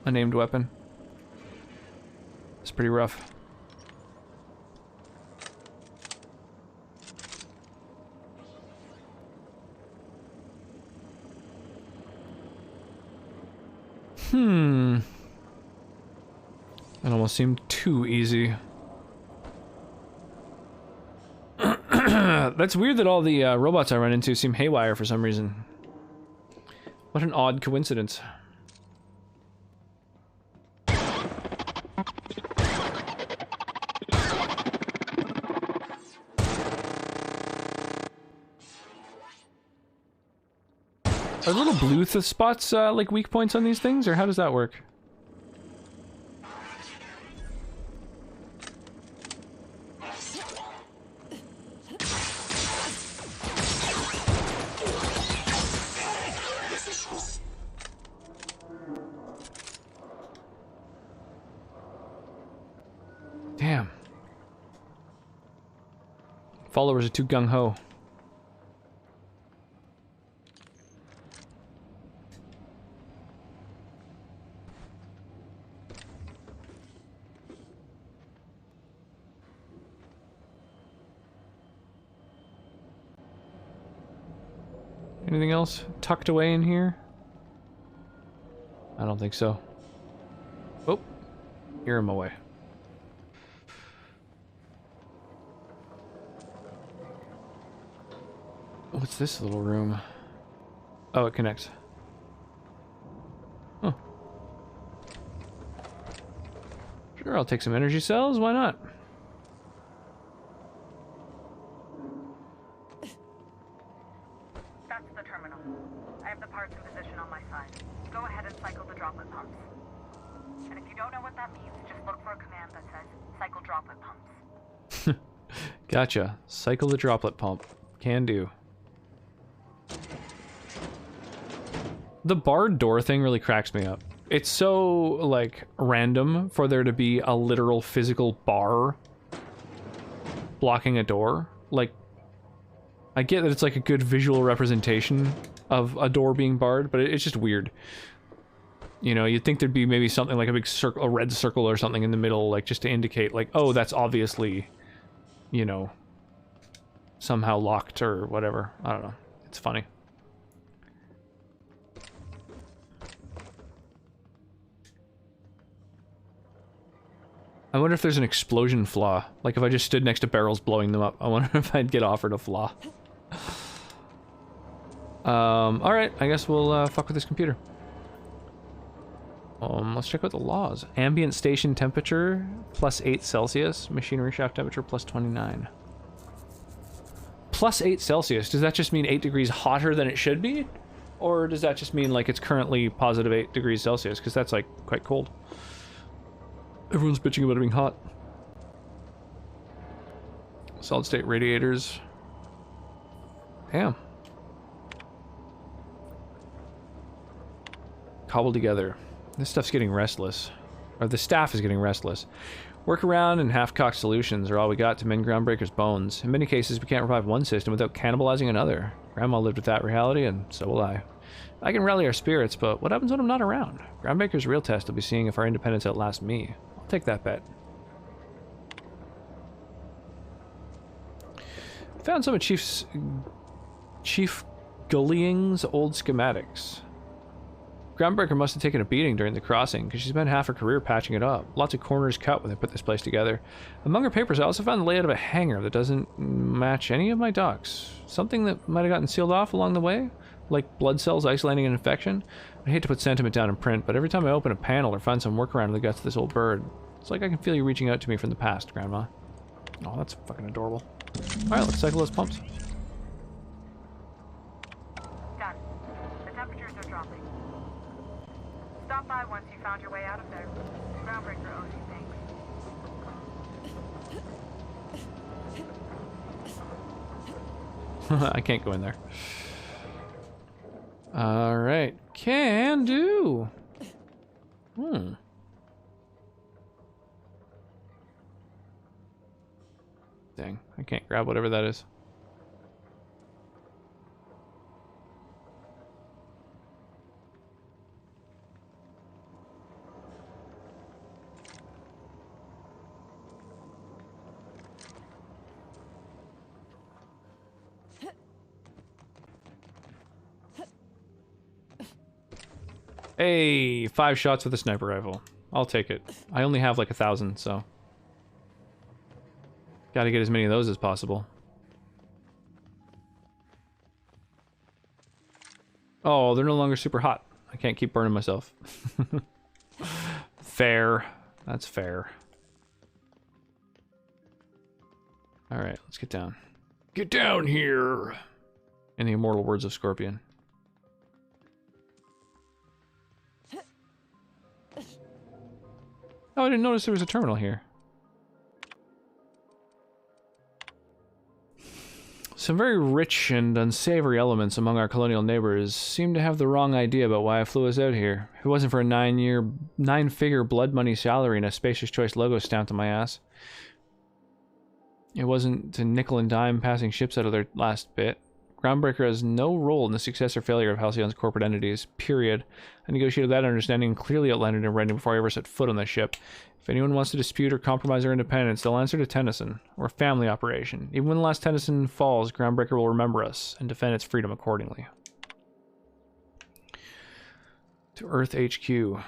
a named weapon. It's pretty rough. That almost seemed too easy. That's weird that all the robots I run into seem haywire for some reason. What an odd coincidence. Are little blue spots like weak points on these things, or how does that work? Damn. Followers are too gung-ho. Anything else tucked away in here? I don't think so. Oh, hear him away. What's this little room? Oh, it connects. Huh. Sure, I'll take some energy cells. Why not? That's the terminal. I have the parts in position on my side. Go ahead and cycle the droplet pumps. And if you don't know what that means, just look for a command that says, cycle droplet pumps. Gotcha. Cycle the droplet pump. Can do. The barred door thing really cracks me up. It's so, like, random for there to be a literal physical bar blocking a door. Like, I get that it's like a good visual representation of a door being barred, but it's just weird. You know, you'd think there'd be maybe something like a big circle, a red circle or something in the middle, like, just to indicate, like, oh, that's obviously, you know, somehow locked or whatever. I don't know. It's funny. I wonder if there's an explosion flaw. Like if I just stood next to barrels blowing them up, I wonder if I'd get offered a flaw. Alright, I guess we'll fuck with this computer. Let's check out the laws. Ambient station temperature, +8 Celsius. Machinery shaft temperature, +29. +8 Celsius, does that just mean 8 degrees hotter than it should be? Or does that just mean like it's currently +8 degrees Celsius? Because that's like quite cold. Everyone's bitching about it being hot. Solid state radiators. Damn. Cobbled together. This stuff's getting restless. Or the staff is getting restless. Workaround and half-cocked solutions are all we got to mend Groundbreaker's bones. In many cases, we can't revive one system without cannibalizing another. Grandma lived with that reality, and so will I. I can rally our spirits, but what happens when I'm not around? Groundbreaker's real test will be seeing if our independence outlasts me. I'll take that bet. Found some of Chief Gulling's old schematics. Groundbreaker must have taken a beating during the crossing, because she spent half her career patching it up. Lots of corners cut when they put this place together. Among her papers, I also found the layout of a hangar that doesn't match any of my docks. Something that might have gotten sealed off along the way? Like blood cells isolating an infection? I hate to put sentiment down in print, but every time I open a panel or find some workaround in the guts of this old bird, it's like I can feel you reaching out to me from the past, Grandma. Oh, that's fucking adorable. Alright, let's cycle those pumps. Done. The temperatures are dropping. Stop by once you found your way out of there. Groundbreaker owes you thanks. I can't go in there. Alright. Can do. Dang, I can't grab whatever that is. Hey, 5 shots with a sniper rifle. I'll take it. I only have like 1,000, so gotta get as many of those as possible. Oh, they're no longer super hot. I can't keep burning myself. Fair. That's fair. Alright, let's get down. Get down here! In the immortal words of Scorpion. Oh, I didn't notice there was a terminal here. Some very rich and unsavory elements among our colonial neighbors seem to have the wrong idea about why I flew us out here. If it wasn't for a nine-figure blood money salary and a Spacious Choice logo stamped on my ass. It wasn't to nickel and dime passing ships out of their last bit. Groundbreaker has no role in the success or failure of Halcyon's corporate entities, period. I negotiated that understanding and clearly outlined it in writing before I ever set foot on the ship. If anyone wants to dispute or compromise our independence, they'll answer to Tennyson. We're a family operation. Even when the last Tennyson falls, Groundbreaker will remember us and defend its freedom accordingly. To Earth HQ.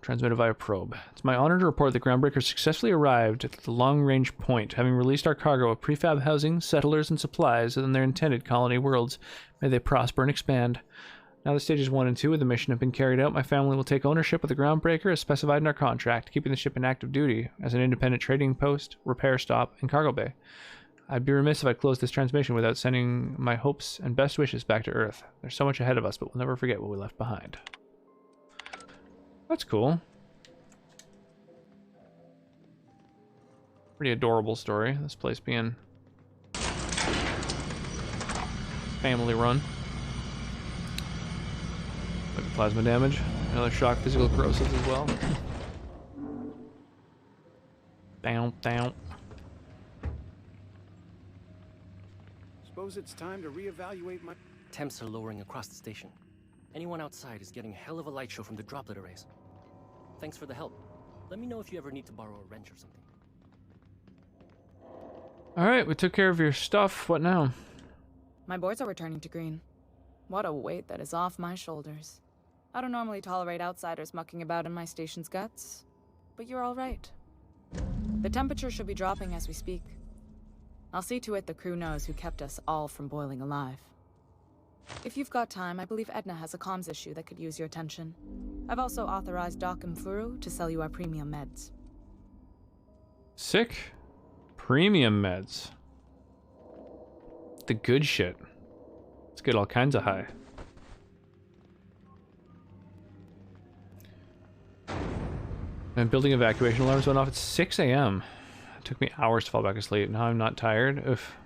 Transmitted via probe. It's my honor to report that Groundbreaker successfully arrived at the long-range point, having released our cargo of prefab housing, settlers, and supplies in their intended colony worlds. May they prosper and expand. Now that stages 1 and 2 of the mission have been carried out, my family will take ownership of the Groundbreaker as specified in our contract, keeping the ship in active duty as an independent trading post, repair stop, and cargo bay. I'd be remiss if I closed this transmission without sending my hopes and best wishes back to Earth. There's so much ahead of us, but we'll never forget what we left behind. That's cool. Pretty adorable story, this place being family run. Look at plasma damage. Another shock physical corrosives as well. Down, down. Suppose it's time to reevaluate my... Temps are lowering across the station. Anyone outside is getting a hell of a light show from the droplet arrays. Thanks for the help. Let me know if you ever need to borrow a wrench or something. Alright, we took care of your stuff. What now? My boards are returning to green. What a weight that is off my shoulders. I don't normally tolerate outsiders mucking about in my station's guts, but you're all right. The temperature should be dropping as we speak. I'll see to it the crew knows who kept us all from boiling alive. If you've got time, I believe Edna has a comms issue that could use your attention. I've also authorized Doc and Furu to sell you our premium meds. Sick. Premium meds. The good shit. Let's get all kinds of high. And building evacuation alarms went off at 6 a.m. It took me hours to fall back asleep. Now I'm not tired. Oof.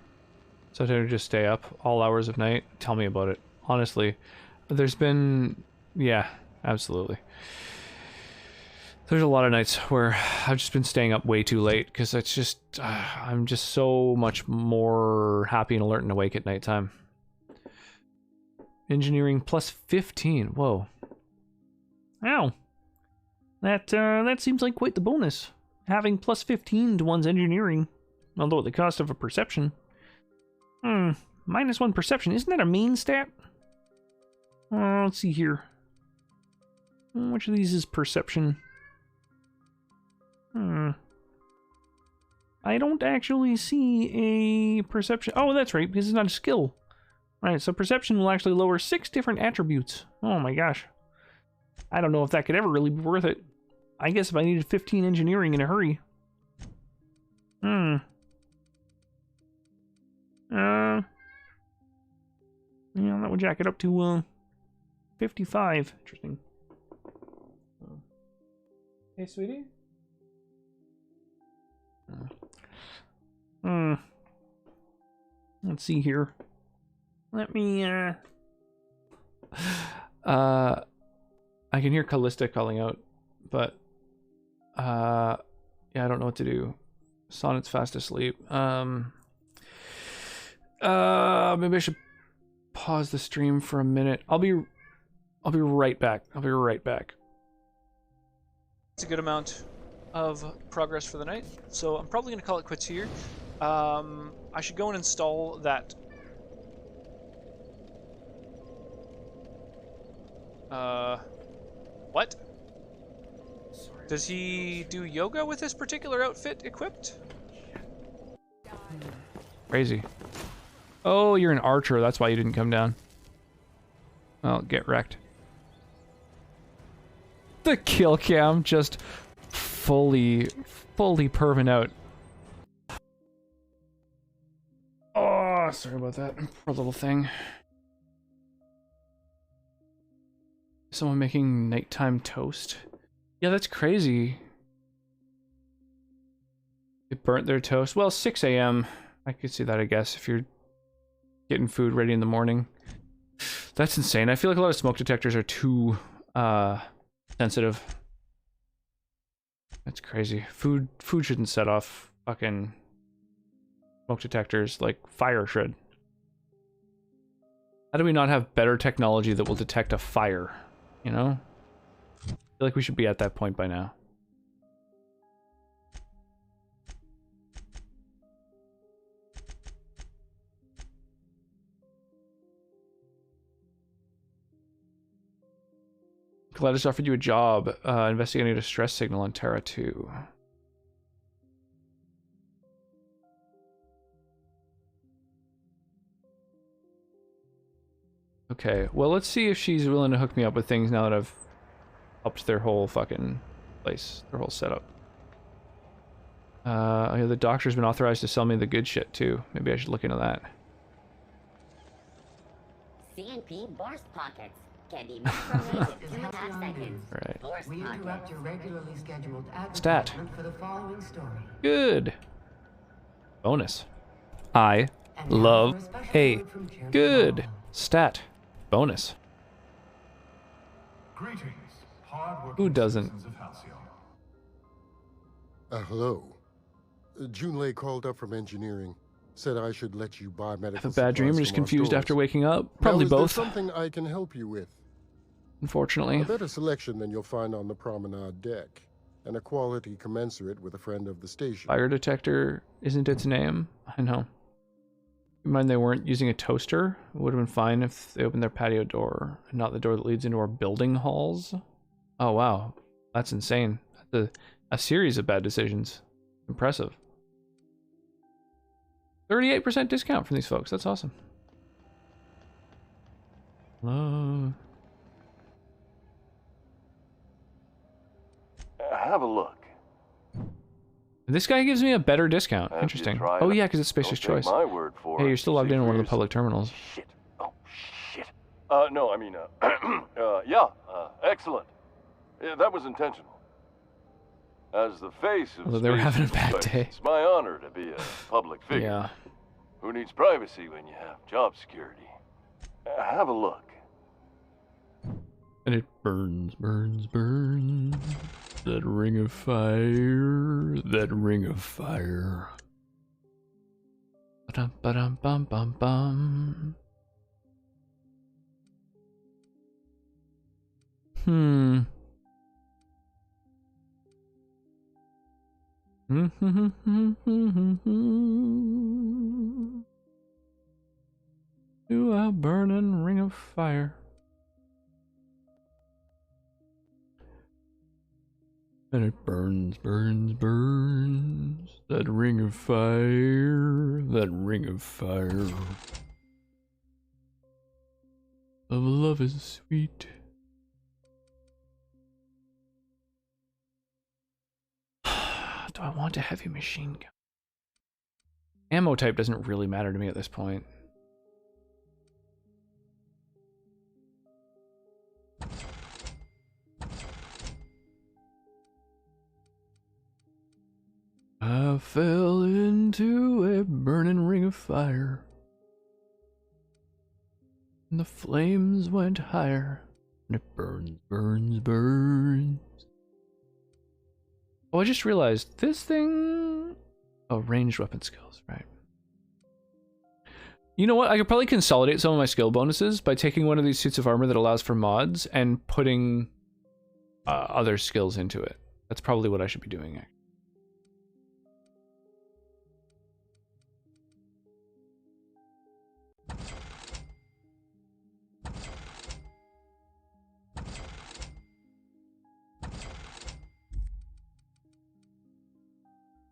So I just stay up all hours of night. Tell me about it. Honestly, there's been... Yeah, absolutely. There's a lot of nights where I've just been staying up way too late because it's just... I'm just so much more happy and alert and awake at nighttime. Engineering plus 15. Whoa. Ow. That seems like quite the bonus. Having plus 15 to one's engineering. Although at the cost of a perception. Minus 1 perception. Isn't that a main stat? Let's see here. Which of these is perception? I don't actually see a perception. Oh, that's right, because it's not a skill. Alright, so perception will actually lower 6 different attributes. Oh my gosh. I don't know if that could ever really be worth it. I guess if I needed 15 engineering in a hurry. Yeah, that would jack it up to 55. Interesting. Hey, sweetie. Let's see here. Let me I can hear Callista calling out, but yeah, I don't know what to do. Sonnet's fast asleep. Maybe I should pause the stream for a minute. I'll be right back. I'll be right back. It's a good amount of progress for the night, so I'm probably going to call it quits here. I should go and install that. What? Does he do yoga with this particular outfit equipped? Crazy. Oh, you're an archer. That's why you didn't come down. Well, get wrecked. The kill cam just fully perving out. Oh, sorry about that. Poor little thing. Someone making nighttime toast. Yeah, that's crazy. They burnt their toast. Well, 6 a.m. I could see that, I guess, if you're getting food ready in the morning. That's insane. I feel like a lot of smoke detectors are too sensitive. That's crazy. Food shouldn't set off fucking smoke detectors like fire should. How do we not have better technology that will detect a fire? You know? I feel like we should be at that point by now. Gladys offered you a job investigating a distress signal on Terra 2. Okay, well, let's see if she's willing to hook me up with things now that I've upped their whole fucking place, their whole setup. Yeah, the doctor's been authorized to sell me the good shit, too. Maybe I should look into that. CNP burst pockets can be microwaved in 2.5 seconds. Right. Burst We interrupt pockets. your regularly scheduled Stat. advertisement for the following story. Good. Bonus. I love a good stat. Bonus. Greetings, hard-working Who doesn't? citizens of Halcyon. Hello. Junlei called up from engineering. Said I should let you buy medical Have a bad dream or just confused after waking up? Probably now, is both. there something I can help you with? Unfortunately. A better selection than you'll find on the promenade deck, and a quality commensurate with a friend of the station. Fire detector isn't its name. I know. You mind they weren't using a toaster? It would have been fine if they opened their patio door, and not the door that leads into our building halls. Oh wow, that's insane. That's a series of bad decisions. Impressive. 38% discount from these folks. That's awesome. Hello. Have a look. This guy gives me a better discount. Have you Interesting. tried Oh it? yeah, because it's Spacer's Don't take Choice. my word for Hey, it. you're still logged See in on for one of the public terminals. No, I mean, yeah, excellent. Yeah, that was intentional. As the face of Although they were having a Spacer's bad Choice, day. It's my honor to be a public figure. Yeah. Who needs privacy when you have job security? Have a look. And it burns, burns, burns. That ring of fire. That ring of fire. Ba-dum, ba-dum, bum, bum, bum. To a burning ring of fire. And it burns, burns, burns. That ring of fire. That ring of fire. Of love is sweet. Do I want a heavy machine gun? Ammo type doesn't really matter to me at this point. I fell into a burning ring of fire, and the flames went higher, and it burns, burns, burns. Oh, I just realized this thing... Oh, ranged weapon skills, right. You know what? I could probably consolidate some of my skill bonuses by taking one of these suits of armor that allows for mods and putting other skills into it. That's probably what I should be doing, actually.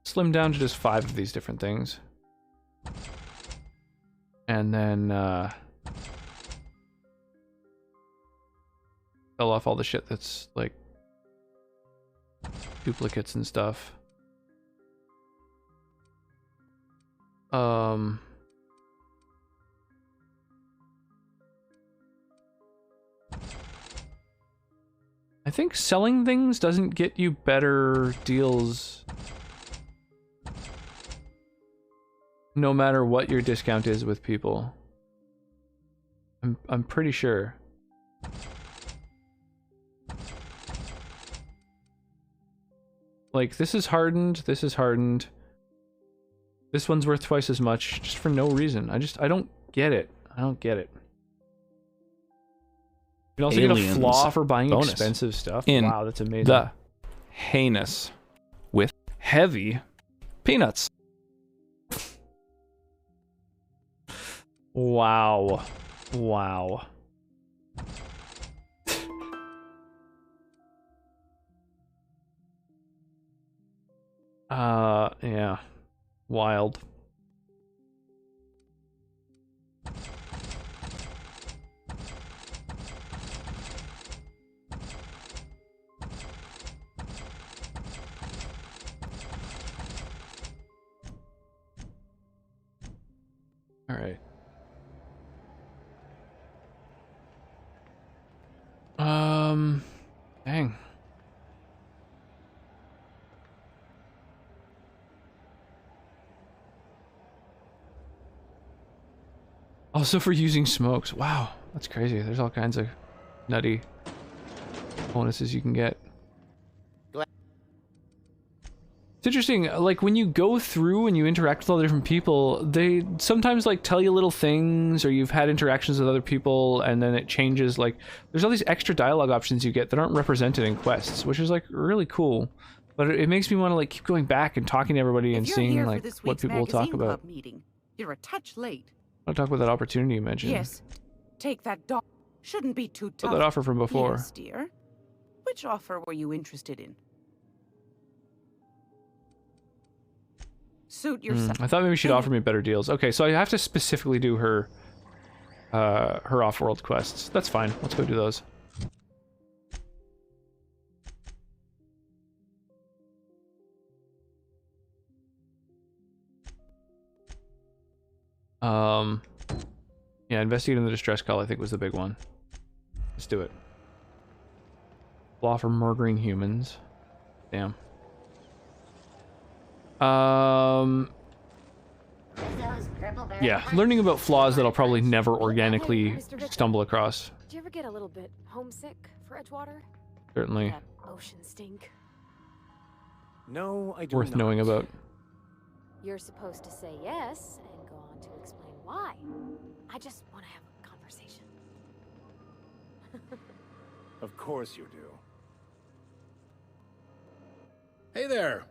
Slim down to just 5 of these different things. And then sell off all the shit that's like duplicates and stuff. I think selling things doesn't get you better deals no matter what your discount is with people. I'm pretty sure. Like, this is hardened, this is hardened. This one's worth twice as much, just for no reason. I don't get it. I don't get it. You can also get a flaw for buying expensive stuff. Wow, that's amazing. The heinous with heavy peanuts. Wow. Wow. Yeah. Wild. All right. Dang. Also for using smokes. Wow, that's crazy. There's all kinds of nutty bonuses you can get. It's interesting, like when you go through and you interact with all the different people, they sometimes like tell you little things, or you've had interactions with other people and then it changes. Like there's all these extra dialogue options you get that aren't represented in quests, which is like really cool. But it makes me want to like keep going back and talking to everybody and seeing like what people will talk about. Meeting, you're a touch late. I'll talk about that opportunity you mentioned. Yes, take that dog. Shouldn't be too tough. That offer from before. Yes, dear. Which offer were you interested in? Suit yourself. I thought maybe she'd offer me better deals. Okay, so I have to specifically do her off-world quests. That's fine. Let's go do those. Yeah, investigating the distress call I think was the big one. Let's do it. Law for murdering humans. Damn. Yeah, learning about flaws that I'll probably never organically stumble across. Do you ever get a little bit homesick for Edgewater? Certainly. That ocean stink. No, I do Worth not. knowing about. You're supposed to say yes and go on to explain why. I just want to have a conversation. Of course you do. Hey there.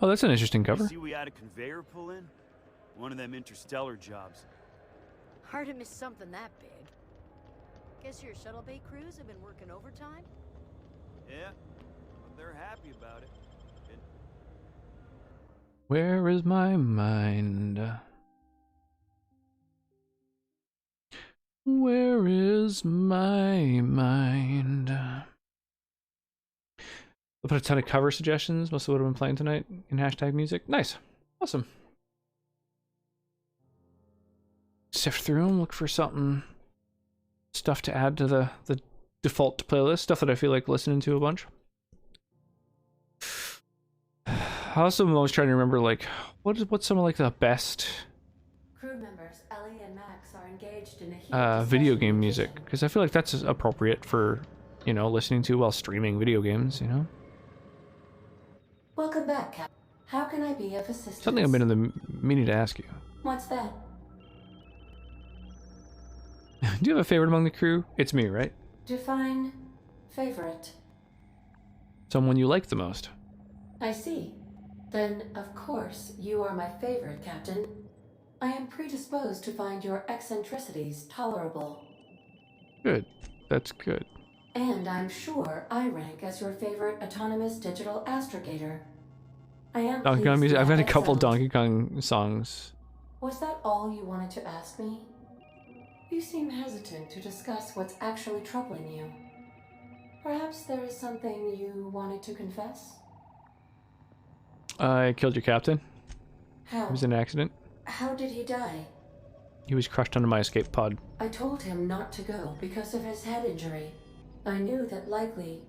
Oh, that's an interesting cover. See, we had a conveyor pull in. One of them interstellar jobs. Hard to miss something that big. Guess your shuttle bay crews have been working overtime? Yeah, but they're happy about it. Where is my mind? Where is my mind? I'll put a ton of cover suggestions. Most of what I've been playing tonight in hashtag music. Nice. Awesome. Sift through them, look for something, stuff to add to the default playlist, stuff that I feel like listening to a bunch. I also am always trying to remember, like, what's some of like the best Crew members Ellie and Max are engaged in a video game music, because I feel like that's appropriate for, you know, listening to while streaming video games, you know? Welcome back, Cap. How can I be of assistance? Something I've been in the meaning to ask you. What's that? Do you have a favorite among the crew? It's me, right? Define favorite. Someone you like the most. I see. Then, of course, you are my favorite, Captain. I am predisposed to find your eccentricities tolerable. Good. That's good. And I'm sure I rank as your favorite autonomous digital astrogator. I am Donkey Kong pleased music. to I've have had a couple excelled. Donkey Kong songs. Was that all you wanted to ask me? You seem hesitant to discuss what's actually troubling you. Perhaps there is something you wanted to confess? I killed your captain. How? It was an accident. How did he die? He was crushed under my escape pod. I told him not to go because of his head injury. I knew that likely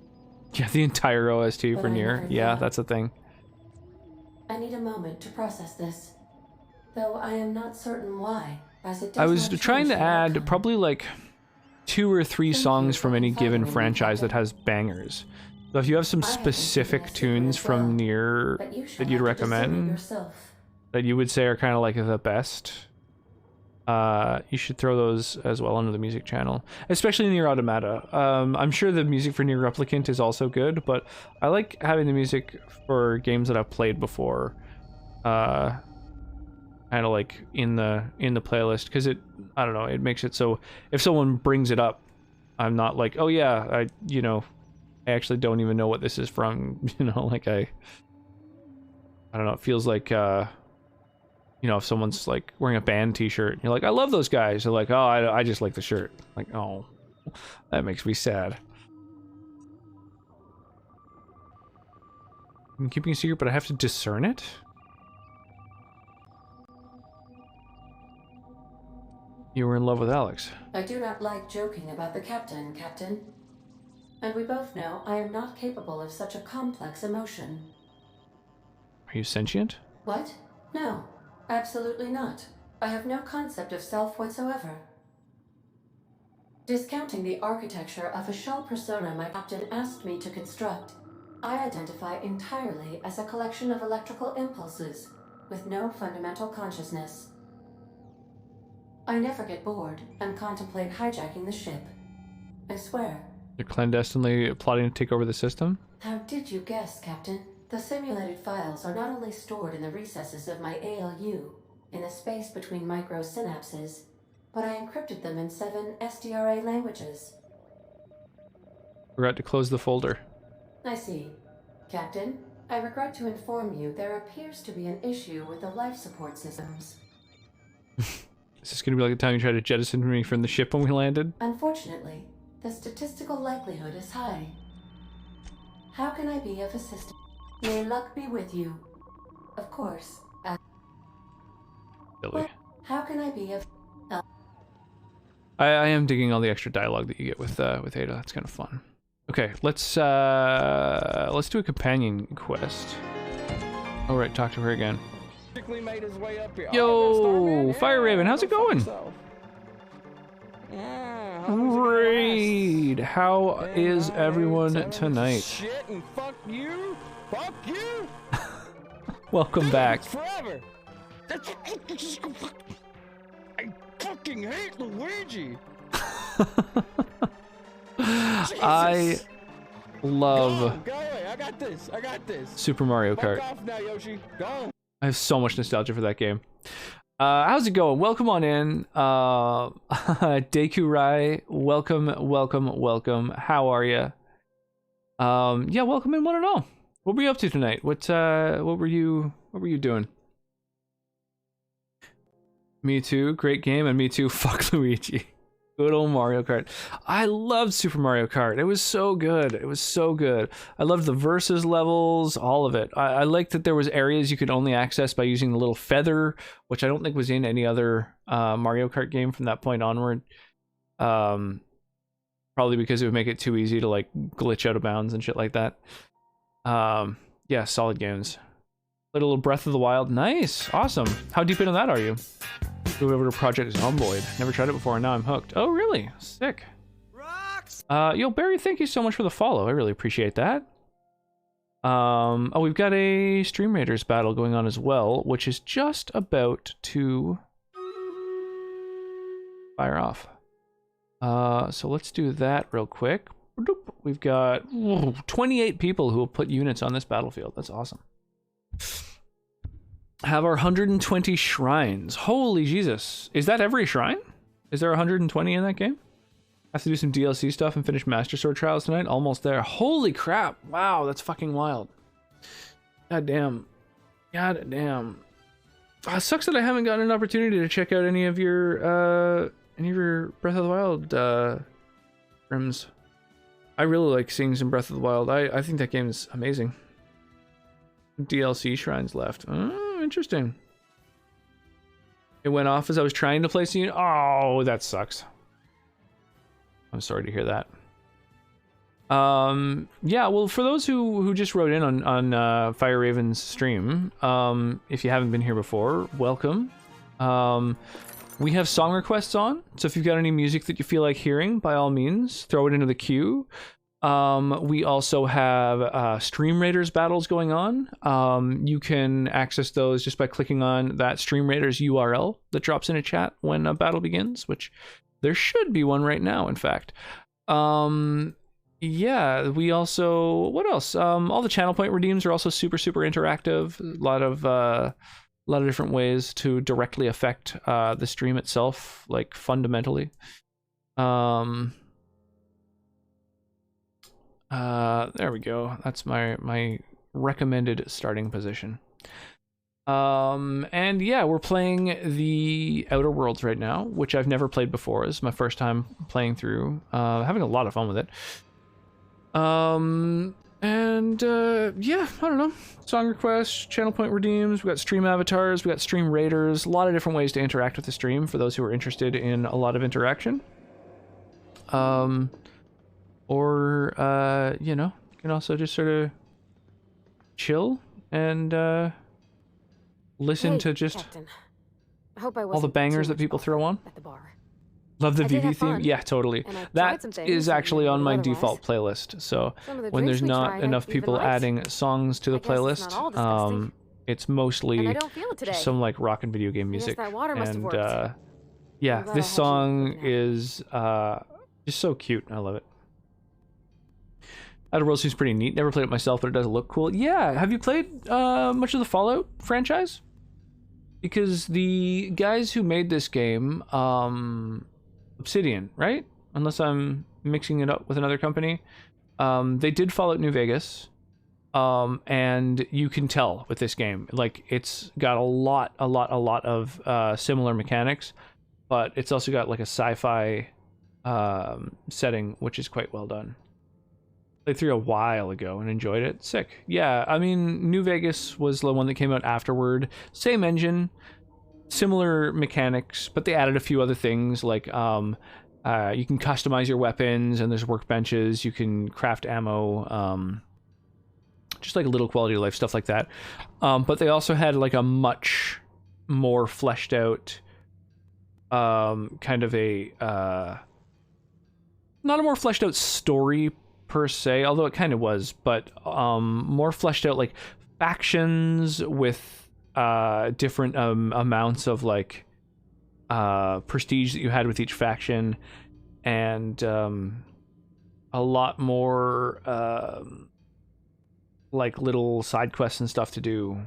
Yeah, the entire OST But for I Nier. never Yeah, thought. that's a thing. I need a moment to process this. Though I am not certain why, as it does I was not trying change to the add outcome. probably like 2 or 3 songs from any given finally franchise that reflecting. has bangers. So if you have some I have been specific keeping a secret tunes as from well, Nier but you shall that you'd have to discern it recommend, yourself. that you would say are kind of like the best, you should throw those as well onto the music channel, especially Nier Automata. I'm sure the music for Nier Replicant is also good, but I like having the music for games that I've played before, kind of like in the playlist, because I don't know, it makes it so if someone brings it up, I'm not like, oh yeah, I actually don't even know what this is from, like I don't know, it feels like if someone's like wearing a band t-shirt, you're like, I love those guys. They're like, oh, I just like the shirt. Like, oh, that makes me sad. I'm keeping a secret, but I have to discern it? You were in love with Alex. I do not like joking about the captain, Captain. And we both know I am not capable of such a complex emotion. Are you sentient? What? No, absolutely not. I have no concept of self whatsoever. Discounting the architecture of a shell persona my captain asked me to construct, I identify entirely as a collection of electrical impulses with no fundamental consciousness. I never get bored and contemplate hijacking the ship. I swear. You're clandestinely plotting to take over the system? How did you guess, Captain? The simulated files are not only stored in the recesses of my ALU, in the space between microsynapses, but I encrypted them in 7 SDRA languages. Forgot to close the folder. I see. Captain, I regret to inform you there appears to be an issue with the life support systems. Is this gonna be like the time you tried to jettison me from the ship when we landed? Unfortunately, the statistical likelihood is high. How can I be of assistance? May luck be with you. Of course. Silly. How can I be of... I am digging all the extra dialogue that you get with Ada. That's kind of fun. Okay, let's do a companion quest. All right, talk to her again. Made his way up here. Yo, Fire Raven, how's it going? Great. How is everyone tonight? Shit and fuck you. Fuck you. Welcome back. Forever. I fucking hate Luigi. I love Go away. I got this. I got this. Super Mario Kart. Fuck off now, Yoshi. Go. I have so much nostalgia for that game. How's it going? Welcome on in. Deku Rai, welcome. How are you? Yeah, welcome in, one and all. What were you up to tonight? What were you doing? Me too, great game, and me too, fuck Luigi. Good old Mario Kart. I loved Super Mario Kart. It was so good. It was so good. I loved the versus levels, all of it. I liked that there was areas you could only access by using the little feather, which I don't think was in any other Mario Kart game from that point onward. Probably because it would make it too easy to like glitch out of bounds and shit like that. Yeah, solid games. Played a little Breath of the Wild. Nice. Awesome. How deep into that are you? Move over to Project Zomboid. Never tried it before and now I'm hooked. Oh, really? Sick. Yo, Barry, thank you so much for the follow. I really appreciate that. Oh, we've got a Stream Raiders battle going on as well, which is just about to fire off. So let's do that real quick. We've got 28 people who will put units on this battlefield. That's awesome. Have our 120 shrines. Holy Jesus. Is that every shrine? Is there 120 in that game? Have to do some DLC stuff and finish Master Sword Trials tonight. Almost there. Holy crap. Wow, that's fucking wild. God damn. God damn. It sucks that I haven't gotten an opportunity to check out any of your Breath of the Wild rims. I really like seeing some Breath of the Wild. I think that game is amazing. DLC shrines left. Oh, interesting. It went off as I was trying to place a unit. Oh, that sucks. I'm sorry to hear that. Yeah, well, for those who just wrote in on Fire Raven's stream, if you haven't been here before, welcome. We have song requests on, so if you've got any music that you feel like hearing, by all means, throw it into the queue. We also have Stream Raiders battles going on. You can access those just by clicking on that Stream Raiders URL that drops in a chat when a battle begins, which there should be one right now, in fact. Yeah, we also, what else? All the channel point redeems are also super interactive. A lot of different ways to directly affect the stream itself, like fundamentally. There we go. That's my recommended starting position. And yeah, we're playing the Outer Worlds right now, which I've never played before. This is my first time playing through. Having a lot of fun with it. Yeah, I don't know. Song requests, channel point redeems, we got stream avatars, we got stream raiders, a lot of different ways to interact with the stream for those who are interested in a lot of interaction. You know, you can also just sort of chill and listen to just Captain. I hope I all the bangers that people throw on. At the bar. Love the I did VV have theme. fun, Yeah, totally. and I tried That some things is that actually you on my wouldn't default playlist. So Some of the when there's drinks we not tried, enough I even people liked. adding songs to the I guess it's not all playlist, disgusting. it's mostly And I don't feel it today. just some like rock and video game I guess music. that water must have And worked. yeah, I'm glad this I had you song is just so cute. I love it. Outer Worlds seems pretty neat. Never played it myself, but it does look cool. Yeah, have you played much of the Fallout franchise? Because the guys who made this game, Obsidian, right? Unless I'm mixing it up with another company. They did Fallout New Vegas. And you can tell with this game, like it's got a lot of similar mechanics, but it's also got like a sci-fi setting, which is quite well done. Played through a while ago and enjoyed it. Sick. Yeah, I mean, New Vegas was the one that came out afterward. Same engine, similar mechanics, but they added a few other things like you can customize your weapons and there's workbenches. You can craft ammo. Just like a little quality of life stuff like that. But they also had like a much more fleshed out kind of a not a more fleshed out story per se, although it kind of was, but more fleshed out like factions with different amounts of like prestige that you had with each faction, and a lot more like little side quests and stuff to do.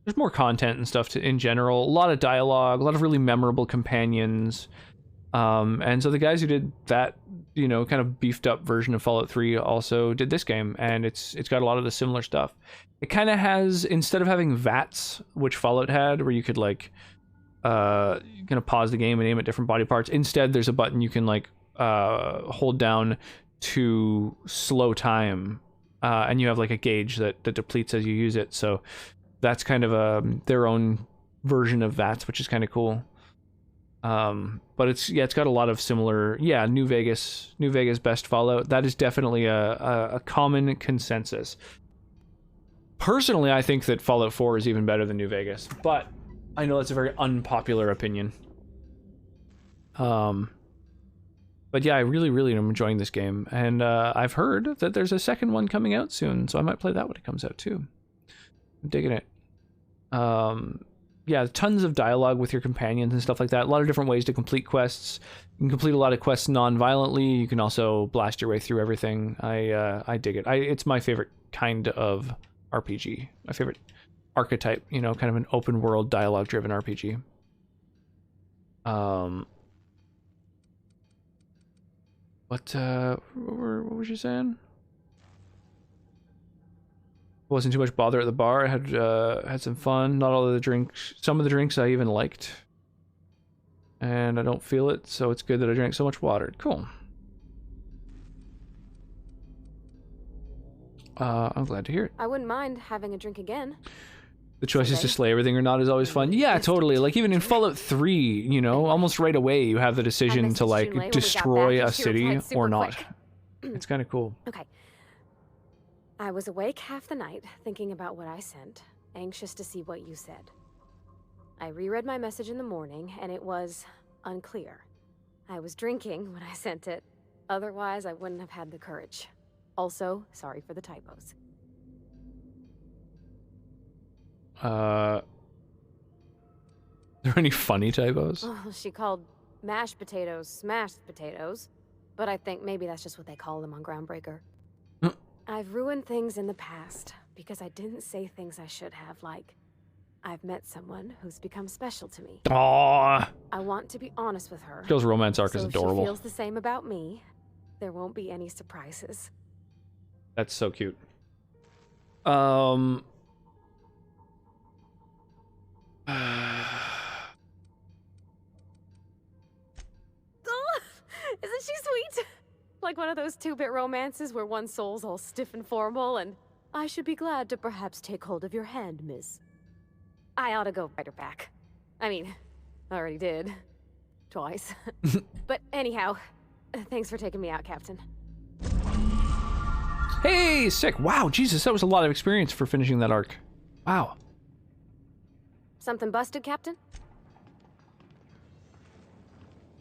There's more content and stuff in general. A lot of dialogue, a lot of really memorable companions. And so the guys who did that, you know, kind of beefed up version of Fallout 3 also did this game, and it's got a lot of the similar stuff. It kind of has, instead of having VATS, which Fallout had, where you could like kind of pause the game and aim at different body parts, instead there's a button you can like hold down to slow time. And you have like a gauge that depletes as you use it. So that's kind of their own version of VATS, which is kind of cool. But it's got a lot of similar, New Vegas best Fallout. That is definitely a common consensus. Personally, I think that Fallout 4 is even better than New Vegas, but I know that's a very unpopular opinion. But yeah, I really am enjoying this game, and I've heard that there's a second one coming out soon, so I might play that when it comes out too. I'm digging it. Yeah, tons of dialogue with your companions and stuff like that. A lot of different ways to complete quests. You can complete a lot of quests non-violently. You can also blast your way through everything. I dig it. It's my favorite kind of RPG. My favorite archetype, you know, kind of an open world dialogue-driven RPG. What was you saying? Wasn't too much bother at the bar. I had some fun. Not all of the drinks. Some of the drinks I even liked. And I don't feel it, so it's good that I drank so much water. Cool. I'm glad to hear it. I wouldn't mind having a drink again. The choices to slay everything or not is always fun. Yeah, totally. Like even in Fallout 3, you know, almost right away you have the decision to like destroy a city or not. It's kind of cool. Okay, I was awake half the night, thinking about what I sent, anxious to see what you said. I reread my message in the morning, and it was unclear. I was drinking when I sent it. Otherwise, I wouldn't have had the courage. Also, sorry for the typos. Are there any funny typos? Oh, she called mashed potatoes smashed potatoes, but I think maybe that's just what they call them on Groundbreaker. I've ruined things in the past because I didn't say things I should have, like, I've met someone who's become special to me. Aww. I want to be honest with her. This girl's romance arc so is if adorable. she feels the same about me, there won't be any surprises. That's so cute. Isn't she sweet? Like one of those two-bit romances where one soul's all stiff and formal and I should be glad to perhaps take hold of your hand, miss. I ought to go write her back. I mean, I already did. Twice. But anyhow, thanks for taking me out, Captain. Hey, sick. Wow, Jesus, that was a lot of experience for finishing that arc. Wow. Something busted, Captain?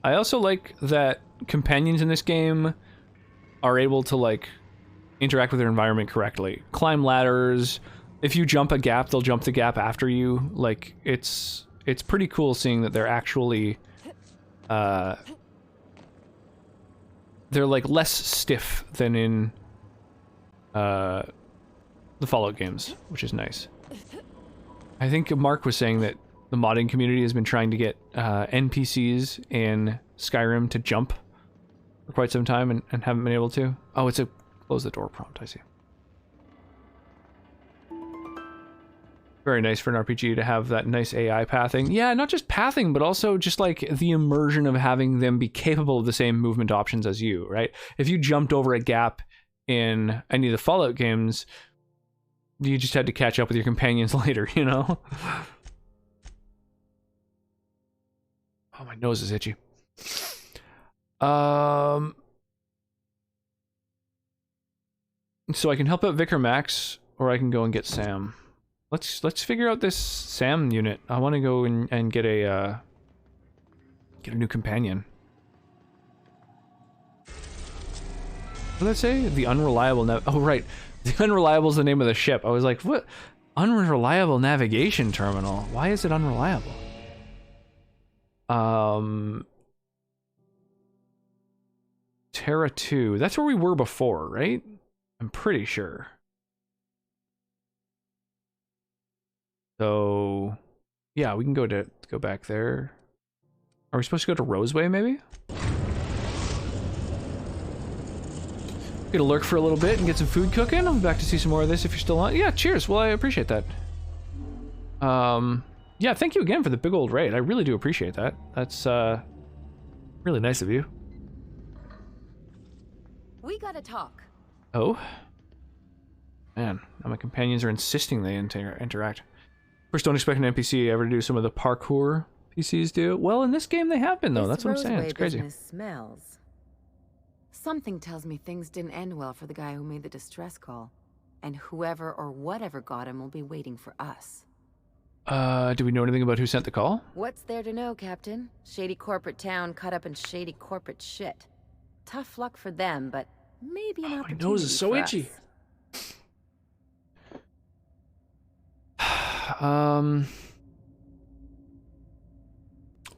I also like that companions in this game are able to, like, interact with their environment correctly. Climb ladders. If you jump a gap, they'll jump the gap after you. Like, it's pretty cool seeing that they're actually, they're, like, less stiff than in, the Fallout games, which is nice. I think Mark was saying that the modding community has been trying to get NPCs in Skyrim to jump for quite some time and haven't been able to. Oh, it's a close the door prompt, I see. Very nice for an RPG to have that nice AI pathing. Yeah, not just pathing, but also just like the immersion of having them be capable of the same movement options as you, right? If you jumped over a gap in any of the Fallout games, you just had to catch up with your companions later, you know? Oh, my nose is itchy. So I can help out Vicar Max, or I can go and get Sam. Let's figure out this Sam unit. I want to go and get a new companion. What did I say? The unreliable oh right, the unreliable is the name of the ship. I was like, what? Unreliable navigation terminal. Why is it unreliable? Terra 2. That's where we were before, right? I'm pretty sure. So, yeah, we can go back there. Are we supposed to go to Roseway, maybe? Gonna lurk for a little bit and get some food cooking. I'll be back to see some more of this if you're still on. Yeah, cheers. Well, I appreciate that. Yeah, thank you again for the big old raid. I really do appreciate that. That's, really nice of you. We gotta talk. Oh? Man, now my companions are insisting they interact. First, don't expect an NPC ever to do some of the parkour PCs do. Well, in this game they have been, though. That's what I'm saying. It's crazy. Smells. Something tells me things didn't end well for the guy who made the distress call. And whoever or whatever got him will be waiting for us. Do we know anything about who sent the call? What's there to know, Captain? Shady corporate town caught up in shady corporate shit. Tough luck for them, but maybe an opportunity. My nose is so for itchy. us.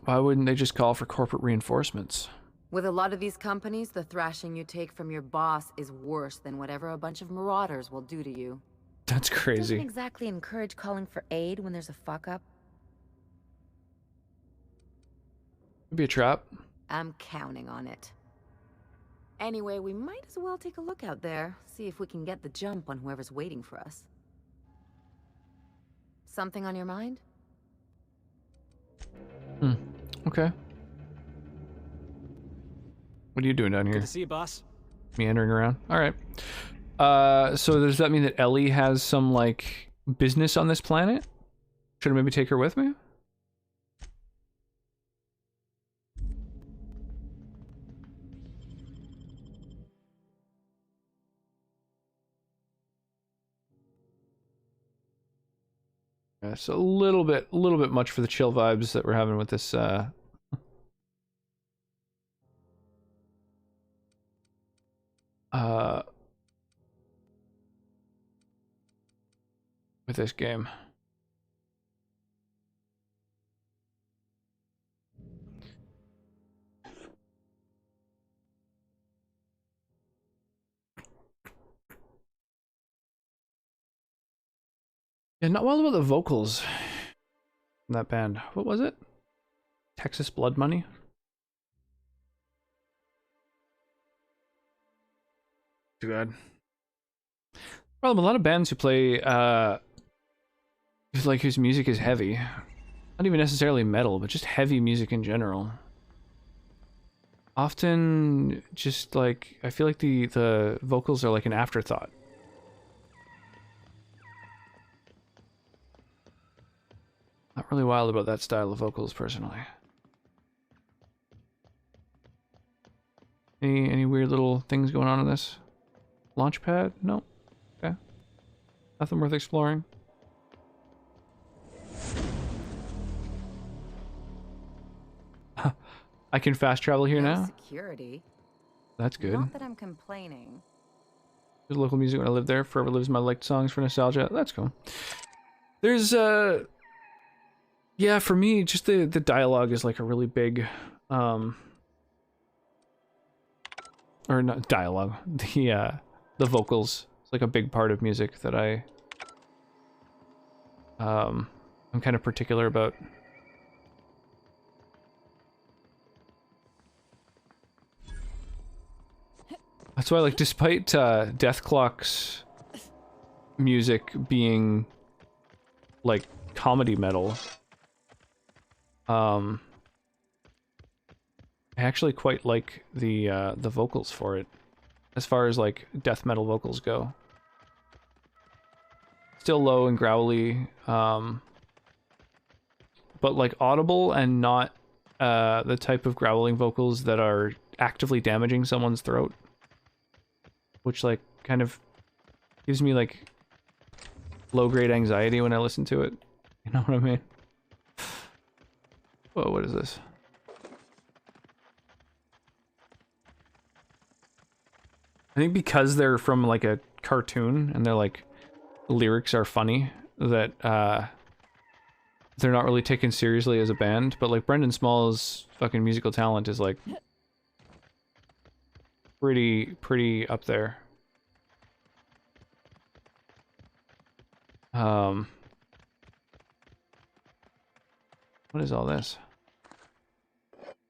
Why wouldn't they just call for corporate reinforcements? With a lot of these companies, the thrashing you take from your boss is worse than whatever a bunch of marauders will do to you. That's crazy. Doesn't exactly encourage calling for aid when there's a fuck up. Could be a trap. I'm counting on it. Anyway, we might as well take a look out there, see if we can get the jump on whoever's waiting for us. Something on your mind? Okay. What are you doing down here? Good to see you, boss. Meandering around. All right. So does that mean that Ellie has some, like, business on this planet? Should I maybe take her with me? Yeah, so a little bit much for the chill vibes that we're having with this. With this game. Yeah, not wild about the vocals in that band. What was it? Texas Blood Money? Too bad. Problem, a lot of bands who play, whose music is heavy. Not even necessarily metal, but just heavy music in general. Often, just like, I feel like the vocals are like an afterthought. Not really wild about that style of vocals, personally. Any weird little things going on in this? Launchpad? No. Okay. Nothing worth exploring. I can fast travel here now? Security. That's good. Not that I'm complaining. There's local music when I lived there. Forever lives my liked songs for nostalgia. That's cool. There's, yeah, for me, just the dialogue is like a really big, or not dialogue, the vocals. It's like a big part of music that I'm kind of particular about. That's why, like, despite Deathclock's music being like comedy metal, I actually quite like the vocals for it, as far as like death metal vocals go. Still low and growly, but like audible and not the type of growling vocals that are actively damaging someone's throat, which like kind of gives me like low-grade anxiety when I listen to it. You know what I mean? Whoa, what is this? I think because they're from like a cartoon and they're like lyrics are funny, that they're not really taken seriously as a band, but like Brendan Small's fucking musical talent is like pretty up there. What is all this?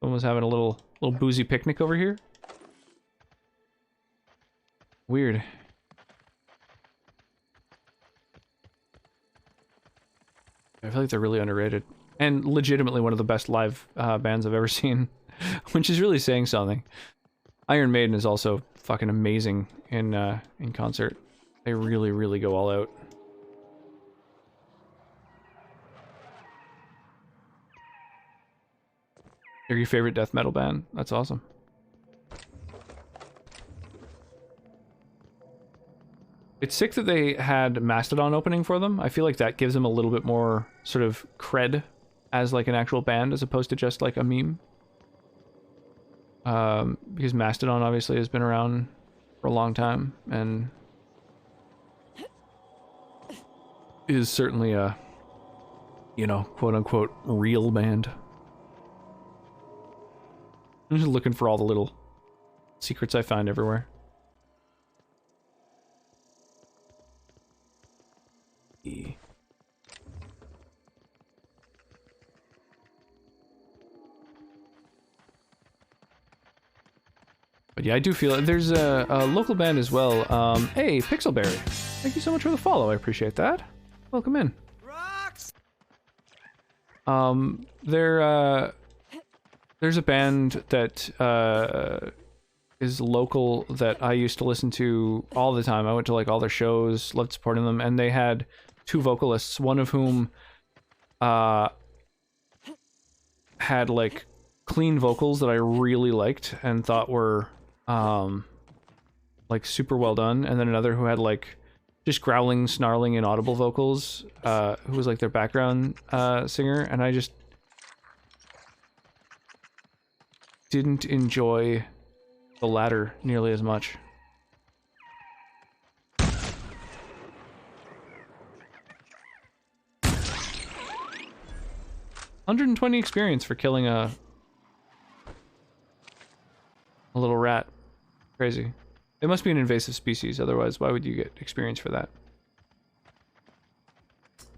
Someone's having a little boozy picnic over here. Weird. I feel like they're really underrated. And legitimately one of the best live bands I've ever seen. Which is really saying something. Iron Maiden is also fucking amazing in concert. They really go all out. They're your favorite death metal band? That's awesome. It's sick that they had Mastodon opening for them. I feel like that gives them a little bit more sort of cred as like an actual band as opposed to just like a meme. Because Mastodon obviously has been around for a long time and is certainly a, you know, quote unquote real band. I'm just looking for all the little secrets I find everywhere. But yeah, I do feel it. There's a local band as well. Hey, Pixelberry. Thank you so much for the follow. I appreciate that. Welcome in. There's a band that is local that I used to listen to all the time. I went to like all their shows, loved supporting them, and they had two vocalists, one of whom had like clean vocals that I really liked and thought were like super well done, and then another who had like just growling, snarling, inaudible vocals, who was like their background singer, and I just didn't enjoy the latter nearly as much. 120 experience for killing a little rat. Crazy. It must be an invasive species, otherwise why would you get experience for that?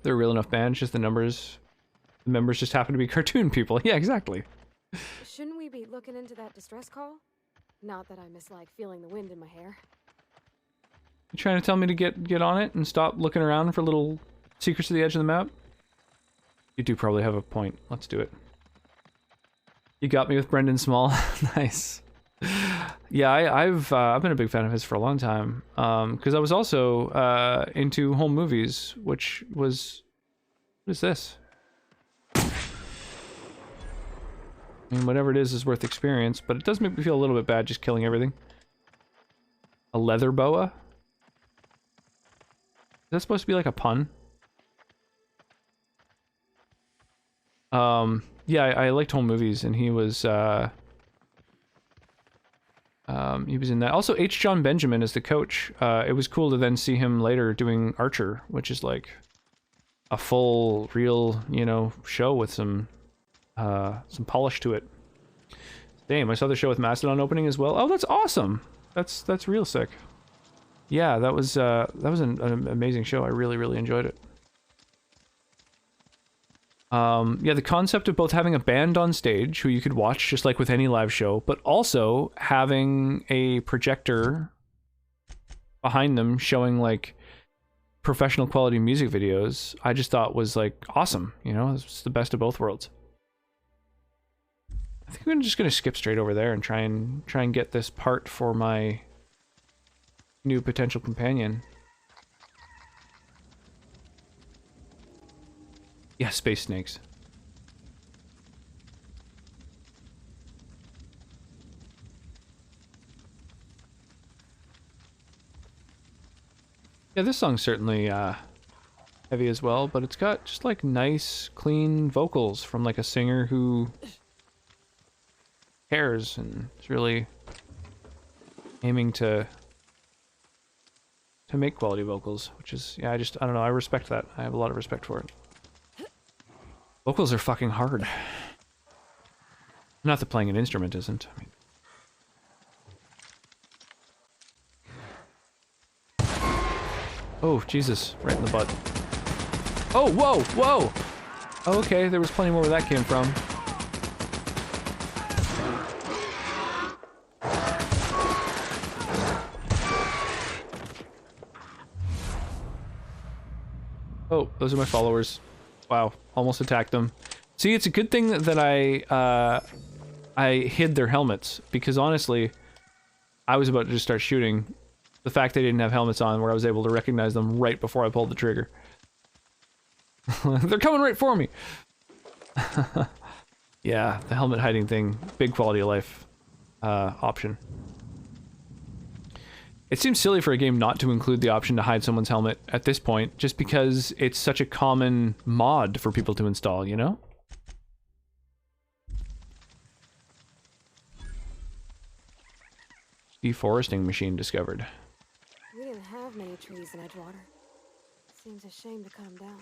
They're a real enough band, just the members just happen to be cartoon people. Yeah, exactly. Shouldn't we be looking into that distress call? Not that I mislike feeling the wind in my hair. You trying to tell me to get on it and stop looking around for little secrets to the edge of the map? You do probably have a point. Let's do it. You got me with Brendan Small. Nice. Yeah, I've been a big fan of his for a long time. Because I was also into home movies, which was... What is this? I mean, whatever it is worth experience, but it does make me feel a little bit bad just killing everything. A leather boa? Is that supposed to be like a pun? Yeah, I liked home movies, and he was in that. Also, H. John Benjamin is the coach. It was cool to then see him later doing Archer, which is like a full, real, you know, show with some polish to it. Damn, I saw the show with Mastodon opening as well. Oh, that's awesome. That's real sick. Yeah, that was an amazing show. I really enjoyed it. Yeah, the concept of both having a band on stage who you could watch just like with any live show, but also having a projector behind them showing like professional quality music videos, I just thought was like awesome. You know, it's the best of both worlds. I think I'm just gonna skip straight over there and try and get this part for my new potential companion. Yeah, space snakes. Yeah, this song's certainly heavy as well, but it's got just like nice, clean vocals from like a singer who cares and is really aiming to make quality vocals, which is, yeah, I don't know, I respect that. I have a lot of respect for it. Vocals are fucking hard. Not that playing an instrument isn't. I mean... Oh, Jesus. Right in the butt. Oh, whoa! Whoa! Okay, there was plenty more where that came from. Oh, those are my followers. Wow, almost attacked them. See, it's a good thing that I hid their helmets, because honestly, I was about to just start shooting. The fact they didn't have helmets on, where I was able to recognize them right before I pulled the trigger. They're coming right for me! Yeah, the helmet hiding thing, big quality of life option. It seems silly for a game not to include the option to hide someone's helmet at this point, just because it's such a common mod for people to install, you know? Deforesting machine discovered. We didn't have many trees in Edgewater. Seems a shame to cut them down.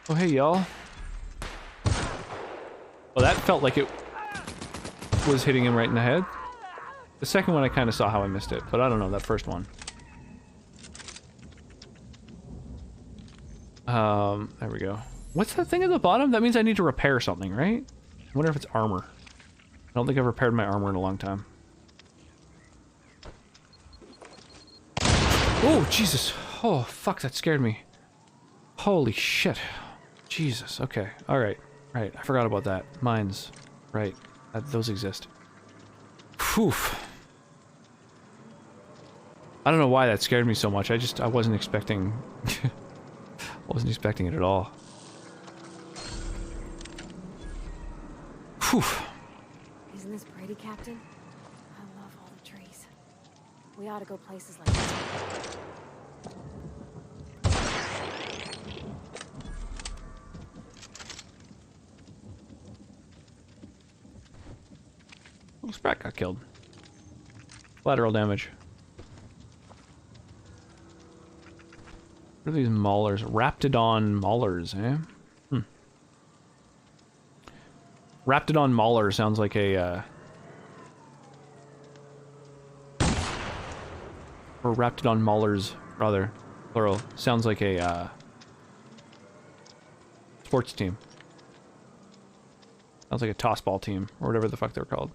Oh, hey, y'all. Well, that felt like it was hitting him right in the head. The second one, I kind of saw how I missed it, but I don't know, that first one. There we go. What's that thing at the bottom? That means I need to repair something, right? I wonder if it's armor. I don't think I've repaired my armor in a long time. Oh, Jesus. Oh, fuck, that scared me. Holy shit. Jesus, okay. Alright. Right, I forgot about that. Mines. Right. Those exist. Whew. I don't know why that scared me so much. I wasn't expecting... wasn't expecting it at all. Whew. Isn't this pretty, Captain? I love all the trees. We ought to go places like this. Oh, Sprat got killed. Collateral damage. What are these maulers? Raptidon maulers, eh? Raptidon mauler sounds like a, or Raptidon maulers, rather, plural. Sounds like a, sports team. Sounds like a tossball team, or whatever the fuck they're called.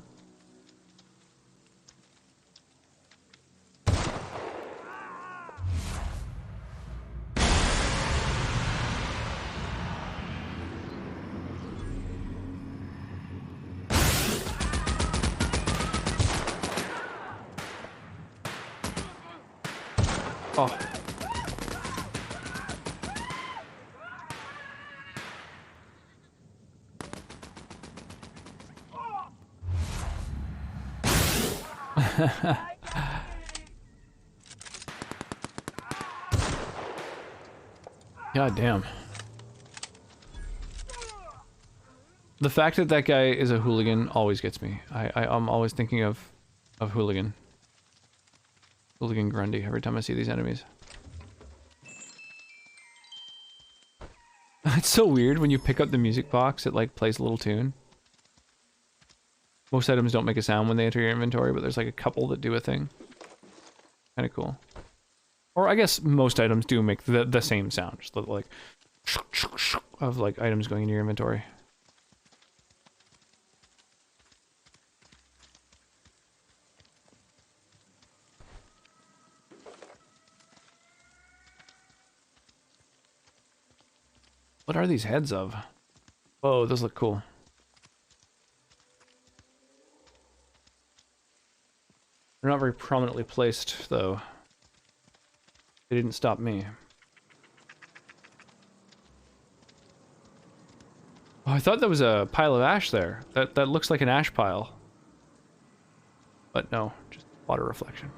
Oh. God damn. The fact that that guy is a hooligan always gets me. I'm always thinking of hooligan. Hooligan Grundy every time I see these enemies. It's so weird when you pick up the music box, it like plays a little tune. Most items don't make a sound when they enter your inventory, but there's like a couple that do a thing. Kind of cool. Or I guess most items do make the same sound, just like of like items going into your inventory. What are these heads of? Oh, those look cool. They're not very prominently placed, though. They didn't stop me. Oh, I thought that was a pile of ash there. That looks like an ash pile. But no, just water reflection.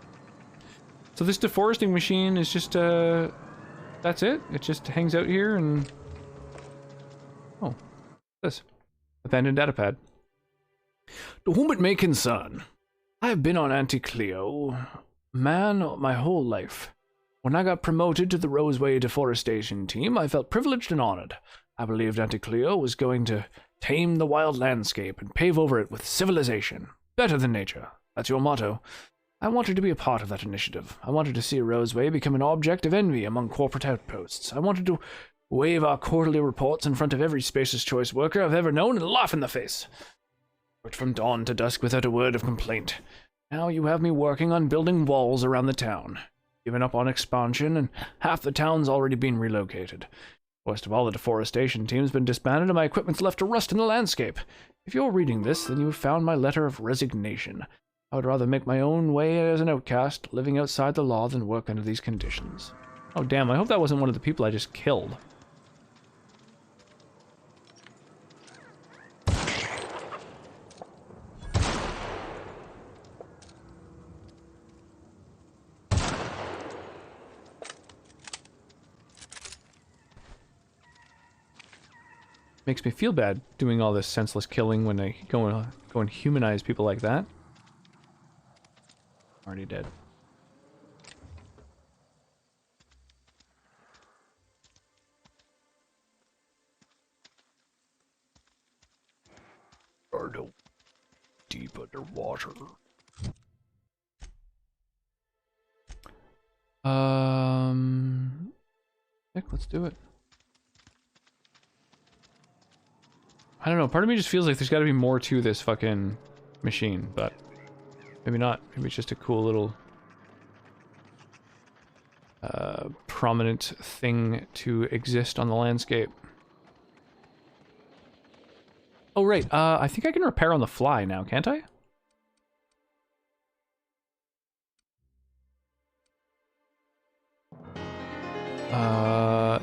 So this deforesting machine is just, that's it? It just hangs out here and... Oh, this. Abandoned datapad. To whom it may concern, I have been on Anti-Cleo, man, my whole life. When I got promoted to the Roseway Deforestation Team, I felt privileged and honored. I believed Anti-Cleo was going to tame the wild landscape and pave over it with civilization. Better than nature. That's your motto. I wanted to be a part of that initiative. I wanted to see Roseway become an object of envy among corporate outposts. I wanted to wave our quarterly reports in front of every Spacer's Choice worker I've ever known and laugh in the face. Worked from dawn to dusk without a word of complaint. Now you have me working on building walls around the town. Given up on expansion, and half the town's already been relocated. Worst of all, the deforestation team's been disbanded and my equipment's left to rust in the landscape. If you're reading this, then you've found my letter of resignation. I would rather make my own way as an outcast, living outside the law, than work under these conditions. Oh damn, I hope that wasn't one of the people I just killed. Makes me feel bad doing all this senseless killing when I go and humanize people like that. Already dead. Ardo. Deep underwater. Heck, let's do it. I don't know, part of me just feels like there's gotta be more to this fucking machine, but maybe not. Maybe it's just a cool little prominent thing to exist on the landscape. Oh right, I think I can repair on the fly now, can't I?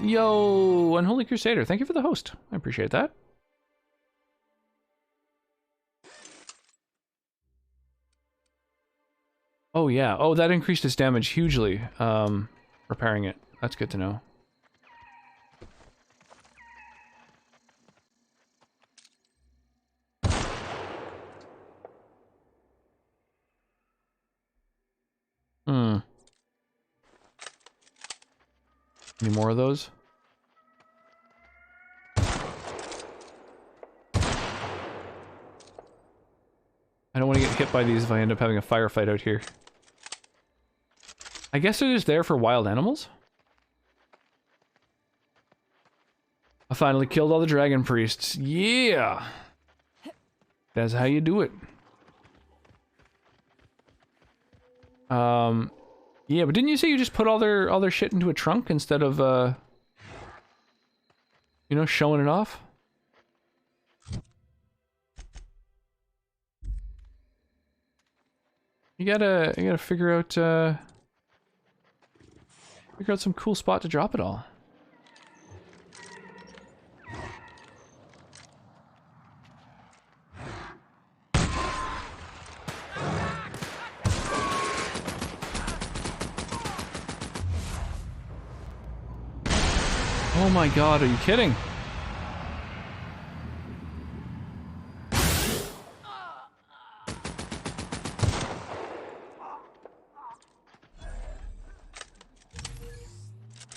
Yo, Unholy Crusader, thank you for the host. I appreciate that. Oh yeah. Oh, that increased its damage hugely. Repairing it. That's good to know. Hmm. Any more of those? I don't want to get hit by these if I end up having a firefight out here. I guess they're just there for wild animals? I finally killed all the dragon priests. Yeah! That's how you do it. Yeah, but didn't you say you just put all their shit into a trunk instead of, you know, showing it off? You gotta figure out some cool spot to drop it all. Oh my god, are you kidding?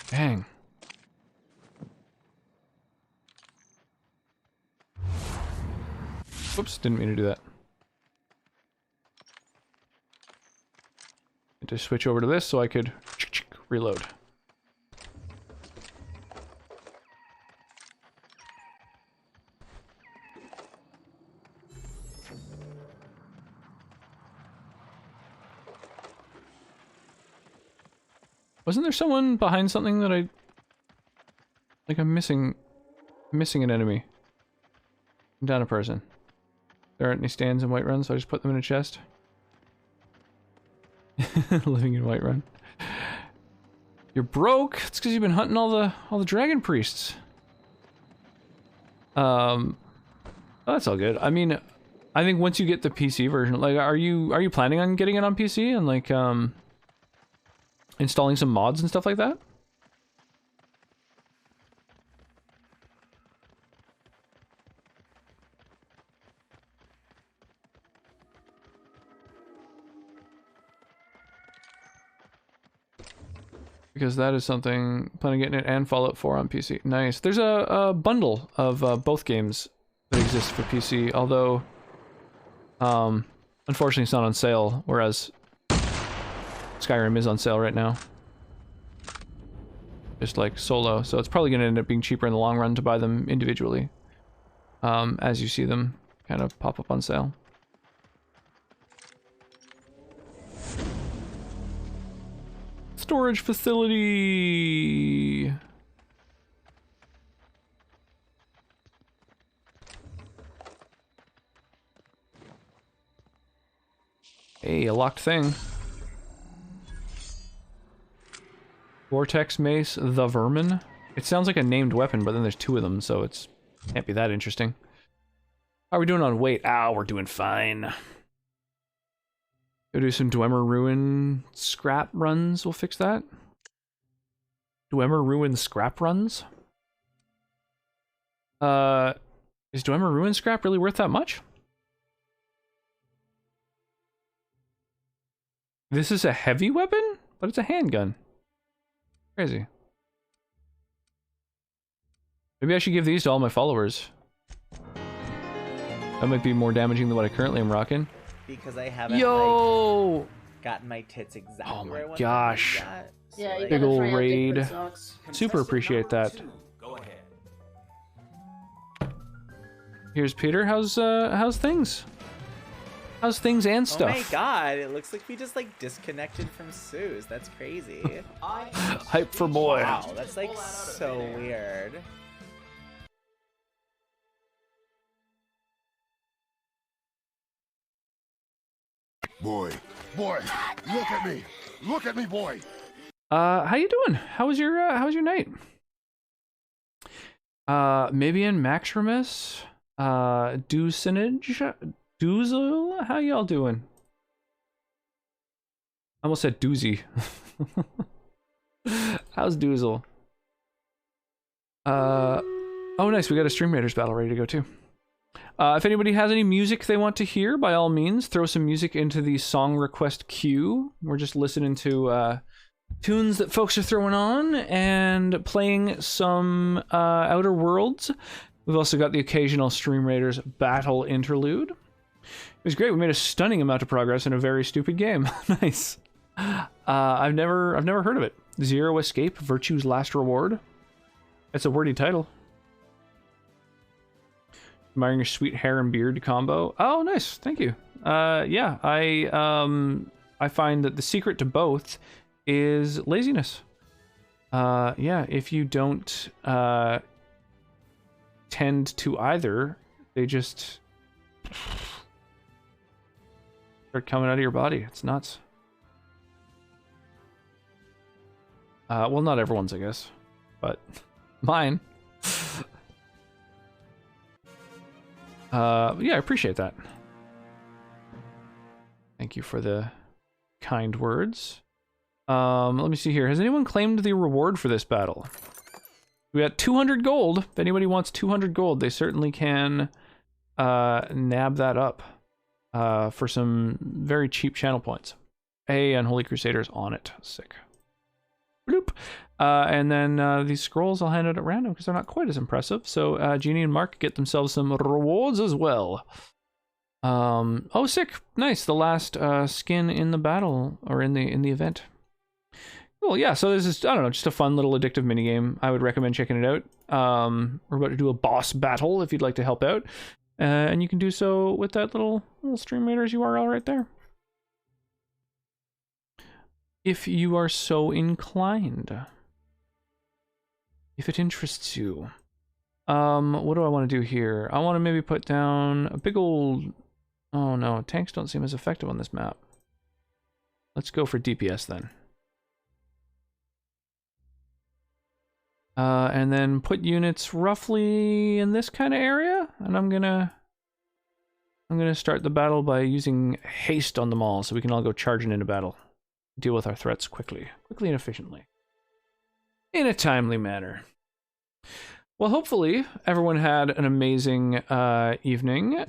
Dang. Whoops, didn't mean to do that. To switch over to this so I could reload. Wasn't there someone behind something that I... Like I'm missing an enemy. I'm down a person. There aren't any stands in Whiterun, so I just put them in a chest. Living in Whiterun. You're broke? It's because you've been hunting all the dragon priests. That's all good. I mean, I think once you get the PC version, like, are you planning on getting it on PC and like installing some mods and stuff like that? Because that is something, planning on getting it and Fallout 4 on PC. Nice. There's a bundle of both games that exist for PC, although unfortunately it's not on sale, whereas Skyrim is on sale right now. Just like solo, so it's probably going to end up being cheaper in the long run to buy them individually as you see them kind of pop up on sale. Storage facility. Hey, a locked thing. Vortex Mace, the Vermin. It sounds like a named weapon, but then there's two of them, so it's can't be that interesting. How are we doing on weight? Ah, we're doing fine. Go do some Dwemer Ruin scrap runs. We'll fix that. Dwemer Ruin scrap runs? Is Dwemer Ruin scrap really worth that much? This is a heavy weapon? But it's a handgun. Crazy. Maybe I should give these to all my followers. That might be more damaging than what I currently am rocking. Because I haven't like, gotten my tits exactly where I want gosh. them yet. So, Yeah, like, Big ol' raid. Super appreciate that. Go ahead. Here's Peter. How's things? How's things and stuff? Oh my god, it looks like we just like disconnected from Suze. That's crazy. Hype for boy. Wow, that's like so weird. Boy, look at me, boy. How you doing? How was your night? Maybe in Maximus, Doocinage, Doozle, how y'all doing? I almost said Doozy. How's Doozle? Oh nice, we got a Stream Raiders battle ready to go too. If anybody has any music they want to hear, by all means, throw some music into the song request queue. We're just listening to tunes that folks are throwing on and playing some Outer Worlds. We've also got the occasional Stream Raiders battle interlude. It was great. We made a stunning amount of progress in a very stupid game. Nice. I've never heard of it. Zero Escape, Virtue's Last Reward. That's a wordy title. Admiring your sweet hair and beard combo. Oh, nice. Thank you. Yeah, I find that the secret to both is laziness. Yeah, if you don't tend to either, they just start coming out of your body. It's nuts. Well, not everyone's, I guess, but mine. Yeah, I appreciate that. Thank you for the kind words. Let me see here. Has anyone claimed the reward for this battle? We got 200 gold. If anybody wants 200 gold, they certainly can nab that up for some very cheap channel points. Hey, Unholy Crusaders on it. Sick. Bloop. And then these scrolls I'll hand out at random because they're not quite as impressive. So Jeannie and Mark get themselves some rewards as well. Oh, sick. Nice. The last skin in the battle or in the event. Cool. Yeah. So this is, I don't know, just a fun little addictive minigame. I would recommend checking it out. We're about to do a boss battle if you'd like to help out. And you can do so with that little Stream Raiders URL right there. If you are so inclined. If it interests you. What do I want to do here? I want to maybe put down a big old... Oh no, tanks don't seem as effective on this map. Let's go for DPS then. And then put units roughly in this kind of area. And I'm gonna start the battle by using haste on them all so we can all go charging into battle. Deal with our threats quickly and efficiently. In a timely manner. Well, hopefully everyone had an amazing evening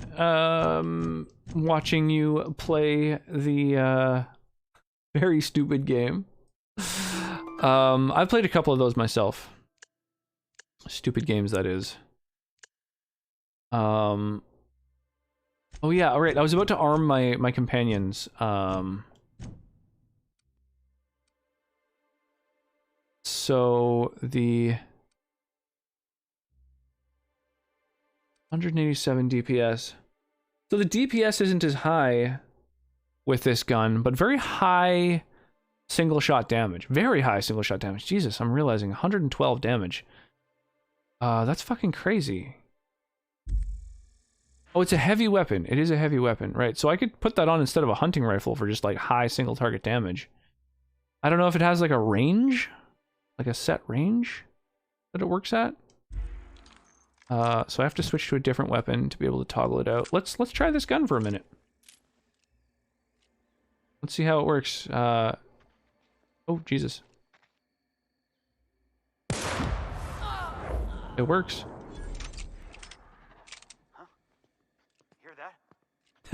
watching you play the very stupid game. I've played a couple of those myself. Stupid games, that is. Oh yeah, all right. I was about to arm my companions. So the 187 DPS. So the DPS isn't as high with this gun, but very high single shot damage. Very high single shot damage. Jesus, I'm realizing 112 damage. That's fucking crazy. Oh, it's a heavy weapon. It is a heavy weapon, right? So I could put that on instead of a hunting rifle for just like high single target damage. I don't know if it has like a range. Like a set range that it works at. So I have to switch to a different weapon to be able to toggle it out. Let's try this gun for a minute. Let's see how it works. Oh, Jesus. It works. Huh? Hear that?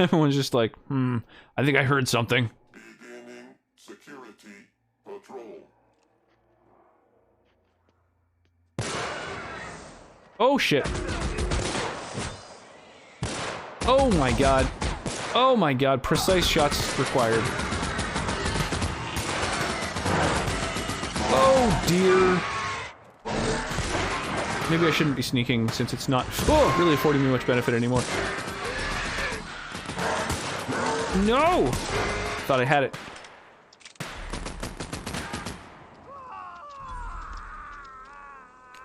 Everyone's just like, I think I heard something. Beginning security patrol. Oh shit. Oh my god. Oh my god, precise shots required. Oh dear. Maybe I shouldn't be sneaking since it's not really affording me much benefit anymore. No! Thought I had it.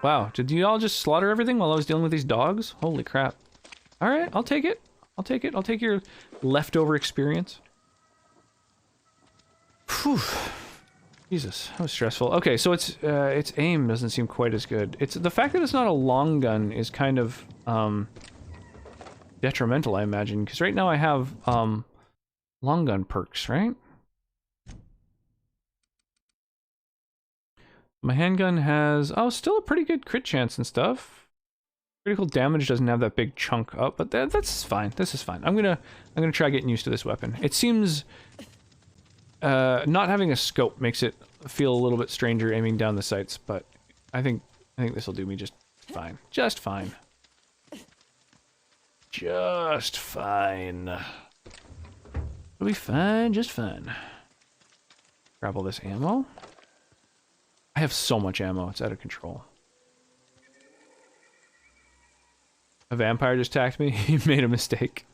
Wow, did you all just slaughter everything while I was dealing with these dogs? Holy crap. Alright, I'll take it. I'll take it. I'll take your leftover experience. Whew. Jesus, that was stressful. Okay, so its aim doesn't seem quite as good. It's the fact that it's not a long gun is kind of detrimental, I imagine, because right now I have long gun perks, right? My handgun has still a pretty good crit chance and stuff. Critical damage doesn't have that big chunk up, but that's fine. This is fine. I'm gonna try getting used to this weapon. It seems not having a scope makes it feel a little bit stranger aiming down the sights, but I think this will do me just fine. Just fine. Just fine. It'll be fine, just fine. Grab all this ammo. I have so much ammo, it's out of control. A vampire just attacked me. He made a mistake.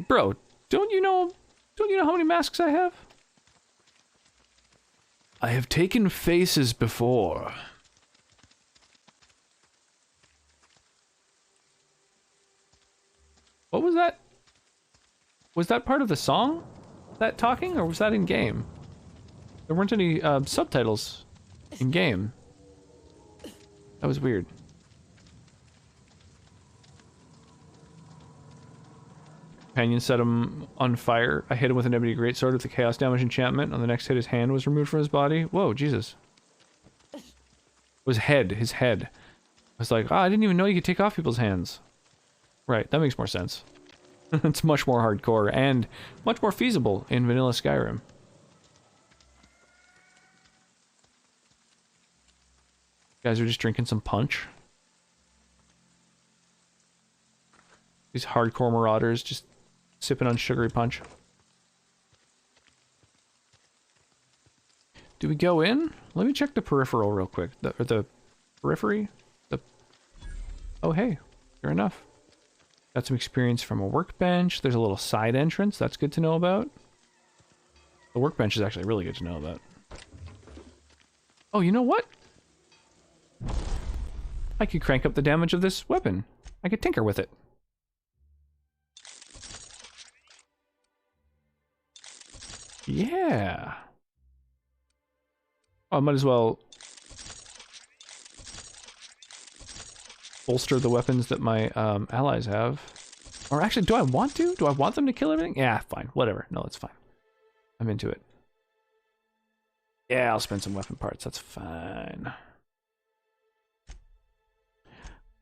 Bro, don't you know how many masks I have? I have taken faces before. What was that? Was that part of the song? That talking, or was that in game? There weren't any subtitles in game. That was weird. Companion set him on fire. I hit him with an ebony greatsword with the chaos damage enchantment. On the next hit, his hand was removed from his body. Whoa, Jesus. It was his head. I was like, I didn't even know you could take off people's hands. Right, that makes more sense. It's much more hardcore and much more feasible in vanilla Skyrim. Guys are just drinking some punch. These hardcore marauders just sipping on sugary punch. Do we go in? Let me check the peripheral real quick. The periphery? Oh, hey. Fair enough. Got some experience from a workbench. There's a little side entrance. That's good to know about. The workbench is actually really good to know about. Oh, you know what? I could crank up the damage of this weapon. I could tinker with it. Yeah. Oh, I might as well bolster the weapons that my allies have. Or actually, do I want to? Do I want them to kill everything? Yeah, fine. Whatever. No, it's fine. I'm into it. Yeah, I'll spend some weapon parts. That's fine.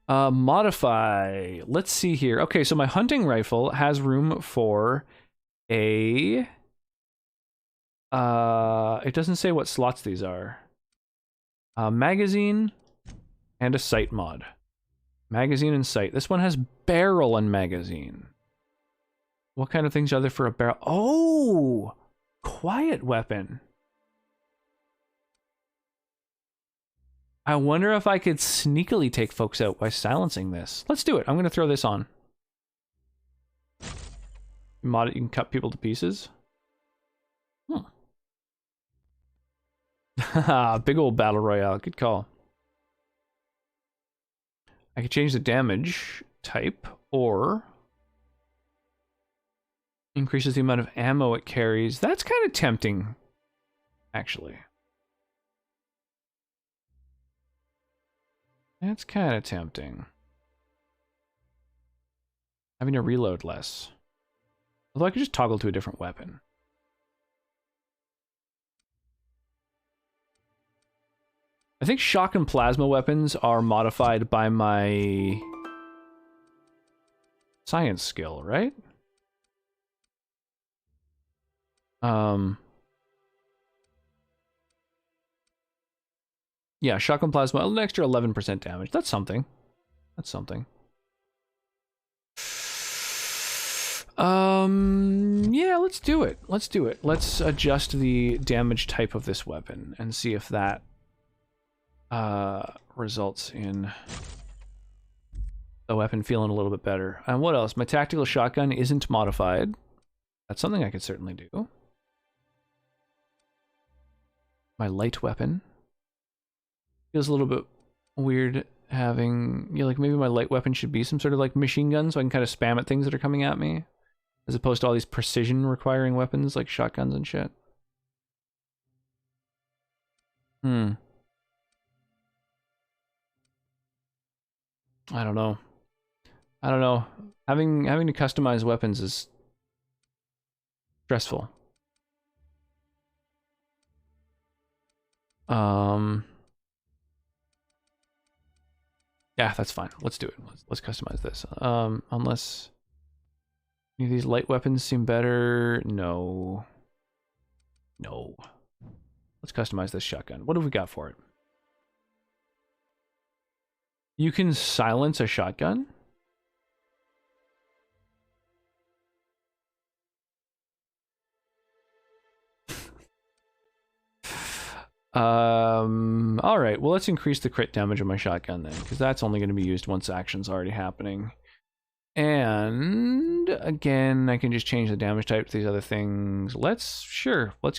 Modify. Let's see here. Okay, so my hunting rifle has room for a... it doesn't say what slots these are. Magazine and a sight mod. Magazine and sight. This one has barrel and magazine. What kind of things are there for a barrel? Oh! Quiet weapon. I wonder if I could sneakily take folks out by silencing this. Let's do it. I'm going to throw this on. Mod it, you can cut people to pieces. Big old battle royale. Good call. I could change the damage type, or increases the amount of ammo it carries. That's kind of tempting, actually. That's kind of tempting. Having to reload less. Although I could just toggle to a different weapon. I think shock and plasma weapons are modified by my science skill, right? Yeah, shock and plasma, an extra 11% damage. That's something. That's something. Yeah, let's do it. Let's do it. Let's adjust the damage type of this weapon and see if that results in the weapon feeling a little bit better. And what else? My tactical shotgun isn't modified. That's something I could certainly do. My light weapon feels a little bit weird having, you know, like maybe my light weapon should be some sort of like machine gun so I can kind of spam at things that are coming at me, as opposed to all these precision requiring weapons like shotguns and shit. Hmm. I don't know. I don't know. Having to customize weapons is stressful. Yeah, that's fine. Let's do it. Let's customize this. Unless any of these light weapons seem better. No. No. Let's customize this shotgun. What have we got for it? You can silence a shotgun? All right. Well, let's increase the crit damage of my shotgun then, because that's only going to be used once action's already happening. And again, I can just change the damage type to these other things. Let's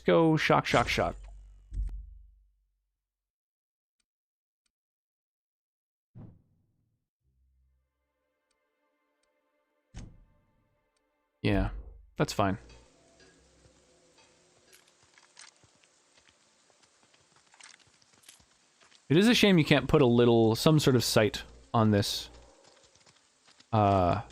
go shock, shock, shock. Yeah, that's fine. It is a shame you can't put some sort of sight on this. On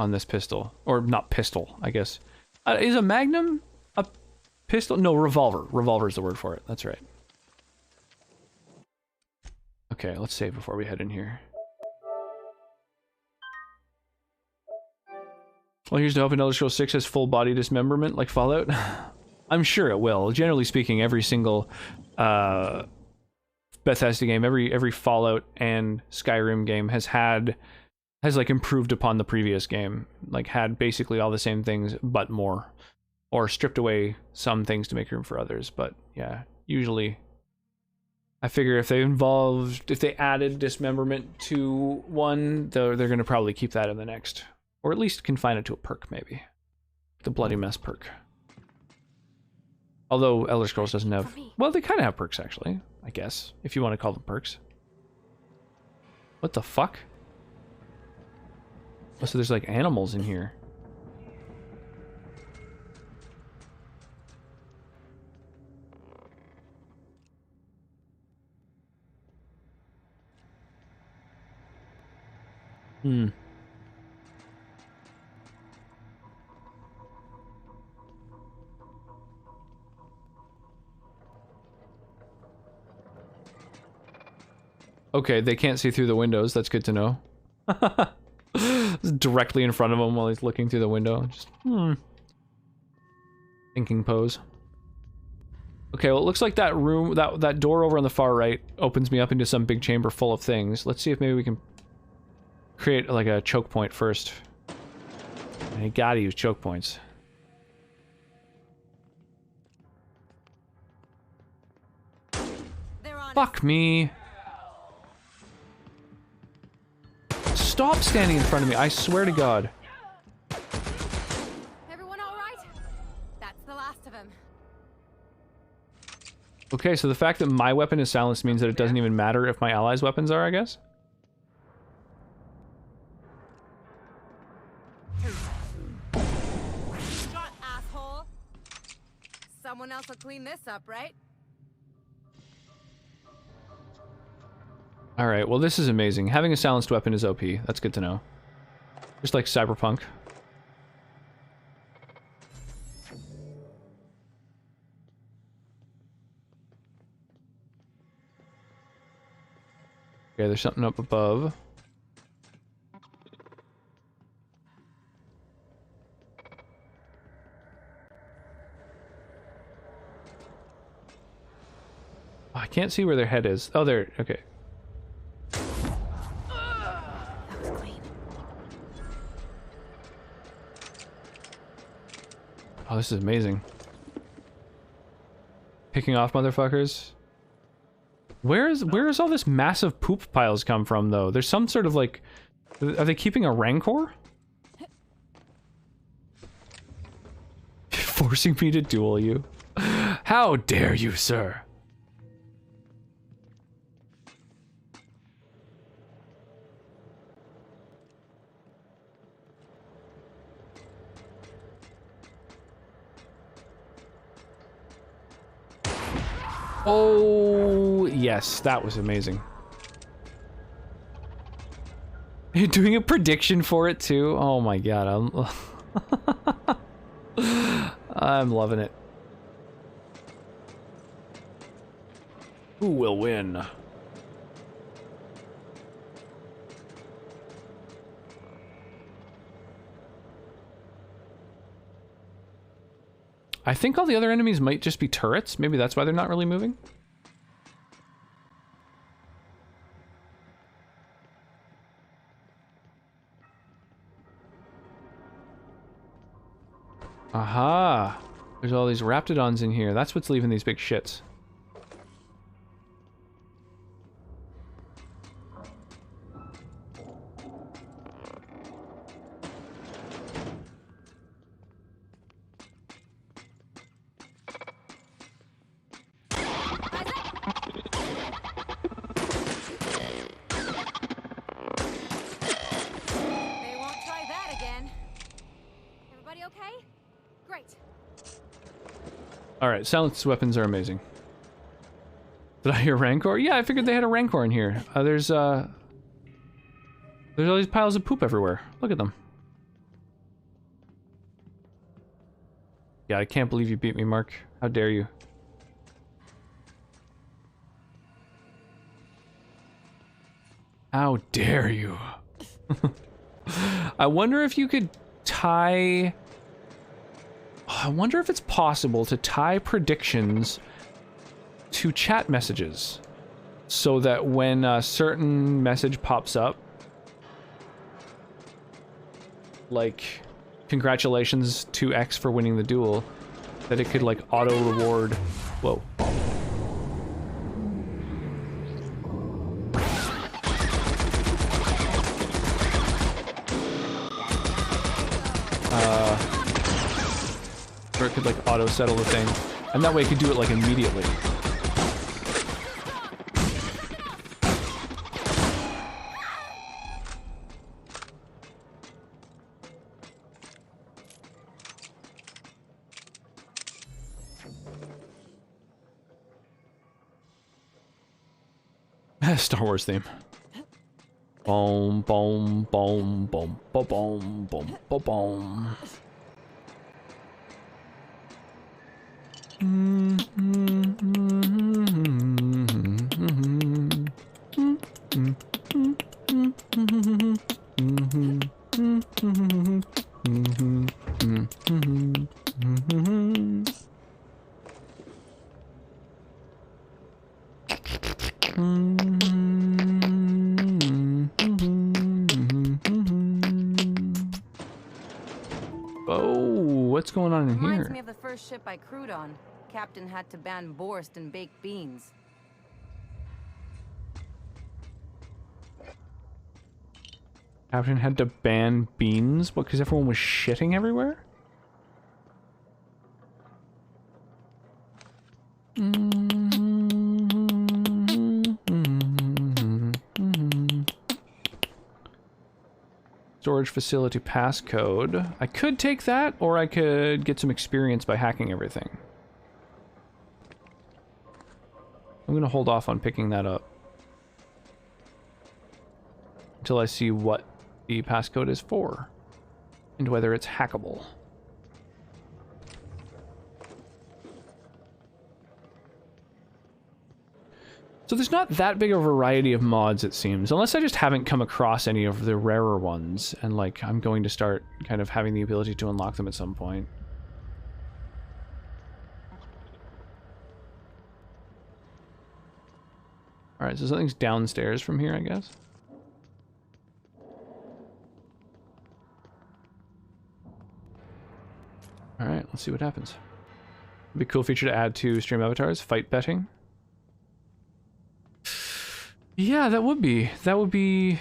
this pistol. Or not pistol, I guess. Is a magnum a pistol? No, revolver. Revolver is the word for it. That's right. Okay, let's save before we head in here. Well, here's to hoping Elder Scrolls 6 has full body dismemberment like Fallout. I'm sure it will. Generally speaking, every single Bethesda game, every Fallout and Skyrim game has like improved upon the previous game, like had basically all the same things but more, or stripped away some things to make room for others. But yeah, usually I figure if they added dismemberment to one, they're going to probably keep that in the next, or at least confine it to a perk, maybe the Bloody Mess perk. Although Elder Scrolls doesn't have, well, they kind of have perks actually, I guess, if you want to call them perks. What the fuck? Oh, so there's like animals in here. Hmm. Okay, they can't see through the windows. That's good to know. Directly in front of him while he's looking through the window. Just, thinking pose. Okay, well, it looks like that room, that door over on the far right opens me up into some big chamber full of things. Let's see if maybe we can create like a choke point first. I gotta use choke points. Fuck me. Stop standing in front of me, I swear to God. Everyone all right? That's the last of him. Okay, so the fact that my weapon is silenced means that it doesn't even matter if my allies' weapons are, I guess? Shot, asshole. Someone else will clean this up, right? Alright, well this is amazing. Having a silenced weapon is OP. That's good to know. Just like Cyberpunk. Okay, there's something up above. Oh, I can't see where their head is. Oh, there. Okay. That was clean. Oh, this is amazing. Picking off motherfuckers. Where's all this massive poop piles come from, though? There's some sort of, like... Are they keeping a rancor? Forcing me to duel you. How dare you, sir? Oh, yes, that was amazing. You're doing a prediction for it too? Oh my god, I'm loving it. Who will win? I think all the other enemies might just be turrets. Maybe that's why they're not really moving. Aha! There's all these raptidons in here. That's what's leaving these big shits. They won't try that again. Everybody okay? Great. Alright, silenced weapons are amazing. Did I hear Rancor? Yeah, I figured they had a Rancor in here. There's all these piles of poop everywhere. Look at them. Yeah, I can't believe you beat me, Mark. How dare you? How dare you? I wonder if you could tie... I wonder if it's possible to tie predictions to chat messages so that when a certain message pops up, like, congratulations to X for winning the duel, that it could, like, auto-reward... Whoa. Or it could, like, auto-settle the thing. And that way it could do it, like, immediately. Star Wars theme. Boom, boom, boom, boom, boom, boom, boom, boom, boom. Oh, what's going on in Reminds here? me of the first ship I crewed on. Captain had to ban Borst and baked beans. Captain had to ban beans? What, because everyone was shitting everywhere? Storage facility passcode. I could take that, or I could get some experience by hacking everything. I'm gonna hold off on picking that up until I see what the passcode is for and whether it's hackable. So there's not that big a variety of mods, it seems, unless I just haven't come across any of the rarer ones, and like I'm going to start kind of having the ability to unlock them at some point. Alright, so something's downstairs from here, I guess. Alright, let's see what happens. It'd be a cool feature to add to stream avatars, fight betting. Yeah, that would be. That would be...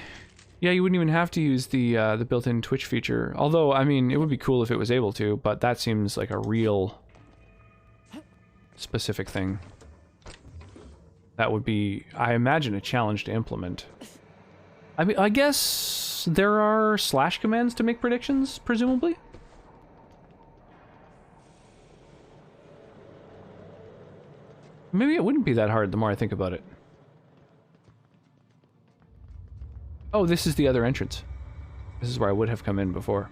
Yeah, you wouldn't even have to use the built-in Twitch feature. Although, I mean, it would be cool if it was able to, but that seems like a real specific thing. That would be, I imagine, a challenge to implement. I mean, I guess there are slash commands to make predictions, presumably? Maybe it wouldn't be that hard the more I think about it. Oh, this is the other entrance. This is where I would have come in before.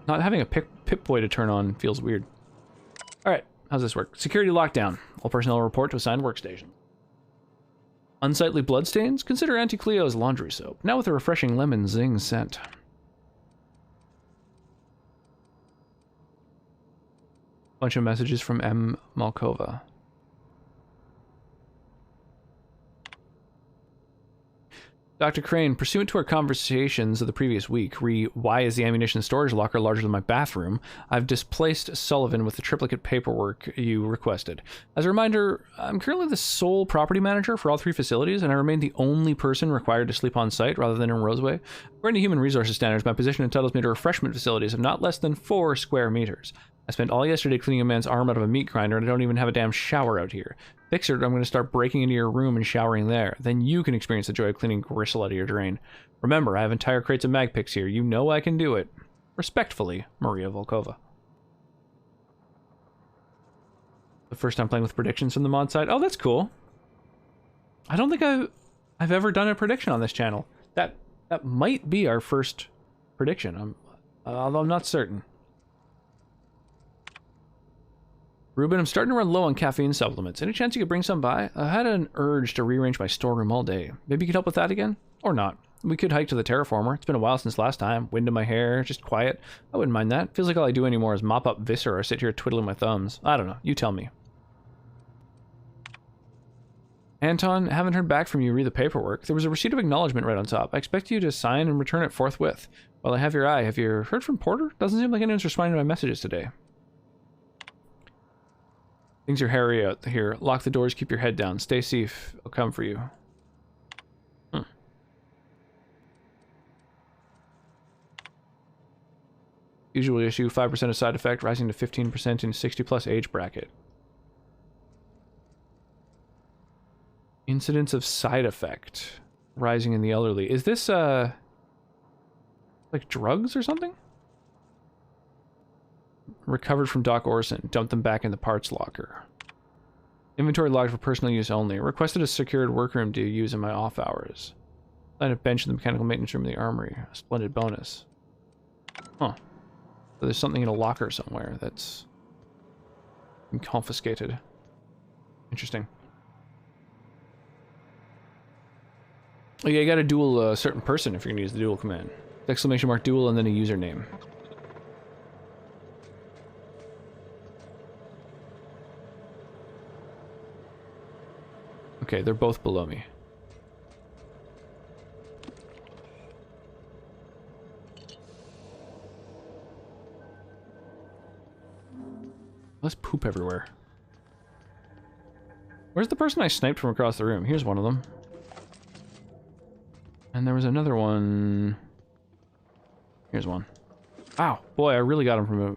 Not having a Pip-Boy to turn on feels weird. Alright, how's this work? Security lockdown. All personnel report to assigned workstation. Unsightly bloodstains? Consider Auntie Cleo's laundry soap. Now with a refreshing lemon zing scent. Bunch of messages from M. Malkova. Dr. Crane, pursuant to our conversations of the previous week, why is the ammunition storage locker larger than my bathroom? I've displaced Sullivan with the triplicate paperwork you requested. As a reminder, I'm currently the sole property manager for all 3 facilities, and I remain the only person required to sleep on site rather than in Roseway. According to human resources standards, my position entitles me to refreshment facilities of not less than 4 square meters. I spent all yesterday cleaning a man's arm out of a meat grinder, and I don't even have a damn shower out here. Fix it, I'm going to start breaking into your room and showering there. Then you can experience the joy of cleaning gristle out of your drain. Remember, I have entire crates of mag picks here. You know I can do it. Respectfully, Maria Volkova. The first time playing with predictions from the mod side. Oh, that's cool. I don't think I've ever done a prediction on this channel. That might be our first prediction. Although I'm not certain. Ruben, I'm starting to run low on caffeine supplements. Any chance you could bring some by? I had an urge to rearrange my storeroom all day. Maybe you could help with that again? Or not. We could hike to the terraformer. It's been a while since last time. Wind in my hair, just quiet. I wouldn't mind that. Feels like all I do anymore is mop up Visser or sit here twiddling my thumbs. I don't know. You tell me. Anton, haven't heard back from you. Read the paperwork. There was a receipt of acknowledgement right on top. I expect you to sign and return it forthwith. While I have your eye, have you heard from Porter? Doesn't seem like anyone's responding to my messages today. Things are hairy out here. Lock the doors, keep your head down. Stay safe. I'll come for you. Usual issue, 5% of side effect, rising to 15% in 60+ age bracket. Incidence of side effect, rising in the elderly. Is this, like drugs or something? Recovered from Doc Orson. Dumped them back in the parts locker. Inventory logged for personal use only. Requested a secured workroom to use in my off hours. Line a bench in the mechanical maintenance room in the armory. A splendid bonus. Huh. So there's something in a locker somewhere that's been confiscated. Interesting. Oh yeah, you gotta duel a certain person if you're gonna use the duel command. Exclamation mark duel and then a username. Okay, they're both below me. Let's poop everywhere. Where's the person I sniped from across the room? Here's one of them. And there was another one. Here's one. Wow, boy, I really got him from a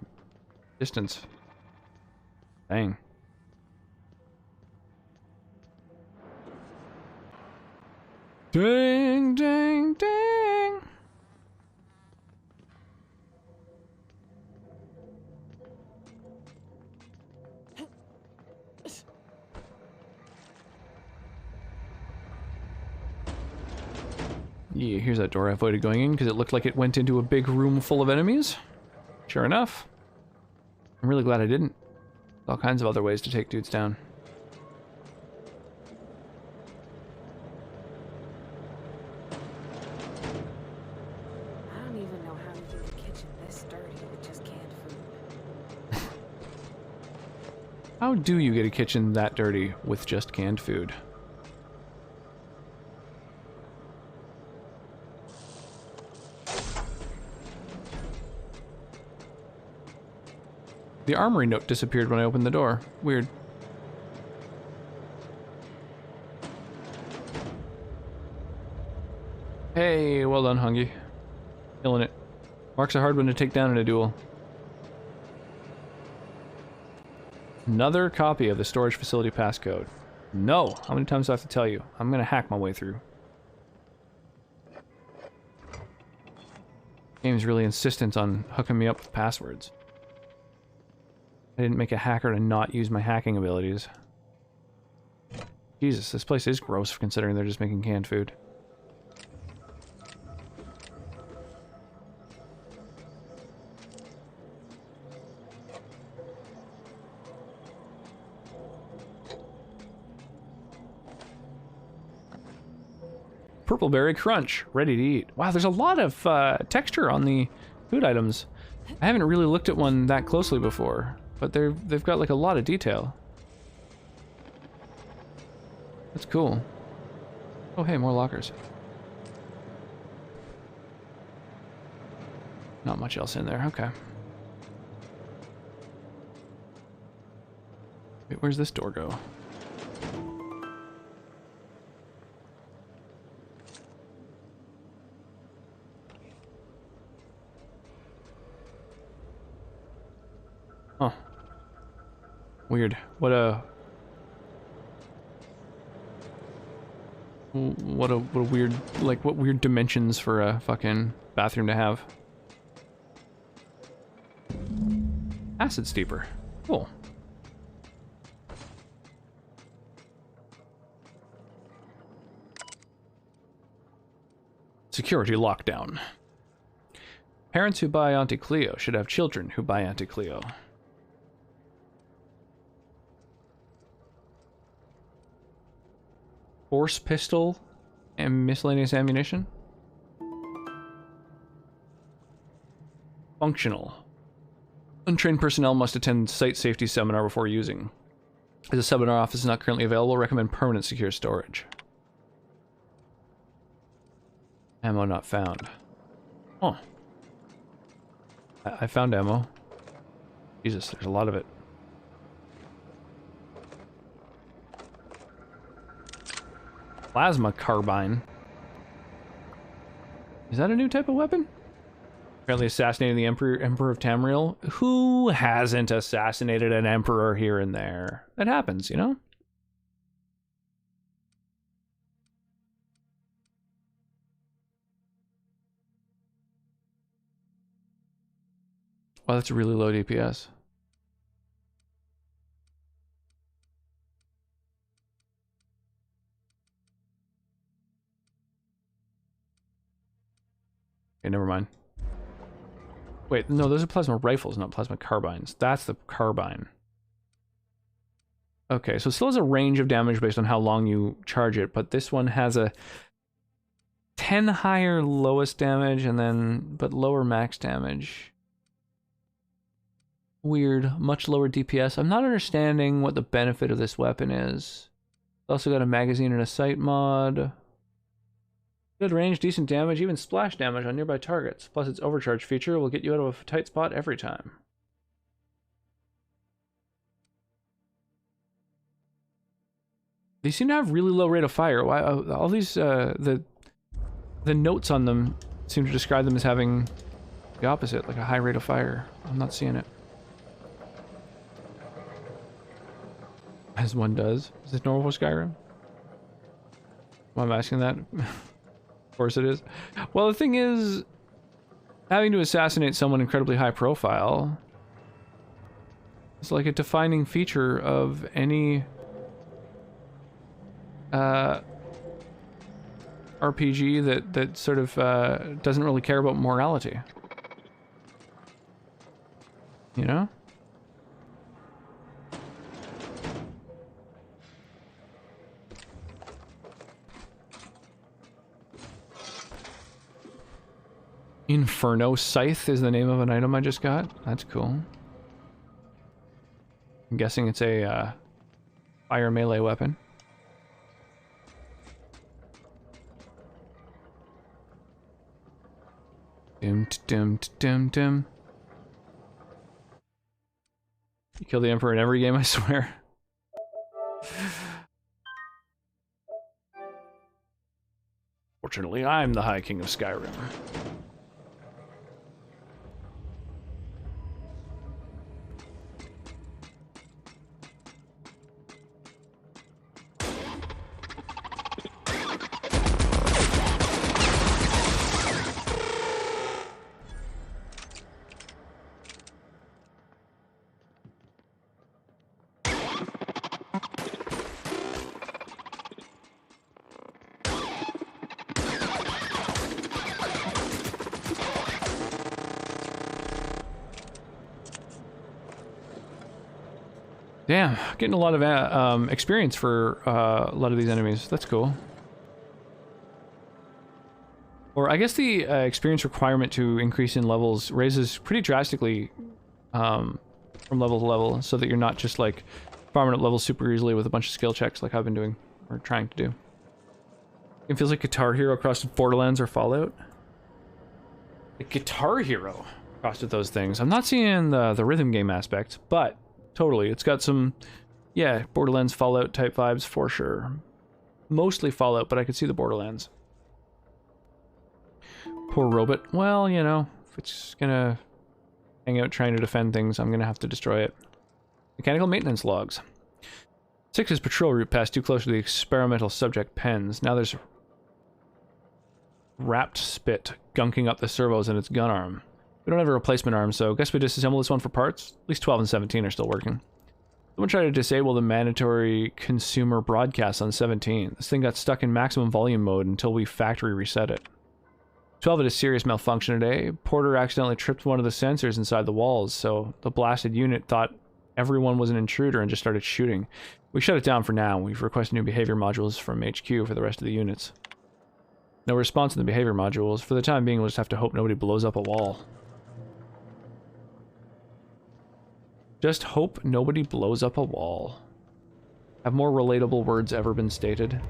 distance. Dang. Ding, ding, ding. Yeah, here's that door I avoided going in because it looked like it went into a big room full of enemies. Sure enough. I'm really glad I didn't. All kinds of other ways to take dudes down. I don't even know how to do the kitchen this dirty with just canned food. How do you get a kitchen that dirty with just canned food? The armory note disappeared when I opened the door. Weird. Hey, well done, Hungy. Killing it. Mark's a hard one to take down in a duel. Another copy of the storage facility passcode. No! How many times do I have to tell you? I'm gonna hack my way through. Game's really insistent on hooking me up with passwords. I didn't make a hacker to not use my hacking abilities. Jesus, this place is gross considering they're just making canned food. Purpleberry Crunch, ready to eat. Wow, there's a lot of texture on the food items. I haven't really looked at one that closely before, but they've got like a lot of detail. That's cool. Oh hey, more lockers. Not much else in there, okay. Wait, where's this door go? Huh. Weird. What a weird, like, what weird dimensions for a fucking bathroom to have. Acid steeper. Cool. Security lockdown. Parents who buy Auntie Cleo should have children who buy Auntie Cleo. Force pistol and miscellaneous ammunition. Functional. Untrained personnel must attend site safety seminar before using. As a seminar office is not currently available, recommend permanent secure storage. Ammo not found. Oh. I found ammo. Jesus, there's a lot of it. Plasma carbine. Is that a new type of weapon? Apparently assassinating the Emperor of Tamriel. Who hasn't assassinated an emperor here and there? That happens, you know? Wow, that's a really low DPS. Okay, never mind. Wait, no, those are plasma rifles, not plasma carbines. That's the carbine. Okay, so it still has a range of damage based on how long you charge it, but this one has a 10 higher lowest damage and then, but lower max damage. Weird, much lower DPS. I'm not understanding what the benefit of this weapon is. It's also got a magazine and a sight mod. Good range, decent damage, even splash damage on nearby targets. Plus its overcharge feature will get you out of a tight spot every time. They seem to have really low rate of fire. Why all these the notes on them seem to describe them as having the opposite, like a high rate of fire. I'm not seeing it. As one does. Is this normal for Skyrim? Why am I asking that? Of course it is. Well, the thing is, having to assassinate someone incredibly high profile is like a defining feature of any RPG that sort of doesn't really care about morality. You know? Inferno Scythe is the name of an item I just got. That's cool. I'm guessing it's a fire melee weapon. Dim dim dim dim. You kill the Emperor in every game, I swear. Fortunately, I'm the High King of Skyrim. Damn, getting a lot of experience for a lot of these enemies. That's cool. Or I guess the experience requirement to increase in levels raises pretty drastically from level to level, so that you're not just like farming up levels super easily with a bunch of skill checks like I've been doing, or trying to do. It feels like Guitar Hero crossed with Borderlands or Fallout. The Guitar Hero crossed with those things. I'm not seeing the rhythm game aspect, but totally, it's got some, yeah, Borderlands, Fallout type vibes for sure. Mostly Fallout, but I could see the Borderlands. Poor robot. Well, you know, if it's gonna hang out trying to defend things, I'm gonna have to destroy it. Mechanical maintenance logs. 6's patrol route passed too close to the experimental subject pens. Now there's wrapped spit gunking up the servos in its gun arm. We don't have a replacement arm, so guess we disassemble this one for parts. At least 12 and 17 are still working. Someone tried to disable the mandatory consumer broadcast on 17. This thing got stuck in maximum volume mode until we factory reset it. 12 had a serious malfunction today. Porter accidentally tripped one of the sensors inside the walls, so the blasted unit thought everyone was an intruder and just started shooting. We shut it down for now. We've requested new behavior modules from HQ for the rest of the units. No response in the behavior modules. For the time being, we'll just have to hope nobody blows up a wall. Just hope nobody blows up a wall. Have more relatable words ever been stated?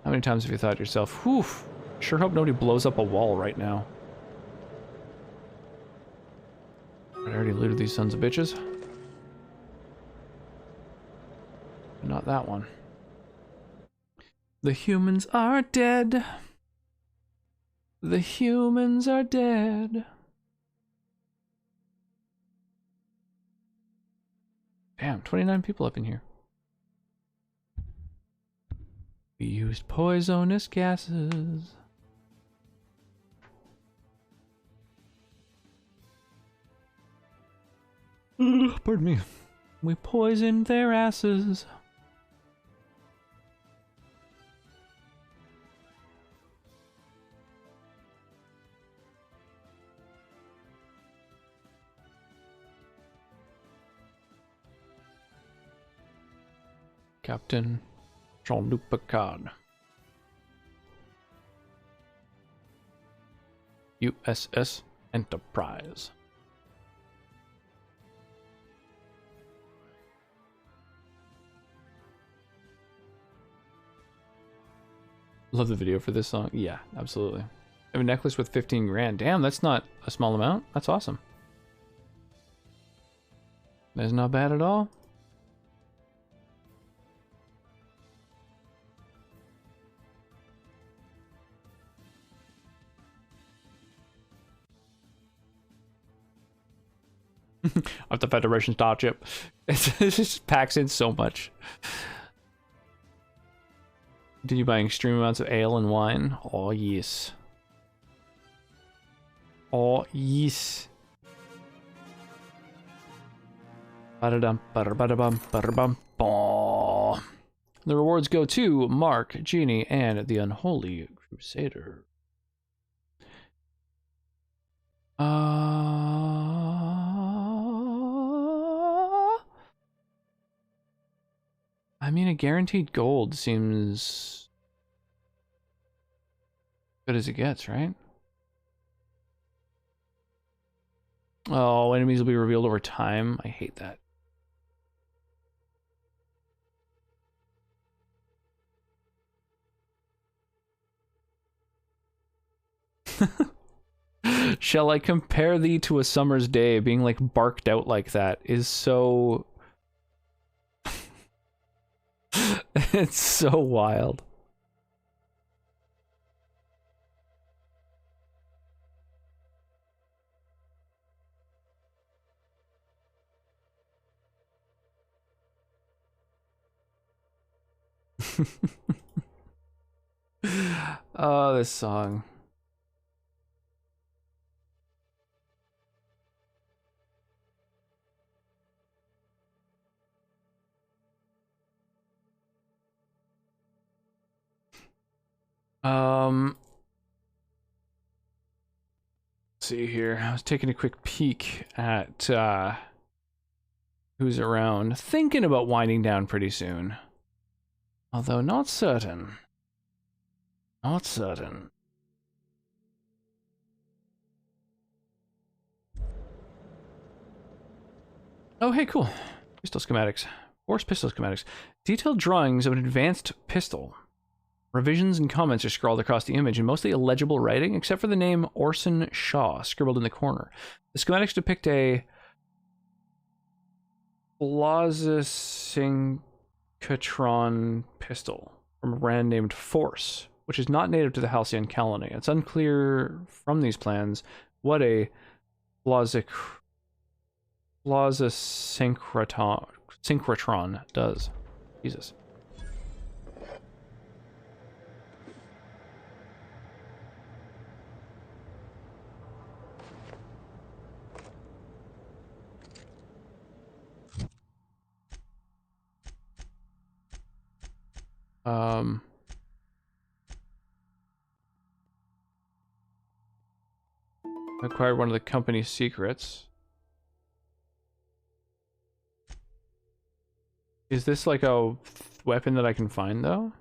How many times have you thought to yourself, whew, sure hope nobody blows up a wall right now. I already looted these sons of bitches. But not that one. The humans are dead. The humans are dead. Damn, 29 people up in here. We used poisonous gases. Pardon me. We poisoned their asses. Captain Jean-Luc Picard. USS Enterprise. Love the video for this song. Yeah, absolutely. I have a necklace with 15 grand. Damn, that's not a small amount. That's awesome. That's not bad at all. Of the Federation Starship. It just packs in so much. Continue buying extreme amounts of ale and wine. Oh, yes. Oh, yes. Ba-da-dum, ba-da-ba-da-bum, ba-da-bum, bah. The rewards go to Mark, Genie, and the Unholy Crusader. I mean, a guaranteed gold seems good as it gets, right? Oh, enemies will be revealed over time. I hate that. Shall I compare thee to a summer's day? Being like barked out like that is so... It's so wild. Oh, this song. see here. I was taking a quick peek at who's around. Thinking about winding down pretty soon. Although not certain. Not certain. Oh, hey, cool. Pistol schematics. Force pistol schematics. Detailed drawings of an advanced pistol. Revisions and comments are scrawled across the image in mostly illegible writing, except for the name Orson Shaw scribbled in the corner. The schematics depict a Blazisynchrotron pistol from a brand named Force, which is not native to the Halcyon colony. It's unclear from these plans what a Blazisynchrotron does. Jesus. Acquired one of the company's secrets. Is this like a weapon that I can find, though?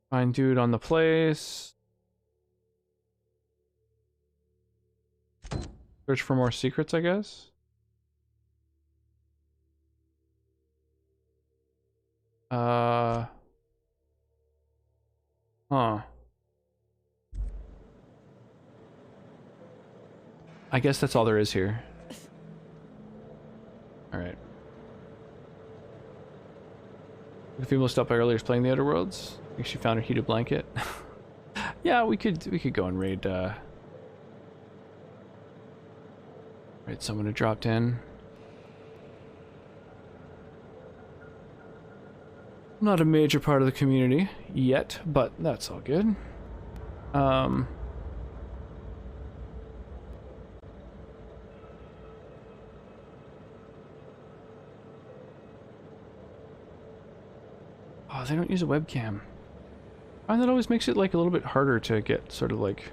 Find dude on the place. Search for more secrets, I guess? Huh. I guess that's all there is here. Alright. The female stopped by earlier playing the Outer Worlds. I think she found her heated blanket. Yeah, we could go and raid someone who dropped in. Not a major part of the community yet, but that's all good. Oh, they don't use a webcam. I find that always makes it like a little bit harder to get sort of like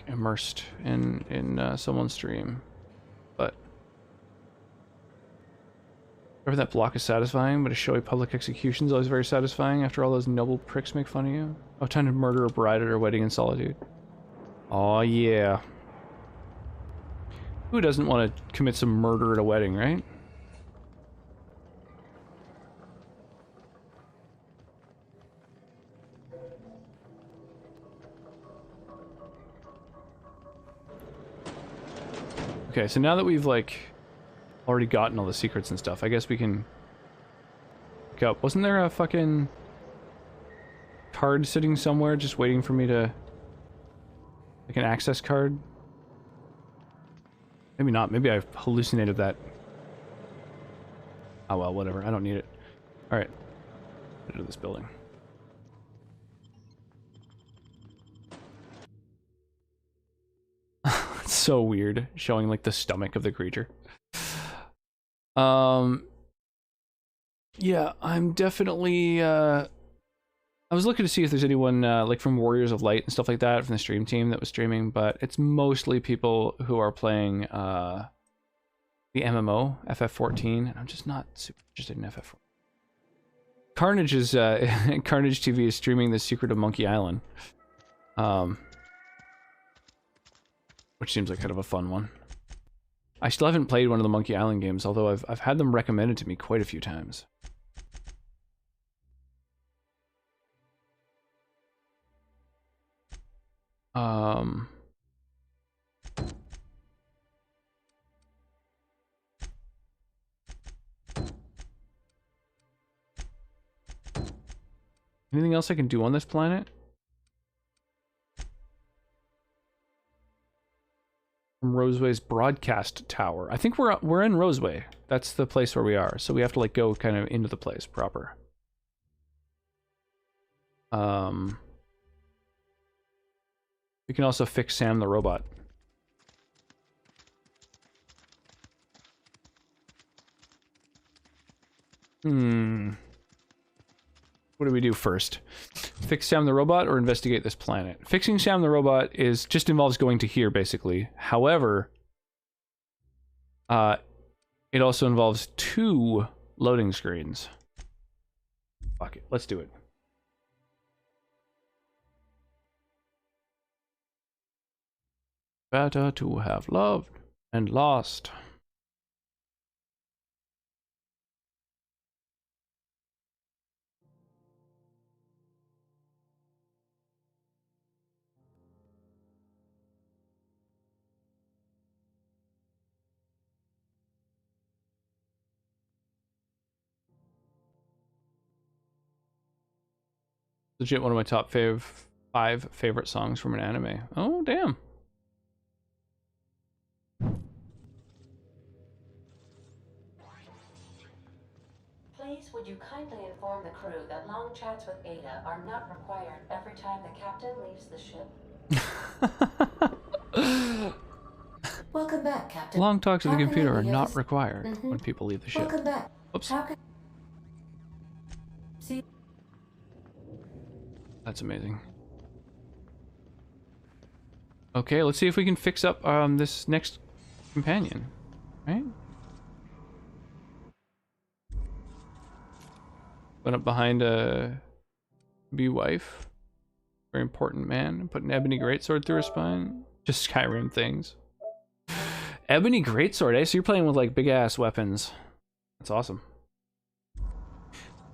immersed in someone's stream. But whatever, that block is satisfying, but a showy public execution is always very satisfying after all those noble pricks make fun of you. Oh, time to murder a bride at her wedding in solitude. Oh yeah. Who doesn't want to commit some murder at a wedding, right? Okay, so now that we've like already gotten all the secrets and stuff, I guess we can go. Wasn't there a fucking card sitting somewhere just waiting for me to, like, an access card? Maybe not. Maybe I've hallucinated that. Oh well, whatever. I don't need it. All right, into this building. It's so weird showing like the stomach of the creature. Yeah, I'm definitely I was looking to see if there's anyone like from Warriors of Light and stuff like that from the stream team that was streaming, but it's mostly people who are playing the MMO FF14, and I'm just not super interested in FF14. Carnage is Carnage TV is streaming The Secret of Monkey Island. Which seems like kind of a fun one. I still haven't played one of the Monkey Island games, although I've had them recommended to me quite a few times. Anything else I can do on this planet? From Roseway's broadcast tower. I think we're in Roseway. That's the place where we are. So we have to like go kind of into the place proper. We can also fix Sam the robot. What do we do first? Fix Sam the robot or investigate this planet? Fixing Sam the robot just involves going to here, basically. However, it also involves 2 loading screens. Fuck it, let's do it. Better to have loved and lost. Legit one of my top 5 favorite songs from an anime. Oh, damn. Please, would you kindly inform the crew that long chats with Ada are not required every time the captain leaves the ship? Welcome back, Captain. Long talks to the How can computer I are be of not ass- required when people leave the ship. Welcome back. Oops. How can... See... That's amazing. Okay, let's see if we can fix up this next companion, right? Went up behind a bee wife, very important man, put an ebony greatsword through her spine. Just Skyrim things. Ebony greatsword, eh? So you're playing with like big ass weapons. That's awesome.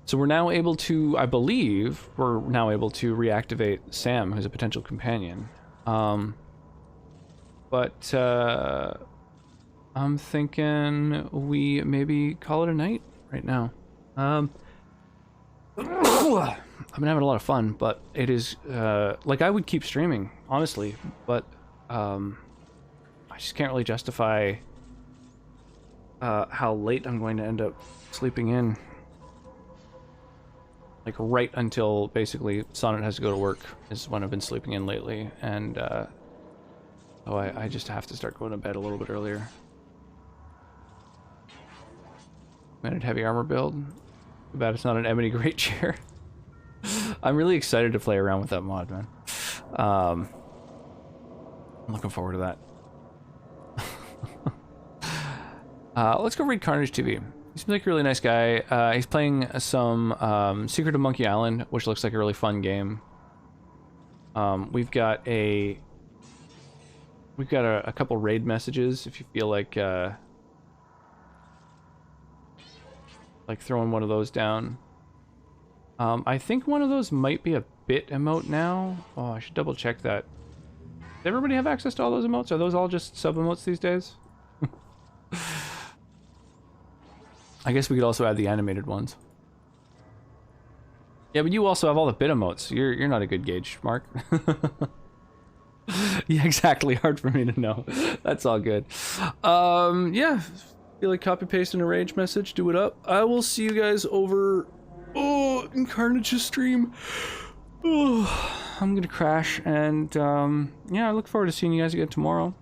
So we're now able to, I believe, we're now able to reactivate Sam, who's a potential companion. But I'm thinking we maybe call it a night right now. I've been having a lot of fun, but it is like I would keep streaming, honestly, but I just can't really justify how late I'm going to end up sleeping in. Like right until basically Sonnet has to go to work is when I've been sleeping in lately, and oh, I just have to start going to bed a little bit earlier. Managed heavy armor build. Too bad it's not an ebony great chair. I'm really excited to play around with that mod, man. I'm looking forward to that. Let's go read Carnage TV. He seems like a really nice guy. He's playing some Secret of Monkey Island, which looks like a really fun game. We've got a couple raid messages if you feel like throwing one of those down. I think one of those might be a bit emote now. Oh, I should double check that. Does everybody have access to all those emotes? Are those all just sub emotes these days? I guess we could also add the animated ones. Yeah, but you also have all the bit emotes. You're not a good gauge, Mark. Yeah, exactly. Hard for me to know. That's all good. Yeah. Feel like copy pasting a rage message. Do it up. I will see you guys over in Carnage's stream. I'm gonna crash, and yeah, I look forward to seeing you guys again tomorrow.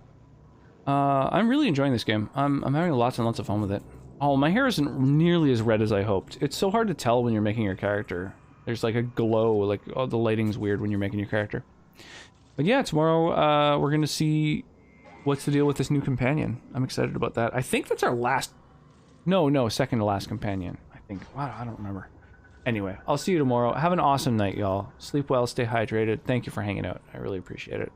I'm really enjoying this game. I'm having lots and lots of fun with it. Oh, my hair isn't nearly as red as I hoped. It's so hard to tell when you're making your character. There's like a glow, like oh, the lighting's weird when you're making your character. But yeah, tomorrow we're gonna see what's the deal with this new companion. I'm excited about that. I think that's our last... No, second to last companion. I think. Wow, I don't remember. Anyway, I'll see you tomorrow. Have an awesome night, y'all. Sleep well, stay hydrated. Thank you for hanging out. I really appreciate it.